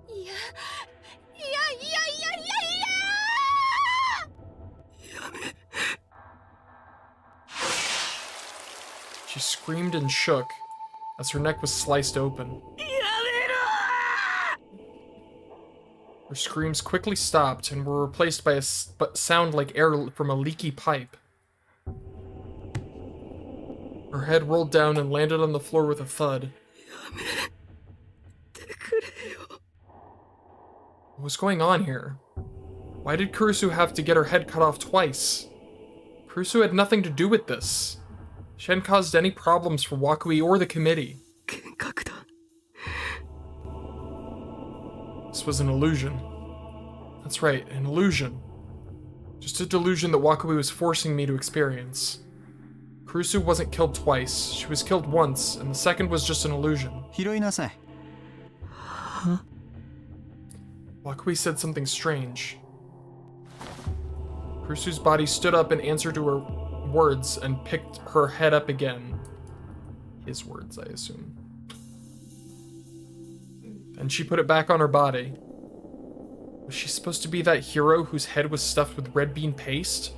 いや、いやいやいやいやいや。 She screamed and shook as her neck was sliced open. Her screams quickly stopped and were replaced by a sound like air from a leaky pipe. Her head rolled down and landed on the floor with a thud. What was going on here? Why did Kurusu have to get her head cut off twice? Kurusu had nothing to do with this. She hadn't caused any problems for Wakui or the committee. 幻覚だ。 This was an illusion. That's right, an illusion. Just a delusion that Wakui was forcing me to experience. Kurusu wasn't killed twice. She was killed once, and the second was just an illusion. 拾いなさい。 Wakui said something strange. Kurusu's body stood up in answer to her words and picked her head up again. His words, I assume. And she put it back on her body. Was she supposed to be that hero whose head was stuffed with red bean paste?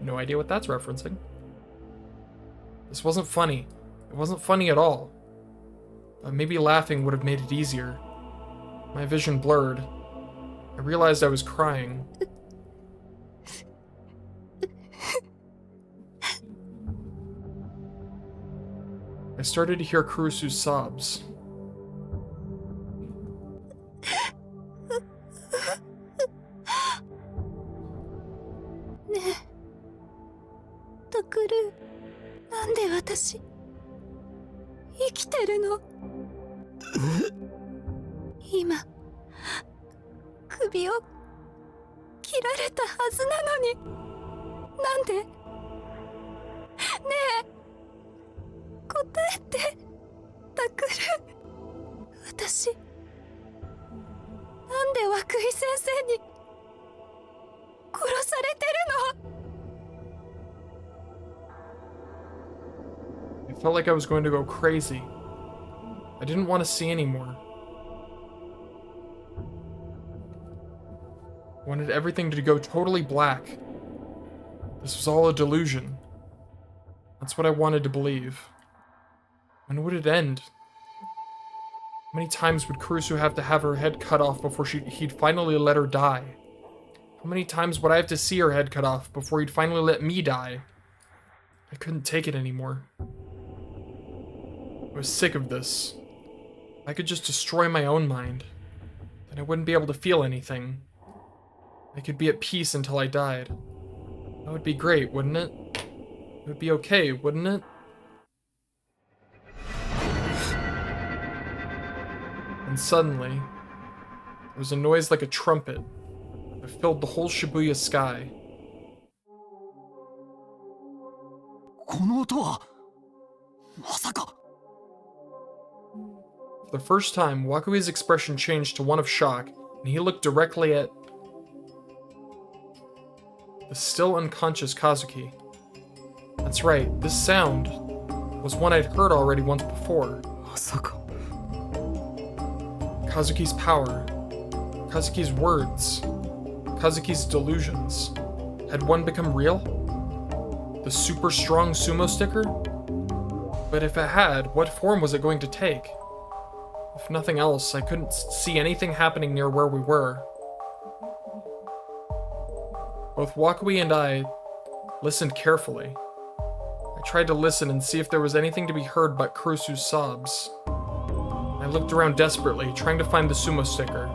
No idea what that's referencing. This wasn't funny. It wasn't funny at all. But maybe laughing would have made it easier. My vision blurred. I realized I was crying. I started to hear Kurusu's sobs. タクル、なんで私生きてるの？今首を切られたはずなのに、なんで？ねえ、答えて、タクル。私なんで涌井先生に殺されてるの？ I felt like I was going to go crazy. I didn't want to see anymore. I wanted everything to go totally black. This was all a delusion. That's what I wanted to believe. When would it end? How many times would Kurusu have to have her head cut off before he'd finally let her die? How many times would I have to see her head cut off before he'd finally let me die? I couldn't take it anymore. I was sick of this. I could just destroy my own mind. Then I wouldn't be able to feel anything. I could be at peace until I died. That would be great, wouldn't it? It would be okay, wouldn't it? And suddenly, there was a noise like a trumpet that filled the whole Shibuya sky. この音はまさか。 For the first time, Wakui's expression changed to one of shock, and he looked directly at the still unconscious Kazuki. That's right, this sound was one I'd heard already once before. まさか。 Kazuki's power, Kazuki's words, Kazuki's delusions. Had one become real? The super strong sumo sticker? But if it had, what form was it going to take? If nothing else, I couldn't see anything happening near where we were. Both Wakui and I listened carefully. I tried to listen and see if there was anything to be heard but Kurusu's sobs. I looked around desperately, trying to find the sumo sticker.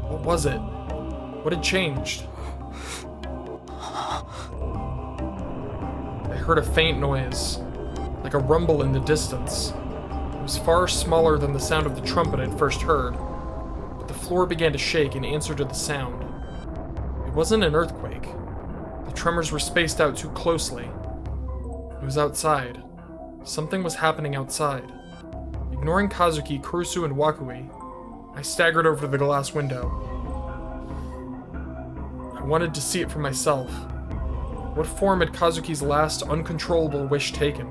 What was it? What had changed? I heard a faint noise, like a rumble in the distance. It was far smaller than the sound of the trumpet I'd first heard, but the floor began to shake in answer to the sound. It wasn't an earthquake. The tremors were spaced out too closely. It was outside. Something was happening outside. Ignoring Kazuki, Kurusu, and Wakui, I staggered over to the glass window. I wanted to see it for myself. What form had Kazuki's last uncontrollable wish taken?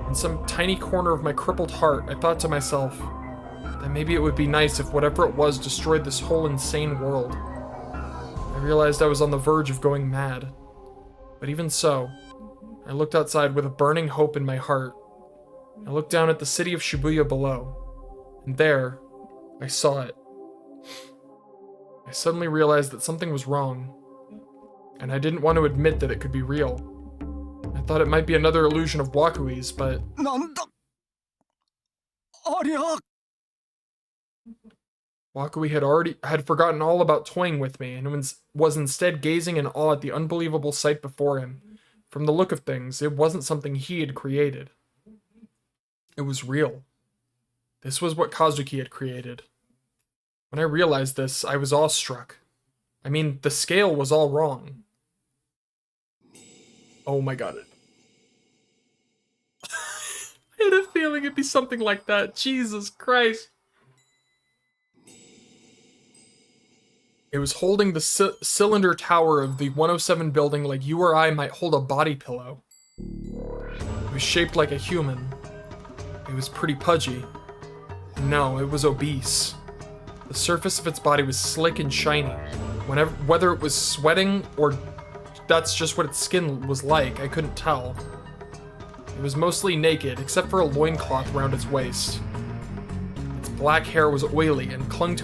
In some tiny corner of my crippled heart, I thought to myself that maybe it would be nice if whatever it was destroyed this whole insane world. I realized I was on the verge of going mad. But even so, I looked outside with a burning hope in my heart. I looked down at the city of Shibuya below, and there, I saw it. I suddenly realized that something was wrong, and I didn't want to admit that it could be real. I thought it might be another illusion of Wakui's, but... Wakui had forgotten all about toying with me, and was instead gazing in awe at the unbelievable sight before him. From the look of things, it wasn't something he had created. It was real. This was what Kazuki had created. When I realized this, I was awestruck. I mean, the scale was all wrong. Oh my god. I had a feeling it'd be something like that. Jesus Christ. It was holding the cylinder tower of the 107 building like you or I might hold a body pillow. It was shaped like a human. It was pretty pudgy. No, it was obese. The surface of its body was slick and shiny. Whether it was sweating or that's just what its skin was like, I couldn't tell. It was mostly naked, except for a loincloth around its waist. Its black hair was oily and clung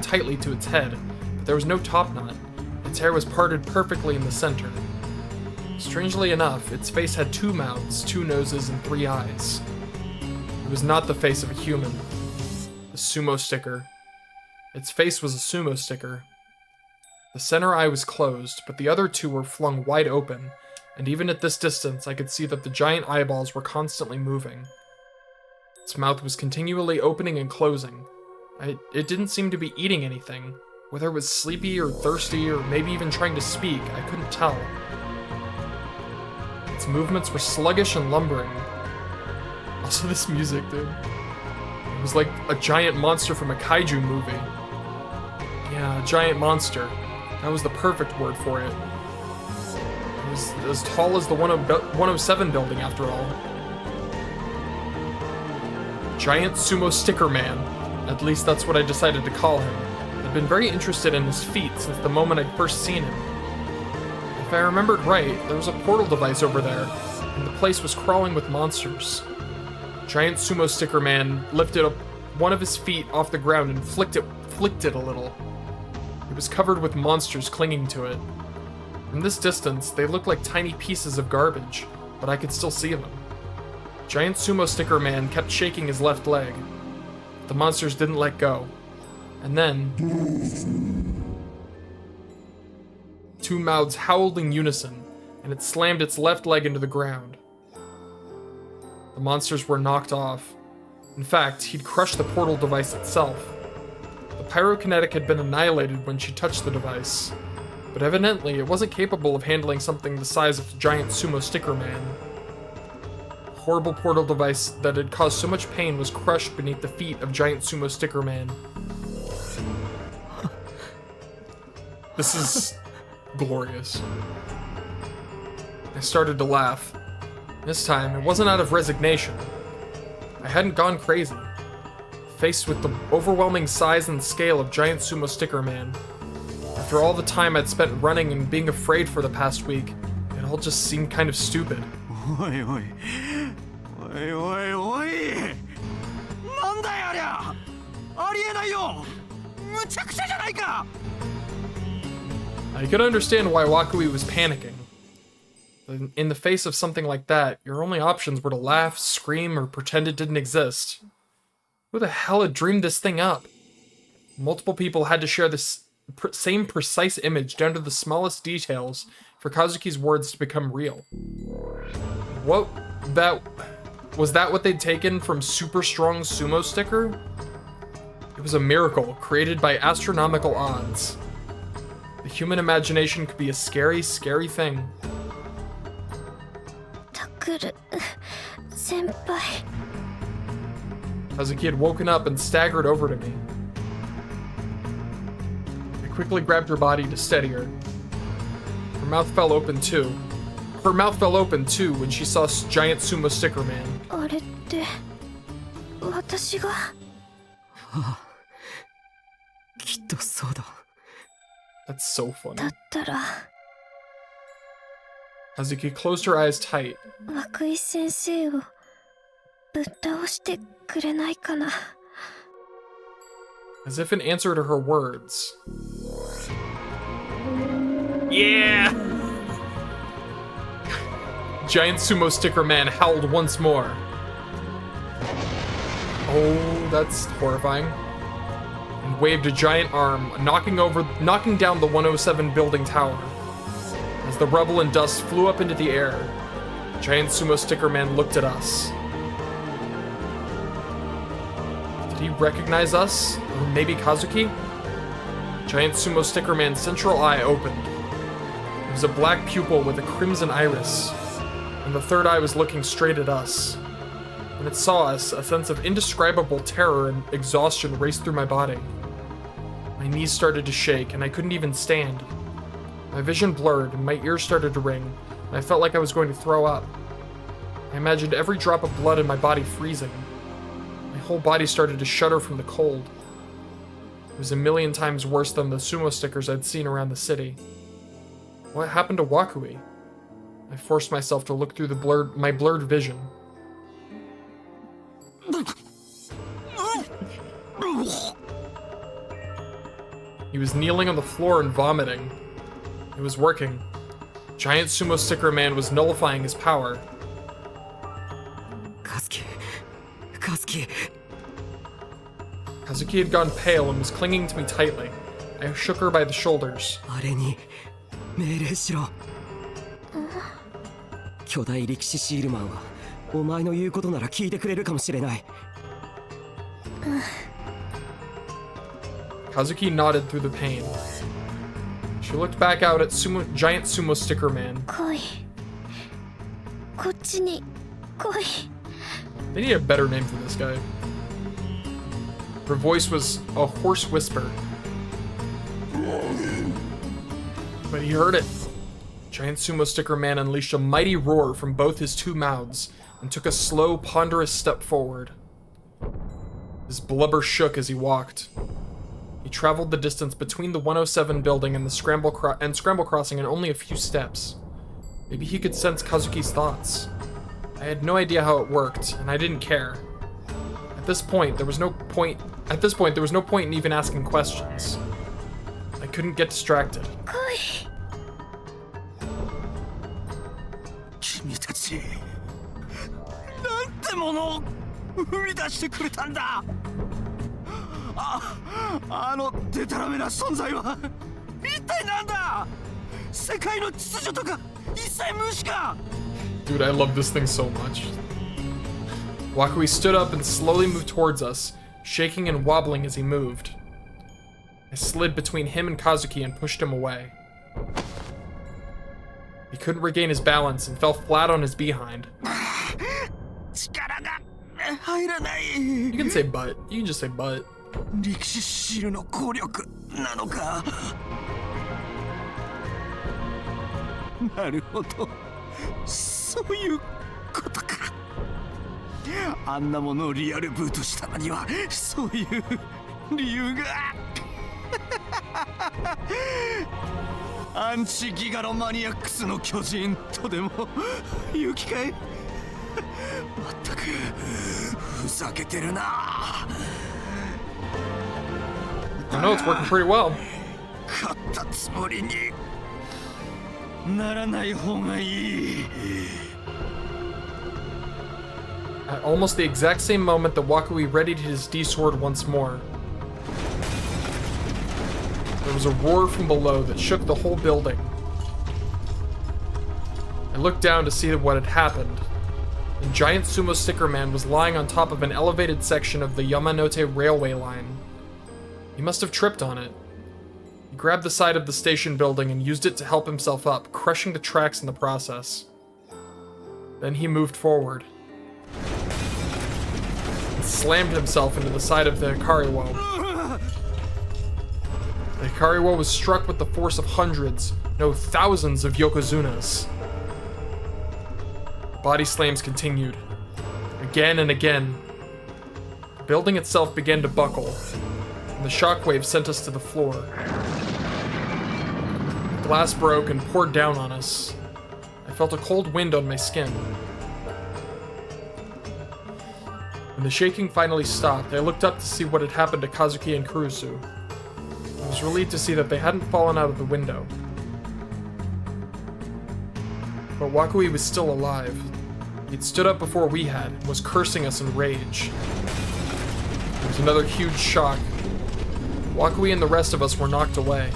tightly to its head, but there was no top knot. Its hair was parted perfectly in the center. Strangely enough, its face had 2 mouths, 2 noses, and 3 eyes. It was not the face of a human. A sumo sticker. Its face was a sumo sticker. The center eye was closed, but the other 2 were flung wide open, and even at this distance I could see that the giant eyeballs were constantly moving. Its mouth was continually opening and closing. It didn't seem to be eating anything. Whether it was sleepy or thirsty or maybe even trying to speak, I couldn't tell. Its movements were sluggish and lumbering. Also, this music, dude. It was like a giant monster from a kaiju movie. Yeah, a giant monster. That was the perfect word for it. It was as tall as the 107 building, after all. Giant Sumo Sticker Man. At least that's what I decided to call him. I'd been very interested in his feat since the moment I'd first seen him. If I remembered right, there was a portal device over there, and the place was crawling with monsters. Giant Sumo Sticker Man lifted up one of his feet off the ground and flicked it a little. It was covered with monsters clinging to it. From this distance, they looked like tiny pieces of garbage, but I could still see them. Giant Sumo Sticker Man kept shaking his left leg. The monsters didn't let go. And then... 2 mouths howled in unison, and it slammed its left leg into the ground. The monsters were knocked off. In fact, he'd crushed the portal device itself. The pyrokinetic had been annihilated when she touched the device, but evidently it wasn't capable of handling something the size of the giant Sumo Sticker Man. The horrible portal device that had caused so much pain was crushed beneath the feet of giant Sumo Sticker Man. This is glorious. I started to laugh. This time, it wasn't out of resignation. I hadn't gone crazy. Faced with the overwhelming size and scale of giant Sumo Sticker Man, after all the time I'd spent running and being afraid for the past week, it all just seemed kind of stupid. Oi, oi. Oi, oi, oi. Nanda ya arya? Arienai yo. Muchakusha janai ka? I could understand why Wakui was panicking. In the face of something like that, your only options were to laugh, scream, or pretend it didn't exist. Who the hell had dreamed this thing up? Multiple people had to share this same precise image down to the smallest details for Kazuki's words to become real. What? Was that what they'd taken from Super Strong Sumo Sticker? It was a miracle created by astronomical odds. The human imagination could be a scary, scary thing. Takuru, senpai. Kazuki had woken up and staggered over to me. I quickly grabbed her body to steady her. Her mouth fell open too when she saw giant Sumo Sticker Man. あれって、私が。きっとそうだ。That's so funny. だったら、 Kazuki closed her eyes tight. 涌井先生をぶっ倒してくれないかな。 As if in answer to her words. Yeah! Giant Sumo Sticker Man howled once more. Oh, that's horrifying. And waved a giant arm, knocking down the 107 building tower. As the rubble and dust flew up into the air, Giant Sumo Sticker Man looked at us. Did he recognize us? Or maybe Kazuki? Giant Sumo Sticker Man's central eye opened. It was a black pupil with a crimson iris, and the third eye was looking straight at us. When it saw us, a sense of indescribable terror and exhaustion raced through my body. My knees started to shake, and I couldn't even stand. My vision blurred, and my ears started to ring, and I felt like I was going to throw up. I imagined every drop of blood in my body freezing. My whole body started to shudder from the cold. It was a million times worse than the sumo stickers I'd seen around the city. What happened to Wakui? I forced myself to look through my blurred vision. He was kneeling on the floor and vomiting. It was working. Giant Sumo Sticker Man was nullifying his power. Kazuki. Kazuki had gone pale and was clinging to me tightly. I shook her by the shoulders. あれに命令しろ。巨大力士シールマンはお前の言うことなら聞いてくれるかもしれない。Kazuki nodded through the pain. She looked back out at Giant Sumo Sticker Man. 来い。こっちに来い。 They need a better name for this guy. Her voice was a hoarse whisper. But he heard it. Giant Sumo Sticker Man unleashed a mighty roar from both his two mouths and took a slow, ponderous step forward. His blubber shook as he walked. He traveled the distance between the 107 building and the Scramble Crossing in only a few steps. Maybe he could sense Kazuki's thoughts. I had no idea how it worked, and I didn't care. At this point, there was no point in even asking questions. I couldn't get distracted. 君たち、なんてものを生み出してくれたんだ。あのデタラメな存在は一体なんだ。世界の秩序とか一切無視か。 Dude, I love this thing so much. Wakui stood up and slowly moved towards us, shaking and wobbling as he moved. I slid between him and Kazuki and pushed him away. He couldn't regain his balance and fell flat on his behind. You can say butt. You can just say butt. 力士シールの効力なのか。なるほど。そういうことか。あんなものをリアルブートしたのにはそういう理由が。アンチギガロマニアックスの巨人とでも言う機会。まったくふざけてるな。 I know it's working pretty well. 勝ったつもりにならない方がいい。 At almost the exact same moment that Wakui readied his D-sword once more. there was a roar from below that shook the whole building. I looked down to see what had happened. The giant sumo sticker man was lying on top of an elevated section of the Yamanote railway line. He must have tripped on it. He grabbed the side of the station building and used it to help himself up, crushing the tracks in the process. Then he moved forward and slammed himself into the side of the Hikariwo. The Hikariwo was struck with the force of hundreds, no thousands of Yokozunas. Body slams continued, again and again. The building itself began to buckle, and the shockwave sent us to the floor. The glass broke and poured down on us. I felt a cold wind on my skin. When the shaking finally stopped, I looked up to see what had happened to Kazuki and Kurusu. I was relieved to see that they hadn't fallen out of the window. But Wakui was still alive. He'd stood up before we had and was cursing us in rage. There was another huge shock. Wakui and the rest of us were knocked away.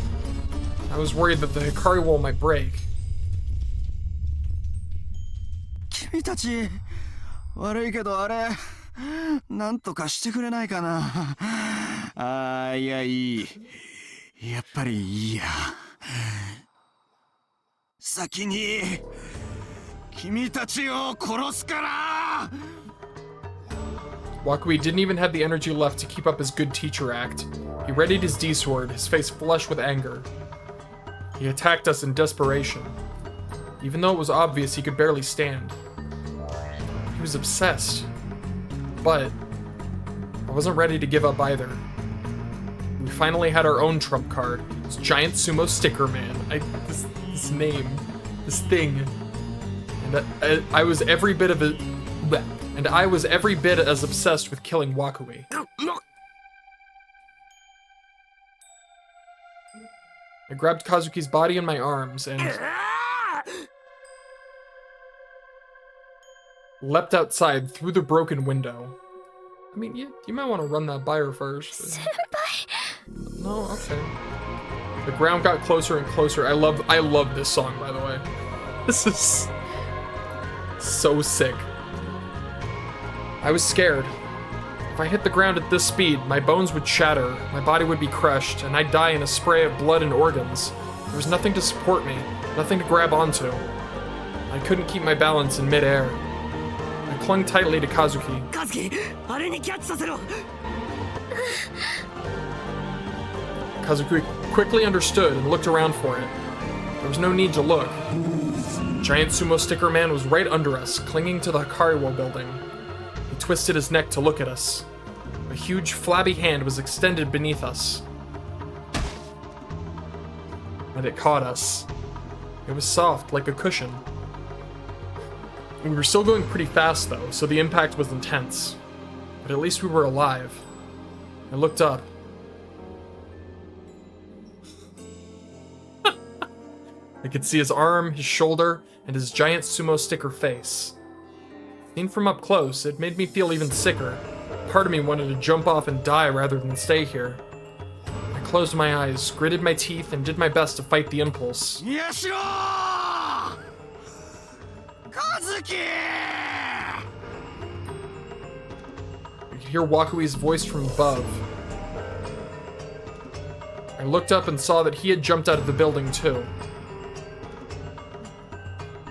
I was worried that the Hikariwo might break. 君たち、悪いけどあれ、なんとかしてくれないかな。ああ、いや、いい。やっぱりいいや。先に君たちを殺すから。 Wakui didn't even have the energy left to keep up his good teacher act. He readied his D-sword, his face flushed with anger. He attacked us in desperation, even though it was obvious he could barely stand. He was obsessed, but I wasn't ready to give up either. We finally had our own trump card. This giant sumo sticker man. This name, this thing, and I was every bit of it. And I was every bit as obsessed with killing Wakui. I grabbed Kazuki's body in my arms and leapt outside through the broken window. I mean, you might want to run that by her first. Senpai. No, okay. The ground got closer and closer. I love this song, by the way. This is so sick. I was scared. If I hit the ground at this speed, my bones would shatter, my body would be crushed, and I'd die in a spray of blood and organs. There was nothing to support me, nothing to grab onto. I couldn't keep my balance in midair. I clung tightly to Kazuki. Kazuki quickly understood and looked around for it. There was no need to look. Giant sumo sticker man was right under us, clinging to the Hikariwo building. He twisted his neck to look at us. A huge, flabby hand was extended beneath us. And it caught us. It was soft, like a cushion. We were still going pretty fast, though, so the impact was intense. But at least we were alive. I looked up. I could see his arm, his shoulder, and his giant sumo sticker face. Seen from up close, it made me feel even sicker. Part of me wanted to jump off and die rather than stay here. I closed my eyes, gritted my teeth, and did my best to fight the impulse. Yashiro! Kazuki! I could hear Wakui's voice from above. I looked up and saw that he had jumped out of the building too.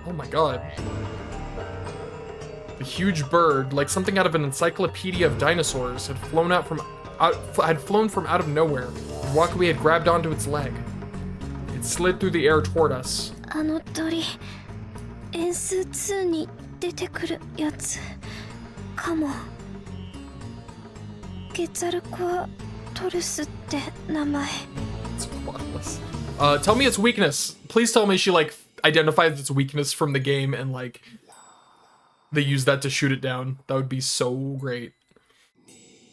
Oh my god. A huge bird, like something out of an encyclopedia of dinosaurs, had flown from out of nowhere, and Wakui had grabbed onto its leg. It slid through the air toward us. あの鳥、円数2に出てくるやつかも。ゲツァルコアトルスって名前。Tell me its weakness. Please tell me she identifies its weakness from the game and they use that to shoot it down. That would be so great.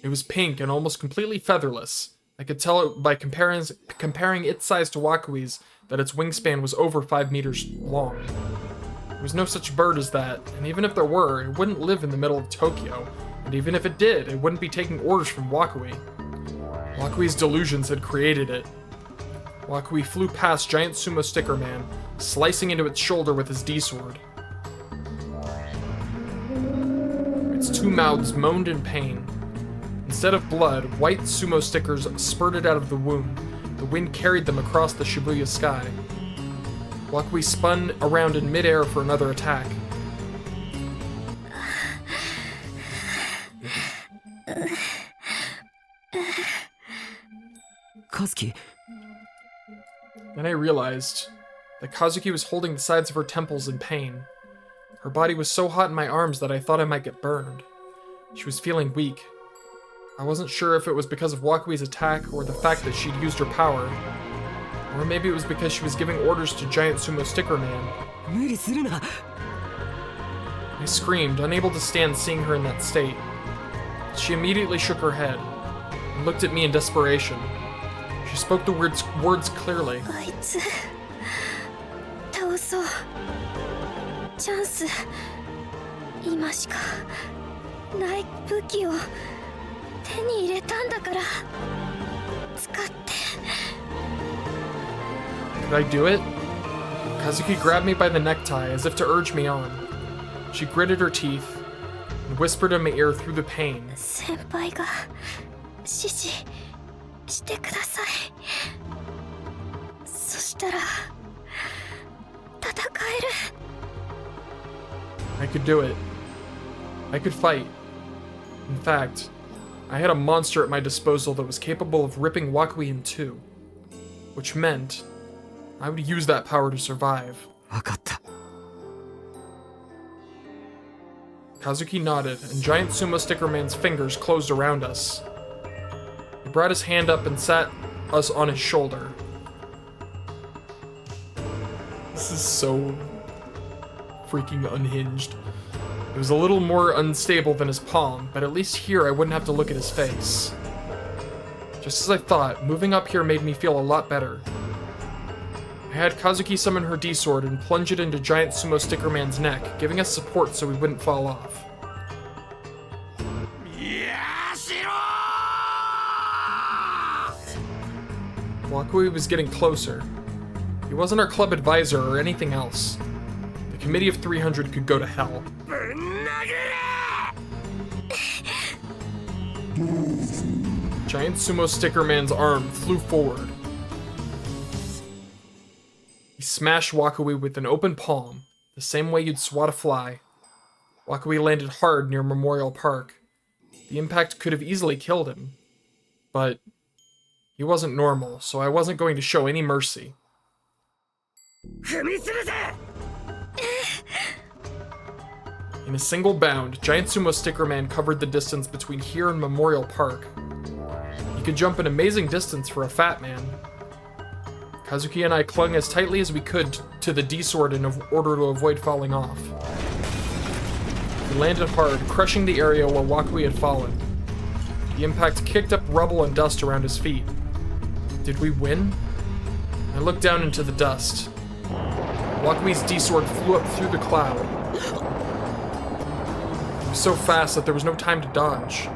It was pink and almost completely featherless. I could tell it by comparing its size to Wakui's that its wingspan was over 5 meters long. There was no such bird as that, and even if there were, it wouldn't live in the middle of Tokyo, and even if it did, it wouldn't be taking orders from Wakui. Wakui's delusions had created it. Wakui flew past Giant Sumo Sticker Man, slicing into its shoulder with his D-sword. Its two mouths moaned in pain. Instead of blood, white sumo stickers spurted out of the wound. The wind carried them across the Shibuya sky. Wakui spun around in midair for another attack. Kazuki. Then I realized that Kazuki was holding the sides of her temples in pain. Her body was so hot in my arms that I thought I might get burned. She was feeling weak. I wasn't sure if it was because of Wakui's attack or the fact that she'd used her power. Or maybe it was because she was giving orders to Giant Sumo Sticker Man. I screamed, unable to stand seeing her in that state. She immediately shook her head and looked at me in desperation. She spoke the words clearly. あいつ倒そうチャンス今しかない武器を手に入れたんだから使って Could I do it? Kazuki grabbed me by the necktie as if to urge me on. She gritted her teeth and whispered in my ear through the pain. 先輩が指示してくださいそしたら戦える I could do it. I could fight. In fact, I had a monster at my disposal that was capable of ripping Wakui in two, which meant I would use that power to survive. 分かった Kazuki nodded, and Giant Sumo Sticker Man's fingers closed around us. He brought his hand up and sat us on his shoulder. This is so freaking unhinged. It was a little more unstable than his palm, but at least here I wouldn't have to look at his face. Just as I thought, moving up here made me feel a lot better. I had Kazuki summon her D-sword and plunge it into Giant Sumo Sticker Man's neck, giving us support so we wouldn't fall off. Wakui was getting closer. He wasn't our club advisor or anything else. The Committee of 300 could go to hell. Giant Sumo Sticker Man's arm flew forward. He smashed Wakui with an open palm, the same way you'd swat a fly. Wakui landed hard near Memorial Park. The impact could have easily killed him, but he wasn't normal, so I wasn't going to show any mercy. In a single bound, Giant Sumo Sticker Man covered the distance between here and Memorial Park. He could jump an amazing distance for a fat man. Kazuki and I clung as tightly as we could to the D-sword in order to avoid falling off. He landed hard, crushing the area where Wakui had fallen. The impact kicked up rubble and dust around his feet. Did we win? I looked down into the dust. Wakui's D-sword flew up through the cloud. It was so fast that there was no time to dodge.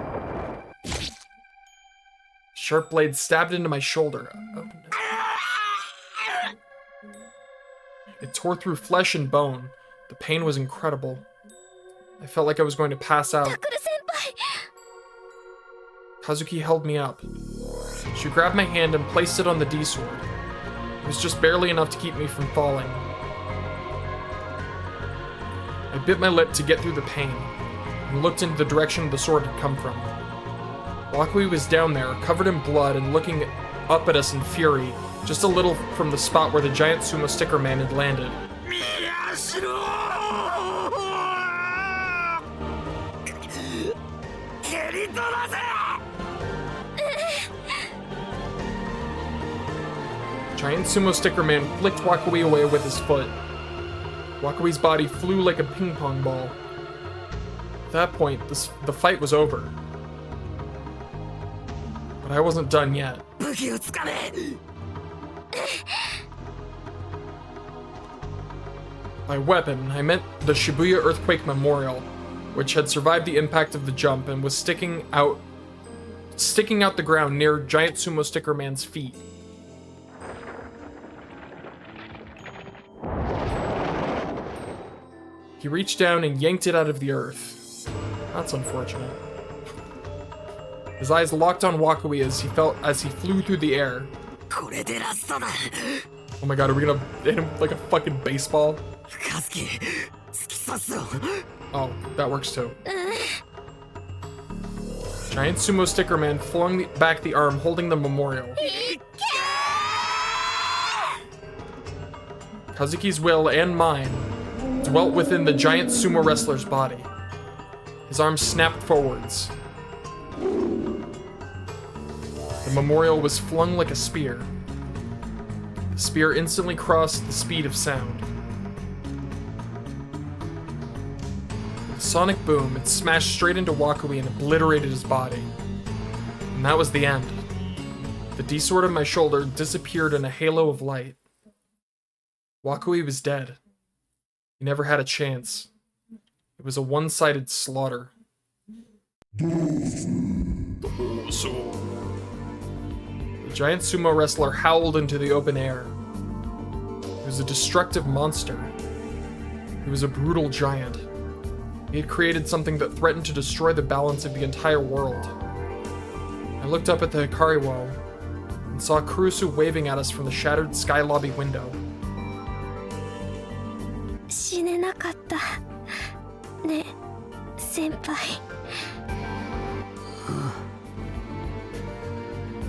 Sharp blade stabbed into my shoulder. Oh, no. It tore through flesh and bone. The pain was incredible. I felt like I was going to pass out. Kazuki held me up. She grabbed my hand and placed it on the D-sword. It was just barely enough to keep me from falling. I bit my lip to get through the pain, and looked into the direction the sword had come from. Wakui was down there, covered in blood and looking up at us in fury, just a little from the spot where the Giant Sumo Sticker Man had landed. Giant Sumo Sticker Man flicked Wakui away with his foot. Wakui's body flew like a ping pong ball. At that point, the fight was over. But I wasn't done yet. By weapon, I meant the Shibuya Earthquake Memorial, which had survived the impact of the jump and was sticking out the ground near Giant Sumo Sticker Man's feet. He reached down and yanked it out of the earth. That's unfortunate. His eyes locked on Wakui as he flew through the air. Oh my god, are we gonna hit him like a fucking baseball? Oh, that works too. Giant sumo sticker man flung back the arm holding the memorial. Kazuki's will and mine dwelt within the giant sumo wrestler's body. His arm snapped forwards. The memorial was flung like a spear. The spear instantly crossed the speed of sound. With a sonic boom, it smashed straight into Wakui and obliterated his body. And that was the end. The D-sword on my shoulder disappeared in a halo of light. Wakui was dead. He never had a chance. It was a one-sided slaughter. The giant sumo wrestler howled into the open air. He was a destructive monster. He was a brutal giant. He had created something that threatened to destroy the balance of the entire world. I looked up at the Hikari wall and saw Kurusu waving at us from the shattered sky lobby window. 死ねなかったね、先輩。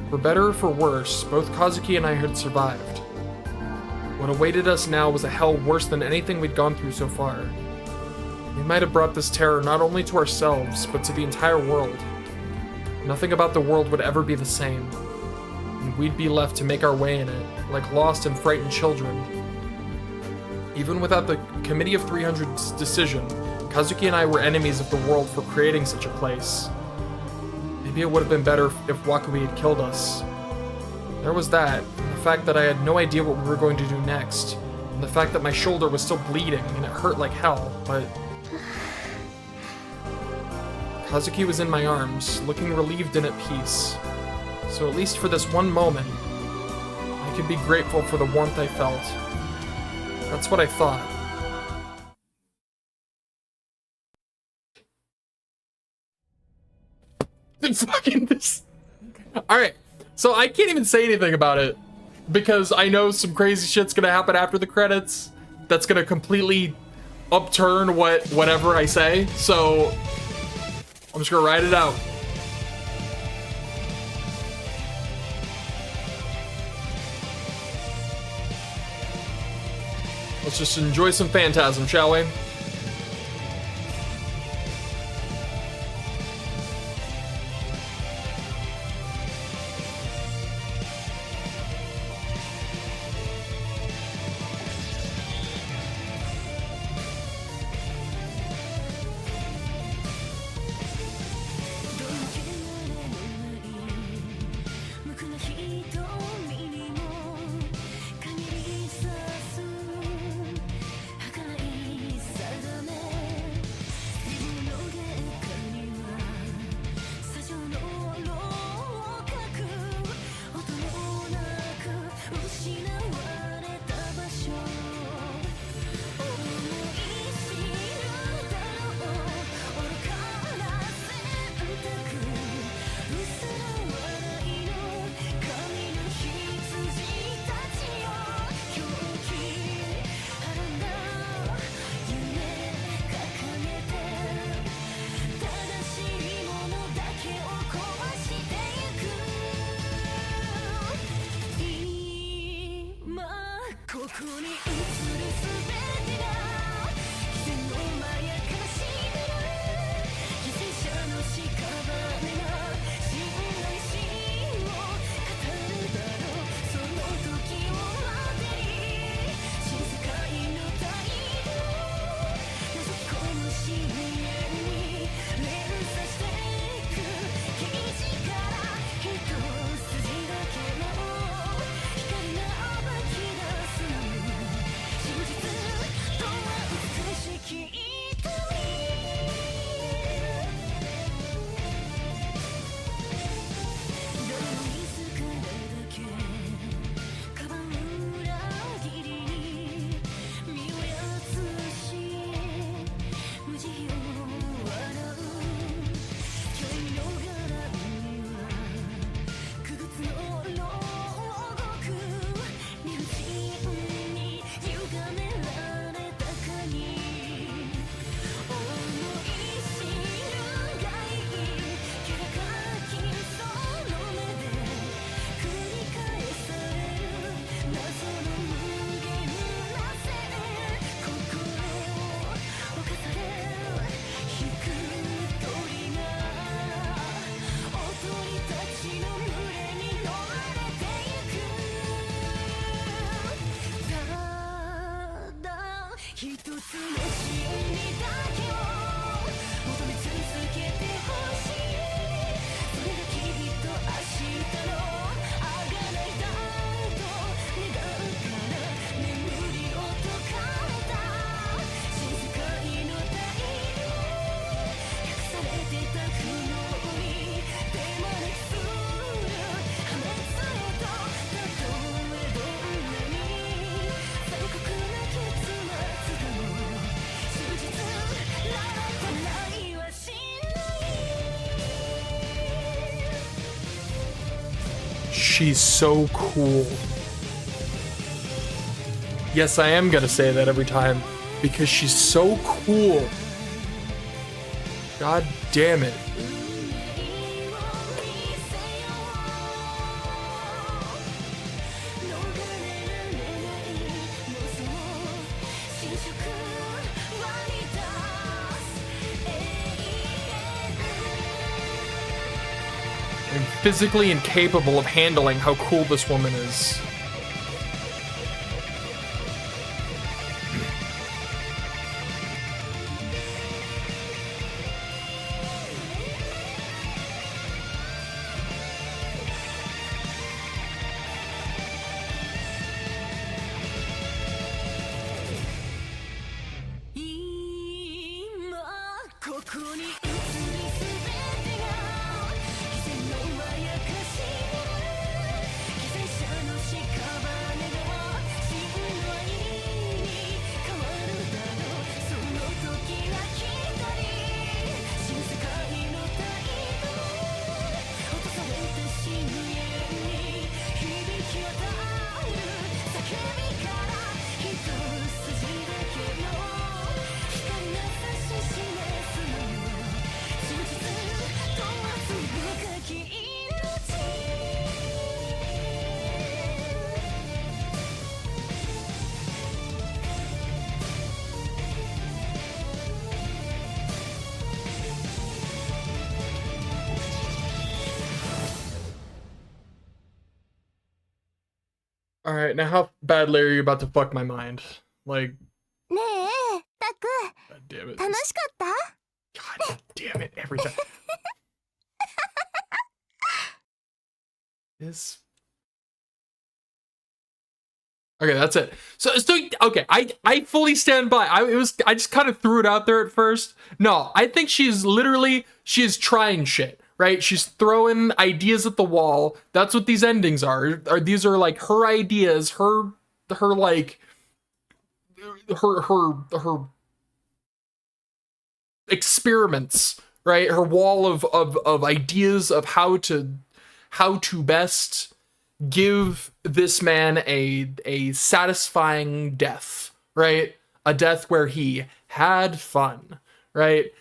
For better or for worse, both Kazuki and I had survived. What awaited us now was a hell worse than anything we'd gone through so far. We might have brought this terror not only to ourselves, but to the entire world. Nothing about the world would ever be the same, and we'd be left to make our way in it, like lost and frightened children. Even without the Committee of 300's decision, Kazuki and I were enemies of the world for creating such a place. Maybe it would have been better if Wakui had killed us. There was that, and the fact that I had no idea what we were going to do next, and the fact that my shoulder was still bleeding and it hurt like hell, but... Kazuki was in my arms, looking relieved and at peace. So at least for this one moment, I could be grateful for the warmth I felt. That's what I thought. Fucking this. Alright, so I can't even say anything about it because I know some crazy shit's gonna happen after the credits that's gonna completely upturn whatever I say, so I'm just gonna ride it out. Let's just enjoy some Phantasm, shall we? She's so cool. Yes, I am gonna say that every time because she's so cool. God damn it. I'm physically incapable of handling how cool this woman is. Alright, now how badly are you about to fuck my mind? Like... ねえ、タク、 God damn it. 楽しかった？ God damn it, every time. This... Okay, that's it. So okay, I fully stand by. I just kind of threw it out there at first. No, I think she is trying shit, right? She's throwing ideas at the wall. That's what these endings are. These are like her ideas, her like her experiments, right? Her wall of ideas of how to best give this man a satisfying death, right? A death where he had fun, right?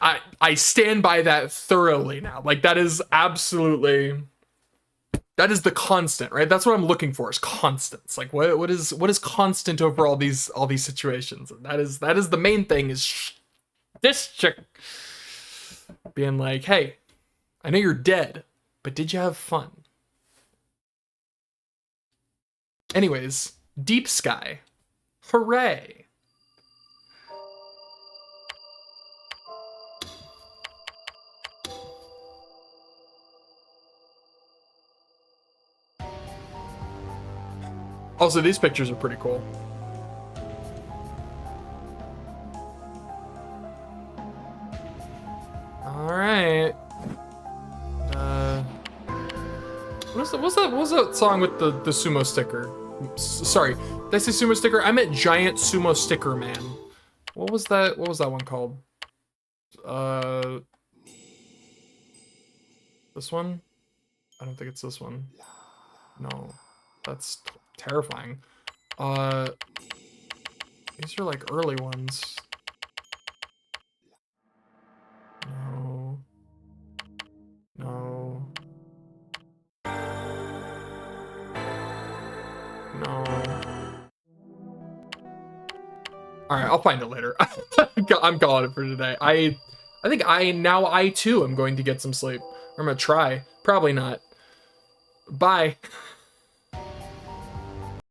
I stand by that thoroughly now. Like that is absolutely, that is the constant, right? That's what I'm looking for, is constants. Like what is constant over all these situations? And that is the main thing, is this chick being like, hey, I know you're dead, but did you have fun? Anyways, Deep Sky. Hooray. Also, these pictures are pretty cool. Alright. What was that song with the sumo sticker? Sorry, did I say sumo sticker? I meant giant sumo sticker man. What was that one called? This one? I don't think it's this one. No, that's terrifying. These are like early ones. No. No. No. Alright, I'll find it later. I'm calling it for today. I think I too am going to get some sleep. Or I'm gonna try. Probably not. Bye.